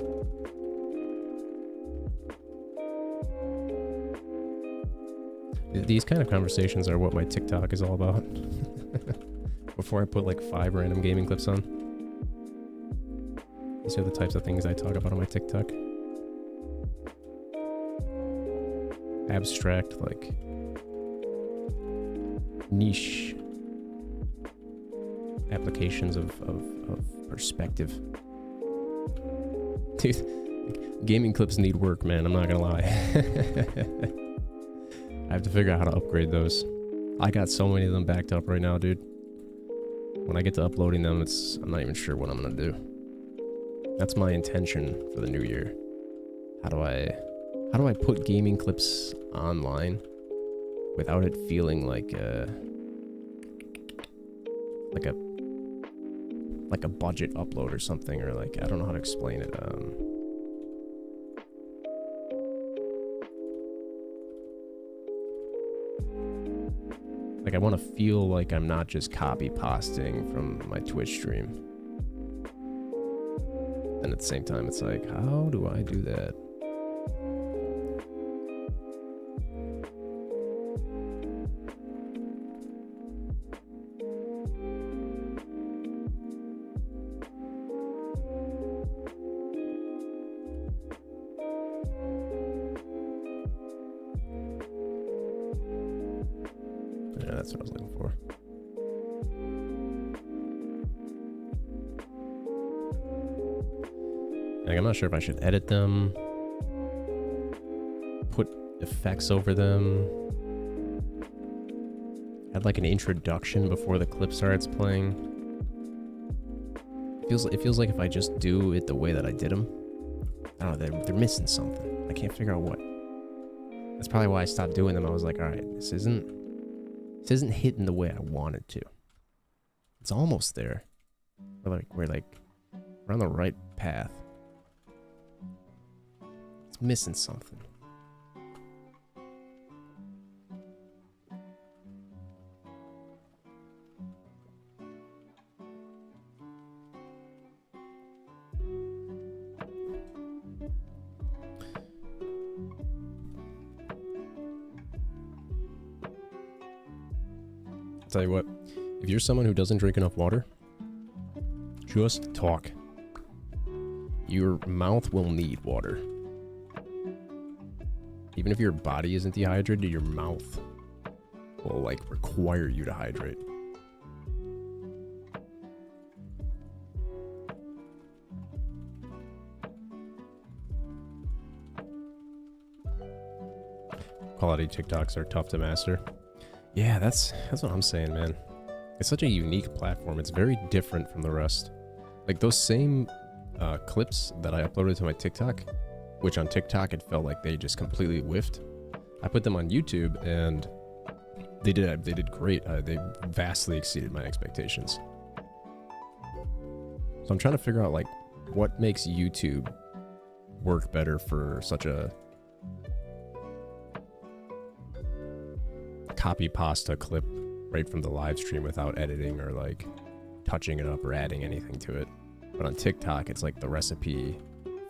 These kind of conversations are what my TikTok is all about. Before I put like 5 random gaming clips on. These are the types of things I talk about on my TikTok. Abstract, like niche applications of perspective. Dude, gaming clips need work, man. I'm not gonna lie. I have to figure out how to upgrade those. I got so many of them backed up right now, dude. When I get to uploading them, I'm not even sure what I'm gonna do. That's my intention for the new year. How do I put gaming clips online without it feeling like a budget upload or something, or like, I don't know how to explain it. Like I want to feel like I'm not just copy pasting from my Twitch stream. And at the same time, it's like, how do I do that? Yeah, that's what I was looking for. Like, I'm not sure if I should edit them, put effects over them, add like an introduction before the clip starts playing. It feels like if I just do it the way that I did them, I don't know, they're missing something. I can't figure out what. That's probably why I stopped doing them. I was like, all right, this isn't hitting the way I wanted to. It's almost there. We're on the right path. It's missing something. Tell you what, if you're someone who doesn't drink enough water, just talk. Your mouth will need water. Even if your body isn't dehydrated, your mouth will like require you to hydrate. Quality TikToks are tough to master. Yeah, that's what I'm saying, man. It's such a unique platform. It's very different from the rest. Like those same clips that I uploaded to my TikTok, which on TikTok it felt like they just completely whiffed. I put them on YouTube and they did great. They vastly exceeded my expectations. So I'm trying to figure out like what makes YouTube work better for such a copy pasta clip right from the live stream without editing or like touching it up or adding anything to it. But on TikTok, it's like the recipe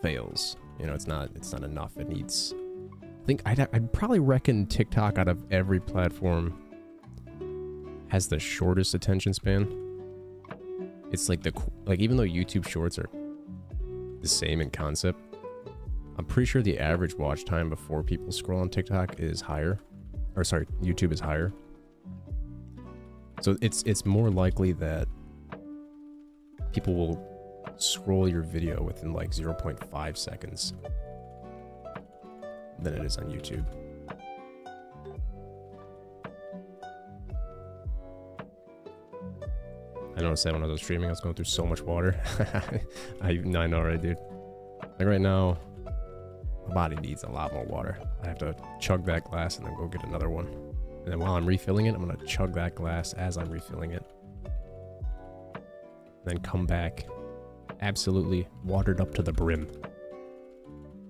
fails. You know, it's not enough. It needs. I think I'd probably reckon TikTok out of every platform has the shortest attention span. It's like even though YouTube Shorts are the same in concept, I'm pretty sure the average watch time before people scroll on TikTok is higher. Or sorry, YouTube is higher. So it's more likely that people will scroll your video within like 0.5 seconds than it is on YouTube. I noticed that when I was streaming, I was going through so much water. I know, right, dude? Like right now, my body needs a lot more water. I have to chug that glass and then go get another one. And then while I'm refilling it, I'm going to chug that glass as I'm refilling it. Then come back absolutely watered up to the brim.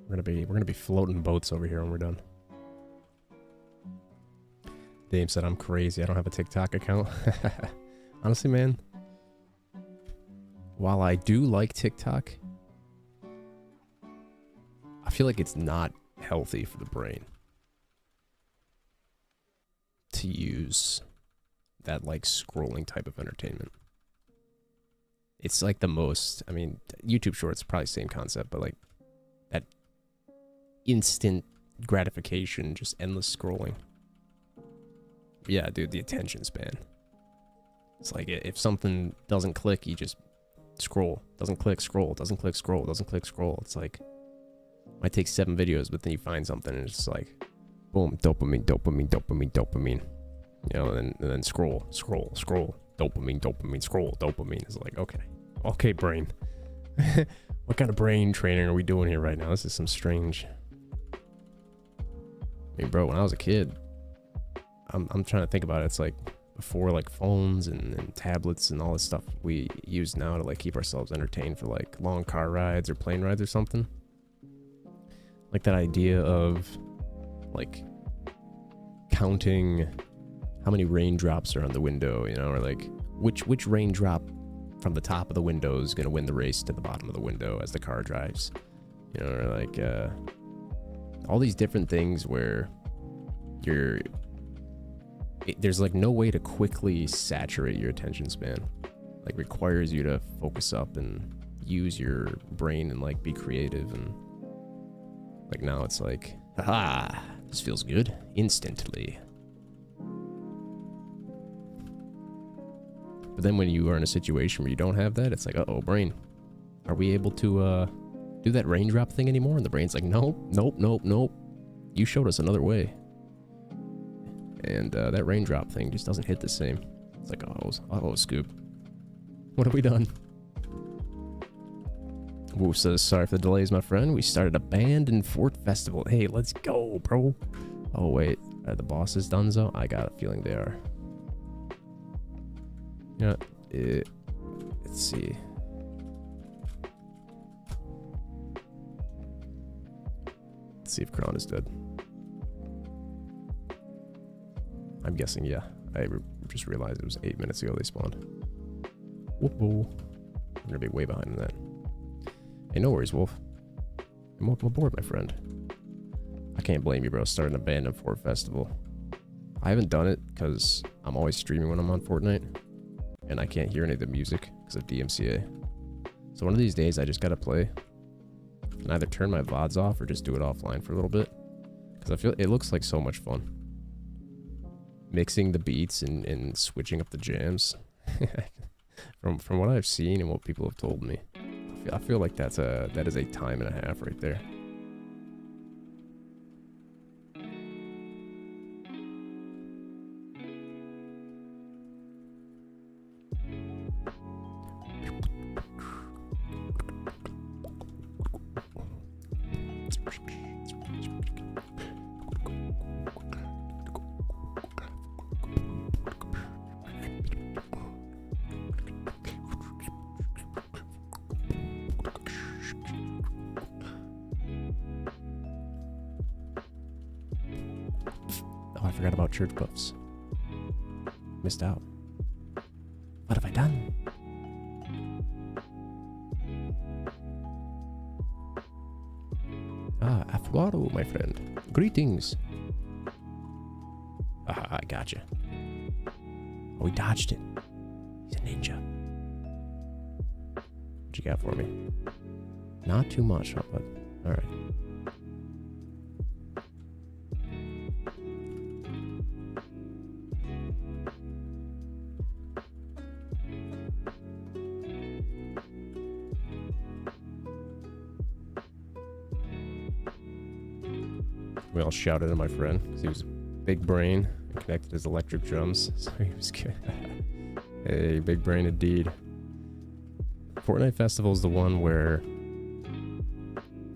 We're gonna be floating boats over here when we're done. Dame said I'm crazy. I don't have a TikTok account. Honestly, man, while I do like TikTok, I feel like it's not healthy for the brain to use that like scrolling type of entertainment. It's like the most, I mean, YouTube Shorts, probably same concept, but like that instant gratification, just endless scrolling. Yeah, dude, the attention span. It's like if something doesn't click, you just scroll. Doesn't click, scroll. Doesn't click, scroll. Doesn't click, scroll. It's like, might take 7 videos, but then you find something and it's just like, boom, dopamine, dopamine, dopamine, dopamine. You know, and then scroll, scroll, scroll. Dopamine, dopamine, scroll, dopamine. Is like, okay, brain. What kind of brain training are we doing here right now? This is some strange. I mean, bro, when I was a kid, I'm trying to think about it. It's like before like phones and tablets and all this stuff we use now to like keep ourselves entertained for like long car rides or plane rides or something. Like that idea of like counting how many raindrops are on the window, you know, or like which raindrop from the top of the window is going to win the race to the bottom of the window as the car drives, you know, or like all these different things where there's like no way to quickly saturate your attention span. Like requires you to focus up and use your brain and like be creative. And like now it's like, haha, this feels good instantly. But then when you are in a situation where you don't have that, it's like, uh-oh, brain, are we able to do that raindrop thing anymore? And the brain's like, nope. You showed us another way. And that raindrop thing just doesn't hit the same. It's like, oh, Scoop. What have we done? Woo says, sorry for the delays, my friend. We started a band in Fort Festival. Hey, let's go, bro. Oh, wait. Are the bosses done, so? I got a feeling they are. You know, let's see. Let's see if Kron is dead. I'm guessing, yeah. I just realized it was 8 minutes ago they spawned. Whoop-whoop. I'm gonna be way behind in that. Hey, no worries, Wolf. I'm welcome aboard, my friend. I can't blame you, bro. Starting a band at Fort Festival. I haven't done it because I'm always streaming when I'm on Fortnite, and I can't hear any of the music because of DMCA. So one of these days I just gotta play and either turn my VODs off or just do it offline for a little bit, because I feel it looks like so much fun. Mixing the beats and switching up the jams. From what I've seen and what people have told me, I feel like that is a time and a half right there. Oh, I forgot about church buffs. Missed out. What have I done? Ah, Aflaro, my friend. Greetings. Ah, I gotcha. Oh, he dodged it. He's a ninja. What you got for me? Not too much, huh, bud? Alright. We all shouted at my friend because he was a big brain and connected his electric drums, so he was good. Hey, big brain indeed. Fortnite Festival is the one where...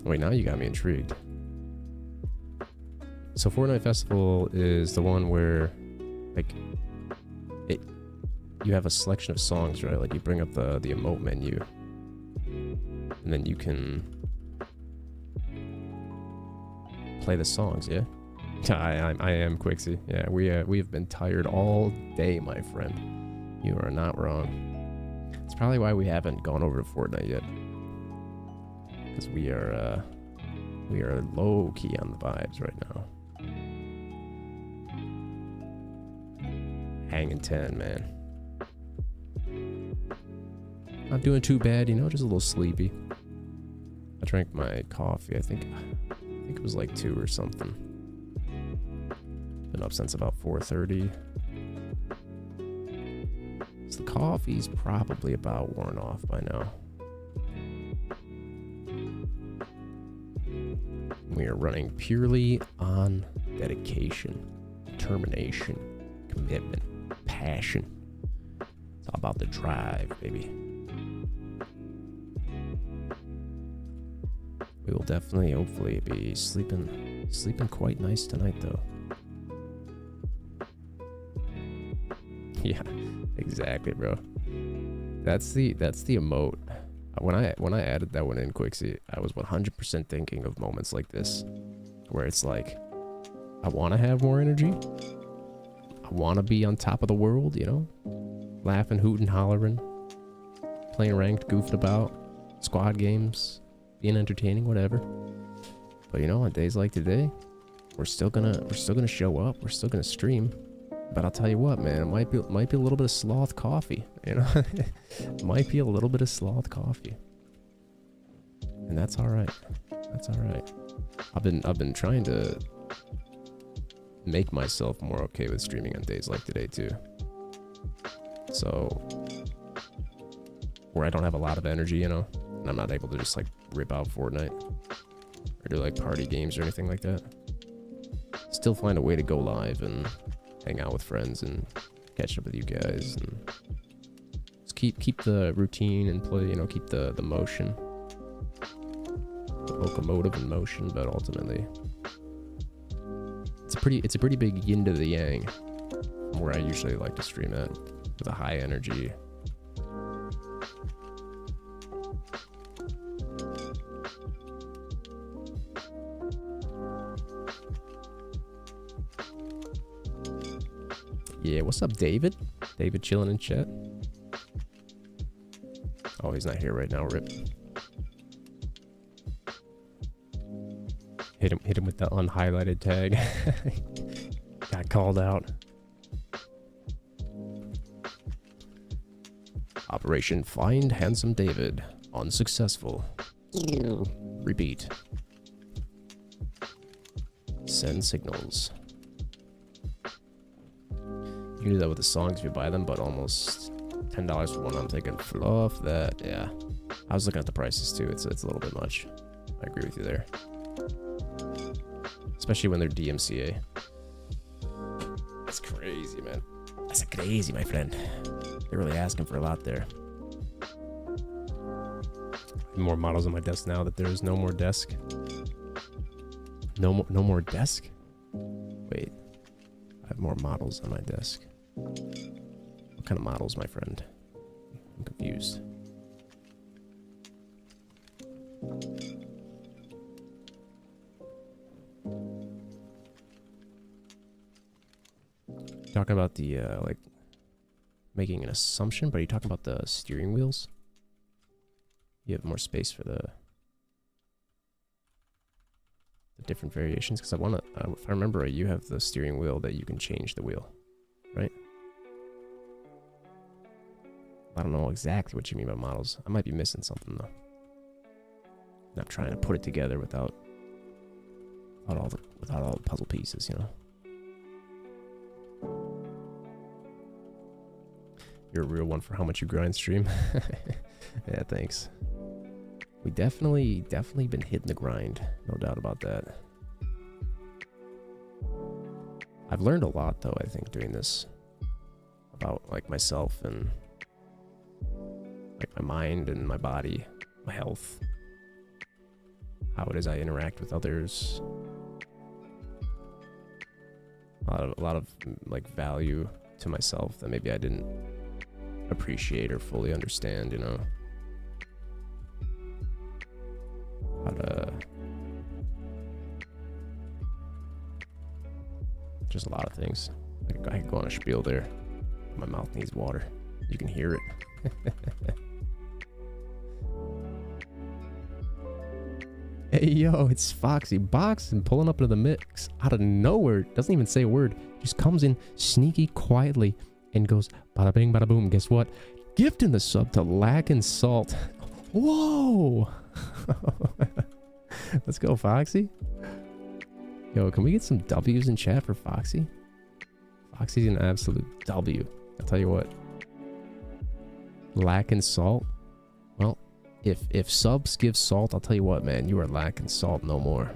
Wait, now you got me intrigued. So Fortnite Festival is the one where, like, you have a selection of songs, right? Like, you bring up the emote menu, and then you can play the songs, yeah? I am Quixie. Yeah, we have been tired all day, my friend. You are not wrong. It's probably why we haven't gone over to Fortnite yet. Because we are low key on the vibes right now. Hanging 10, man. Not doing too bad, you know, just a little sleepy. I drank my coffee, I think it was like 2 or something. Been up since about 4:30. So the coffee's probably about worn off by now. We are running purely on dedication, determination, commitment, passion. It's all about the drive, baby. We will definitely, hopefully, be sleeping quite nice tonight, though. Yeah, exactly, bro. That's the emote. When I added that one in Quixie, I was 100% thinking of moments like this, where it's like, I want to have more energy. I want to be on top of the world, you know, laughing, hooting, hollering, playing ranked, goofed about, squad games, being entertaining, whatever. But you know, on days like today, we're still gonna show up. We're still gonna stream. But I'll tell you what, man, it might be a little bit of sloth coffee, you know. Might be a little bit of sloth coffee, and that's all right. That's all right. I've been trying to make myself more okay with streaming on days like today too. So where I don't have a lot of energy, you know, and I'm not able to just like rip out Fortnite or do like party games or anything like that. Still find a way to go live and hang out with friends and catch up with you guys and just keep the routine and play, you know, keep the motion, the locomotive in motion. But ultimately, it's a pretty big yin to the yang from where I usually like to stream at, with a high energy. Yeah, what's up, David? David chilling in chat. Oh, he's not here right now, rip. Hit him with the unhighlighted tag. Got called out. Operation Find Handsome David. Unsuccessful. Repeat. Send signals. You can do that with the songs if you buy them, but almost $10 for one. I'm thinking, fluff that. Yeah. I was looking at the prices too. It's a little bit much. I agree with you there. Especially when they're DMCA. That's crazy, man. That's crazy, my friend. They're really asking for a lot there. More models on my desk now that there is no more desk. No more desk? Wait. I have more models on my desk. What kind of models, my friend? I'm confused. Talking about the like making an assumption, but are you talking about the steering wheels? You have more space for the different variations, because I want to, if I remember right, you have the steering wheel that you can change the wheel, right? I don't know exactly what you mean by models. I might be missing something though. Not trying to put it together without all the puzzle pieces, you know. You're a real one for how much you grind stream. Yeah, thanks. We definitely been hitting the grind, no doubt about that. I've learned a lot though, I think, doing this about like myself and like my mind and my body, my health, how it is I interact with others. A lot of like value to myself that maybe I didn't appreciate or fully understand, you know. How to just a lot of things. I could go on a spiel there. My mouth needs water. You can hear it. Hey yo, it's Foxy Boxing pulling up into the mix out of nowhere. Doesn't even say a word. Just comes in sneaky quietly and goes bada bing bada boom. Guess what? Gifting the sub to Lack and Salt. Whoa! Let's go, Foxy. Yo, can we get some W's in chat for Foxy? Foxy's an absolute W. I'll tell you what. Lacking salt? Well, if subs give salt, I'll tell you what, man. You are lacking salt no more.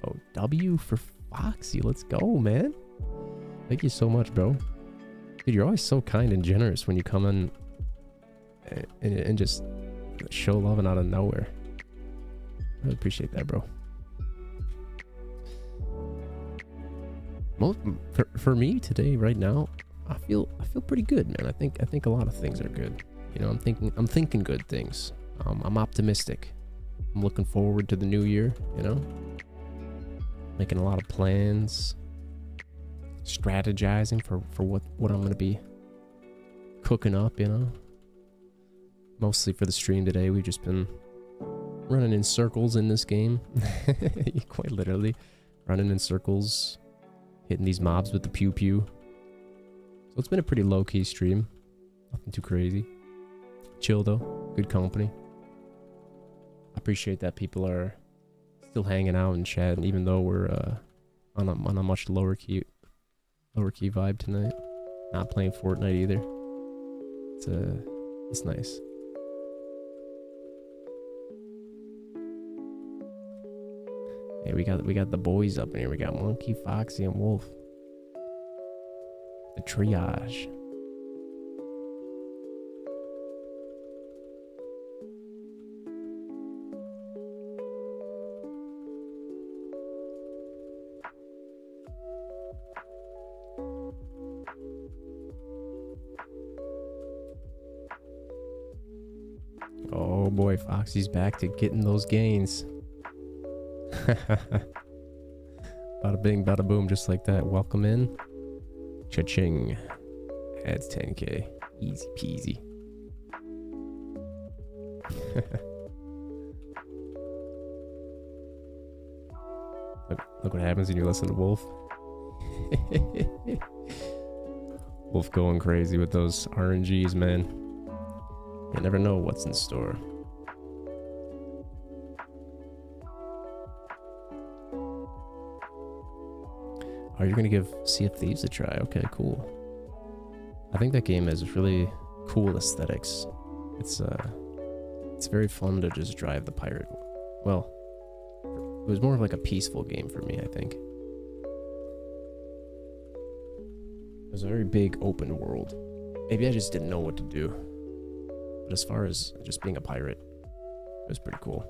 Oh, W for Foxy. Let's go, man. Thank you so much, bro. Dude, you're always so kind and generous when you come in and just show loving out of nowhere. I really appreciate that, bro. For me today, right now, I feel pretty good, man. I think a lot of things are good. You know, I'm thinking good things. I'm optimistic. I'm looking forward to the new year, you know? Making a lot of plans. Strategizing for what I'm gonna be cooking up, you know? Mostly for the stream today, we've just been running in circles in this game. Quite literally. Running in circles. Hitting these mobs with the pew-pew. So it's been a pretty low-key stream. Nothing too crazy. Chill though. Good company. I appreciate that people are still hanging out and chatting, even though we're on a much lower key vibe tonight. Not playing Fortnite either. It's nice. Hey, we got the boys up in here. We got Monkey, Foxy, and Wolf. The triage. Oh boy, Foxy's back to getting those gains. Bada bing, bada boom, just like that. Welcome in. Cha-ching. Adds 10k. Easy peasy. Look what happens when you listen to Wolf. Wolf going crazy with those RNGs, man. You never know what's in store. Oh, you're gonna give Sea of Thieves a try. Okay, cool. I think that game has really cool aesthetics. It's very fun to just drive the pirate. Well, it was more of like a peaceful game for me, I think. It was a very big open world. Maybe I just didn't know what to do. But as far as just being a pirate, it was pretty cool.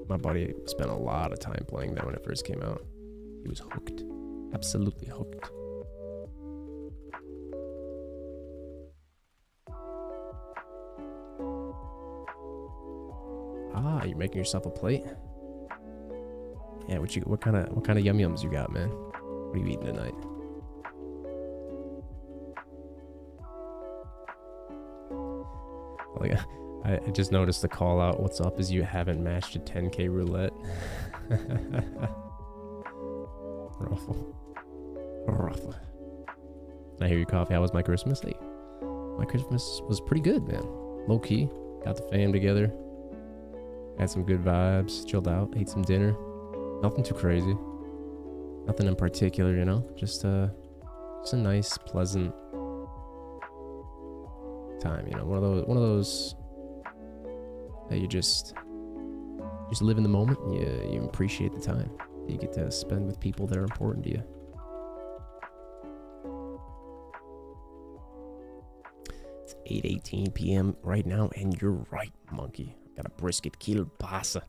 My buddy spent a lot of time playing that when it first came out. He was hooked. Absolutely hooked. Ah, you're making yourself a plate? Yeah, what kind of yum yums you got, man? What are you eating tonight? Like, I just noticed the call out. What's up is you haven't matched a 10K roulette. Ruffle. I hear you, coffee. How was my Christmas? Hey, my Christmas was pretty good, man. Low key. Got the fam together. Had some good vibes. Chilled out. Ate some dinner. Nothing too crazy. Nothing in particular, you know. Just a nice, pleasant time. You know, one of those that you just live in the moment. And you appreciate the time you get to spend with people that are important to you. It's 8:18 p.m. right now, and you're right, monkey. Got a brisket kielbasa.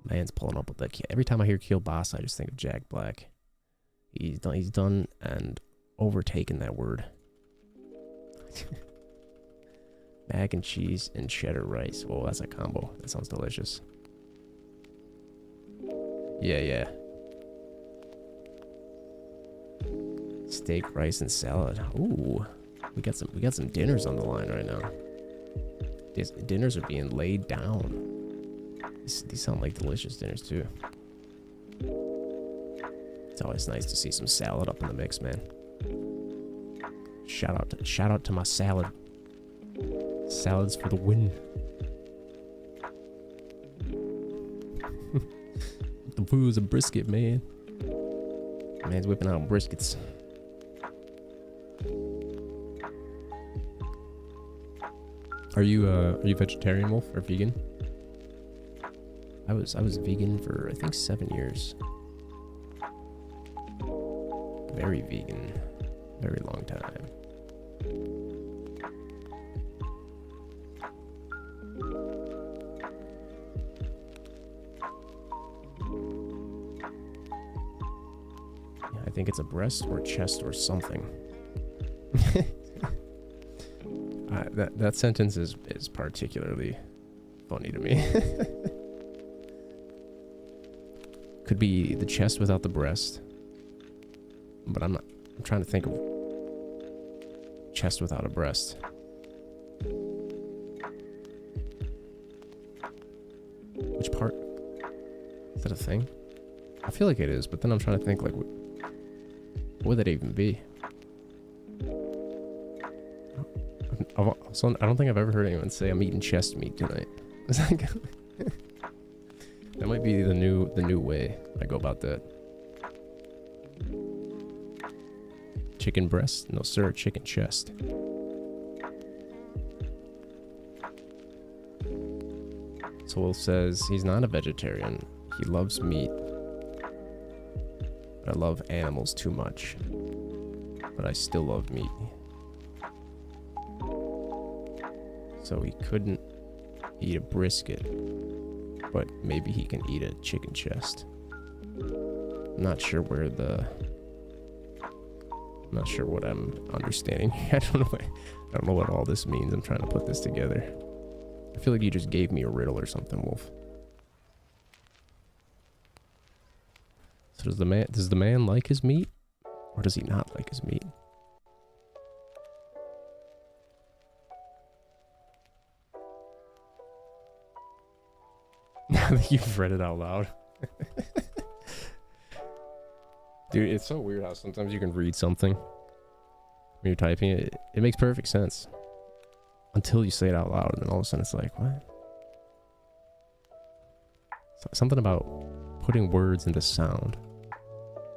Man's pulling up with that. Every time I hear kielbasa, I just think of Jack Black. He's done and overtaken that word. Mac and cheese and cheddar rice. Oh, that's a combo. That sounds delicious. Yeah. Steak, rice, and salad. Ooh, we got some dinners on the line right now. These dinners are being laid down. These sound like delicious dinners too. It's always nice to see some salad up in the mix, man. Shout out to my salad. Salads for the win. The food's a brisket, man. Man's whipping out briskets. Are you vegetarian, Wolf, or vegan? I was vegan for I think 7 years. Very vegan, very long time. Yeah, I think it's a breast or chest or something. That sentence is particularly funny to me. Could be the chest without the breast. But I'm trying to think of chest without a breast. Which part? Is that a thing? I feel like it is, but then I'm trying to think, like, what would that even be? So I don't think I've ever heard anyone say I'm eating chest meat tonight. It's like that might be the new way I go about that. Chicken breast? No, sir. Chicken chest. So Will says he's not a vegetarian. He loves meat. I love animals too much. But I still love meat. So he couldn't eat a brisket. But maybe he can eat a chicken chest. I'm not sure where I'm not sure what I'm understanding. I don't know what all this means. I'm trying to put this together. I feel like you just gave me a riddle or something, Wolf. So does the man like his meat? Or does he not like his meat? Now that you've read it out loud. Dude, it's so weird how sometimes you can read something when you're typing it. It makes perfect sense until you say it out loud, and then all of a sudden it's like, what? Something about putting words into sound.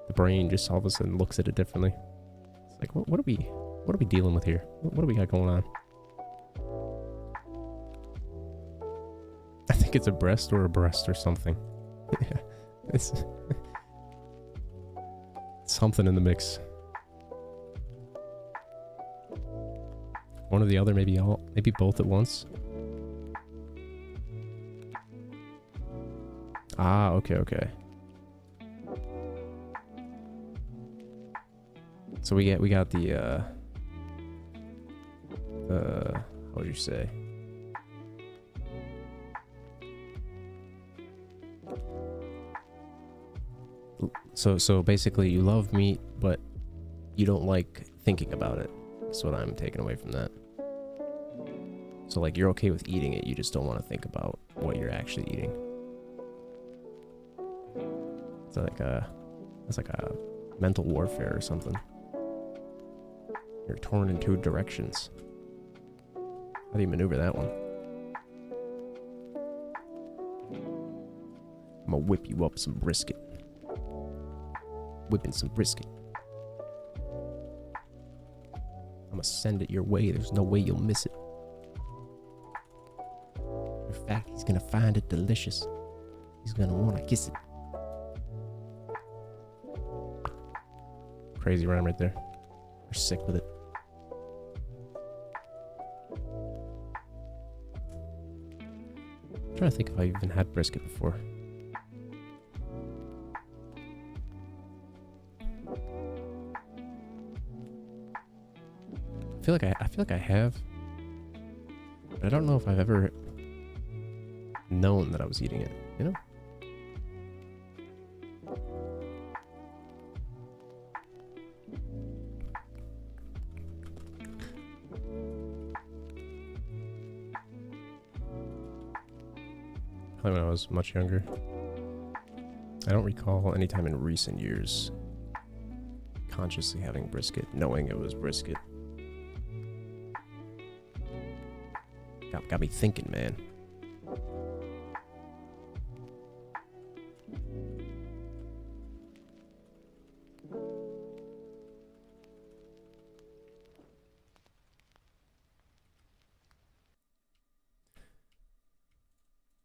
The brain just all of a sudden looks at it differently. It's like, what are we dealing with here? What do we got going on? I think it's a breast or something. Yeah, it's something in the mix. One or the other, maybe both at once. Ah, okay. So we got the how would you say? So basically you love meat, but you don't like thinking about it. That's what I'm taking away from that. So like you're okay with eating it, you just don't want to think about what you're actually eating. It's like a mental warfare or something. You're torn in two directions. How do you maneuver that one? I'm gonna whip you up some brisket. Whipping some brisket. I'm gonna send it your way. There's no way you'll miss it. In fact, he's gonna find it delicious. He's gonna wanna kiss it. Crazy rhyme right there. We're sick with it. I'm trying to think if I've even had brisket before. I feel like I have, but I don't know if I've ever known that I was eating it, you know? Probably when I was much younger. I don't recall any time in recent years consciously having brisket, knowing it was brisket. Got me thinking, man.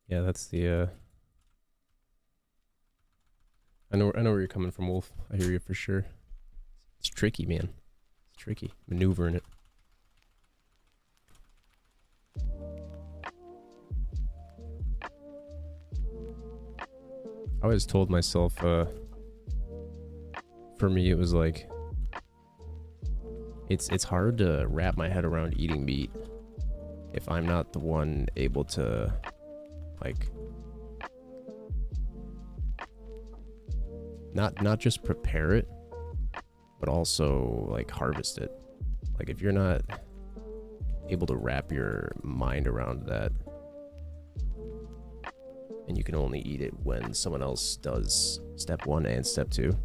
Yeah, that's the I know where you're coming from, Wolf. I hear you for sure. It's tricky, man. It's tricky maneuvering it. I always told myself, for me, it was like, it's hard to wrap my head around eating meat if I'm not the one able to, like, not just prepare it, but also, like, harvest it. Like, if you're not able to wrap your mind around that, and you can only eat it when someone else does step 1 and step 2,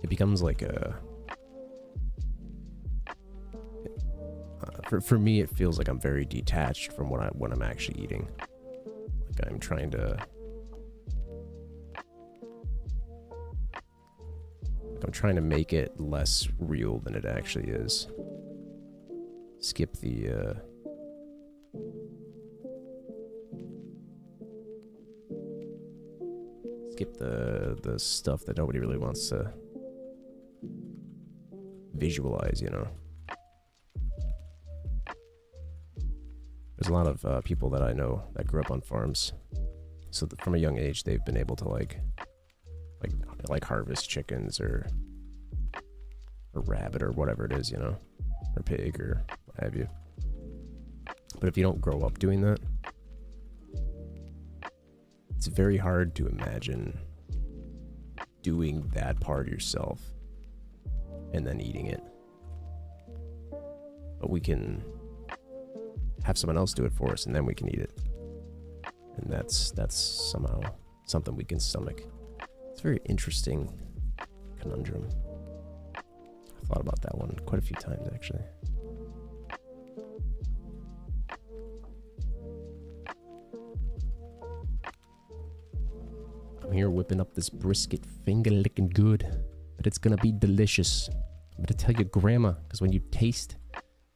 it becomes like a for me it feels like I'm very detached from what I'm actually eating. Like I'm trying to make it less real than it actually is. Skip the stuff that nobody really wants to visualize, you know. There's a lot of people that I know that grew up on farms, so from a young age they've been able to like harvest chickens or rabbit or whatever it is, you know, or pig or what have you. But if you don't grow up doing that, it's very hard to imagine doing that part yourself and then eating it. But we can have someone else do it for us and then we can eat it. And that's somehow something we can stomach. It's a very interesting conundrum. I've thought about that one quite a few times, actually. I'm here whipping up this brisket, finger licking good, but it's gonna be delicious. I'm gonna tell your grandma, because when you taste,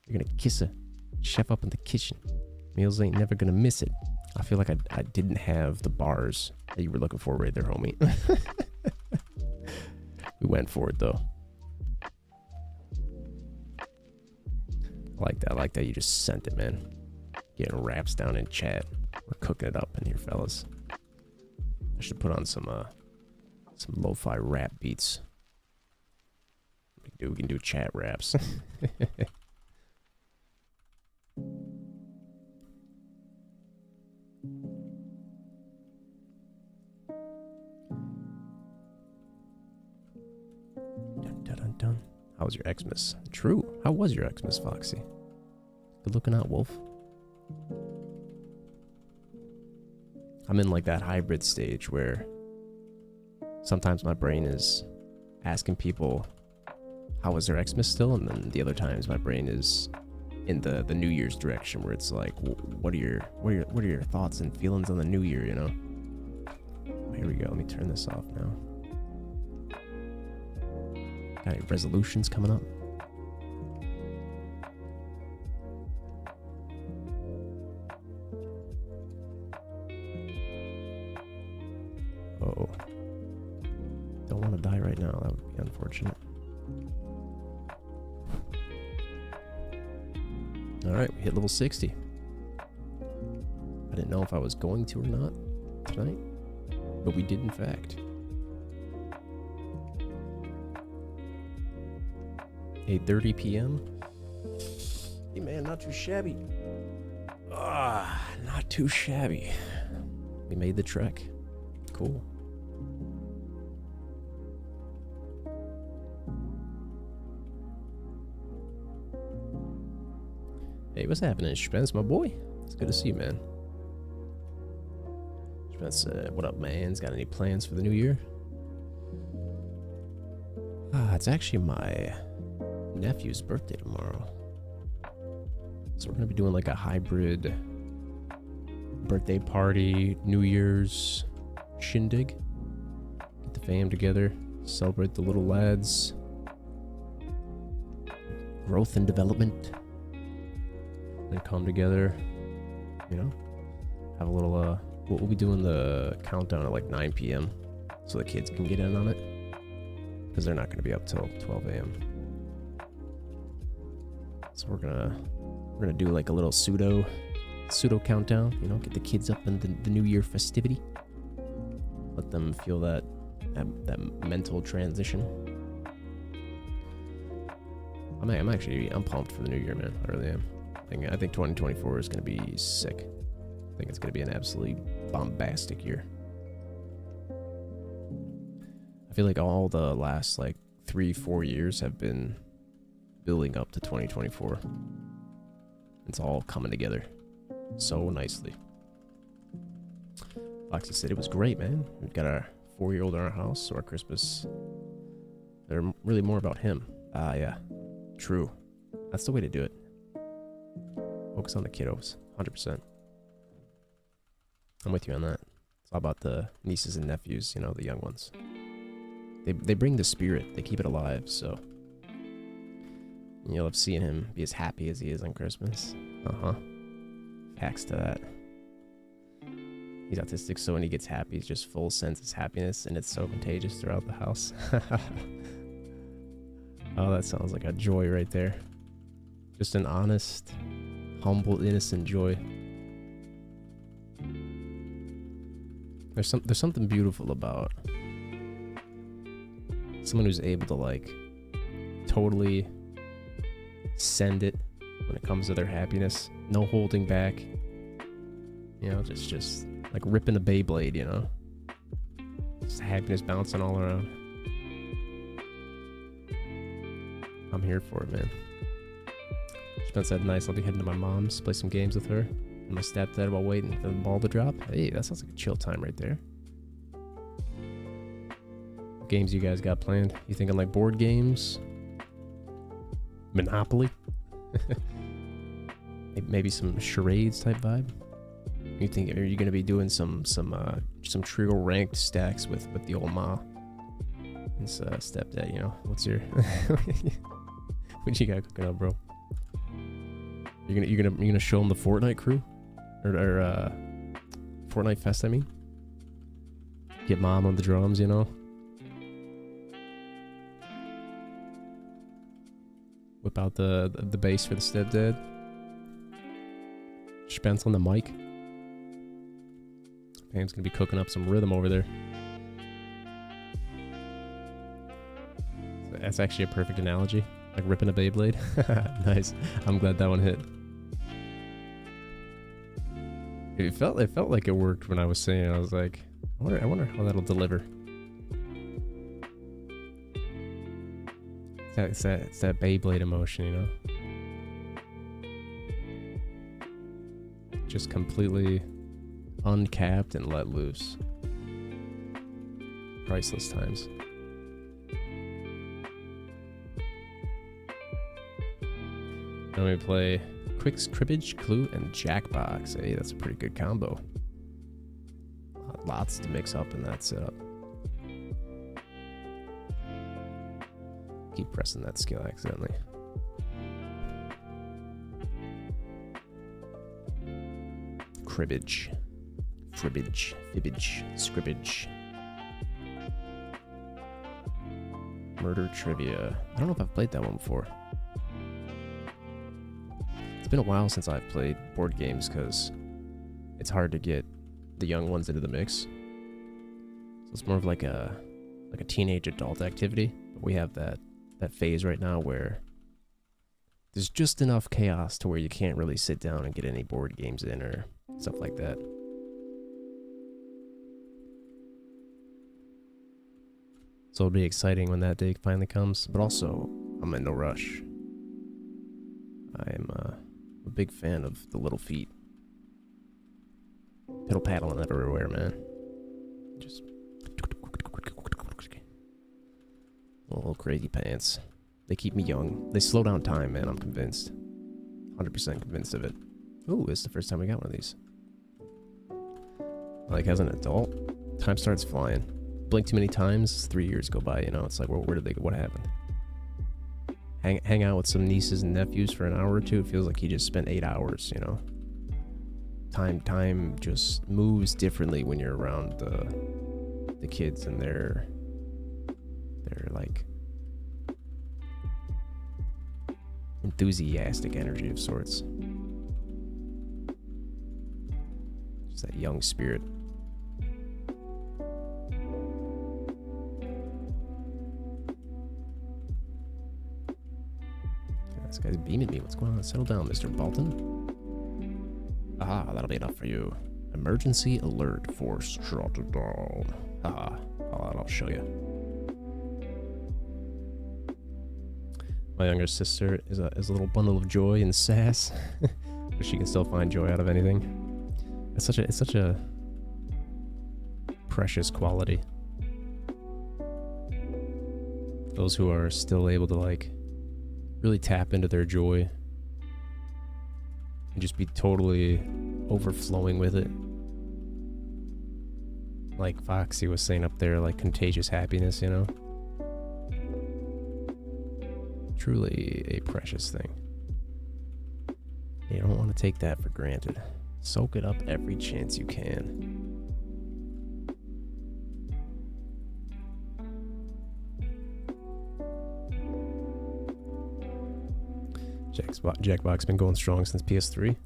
you're gonna kiss her. Chef up in the kitchen. Meals ain't never gonna miss it. I feel like I didn't have the bars that you were looking for right there, homie. We went for it, though. I like that you just sent it, man. Getting raps down in chat. We're cooking it up in here, fellas. I should put on some lo-fi rap beats. We can do chat raps. Dun, dun, dun, dun. How was your Xmas? True. How was your Xmas, Foxy? Good looking out, Wolf. I'm in like that hybrid stage where sometimes my brain is asking people how was their Xmas still, and then the other times my brain is in the New Year's direction where it's like, what are your thoughts and feelings on the New Year, you know? Here we go. Let me turn this off now. Got any resolutions coming up? Uh-oh. Don't want to die right now. That would be unfortunate. Alright, we hit level 60. I didn't know if I was going to or not tonight, but we did in fact. 8:30 p.m. Hey man, not too shabby. Not too shabby. We made the trek. Cool. Hey, what's happening, Spence, my boy? It's good to see you, man. Spence, what up, man? Got any plans for the new year? It's actually my nephew's birthday tomorrow. So we're gonna be doing like a hybrid birthday party, New Year's shindig. Get the fam together, celebrate the little lads' growth and development. And come together, you know, have a little, we'll be doing the countdown at like 9 p.m. so the kids can get in on it, because they're not going to be up till 12 a.m. So we're gonna do like a little pseudo countdown, you know, get the kids up in the New Year festivity, let them feel that mental transition. I'm pumped for the new year, man. I really am. I think 2024 is going to be sick. I think it's going to be an absolutely bombastic year. I feel like all the last like 3-4 years have been building up to 2024. It's all coming together so nicely. Foxy said it was great, man. We've got our 4-year-old in our house, so our Christmas, they're really more about him. Yeah, true. That's the way to do it. Focus on the kiddos, 100%. I'm with you on that. It's all about the nieces and nephews, you know, the young ones. They bring the spirit, they keep it alive, so you'll have seen him be as happy as he is on Christmas. Hacks to that. He's autistic, so when he gets happy, he's just full sense of happiness, and it's so contagious throughout the house. Oh, that sounds like a joy right there. Just an honest, humble, innocent joy. There's something beautiful about someone who's able to like totally send it when it comes to their happiness. No holding back. You know, just like ripping a Beyblade, you know? Just happiness bouncing all around. I'm here for it, man. Spence said, nice, I'll be heading to my mom's, play some games with her and my stepdad while waiting for the ball to drop. Hey, that sounds like a chill time right there. games you guys got planned? You thinking like board games? Monopoly? Maybe some charades type vibe? You think, are you gonna be doing some trio ranked stacks with the old ma and stepdad? You know, what's your what you got cooking up, bro? You're gonna show them the Fortnite crew, or Fortnite Fest? I mean, get mom on the drums, you know. Whip out the bass for the stepdad. Spence on the mic. Pam's gonna be cooking up some rhythm over there. That's actually a perfect analogy. Like ripping a Beyblade. Nice. I'm glad that one hit. It felt like it worked when I was saying it. I was like, I wonder how that'll deliver. It's that Beyblade emotion, you know? Just completely uncapped and let loose. Priceless times. Now we play Quick's Cribbage, Clue, and Jackbox. Hey, that's a pretty good combo. Lots to mix up in that setup. Keep pressing that skill accidentally. Cribbage. Cribbage. Fibbage. Scribbage. Murder Trivia. I don't know if I've played that one before. It's been a while since I've played board games because it's hard to get the young ones into the mix. So it's more of like a teenage adult activity. But we have that phase right now where there's just enough chaos to where you can't really sit down and get any board games in or stuff like that. So it'll be exciting when that day finally comes, but also I'm in no rush. I am a big fan of the little feet. Piddle paddling everywhere, man. Just little crazy pants. They keep me young. They slow down time, man. I'm convinced. 100% convinced of it. Ooh, it's the first time we got one of these. Like, as an adult, time starts flying. Blink too many times, 3 years go by, you know? It's like, where did they go? What happened? Hang out with some nieces and nephews for an hour or two. It feels like you just spent 8 hours, you know? Time just moves differently when you're around the kids and their like enthusiastic energy of sorts. Just that young spirit. This guy's beaming me. What's going on? Settle down, Mr. Bolton. Ah, that'll be enough for you. Emergency alert. Force shut it down. Ah, I'll show you. My younger sister is a little bundle of joy and sass, but she can still find joy out of anything. It's such a precious quality. Those who are still able to like really tap into their joy and just be totally overflowing with it. Like Foxy was saying up there, like contagious happiness, you know? Truly a precious thing. You don't want to take that for granted. Soak it up every chance you can. Jackbox been going strong since PS3.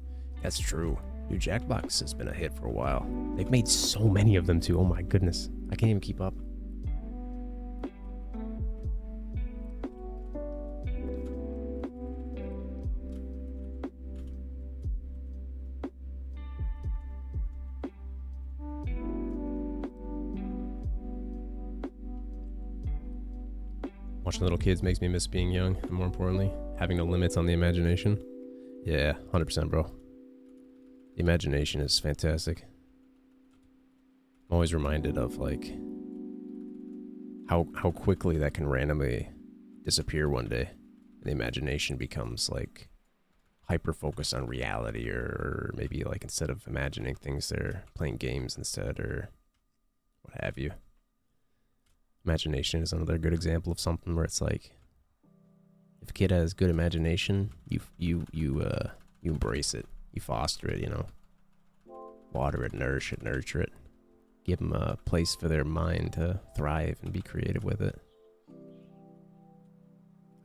That's true. Dude, Jackbox has been a hit for a while. They've made so many of them too. Oh my goodness. I can't even keep up. Watching little kids makes me miss being young, and more importantly, having no limits on the imagination. Yeah, 100%, bro. The imagination is fantastic. I'm always reminded of, like, how quickly that can randomly disappear one day. The imagination becomes like hyper focused on reality, or maybe like instead of imagining things, they're playing games instead, or what have you. Imagination is another good example of something where it's like, if a kid has good imagination, you embrace it, you foster it, you know, water it, nourish it, nurture it, give them a place for their mind to thrive and be creative with it.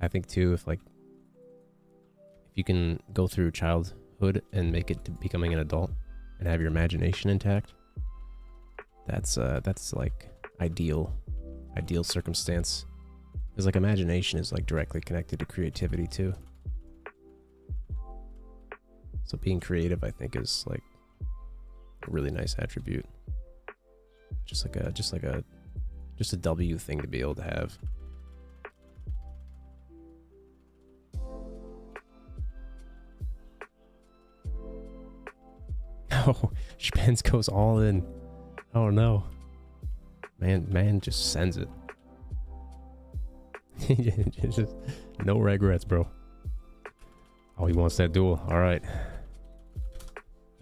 I think too, if you can go through childhood and make it to becoming an adult and have your imagination intact, that's like ideal circumstance. Because like imagination is like directly connected to creativity too. So being creative, I think, is like a really nice attribute. Just a W thing to be able to have. Oh, Spence goes all in. Oh no. Man just sends it. Just no regrets, bro. Oh, he wants that duel. All right.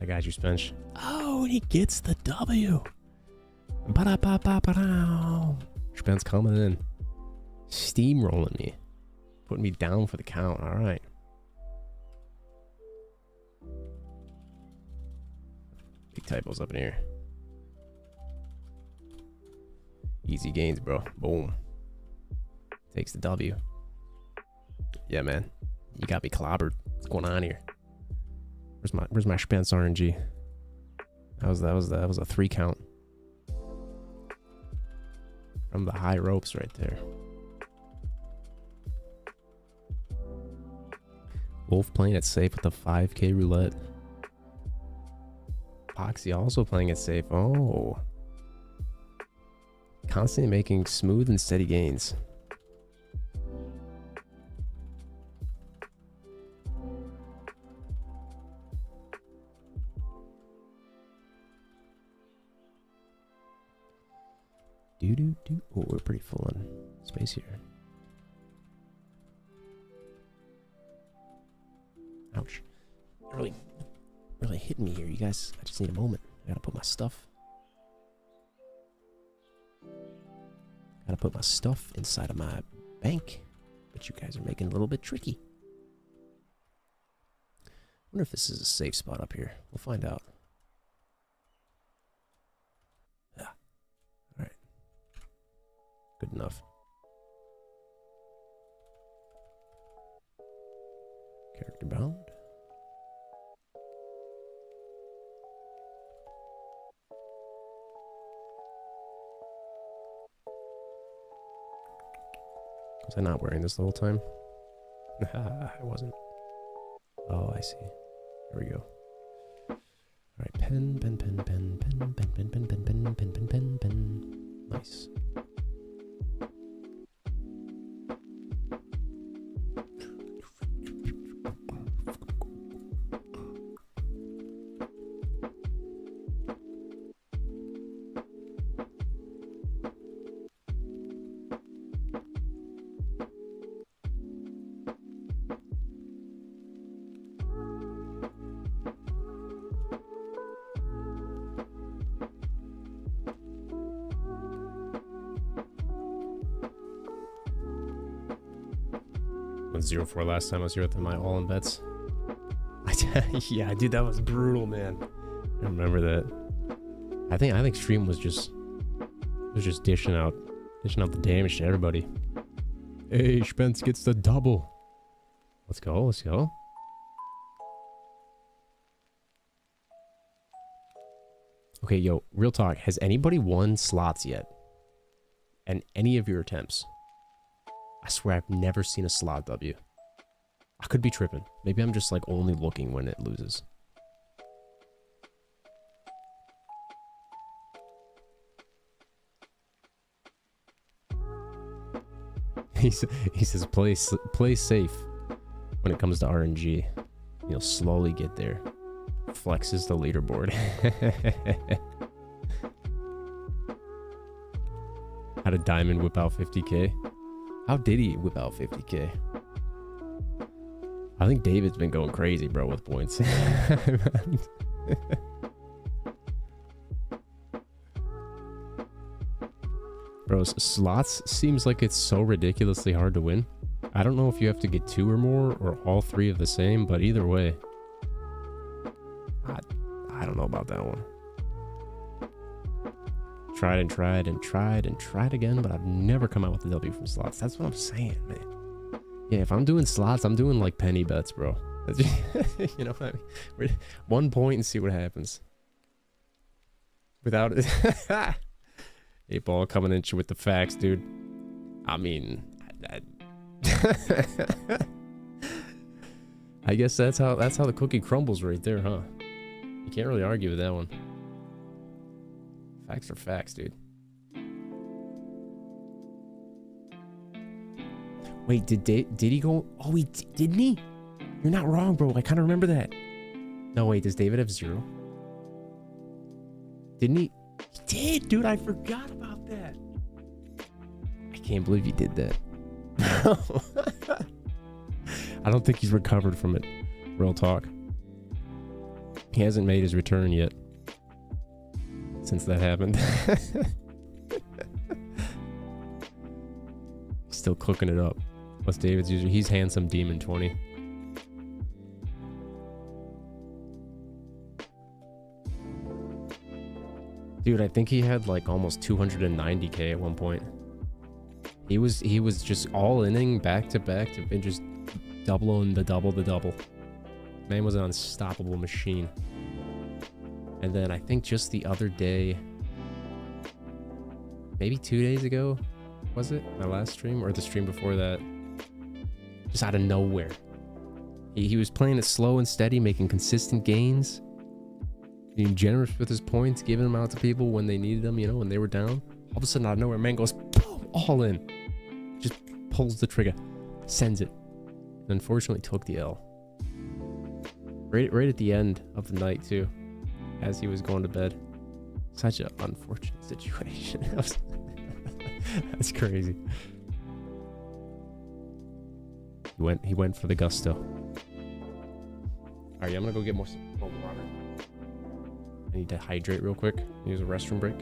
I got you, Spence. Oh, and he gets the W. Spence coming in. Steamrolling me. Putting me down for the count. All right. Big typos up in here. Easy gains, bro. Boom. Takes the W. Yeah, man. You got me clobbered. What's going on here? Where's my Spence RNG? That was a 3 count. From the high ropes right there. Wolf playing it safe with the 5K roulette. Poxy also playing it safe. Oh. Constantly making smooth and steady gains. Do. Oh, we're pretty full on space here. Ouch. Really hitting me here, you guys. I just need a moment. I gotta put my stuff. Gotta put my stuff inside of my bank. But you guys are making it a little bit tricky. Wonder if this is a safe spot up here. We'll find out. Yeah. Alright. Good enough. Character bound. Was I not wearing this the whole time? I wasn't. Oh, I see. There we go. Alright, pen. Nice. Went 0-4 last time I was here with my all-in bets. Yeah, dude, that was brutal, man. I remember that. I think Stream was just dishing out the damage to everybody. Hey, Spence gets the double. Let's go. Okay, yo, real talk. Has anybody won slots yet? And any of your attempts? I swear I've never seen a slot W. I could be tripping. Maybe I'm just like only looking when it loses. He says play safe when it comes to RNG. You'll slowly get there. Flexes the leaderboard. How did Diamond whip out 50K? How did he whip out 50K? I think David's been going crazy, bro, with points. Bro, slots seems like it's so ridiculously hard to win. I don't know if you have to get 2 or more or all 3 of the same, but either way. I don't know about that one. Tried and tried and tried and tried again, but I've never come out with a W from slots. That's what I'm saying, man. Yeah, if I'm doing slots, I'm doing like penny bets, bro. You know what I mean? 1 point and see what happens. Without it. 8 ball coming at you with the facts, dude. I mean, I guess that's how the cookie crumbles right there, huh? You can't really argue with that one. Facts are facts, dude. Wait, did he go? Oh, didn't he? You're not wrong, bro. I kind of remember that. No, wait, does David have 0? Didn't he? He did, dude. I forgot about that. I can't believe he did that. I don't think he's recovered from it. Real talk. He hasn't made his return yet. Since that happened. Still cooking it up. What's David's user? He's Handsome Demon 20. Dude, I think he had like almost 290K at one point. He was just all inning back to back and just doubling the double. Man was an unstoppable machine. And then I think just the other day, maybe 2 days ago, was it? My last stream or the stream before that? Just out of nowhere. He was playing it slow and steady, making consistent gains. Being generous with his points, giving them out to people when they needed them, you know, when they were down. All of a sudden out of nowhere, man goes, boom, all in. Just pulls the trigger, sends it. And unfortunately took the L. Right at the end of the night too. As he was going to bed. Such an unfortunate situation. That's crazy. He went for the gusto. Alright, I'm gonna go get more water. I need to hydrate real quick. Use a restroom break.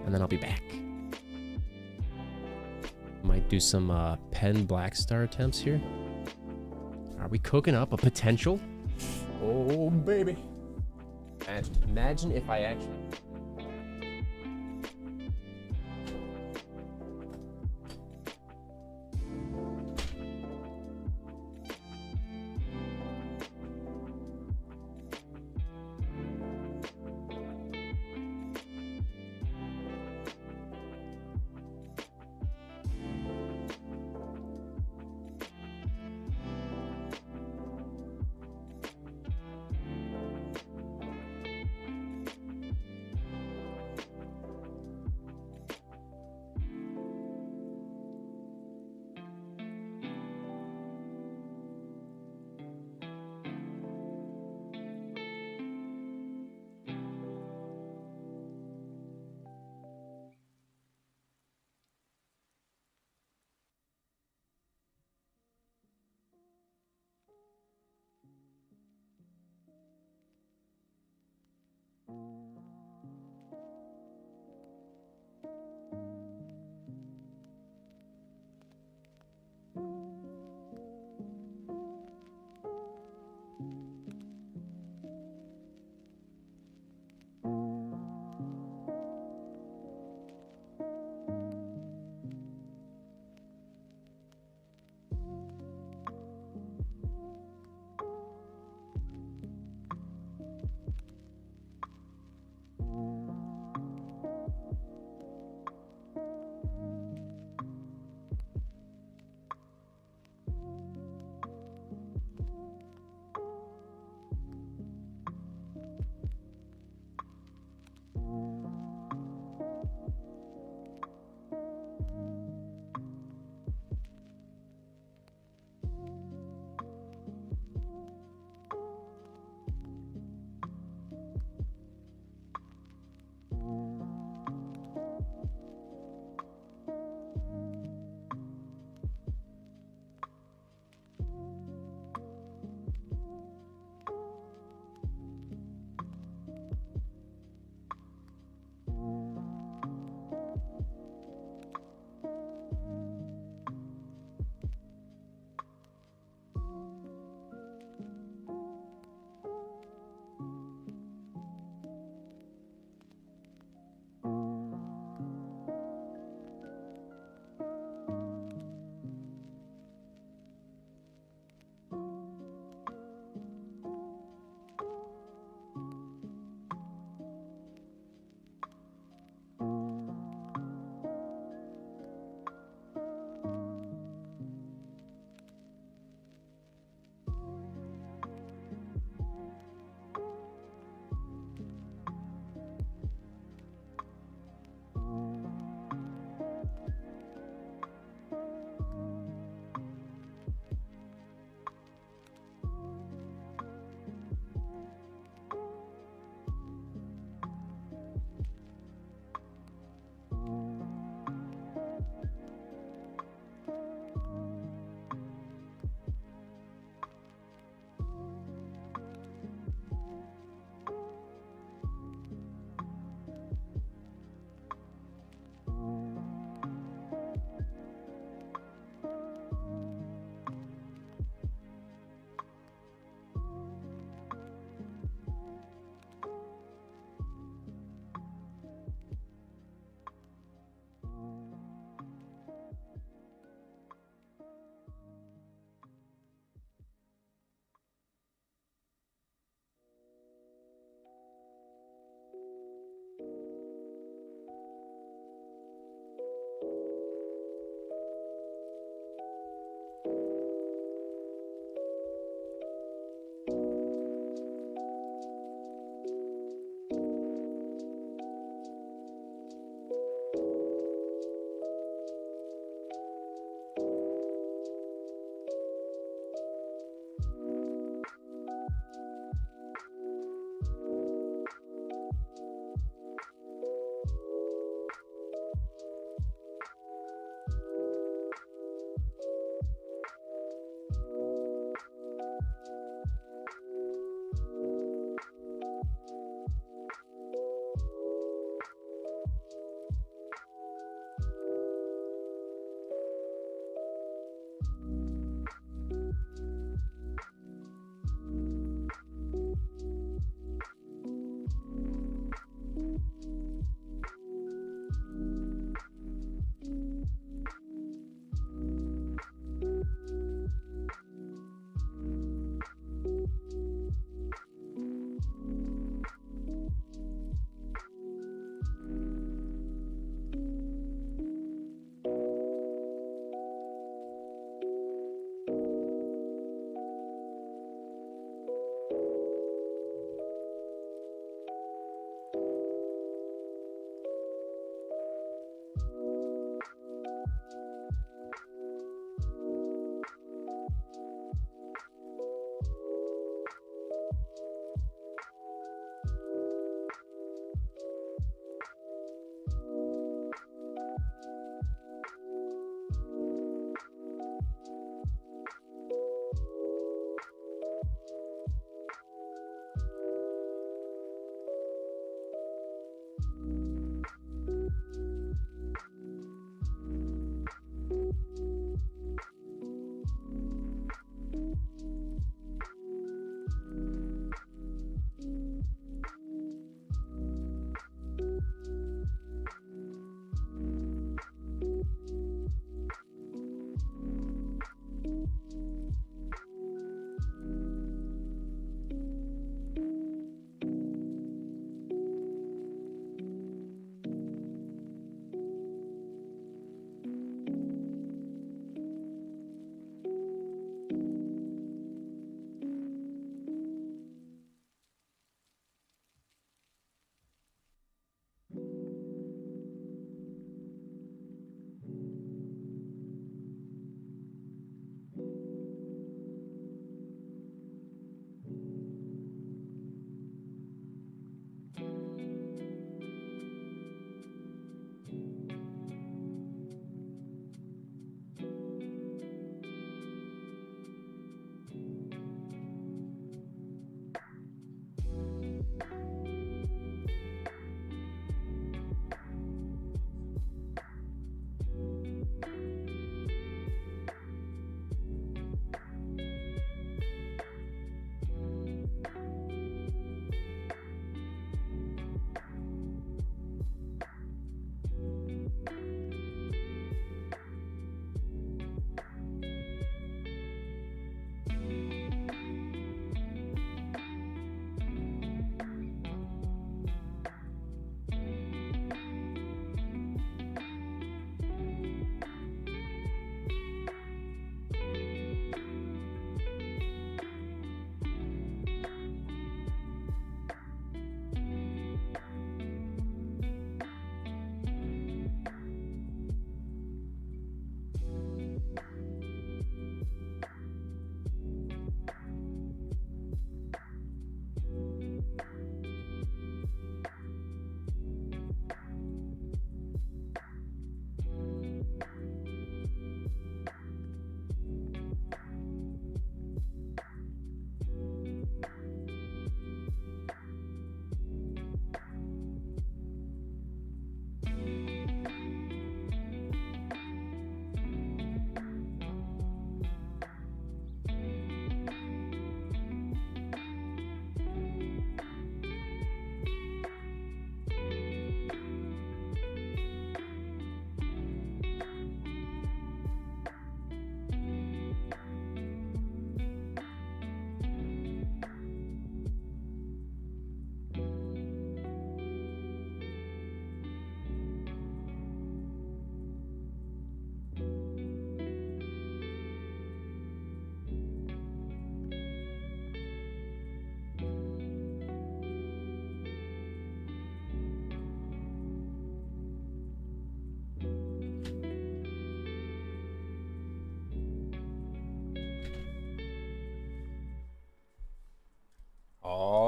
And then I'll be back. Might do some pen black star attempts here. Are we cooking up a potential? Oh baby. Imagine if I actually...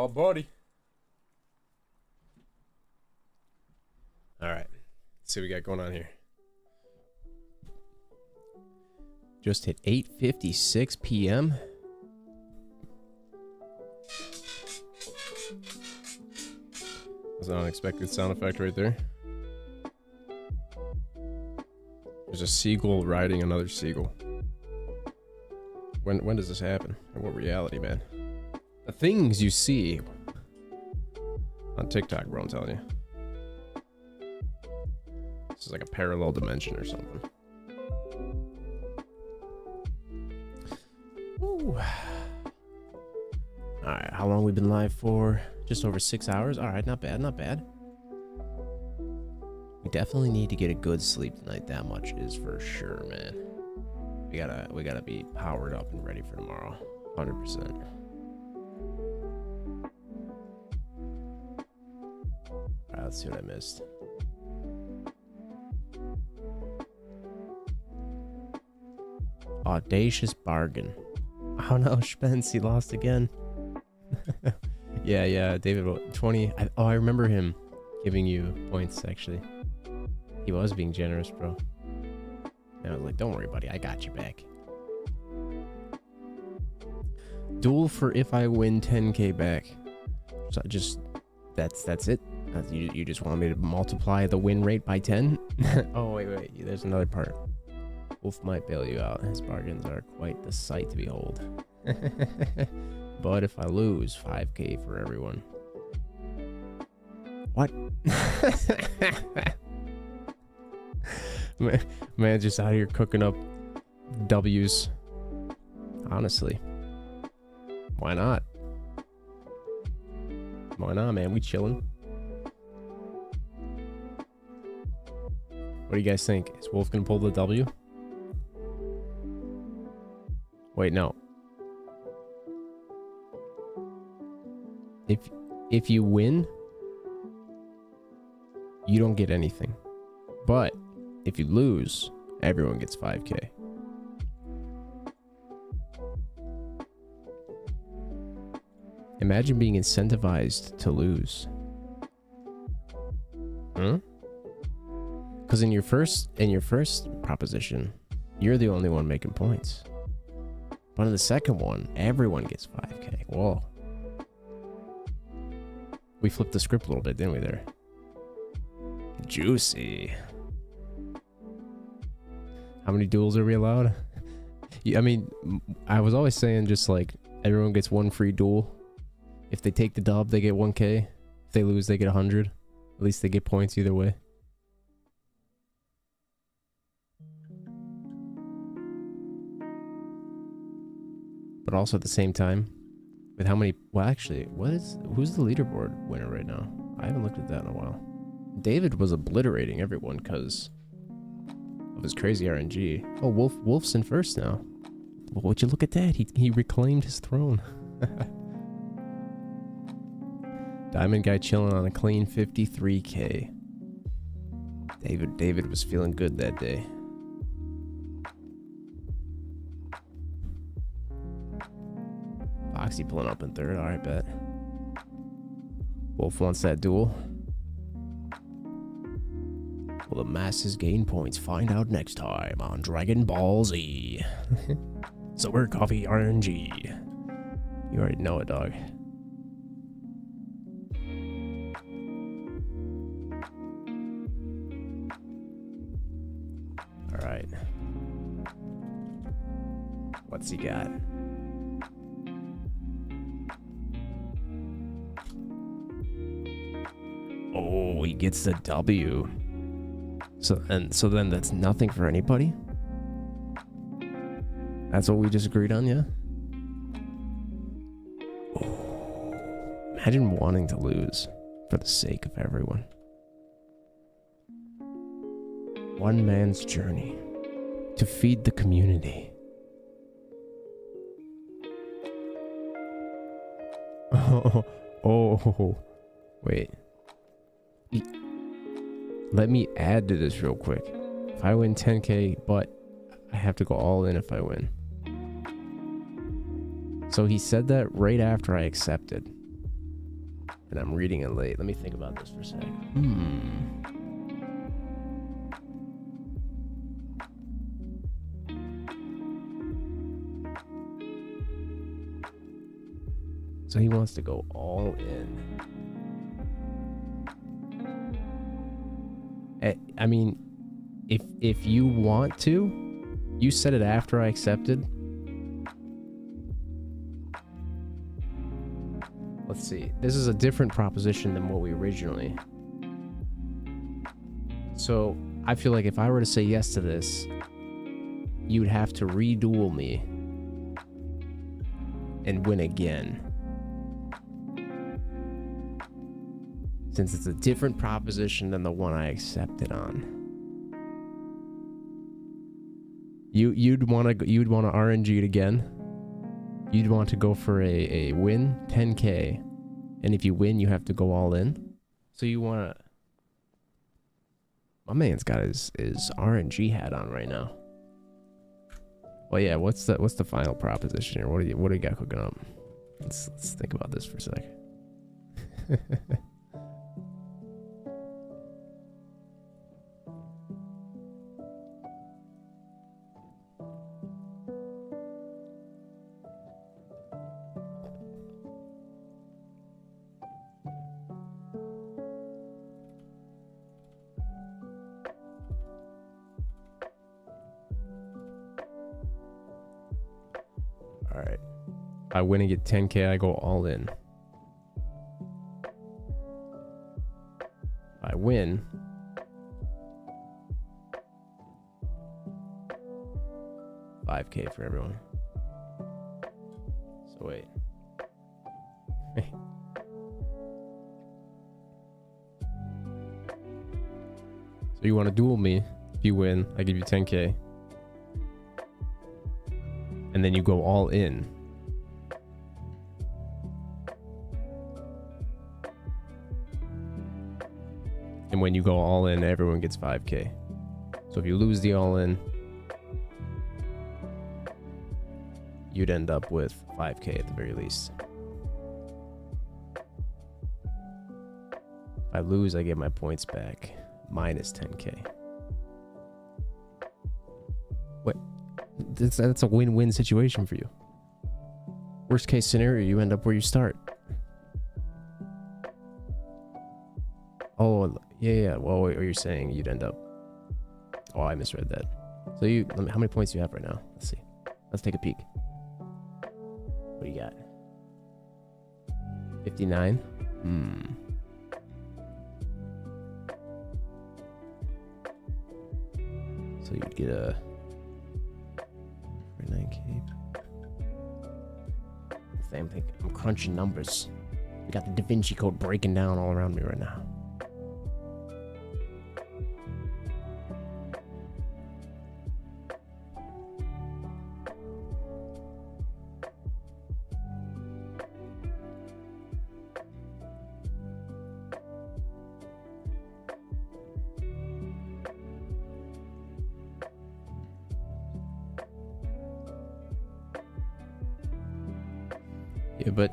buddy. All right. Let's see what we got going on here. Just hit 8:56 p.m. That's an unexpected sound effect right there. There's a seagull riding another seagull. When does this happen? In what reality, man? The things you see on TikTok, bro, I'm telling you. This is like a parallel dimension or something. Ooh. Alright, how long we been live for? Just over 6 hours? Alright, not bad, not bad. We definitely need to get a good sleep tonight, that much is for sure, man. We gotta be powered up and ready for tomorrow. 100%. Alright, let's see what I missed. Audacious bargain. Oh no, Spence, he lost again. yeah, David, 20. I remember him giving you points, actually. He was being generous, bro. And I was like, don't worry, buddy, I got you back. Duel for if I win 10k back. So that's it. You just want me to multiply the win rate by 10? Oh, wait, there's another part. Wolf might bail you out. His bargains are quite the sight to behold. But if I lose, 5k for everyone. What? Man, just out here cooking up W's. Honestly. Why not? Why not, man? We chilling. What do you guys think? Is Wolf gonna pull the W? Wait, no. If you win, you don't get anything. But if you lose, everyone gets 5k. Imagine being incentivized to lose. Because in your first proposition, you're the only one making points. But in the second one, everyone gets 5k. Whoa. We flipped the script a little bit, didn't we there? Juicy. How many duels are we allowed? I mean, I was always saying just like everyone gets one free duel. If they take the dub, they get 1k. If they lose, they get 100. At least they get points either way. But also at the same time, with how many... Well, actually, who's the leaderboard winner right now? I haven't looked at that in a while. David was obliterating everyone because of his crazy RNG. Oh, Wolf's in first now. Well, would you look at that? He reclaimed his throne. Diamond guy chilling on a clean 53k. David was feeling good that day. Foxy pulling up in third. Alright, bet. Wolf wants that duel. Will the masses gain points? Find out next time on Dragon Ball Z. SoberCoffee RNG. You already know it, dog. Alright. What's he got? Oh, he gets the W. So then that's nothing for anybody? That's what we just agreed on, yeah? Oh, imagine wanting to lose for the sake of everyone. One man's journey to feed the community. Oh, wait. Let me add to this real quick. If I win 10k, but I have to go all in if I win. So he said that right after I accepted. And I'm reading it late. Let me think about this for a sec. So he wants to go all in. I mean, if you want to, you said it after I accepted. Let's see. This is a different proposition than what we originally. So I feel like if I were to say yes to this, you'd have to reduel me and win again. Since it's a different proposition than the one I accepted on. You'd want to RNG it again. You'd want to go for a win, 10K. And if you win, you have to go all in. So you want to... My man's got his RNG hat on right now. Well, yeah, what's the final proposition here? What do you got cooking up? Let's think about this for a sec. Alright. If I win and get 10K, I go all in. If I win... $5K for everyone. So wait. So you want to duel me? If you win, I give you 10K. And then you go all in. And when you go all in, everyone gets 5K. So if you lose the all in, you'd end up with 5K at the very least. If I lose, I get my points back. Minus 10K. What? That's a win-win situation for you. Worst case scenario, you end up where you start. Oh, yeah. Well, what you're saying, you'd end up... Oh, I misread that. So how many points do you have right now? Let's see. Let's take a peek. What do you got? 59? So you'd get a 9K. I'm crunching numbers. We got the Da Vinci Code breaking down all around me right now. Yeah, but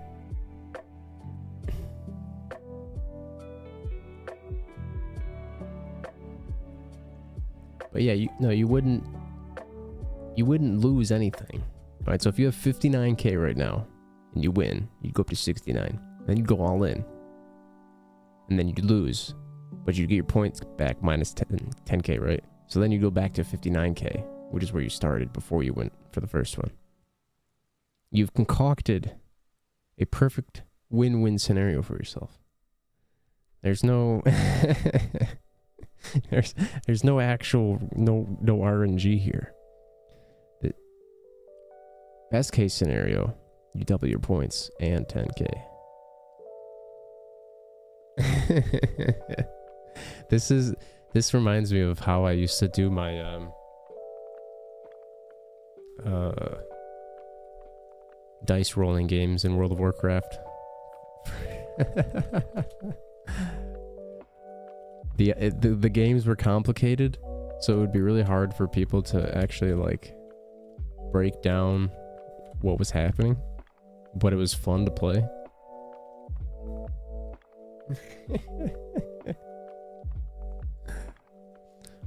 yeah, you wouldn't lose anything. All right, so if you have 59K right now and you win, you'd go up to 69. Then you'd go all in. And then you'd lose, but you'd get your points back minus 10K, right? So then you go back to 59K, which is where you started before you went for the first one. You've concocted a perfect win-win scenario for yourself. There's no there's no actual no RNG here. The best case scenario, you double your points and 10K. This reminds me of how I used to do my dice rolling games in World of Warcraft. The games were complicated, so it would be really hard for people to actually like break down what was happening, but it was fun to play.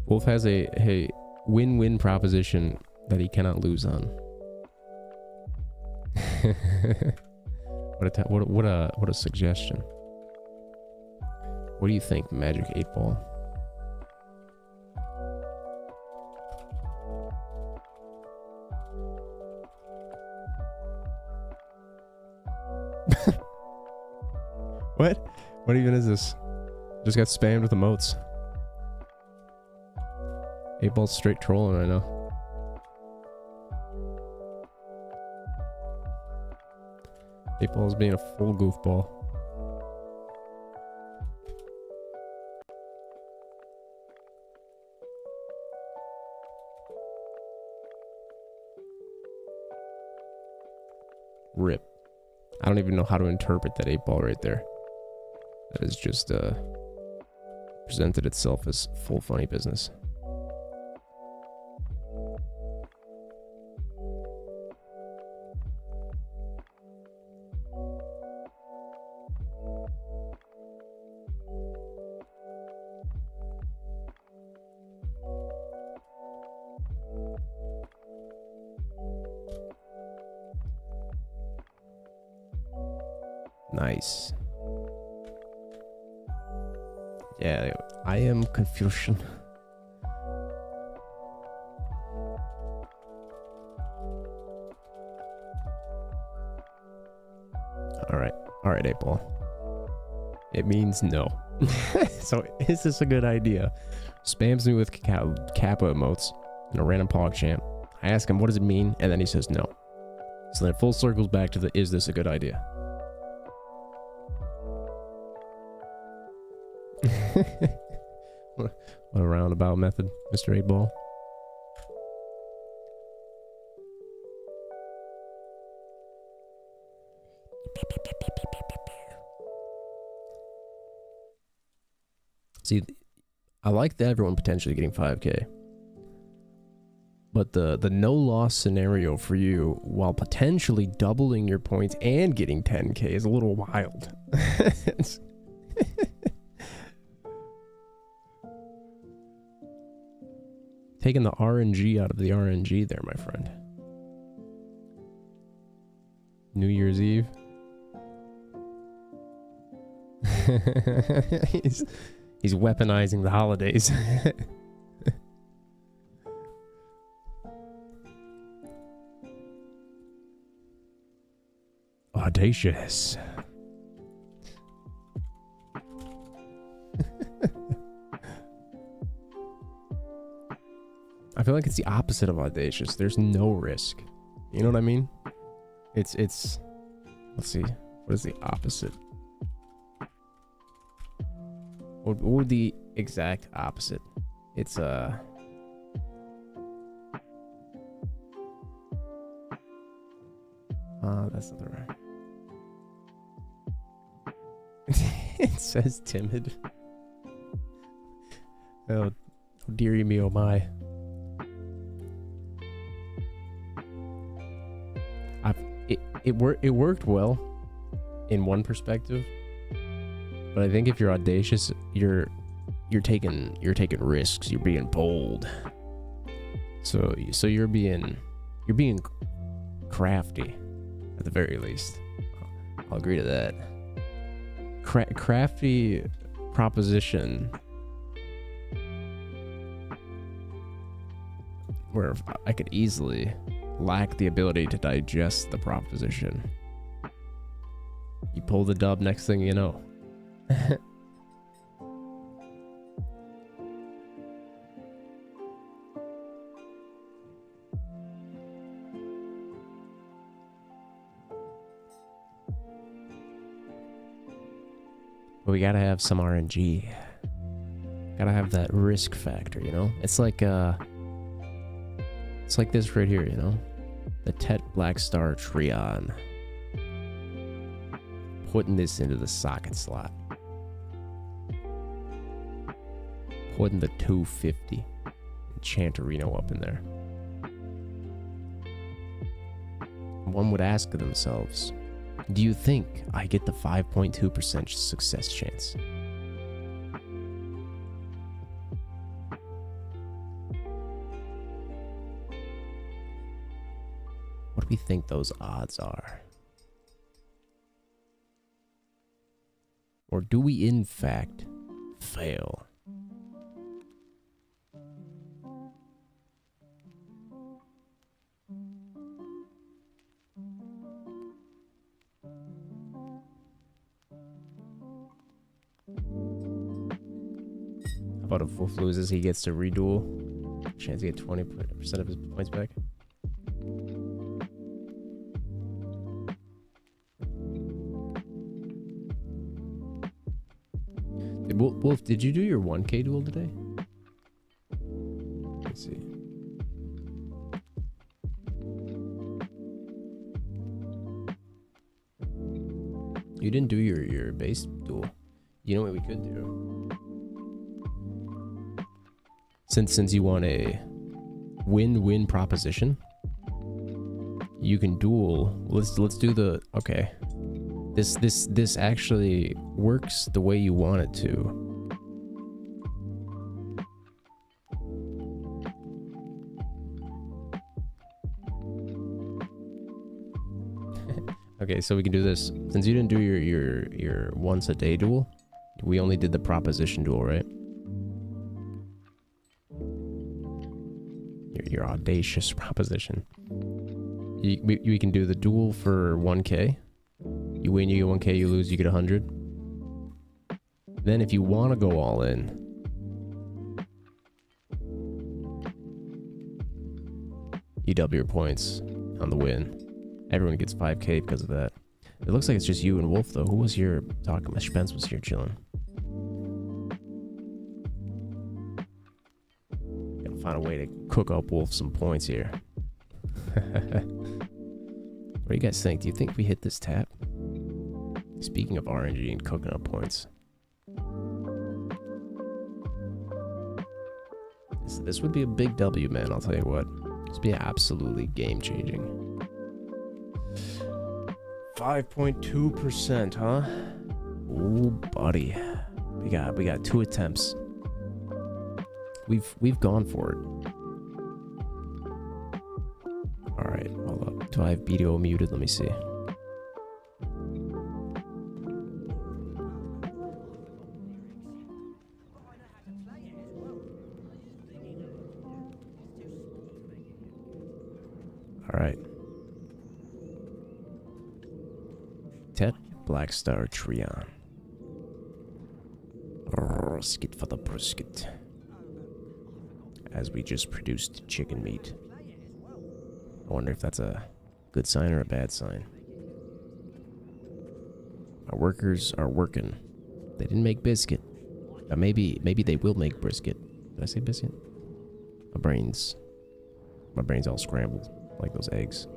Wolf has a win-win proposition that he cannot lose on. What a suggestion. What do you think, Magic 8 Ball? What? What even is this? Just got spammed with emotes. 8 Ball's straight trolling right now. Eight Ball's being a full goofball. Rip. I don't even know how to interpret that 8 Ball right there. That is just presented itself as full funny business. Nice. Yeah, I am Confucian. Alright, 8 Ball. It means no. So, is this a good idea? Spams me with Kappa emotes and a random PogChamp. I ask him, what does it mean? And then he says no. So then it full circles back to the, is this a good idea? What a roundabout method, Mr. 8 Ball. See, I like that everyone potentially getting 5K. But the no loss scenario for you while potentially doubling your points and getting 10K is a little wild. Taking the RNG out of the RNG there, my friend. New Year's Eve. He's weaponizing the holidays. Audacious. I feel like it's the opposite of audacious. There's no risk. You know what I mean? It's let's see. What is the opposite? What would the exact opposite? It's that's not the right. It says timid. Oh dearie me, oh my. It worked well in one perspective, but I think if you're audacious, you're taking risks. You're being bold. So you're being crafty, at the very least. I'll agree to that. Crafty proposition, where I could easily lack the ability to digest the proposition. You pull the dub, next thing you know. But we gotta have some RNG. Gotta have that risk factor, you know? It's like this right here, you know? The Tet Black Star Trion. Putting this into the socket slot. Putting the 250 Chantarino up in there. One would ask themselves, Do you think I get the 5.2% success chance? What do we think those odds are? Or do we in fact fail? How about if Wolf loses, he gets to reduel? Chance to get 20% of his points back. Wolf, did you do your 1K duel today? Let's see. You didn't do your base duel. You know what we could do? Since you want a win-win proposition, you can duel. Let's do the okay. This actually works the way you want it to. Okay, so we can do this. Since you didn't do your once a day duel, we only did the proposition duel, right? Your audacious proposition. We can do the duel for 1K. You win, you get 1K, you lose, you get 100. Then if you want to go all in, you double your points on the win. Everyone gets 5K because of that. It looks like it's just you and Wolf though. Who was here talking? Spence was here chilling. Gotta find a way to cook up Wolf some points here. What do you guys think? Do you think we hit this tap? Speaking of RNG and cooking up points. This would be a big W, man, I'll tell you what. This would be absolutely game-changing. 5.2%, huh? Ooh, buddy. We got 2 attempts. We've gone for it. Alright, hold up. Do I have BDO muted? Let me see. Alright. Tet Blackstar Trion. Brisket for the brisket. As we just produced chicken meat. I wonder if that's a good sign or a bad sign. Our workers are working. They didn't make biscuit. Maybe they will make brisket. Did I say biscuit? My brain's all scrambled like those eggs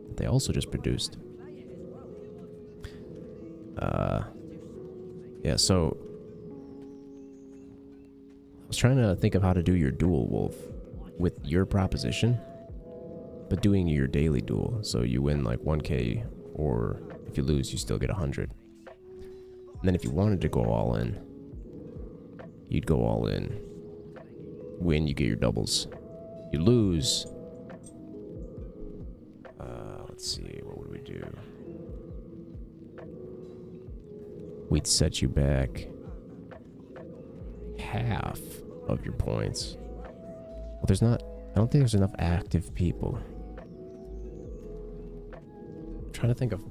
that they also just produced. Yeah, so I was trying to think of how to do your duel, Wolf, with your proposition, but doing your daily duel. So you win like 1K, or if you lose, you still get 100. And then if you wanted to go all in, you'd go all in. Win, you get your doubles. You lose. Let's see, what would we do? We'd set you back half of your points. Well, I don't think there's enough active people. I'm trying to think of...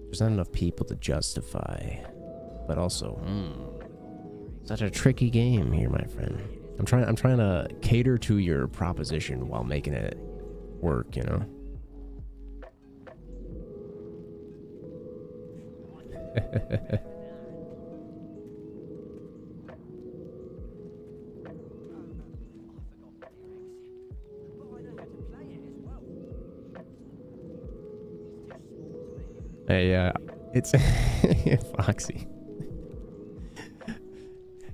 There's not enough people to justify. But also, such a tricky game here, my friend. I'm trying to cater to your proposition while making it work, you know? Hey, it's Foxy.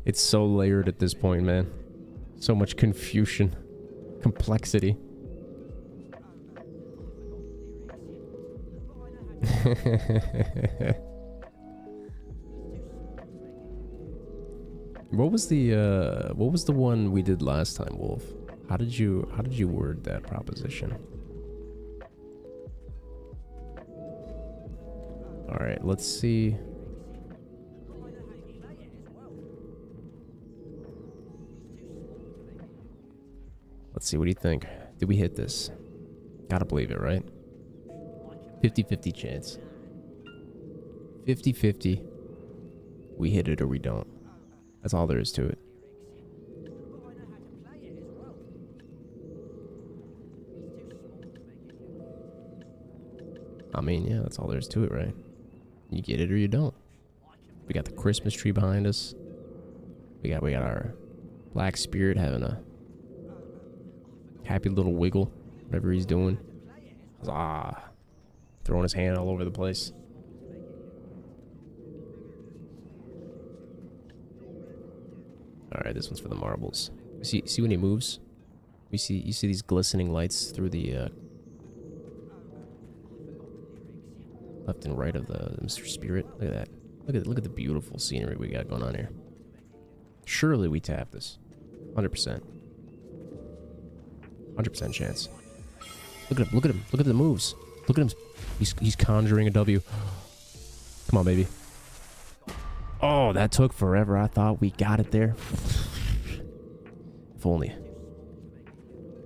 It's so layered at this point, man. So much confusion, complexity. What was the one we did last time, Wolf? How did you word that proposition? All right, let's see. Let's see, what do you think? Did we hit this? Gotta believe it, right? 50-50 chance. 50-50. We hit it or we don't. That's all there is to it. I mean, yeah, that's all there is to it, right? You get it or you don't. We got the Christmas tree behind us. We got our Black Spirit having a happy little wiggle, whatever he's doing. Throwing his hand all over the place. All right, this one's for the marbles. See when he moves? You see these glistening lights through the left and right of the Mr. Spirit. Look at that. Look at the beautiful scenery we got going on here. Surely we tap this. 100%. 100% chance. Look at him. Look at him. Look at the moves. Look at him. He's conjuring a W. Come on, baby. Oh, that took forever. I thought we got it there. If only.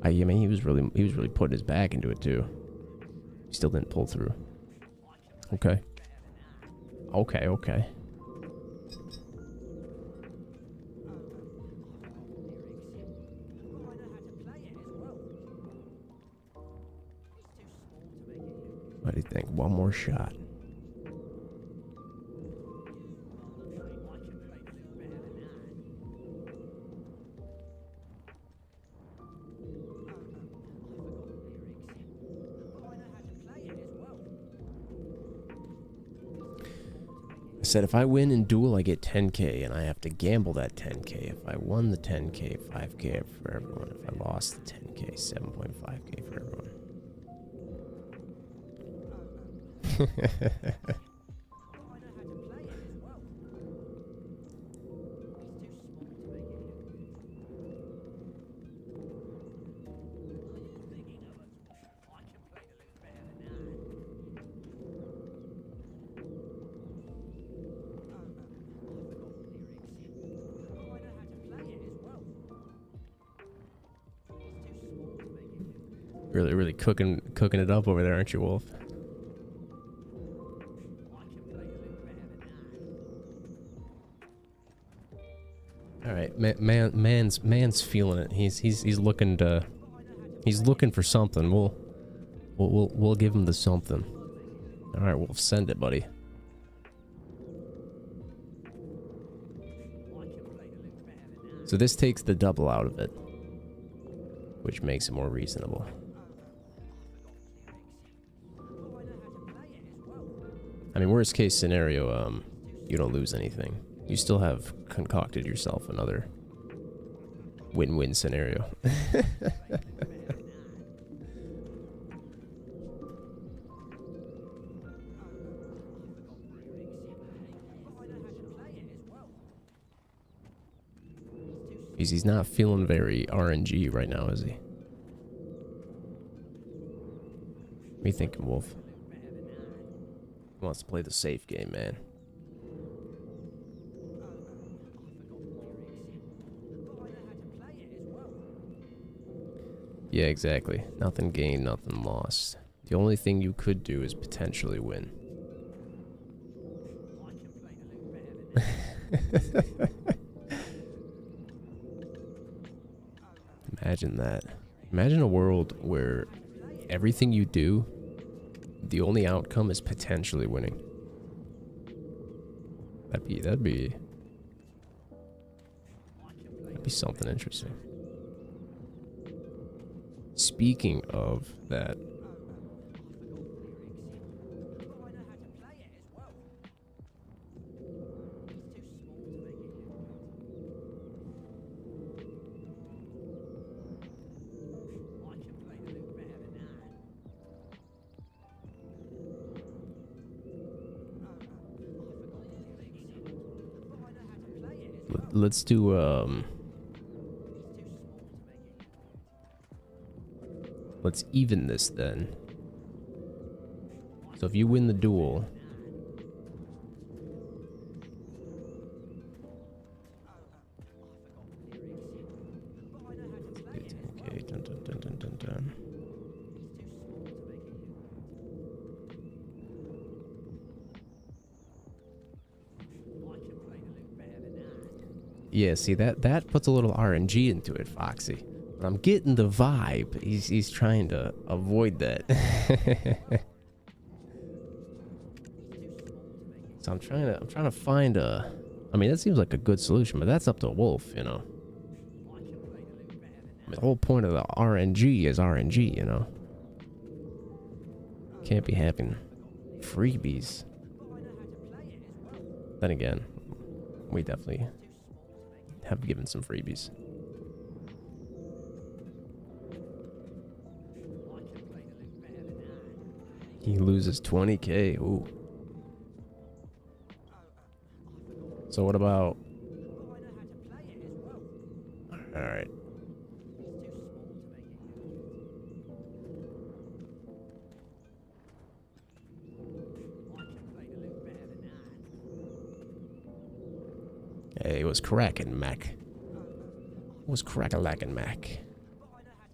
I mean, he was really putting his back into it too. He still didn't pull through. Okay. Okay. What do you think? One more shot. I said if I win in duel, I get 10K, and I have to gamble that 10K. If I won the 10K, 5K for everyone. If I lost the 10K, 7.5K for everyone. Really cooking it up over there, aren't you, Wolf? All right, man's feeling it. He's looking for something. We'll give him the something. All right, Wolf, send it, buddy. So this takes the double out of it, which makes it more reasonable. I mean, worst case scenario, you don't lose anything. You still have concocted yourself another win-win scenario. He's not feeling very RNG right now, is he? What are you thinking, Wolf? He wants to play the safe game, man. Yeah, exactly. Nothing gained, nothing lost. The only thing you could do is potentially win. Imagine that. Imagine a world where everything you do, the only outcome is potentially winning. That'd be something interesting. Speaking of that, let's do let's even this then. So if you win the duel, okay, dun, dun, dun, dun, dun, dun. Yeah, see that puts a little RNG into it, Foxy. But I'm getting the vibe. He's trying to avoid that. So I'm trying to find a. I mean, that seems like a good solution, but that's up to Wolf, you know. I mean, the whole point of the RNG is RNG, you know. Can't be having freebies. Then again, we definitely have given some freebies. He loses 20k. Ooh. So what about? All right. Hey, it was cracking, Mac. It was crack-a-lackin', Mac.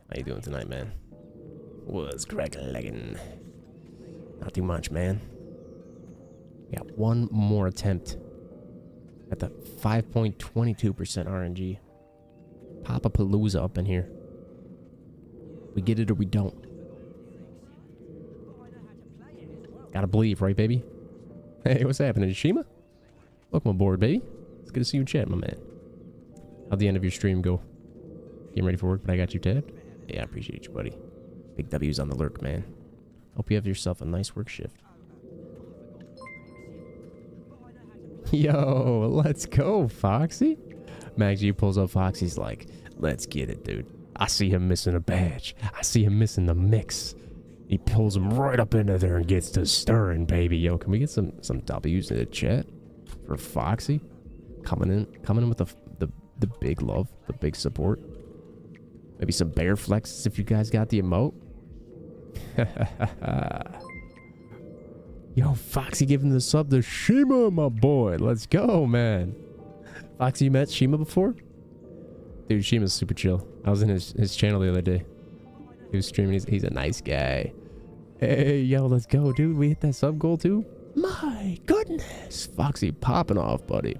How you doing tonight, man? Was crack-a-lackin'. Not too much, man. We got one more attempt at the 5.22% RNG. Papa-palooza up in here. We get it or we don't. Gotta believe, right, baby? Hey, what's happening, Shima? Welcome aboard, baby. It's good to see you in chat, my man. How'd the end of your stream go? Getting ready for work, but I got you tabbed? Yeah, I appreciate you, buddy. Big W's on the lurk, man. Hope you have yourself a nice work shift. Yo, let's go, Foxy. Mag G pulls up Foxy's like, let's get it, dude. I see him missing a badge. I see him missing the mix. He pulls him right up into there and gets to stirring, baby. Yo, can we get some W's in the chat for Foxy? Coming in with the big love, the big support. Maybe some bear flexes if you guys got the emote. Yo, Foxy giving the sub to Shima, my boy. Let's go, man. Foxy, you met Shima before? Dude, Shima's super chill. I was in his channel the other day. He was streaming. He's a nice guy. Hey, yo, let's go, dude. We hit that sub goal too? My goodness. Foxy popping off, buddy.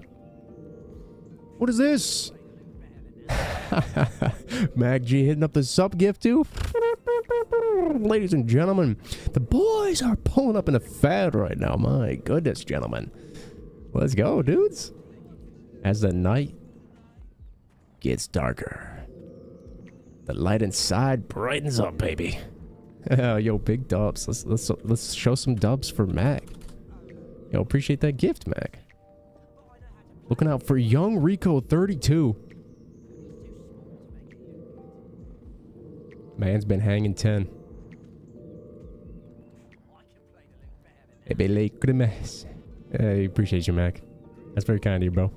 What is this? Mag G hitting up the sub gift too? Ladies and gentlemen, the boys are pulling up in a fad right now. My goodness, gentlemen. Let's go, dudes. As the night gets darker, the light inside brightens up, baby. Yo, big dubs. Let's show some dubs for Mac. Yo, appreciate that gift, Mac. Looking out for young Rico 32. Man's been hanging 10. Hey, appreciate you, Mac. That's very kind of you, bro.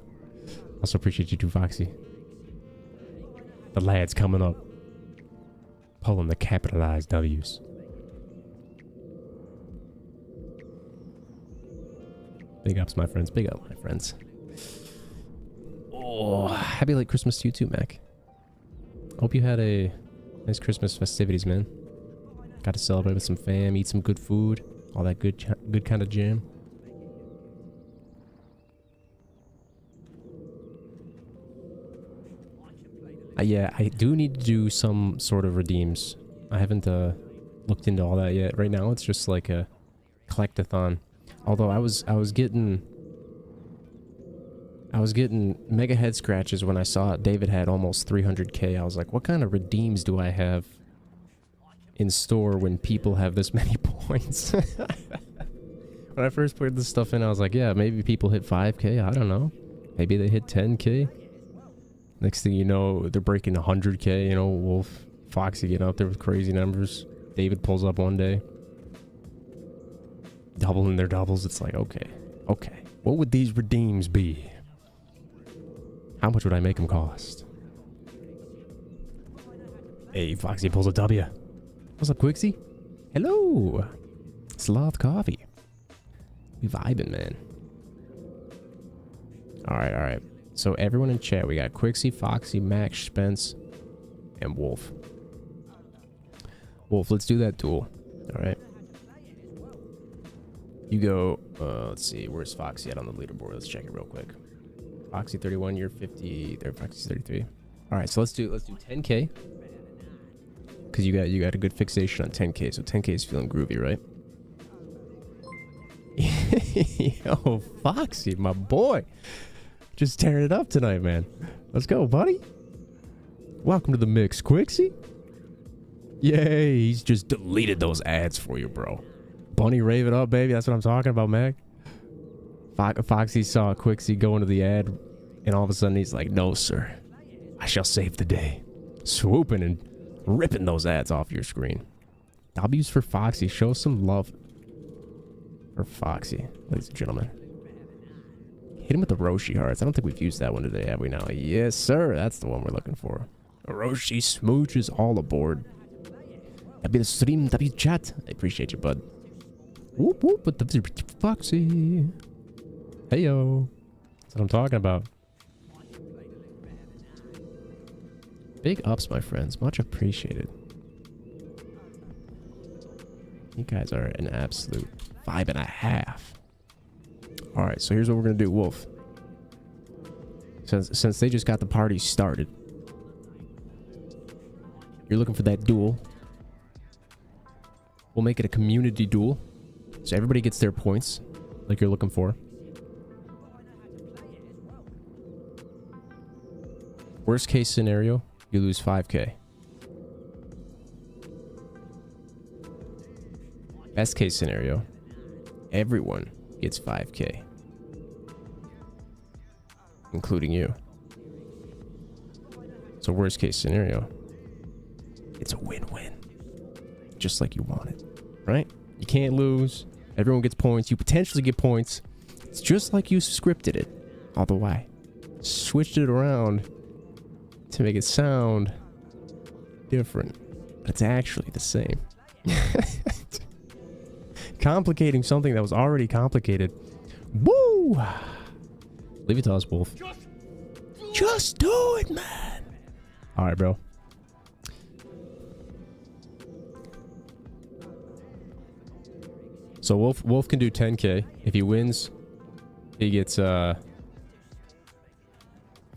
Also appreciate you too, Foxy. The lad's coming up. Pulling the capitalized W's. Big ups, my friends. Big up, my friends. Oh, happy late Christmas to you too, Mac. Hope you had a nice Christmas festivities, man. Got to celebrate with some fam, eat some good food, all that good kind of jam. Yeah, I do need to do some sort of redeems. I haven't looked into all that yet. Right now, it's just like a collectathon. Although I was getting mega head scratches when I saw David had almost 300k. I was like, what kind of redeems do I have in store when people have this many points? When I first put this stuff in, I was like, yeah, maybe people hit 5k. I don't know. Maybe they hit 10k. Next thing you know, they're breaking 100k. You know, Wolf, Foxy getting out there with crazy numbers. David pulls up one day, doubling their doubles. It's like, okay. What would these redeems be? How much would I make him cost? Hey, Foxy pulls a W. What's up, Quixie? Hello. Sloth Coffee. We vibing, man. Alright. So everyone in chat, we got Quixie, Foxy, Max, Spence, and Wolf. Wolf, let's do that duel. Alright. You go, let's see, where's Foxy at on the leaderboard? Let's check it real quick. Foxy 31, you're 50, there, Foxy's 33. Alright, so let's do 10k. Because you got a good fixation on 10k, so 10k is feeling groovy, right? Yo, Foxy, my boy. Just tearing it up tonight, man. Let's go, buddy. Welcome to the mix, Quixie. Yay, he's just deleted those ads for you, bro. Bunny rave it up, baby. That's what I'm talking about, Mag. Foxy saw Quixie go into the ad, and all of a sudden he's like, no, sir. I shall save the day. Swooping and ripping those ads off your screen. W's for Foxy. Show some love for Foxy, ladies and gentlemen. Hit him with the Roshi hearts. I don't think we've used that one today, have we now? Yes, sir. That's the one we're looking for. Roshi smooches all aboard. That'd be the stream, that'd be chat. I appreciate you, bud. Whoop whoop with the Foxy. Hey yo. That's what I'm talking about. Big ups, my friends. Much appreciated. You guys are an absolute 5.5. Alright, so here's what we're gonna do, Wolf. Since they just got the party started, you're looking for that duel. We'll make it a community duel. So everybody gets their points, like you're looking for. Worst case scenario, you lose 5k. Best case scenario, everyone gets 5k. Including you. So worst case scenario, it's a win-win. Just like you want it, right? You can't lose. Everyone gets points. You potentially get points. It's just like you scripted it all the way. Switched it around to make it sound different. But it's actually the same. Complicating something that was already complicated. Woo! Leave it to us, Wolf. Just do it, man. All right, bro. So Wolf can do 10k. If he wins, he gets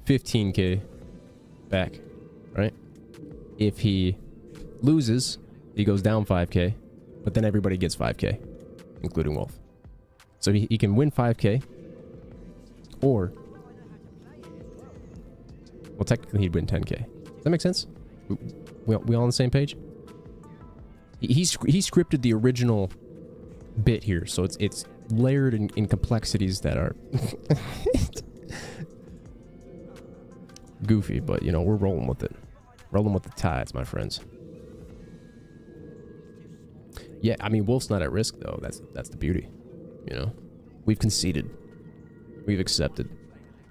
15k back, right? If he loses, he goes down 5k, but then everybody gets 5k, including Wolf. So he can win 5k, or, well, technically he'd win 10k. Does that make sense? We all on the same page? He scripted the original bit here, so it's layered in complexities that are goofy, but you know, we're rolling with it. Rolling with the tides, my friends. Yeah, I mean, Wolf's not at risk though. That's the beauty. You know, we've conceded. We've accepted.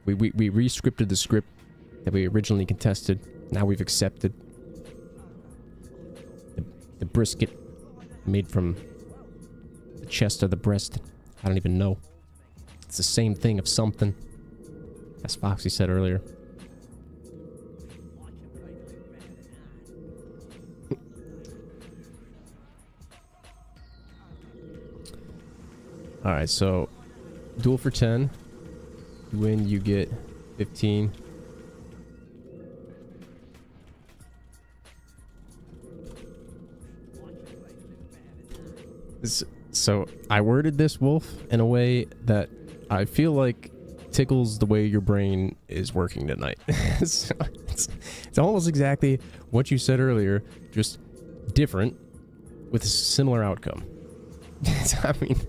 We re-scripted the script that we originally contested. Now we've accepted. The brisket made from the chest or the breast, I don't even know. It's the same thing of something, as Foxy said earlier. Alright, so duel for 10. You win, you get 15. So I worded this, Wolf, in a way that I feel like tickles the way your brain is working tonight. So it's almost exactly what you said earlier, just different with a similar outcome. I mean,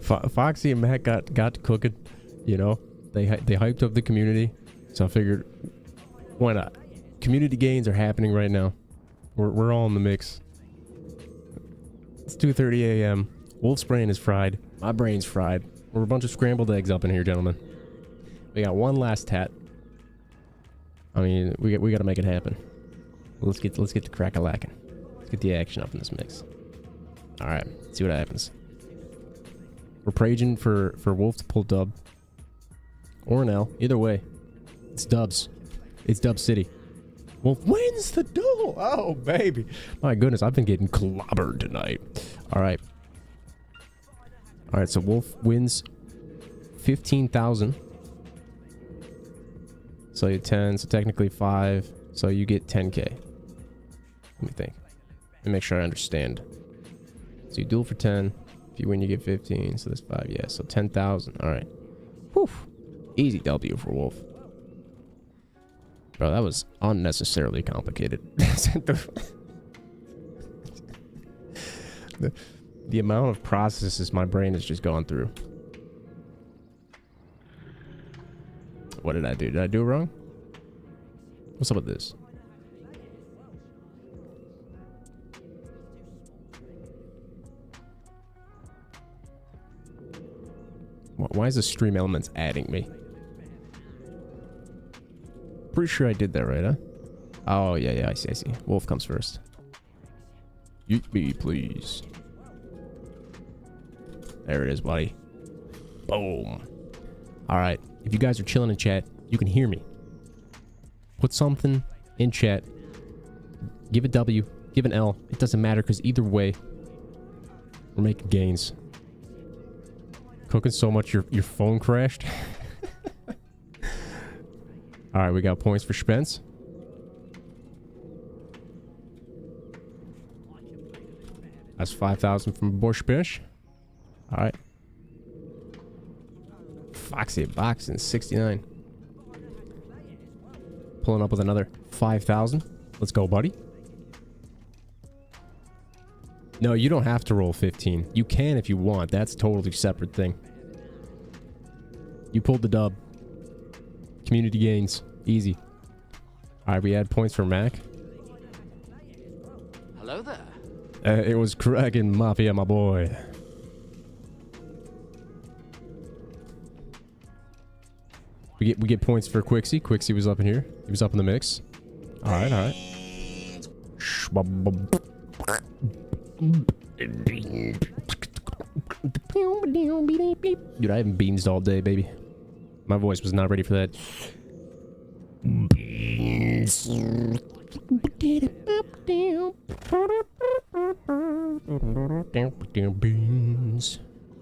Foxy and Matt got cooking, you know. They hyped up the community, so I figured, why not? Community gains are happening right now. We're all in the mix. It's 2:30 a.m. Wolf's brain is fried. My brain's fried. We're a bunch of scrambled eggs up in here, gentlemen. We got one last tat. I mean, we got to make it happen. Let's get the crack-a-lackin'. Let's get the action up in this mix. All right, let's see what happens. We're praying for Wolf to pull dub or an L. Either way, it's dubs. It's Dub City. Wolf wins the duel. Oh baby, my goodness, I've been getting clobbered tonight. All right. All right, so Wolf wins 15,000. So you 10, so technically 5. So you get 10K. Let me think. Let me make sure I understand. So you duel for 10. If you win, you get 15. So that's 5. Yeah, so 10,000. All right. Whew. Easy W for Wolf. Bro, that was unnecessarily complicated. The amount of processes my brain has just gone through. What did I do? Did I do it wrong? What's up with this? Why is the stream elements adding me? Pretty sure I did that right, huh? Oh, yeah, I see. Wolf comes first. Eat me, please. There it is, buddy. Boom. All right. If you guys are chilling in chat, you can hear me. Put something in chat. Give a W. Give an L. It doesn't matter because either way, we're making gains. Cooking so much your phone crashed. All right, we got points for Spence. That's 5,000 from Borshbish. All right. Foxy Boxing 69. Pulling up with another 5,000. Let's go, buddy. No, you don't have to roll 15. You can if you want. That's a totally separate thing. You pulled the dub. Community gains. Easy. All right, we add points for Mac.
Hello there.
It was cracking Mafia, my boy. We get points for Quixie. Quixie was up in here. He was up in the mix. All right, all right. Dude, I haven't beansed all day, baby. My voice was not ready for that. Beans. Beans.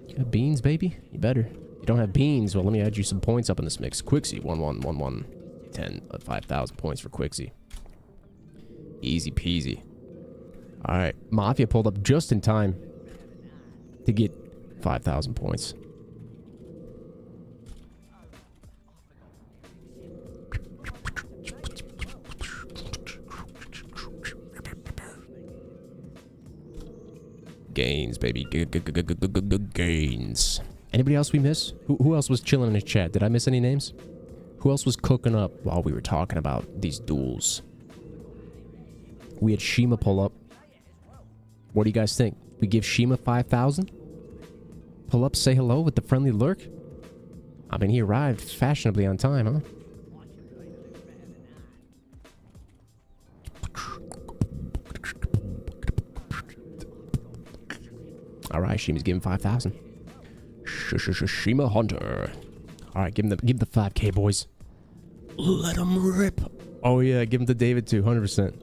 You got beans, baby? You better. You don't have beans? Well, let me add you some points up in this mix. Quixie, 1-1-1-1. 10, 5,000 points for Quixie. Easy peasy. Alright, Mafia pulled up just in time to get 5,000 points. Gains, baby. Gains. Anybody else we miss? Who else was chilling in the chat? Did I miss any names? Who else was cooking up while we were talking about these duels? We had Shima pull up. What do you guys think? We give Shima 5,000? Pull up, say hello with the friendly lurk? I mean, he arrived fashionably on time, huh? Alright, Shima's giving 5,000. Shima Hunter. Alright, give him the 5K, boys. Let him rip. Oh yeah, give him to David too, 100%.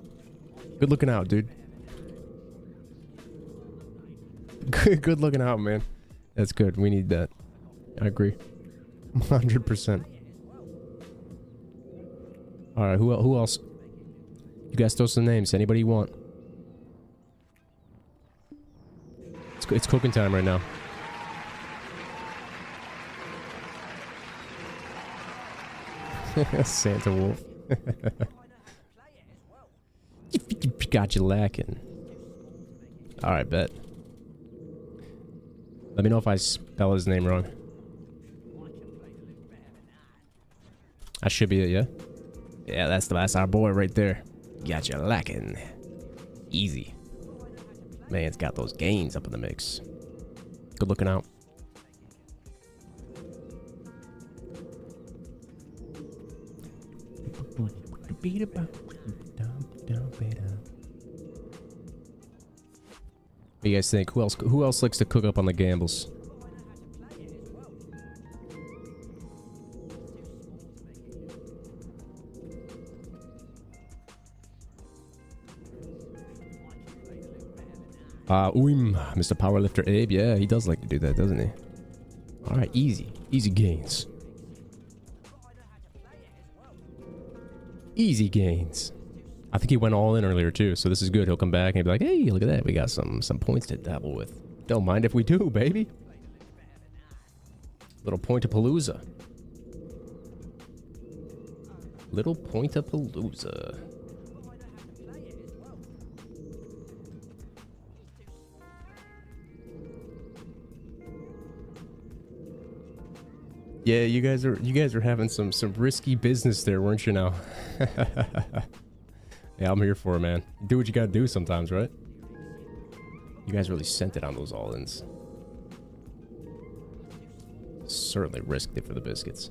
Good looking out, dude. Good looking out, man. That's good. We need that. I agree. 100%. Alright, who else? You guys throw some names. Anybody you want? It's cooking time right now. Santa Wolf. Got you lacking. Alright, bet. Let me know if I spell his name wrong. That should be it, yeah? Yeah, that's our boy right there. Got you lacking. Easy. Man's got those gains up in the mix. Good looking out. do you guys think? Who else likes to cook up on the gambles? Mr. Powerlifter Abe, yeah, he does like to do that, doesn't he? Alright, easy gains. Easy gains. I think he went all in earlier too, so this is good. He'll come back and be like, hey, look at that, we got some points to dabble with. Don't mind if we do, baby. Little point-a-palooza. Little point-a-palooza. Yeah, you guys are having some risky business there, weren't you now? Yeah, I'm here for it, man. Do what you gotta do sometimes, right? You guys really sent it on those all-ins. Certainly risked it for the biscuits.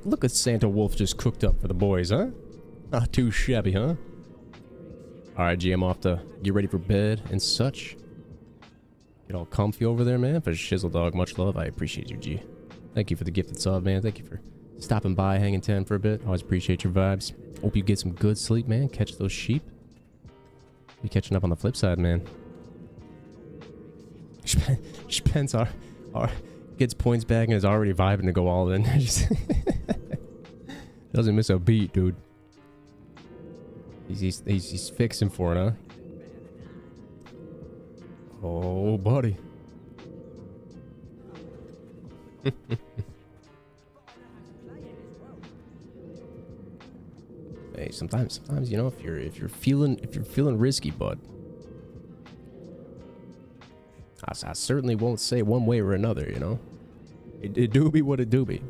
Look at Santa Wolf just cooked up for the boys, huh? Not too shabby, huh? Alright, G, I'm off to get ready for bed and such. Get all comfy over there, man. For Shizzle Dog, much love. I appreciate you, G. Thank you for the gifted sub, man. Thank you for stopping by, hanging 10 for a bit. Always appreciate your vibes. Hope you get some good sleep, man. Catch those sheep. Be catching up on the flip side, man. Spence gets points back and is already vibing to go all in. Doesn't miss a beat, dude. He's fixing for it, huh? Oh, buddy. Hey, sometimes, you know, if you're feeling risky, bud. I certainly won't say one way or another, you know. It do be what it do be.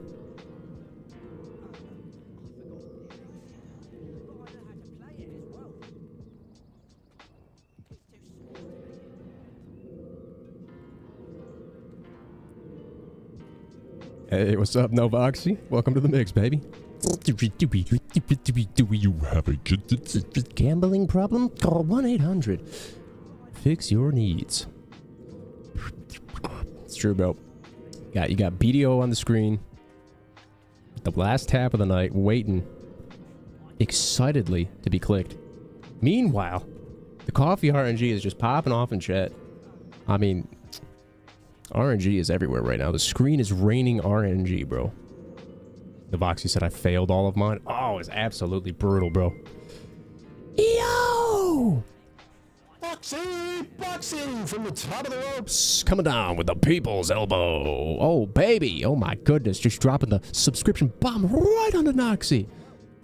Hey, what's up, Novoxy? Welcome to the mix, baby.
Do you have a
Gambling problem? Call 1-800. Fix your needs. It's true, bro. You got BDO on the screen. The last tap of the night, waiting excitedly to be clicked. Meanwhile, the coffee RNG is just popping off in chat. I mean, RNG is everywhere right now. The screen is raining RNG, bro. The Voxy said I failed all of mine. Oh, it's absolutely brutal, bro. Yo! Boxing from the top of the ropes. Coming down with the people's elbow. Oh, baby. Oh, my goodness. Just dropping the subscription bomb right on the Noxy.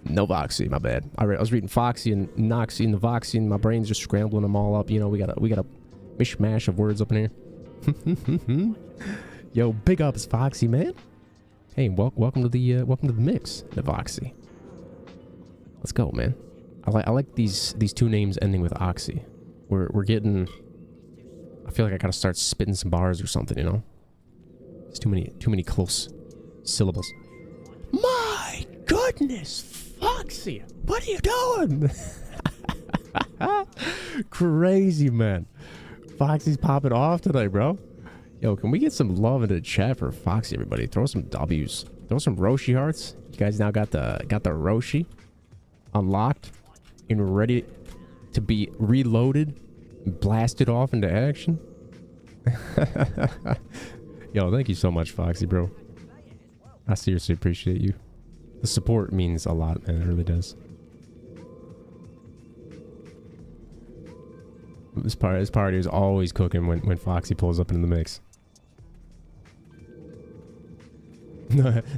No Voxy, my bad. I was reading Foxy and Noxy and the Voxy, and my brain's just scrambling them all up. You know, we got a mishmash of words up in here. Yo, big ups, Foxy, man. Hey, welcome to the mix, the Voxy. Let's go, man. I like these two names ending with Oxy. We're getting. I feel like I gotta start spitting some bars or something, you know. It's too many close syllables. My goodness, Foxy, what are you doing? Crazy, man. Foxy's popping off today, bro. Yo, can we get some love into the chat for Foxy, everybody? Throw some W's. Throw some Roshi hearts. You guys now got the Roshi unlocked and ready to be reloaded and blasted off into action. Yo, thank you so much, Foxy, bro. I seriously appreciate you. The support means a lot, man. It really does. This party is always cooking when Foxy pulls up into the mix.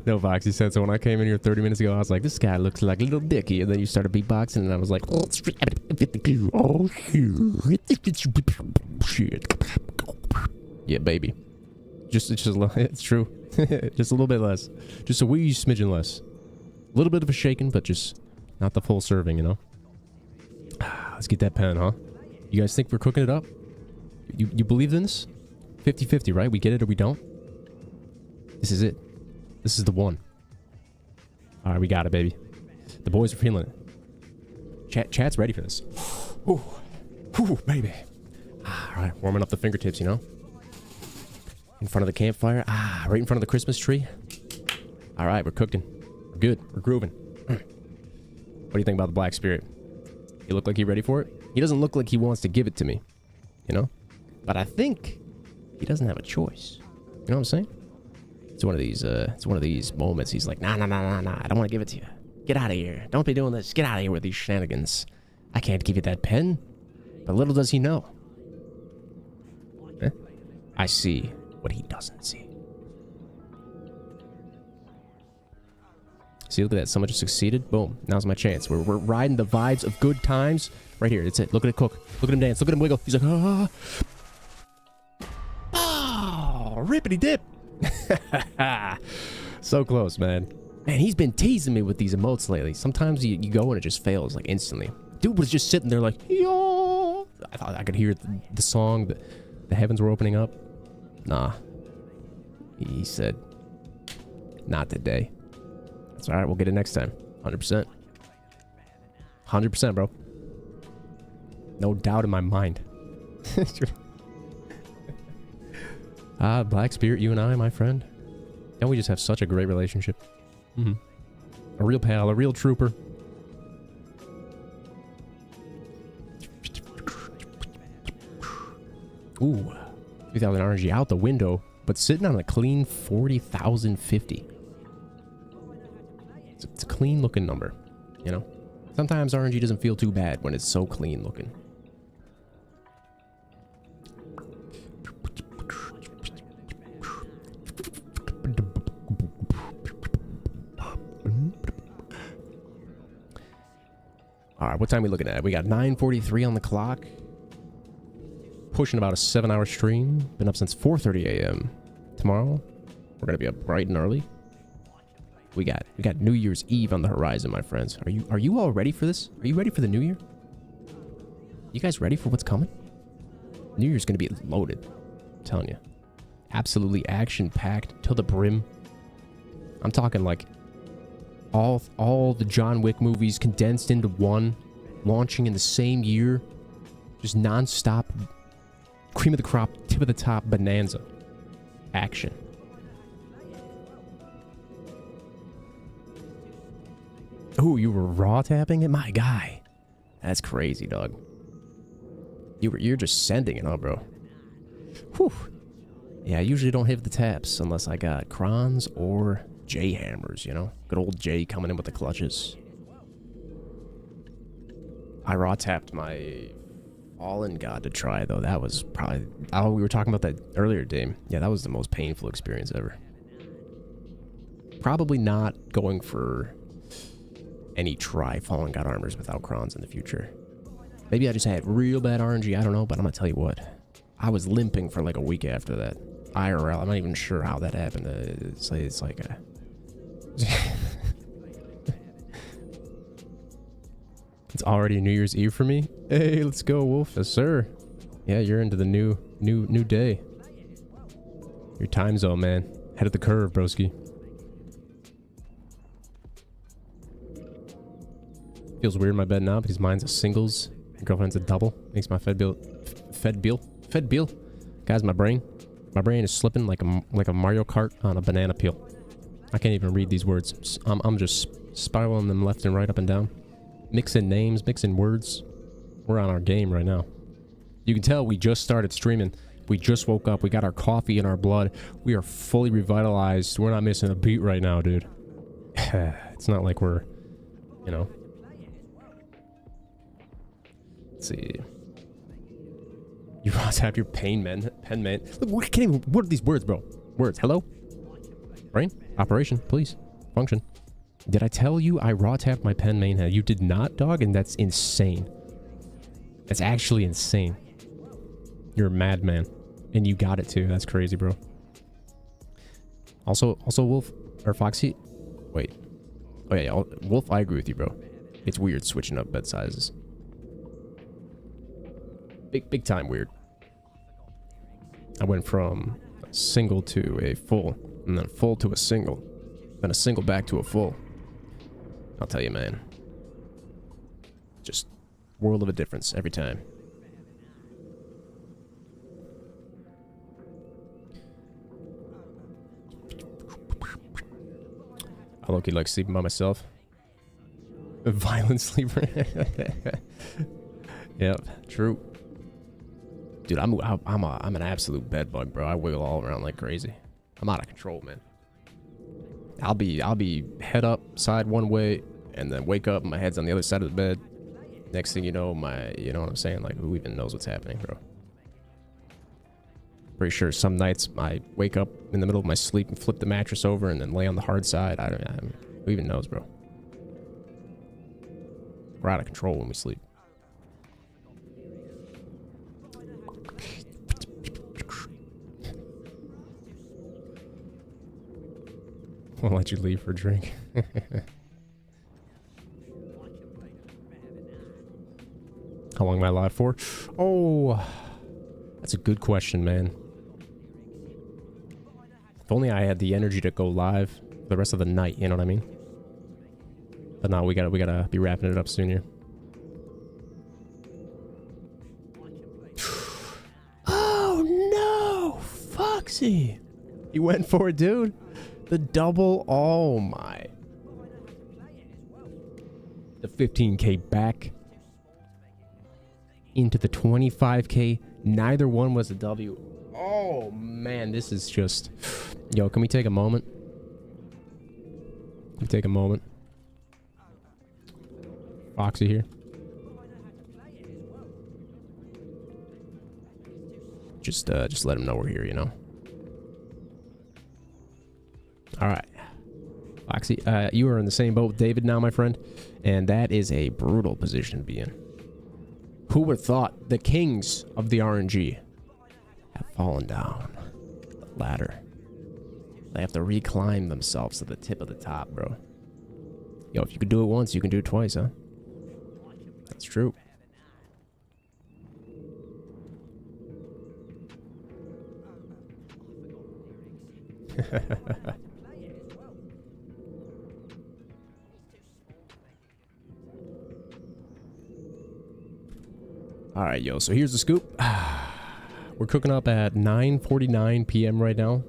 No, Foxy said, so when I came in here 30 minutes ago, I was like, this guy looks like a little dicky. And then you started beatboxing, and I was like, oh, shoot.
shit.
Yeah, baby. It's true. Just a little bit less. Just a wee smidgen less. A little bit of a shaking, but just not the full serving, you know? Let's get that pen, huh? You guys think we're cooking it up? You believe in this? 50-50, right? We get it or we don't? This is it. This is the one. Alright, we got it, baby. The boys are feeling it. Chat's ready for this. Ooh. Ooh, baby. Alright, warming up the fingertips, you know? In front of the campfire. Right in front of the Christmas tree. Alright, we're cooking. We're good. We're grooving. What do you think about the Black Spirit? He look like he ready for it? He doesn't look like he wants to give it to me. You know? But I think he doesn't have a choice. You know what I'm saying? It's one of these moments. He's like, nah, I don't want to give it to you. Get out of here. Don't be doing this. Get out of here with these shenanigans. I can't give you that pen. But little does he know. I see what he doesn't see. See, look at that. Someone just succeeded. Boom. Now's my chance. We're riding the vibes of good times. Right here. That's it. Look at it cook. Look at him dance. Look at him wiggle. He's like, ah. Oh, rippity dip. So close, man. Man, he's been teasing me with these emotes lately. Sometimes you go and it just fails, like, instantly. Dude was just sitting there like, yo. I thought I could hear the song. The heavens were opening up. Nah. He said, not today. That's alright, we'll get it next time. 100%. 100%, bro. No doubt in my mind. Black Spirit, you and I, my friend. And we just have such a great relationship. A real pal, a real trooper. Ooh. 3,000 RNG out the window, but sitting on a clean 40,050. It's a clean looking number, you know? Sometimes RNG doesn't feel too bad when it's so clean looking. Alright, what time are we looking at? We got 9:43 on the clock. Pushing about a 7-hour stream. Been up since 4:30 a.m. Tomorrow, we're gonna be up bright and early. We got New Year's Eve on the horizon, my friends. Are you all ready for this? Are you ready for the New Year? You guys ready for what's coming? New Year's gonna be loaded. I'm telling you. Absolutely action-packed to the brim. I'm talking like all the John Wick movies condensed into one, launching in the same year. Just non-stop, cream of the crop, tip of the top bonanza. Action. Oh, you were raw tapping it? My guy. That's crazy, dog. You're just sending it, huh, bro? Whew. Yeah, I usually don't hit the taps unless I got crons or J hammers, you know? Good old J coming in with the clutches. I raw tapped my Fallen God to try, though. That was probably... Oh, we were talking about that earlier, Dame. Yeah, that was the most painful experience ever. Probably not going for any try Fallen God armors without crons in the future. Maybe I just had real bad RNG, I don't know, but I'm gonna tell you what. I was limping for like a week after that. IRL, I'm not even sure how that happened. It's like a... It's already New Year's Eve for me. Hey, let's go, Wolf. Yes, sir. Yeah, you're into the new day. Your time zone, man. Head of the curve, broski. Feels weird in my bed now because mine's a singles. My girlfriend's a double. Makes my Fed bill. Guys, my brain is slipping like a Mario Kart on a banana peel. I can't even read these words. I'm just spiraling them left and right, up and down. Mixing names, mixing words. We're on our game right now. You can tell we just started streaming. We just woke up. We got our coffee in our blood. We are fully revitalized. We're not missing a beat right now, dude. It's not like we're, you know. Let's see. You tap your pen man. Look, what are these words, bro? Words. Hello? Brain? Operation, please. Function. Did I tell you I raw tapped my pen main head? You did not, dog, and that's insane. That's actually insane. You're a madman. And you got it too. That's crazy, bro. Also Wolf or Foxy. Wait. Oh yeah, Wolf, I agree with you, bro. It's weird switching up bed sizes. Big time weird. I went from a single to a full, and then full to a single, then a single back to a full. I'll tell you, man. Just world of a difference every time. I low-key like sleeping by myself. A violent sleeper. Yep, true. Dude, I'm an absolute bed bug, bro. I wiggle all around like crazy. I'm out of control, man. I'll be head up, side one way, and then wake up, and my head's on the other side of the bed. Next thing you know, you know what I'm saying? Like, who even knows what's happening, bro? Pretty sure some nights I wake up in the middle of my sleep and flip the mattress over and then lay on the hard side. Who even knows, bro? We're out of control when we sleep. I'll let you leave for a drink. How long am I live for? Oh, that's a good question, man. If only I had the energy to go live for the rest of the night, you know what I mean? But no, we gotta be wrapping it up soon here. Oh no, Foxy! He went for it, dude. The double, oh my. The 15K back into the 25K. Neither one was a W. Oh man, this is just... Yo, can we take a moment? Can we take a moment? Foxy here. Just let him know we're here, you know? Alright. Foxy, you are in the same boat with David now, my friend. And that is a brutal position to be in. Who would have thought the kings of the RNG have fallen down the ladder? They have to reclimb themselves to the tip of the top, bro. Yo, if you could do it once, you can do it twice, huh? That's true. Alright, yo, so here's the scoop. We're cooking up at 9:49 p.m. right now.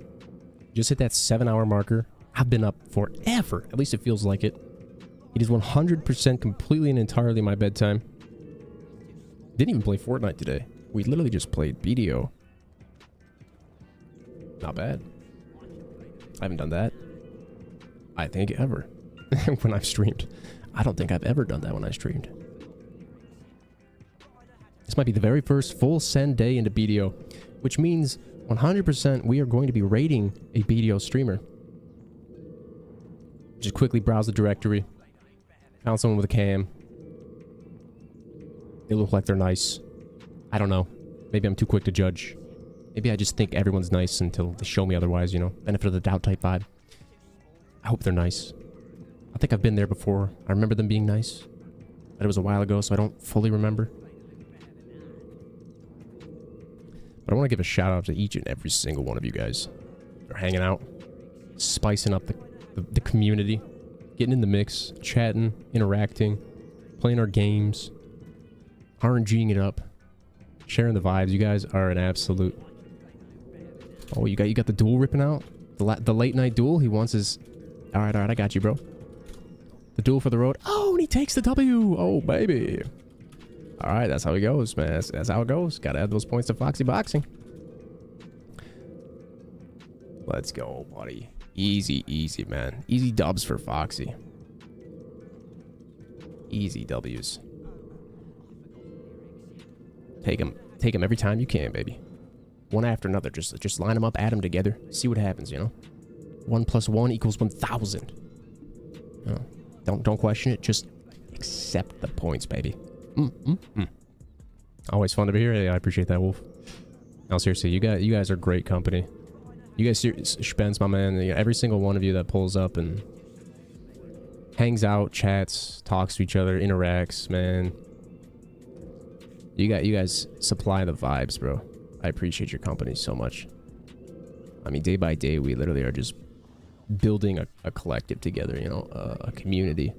Just hit that 7-hour marker. I've been up forever. At least it feels like it. It is 100% completely and entirely my bedtime. Didn't even play Fortnite today. We literally just played BDO. Not bad. I haven't done that, I think, ever. When I've streamed. I don't think I've ever done that when I streamed. This might be the very first full send day into BDO, which means 100% we are going to be rating a BDO streamer. Just quickly browse the directory. Found someone with a cam. They look like they're nice. I don't know. Maybe I'm too quick to judge. Maybe I just think everyone's nice until they show me otherwise, you know? Benefit of the doubt type vibe. I hope they're nice. I think I've been there before. I remember them being nice. But it was a while ago, so I don't fully remember. But I want to give a shout out to each and every single one of you guys. They're hanging out, spicing up the community, getting in the mix, chatting, interacting, playing our games, RNGing it up, sharing the vibes. You guys are an absolute... Oh, you got the duel ripping out? The late night duel? He wants his... Alright, I got you, bro. The duel for the road. Oh, and he takes the W! Oh, baby! Alright, that's how it goes, man. That's how it goes. Gotta add those points to Foxy Boxing. Let's go, buddy. Easy, man. Easy dubs for Foxy. Easy W's. Take him every time you can, baby. One after another. Just line them up, add them together. See what happens, you know? 1 + 1 = 1,000. You know, don't question it. Just accept the points, baby. Always fun to be here. Yeah, I appreciate that, Wolf. No, seriously, you guys are great company. You guys, Spence, my man, you know, every single one of you that pulls up and hangs out, chats, talks to each other, interacts, man. You guys supply the vibes, bro. I appreciate your company so much. I mean, day by day, we literally are just building a collective together, you know, a community.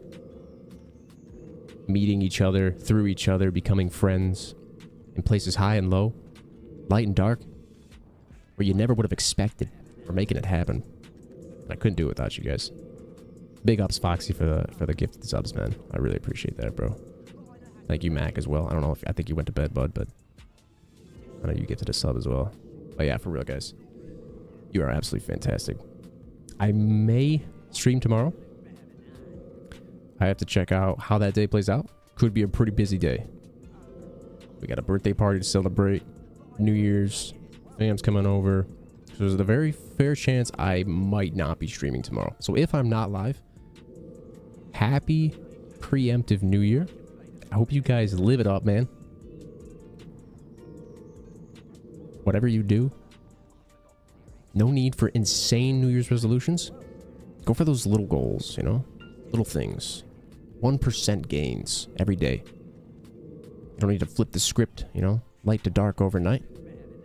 Meeting each other, through each other, becoming friends in places high and low, light and dark, where you never would have expected. We're making it happen. I couldn't do it without you guys. Big ups, Foxy, for the gifted subs, man. I really appreciate that, bro. Thank you, Mac, as well. I don't know if I think you went to bed, bud, but I know you gifted a sub as well. But yeah, for real, guys, you are absolutely fantastic. I may stream tomorrow. I have to check out how that day plays out. Could be a pretty busy day. We got a birthday party to celebrate. New Year's. Fam's coming over. So there's a very fair chance I might not be streaming tomorrow. So if I'm not live, happy preemptive New Year. I hope you guys live it up, man. Whatever you do, no need for insane New Year's resolutions. Go for those little goals, you know? Little things. 1% gains every day. You don't need to flip the script, you know? Light to dark overnight.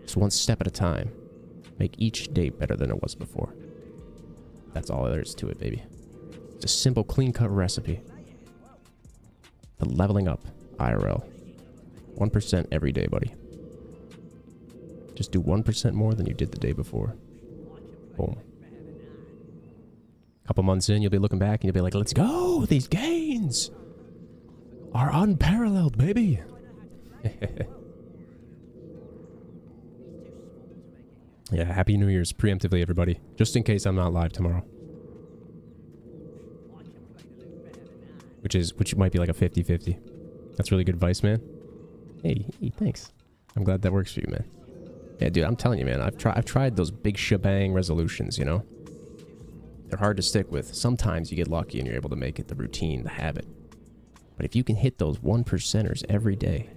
Just one step at a time. Make each day better than it was before. That's all there is to it, baby. It's a simple, clean-cut recipe. The leveling up IRL. 1% every day, buddy. Just do 1% more than you did the day before. Boom. Couple months in, you'll be looking back and you'll be like, let's go! These gains are unparalleled, baby! Yeah, Happy New Year's preemptively, everybody. Just in case I'm not live tomorrow. Which might be like a 50-50. That's really good advice, man. Hey, thanks. I'm glad that works for you, man. Yeah, dude, I'm telling you, man. I've tried those big shebang resolutions, you know? They're hard to stick with. Sometimes you get lucky and you're able to make it the routine, the habit. But if you can hit those 1%ers every day,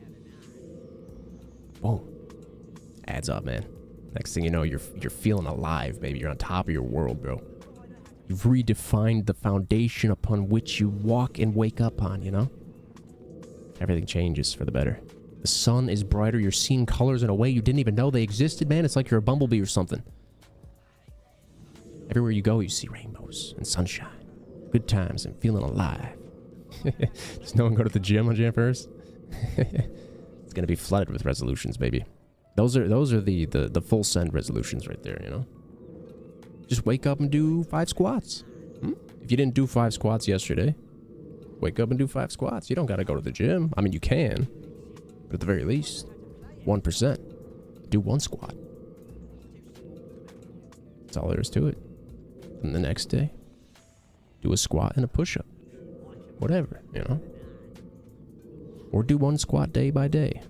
boom, adds up, man. Next thing you know, you're feeling alive, baby. You're on top of your world, bro. You've redefined the foundation upon which you walk and wake up on, you know? Everything changes for the better. The sun is brighter. You're seeing colors in a way you didn't even know they existed, man. It's like you're a bumblebee or something. Everywhere you go, you see rainbows and sunshine. Good times and feeling alive. Does no one go to the gym on Jan 1st? It's going to be flooded with resolutions, baby. Those are the full send resolutions right there, you know? Just wake up and do 5 squats. If you didn't do 5 squats yesterday, wake up and do 5 squats. You don't got to go to the gym. I mean, you can. But at the very least, 1%. Do 1 squat. That's all there is to it. And the next day, do a squat and a push-up. Whatever, you know? Or do 1 squat day by day.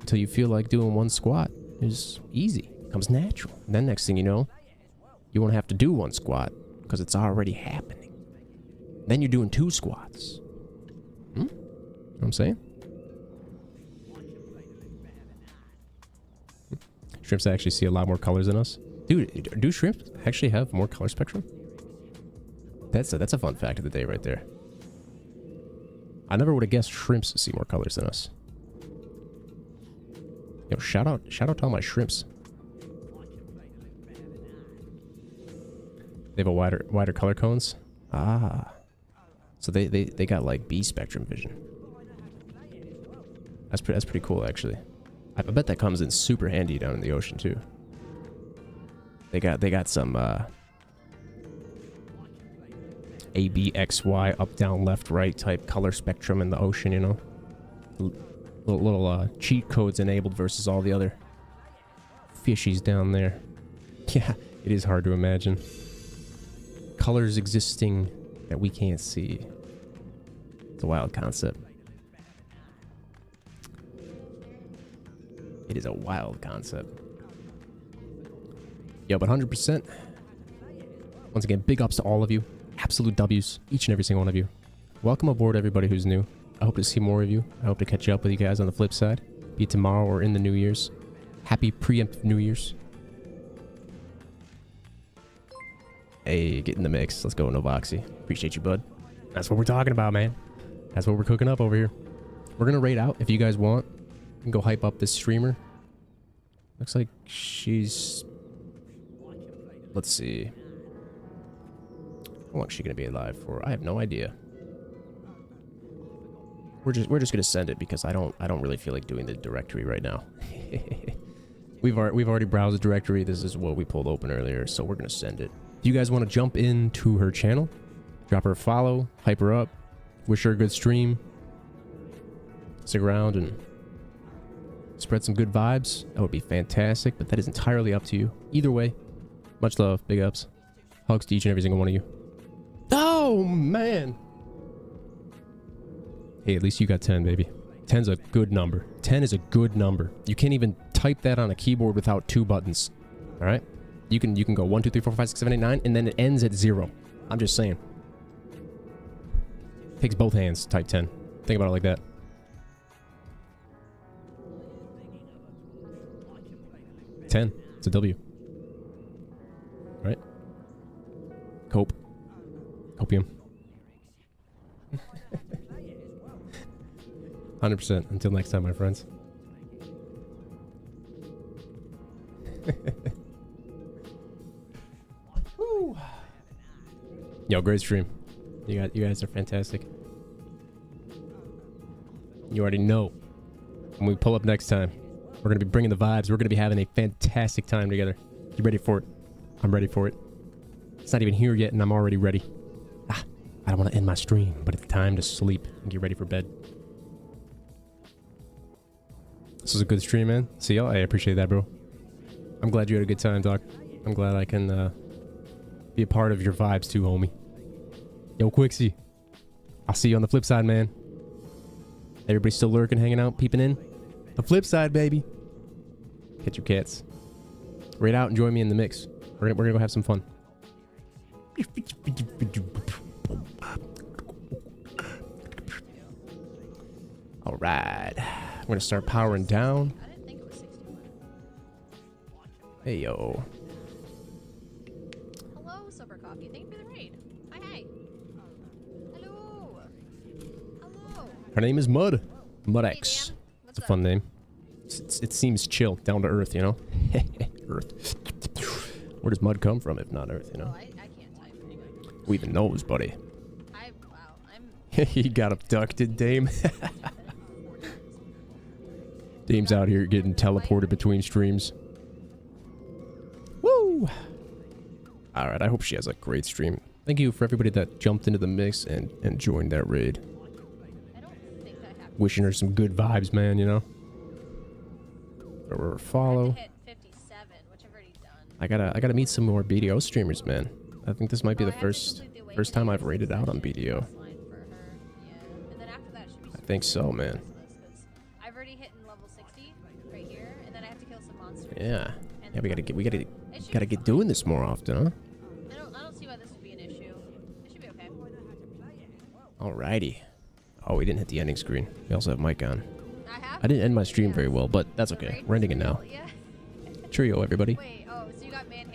Until you feel like doing 1 squat is easy. Comes natural. And then next thing you know, you won't have to do 1 squat because it's already happening. Then you're doing 2 squats. You know what I'm saying? Shrimps actually see a lot more colors than us. Dude, do shrimps actually have more color spectrum? That's a fun fact of the day right there. I never would have guessed shrimps see more colors than us. Yo, shout out to all my shrimps. They have a wider color cones. Ah, so they got like B spectrum vision. That's pretty cool, actually. I bet that comes in super handy down in the ocean too. They got some A, B, X, Y, up, down, left, right type color spectrum in the ocean, you know? Little cheat codes enabled versus all the other fishies down there. Yeah, it is hard to imagine. Colors existing that we can't see. It's a wild concept. It is a wild concept. Yo, but 100%. Once again, big ups to all of you. Absolute W's, each and every single one of you. Welcome aboard, everybody who's new. I hope to see more of you. I hope to catch up with you guys on the flip side, be it tomorrow or in the New Year's. Happy preemptive New Year's. Hey, get in the mix. Let's go, Novoxy. Appreciate you, bud. That's what we're talking about, man. That's what we're cooking up over here. We're gonna raid out if you guys want. We can go hype up this streamer. Looks like she's... Let's see. How long is she gonna be alive for? I have no idea. We're just gonna send it because I don't really feel like doing the directory right now. we've already browsed the directory. This is what we pulled open earlier, so we're gonna send it. Do you guys want to jump into her channel? Drop her a follow, hype her up, wish her a good stream. Stick around and spread some good vibes. That would be fantastic, but that is entirely up to you. Either way, much love, big ups. Hugs to each and every single one of you. Oh, man. Hey, at least you got 10, baby. 10's a good number. 10 is a good number. You can't even type that on a keyboard without 2 buttons. All right? You can go 1, 2, 3, 4, 5, 6, 7, 8, 9, and then it ends at 0. I'm just saying. Takes both hands to type 10. Think about it like that. $10. It's a W. Right? Cope. Copium. 100%. Until next time, my friends. Woo. Yo, great stream. You guys are fantastic. You already know. When we pull up next time, we're going to be bringing the vibes. We're going to be having a fantastic time together. You ready for it? I'm ready for it. It's not even here yet, and I'm already ready. I don't want to end my stream, but it's time to sleep and get ready for bed. This was a good stream, man. See y'all. I appreciate that, bro. I'm glad you had a good time, Doc. I'm glad I can be a part of your vibes too, homie. Yo, Quixie. I'll see you on the flip side, man. Everybody still lurking, hanging out, peeping in? The flip side, baby. Catch your cats. Raid out and join me in the mix. We're gonna go have some fun. All right. I'm gonna start powering down.
I didn't think it was 61.
Hey, yo.
Hello, SoberCoffee. Thank you for the raid. Hi. Hello. Hello.
Her name is Mud. Mud
Hey,
X.
Dan.
It's a fun name. It seems chill, down to earth, you know? Earth. Where does mud come from if not earth, you know?
Oh, I can't type anyway.
Who even knows, buddy?
Wow, I'm...
He got abducted, Dame. Dame's out here getting teleported between streams. Woo! Alright, I hope she has a great stream. Thank you for everybody that jumped into the mix and joined that raid.
I don't think I have...
Wishing her some good vibes, man, you know? Throw her a follow.
I have to hit 57, which I've already done.
I gotta meet some more BDO streamers, man. I think this might be
Oh,
the
I have to
first
complete the
time I've
awakening
raided out on
session
BDO.
line for her. Yeah. And then after that should be
I think so, man.
because I've already hit in level 60 right here, and then I have to kill some monsters.
Yeah.
And
Yeah, we gotta
It should
get
be fine.
doing this more often, huh?
I don't see why this would be an issue. It should be okay.
Alrighty. Oh, we didn't hit the ending screen. We also have mic on.
I
I didn't end my stream very well, but that's okay. We're ending it now.
Yeah.
Cheerio, everybody.
Wait, oh, so you got man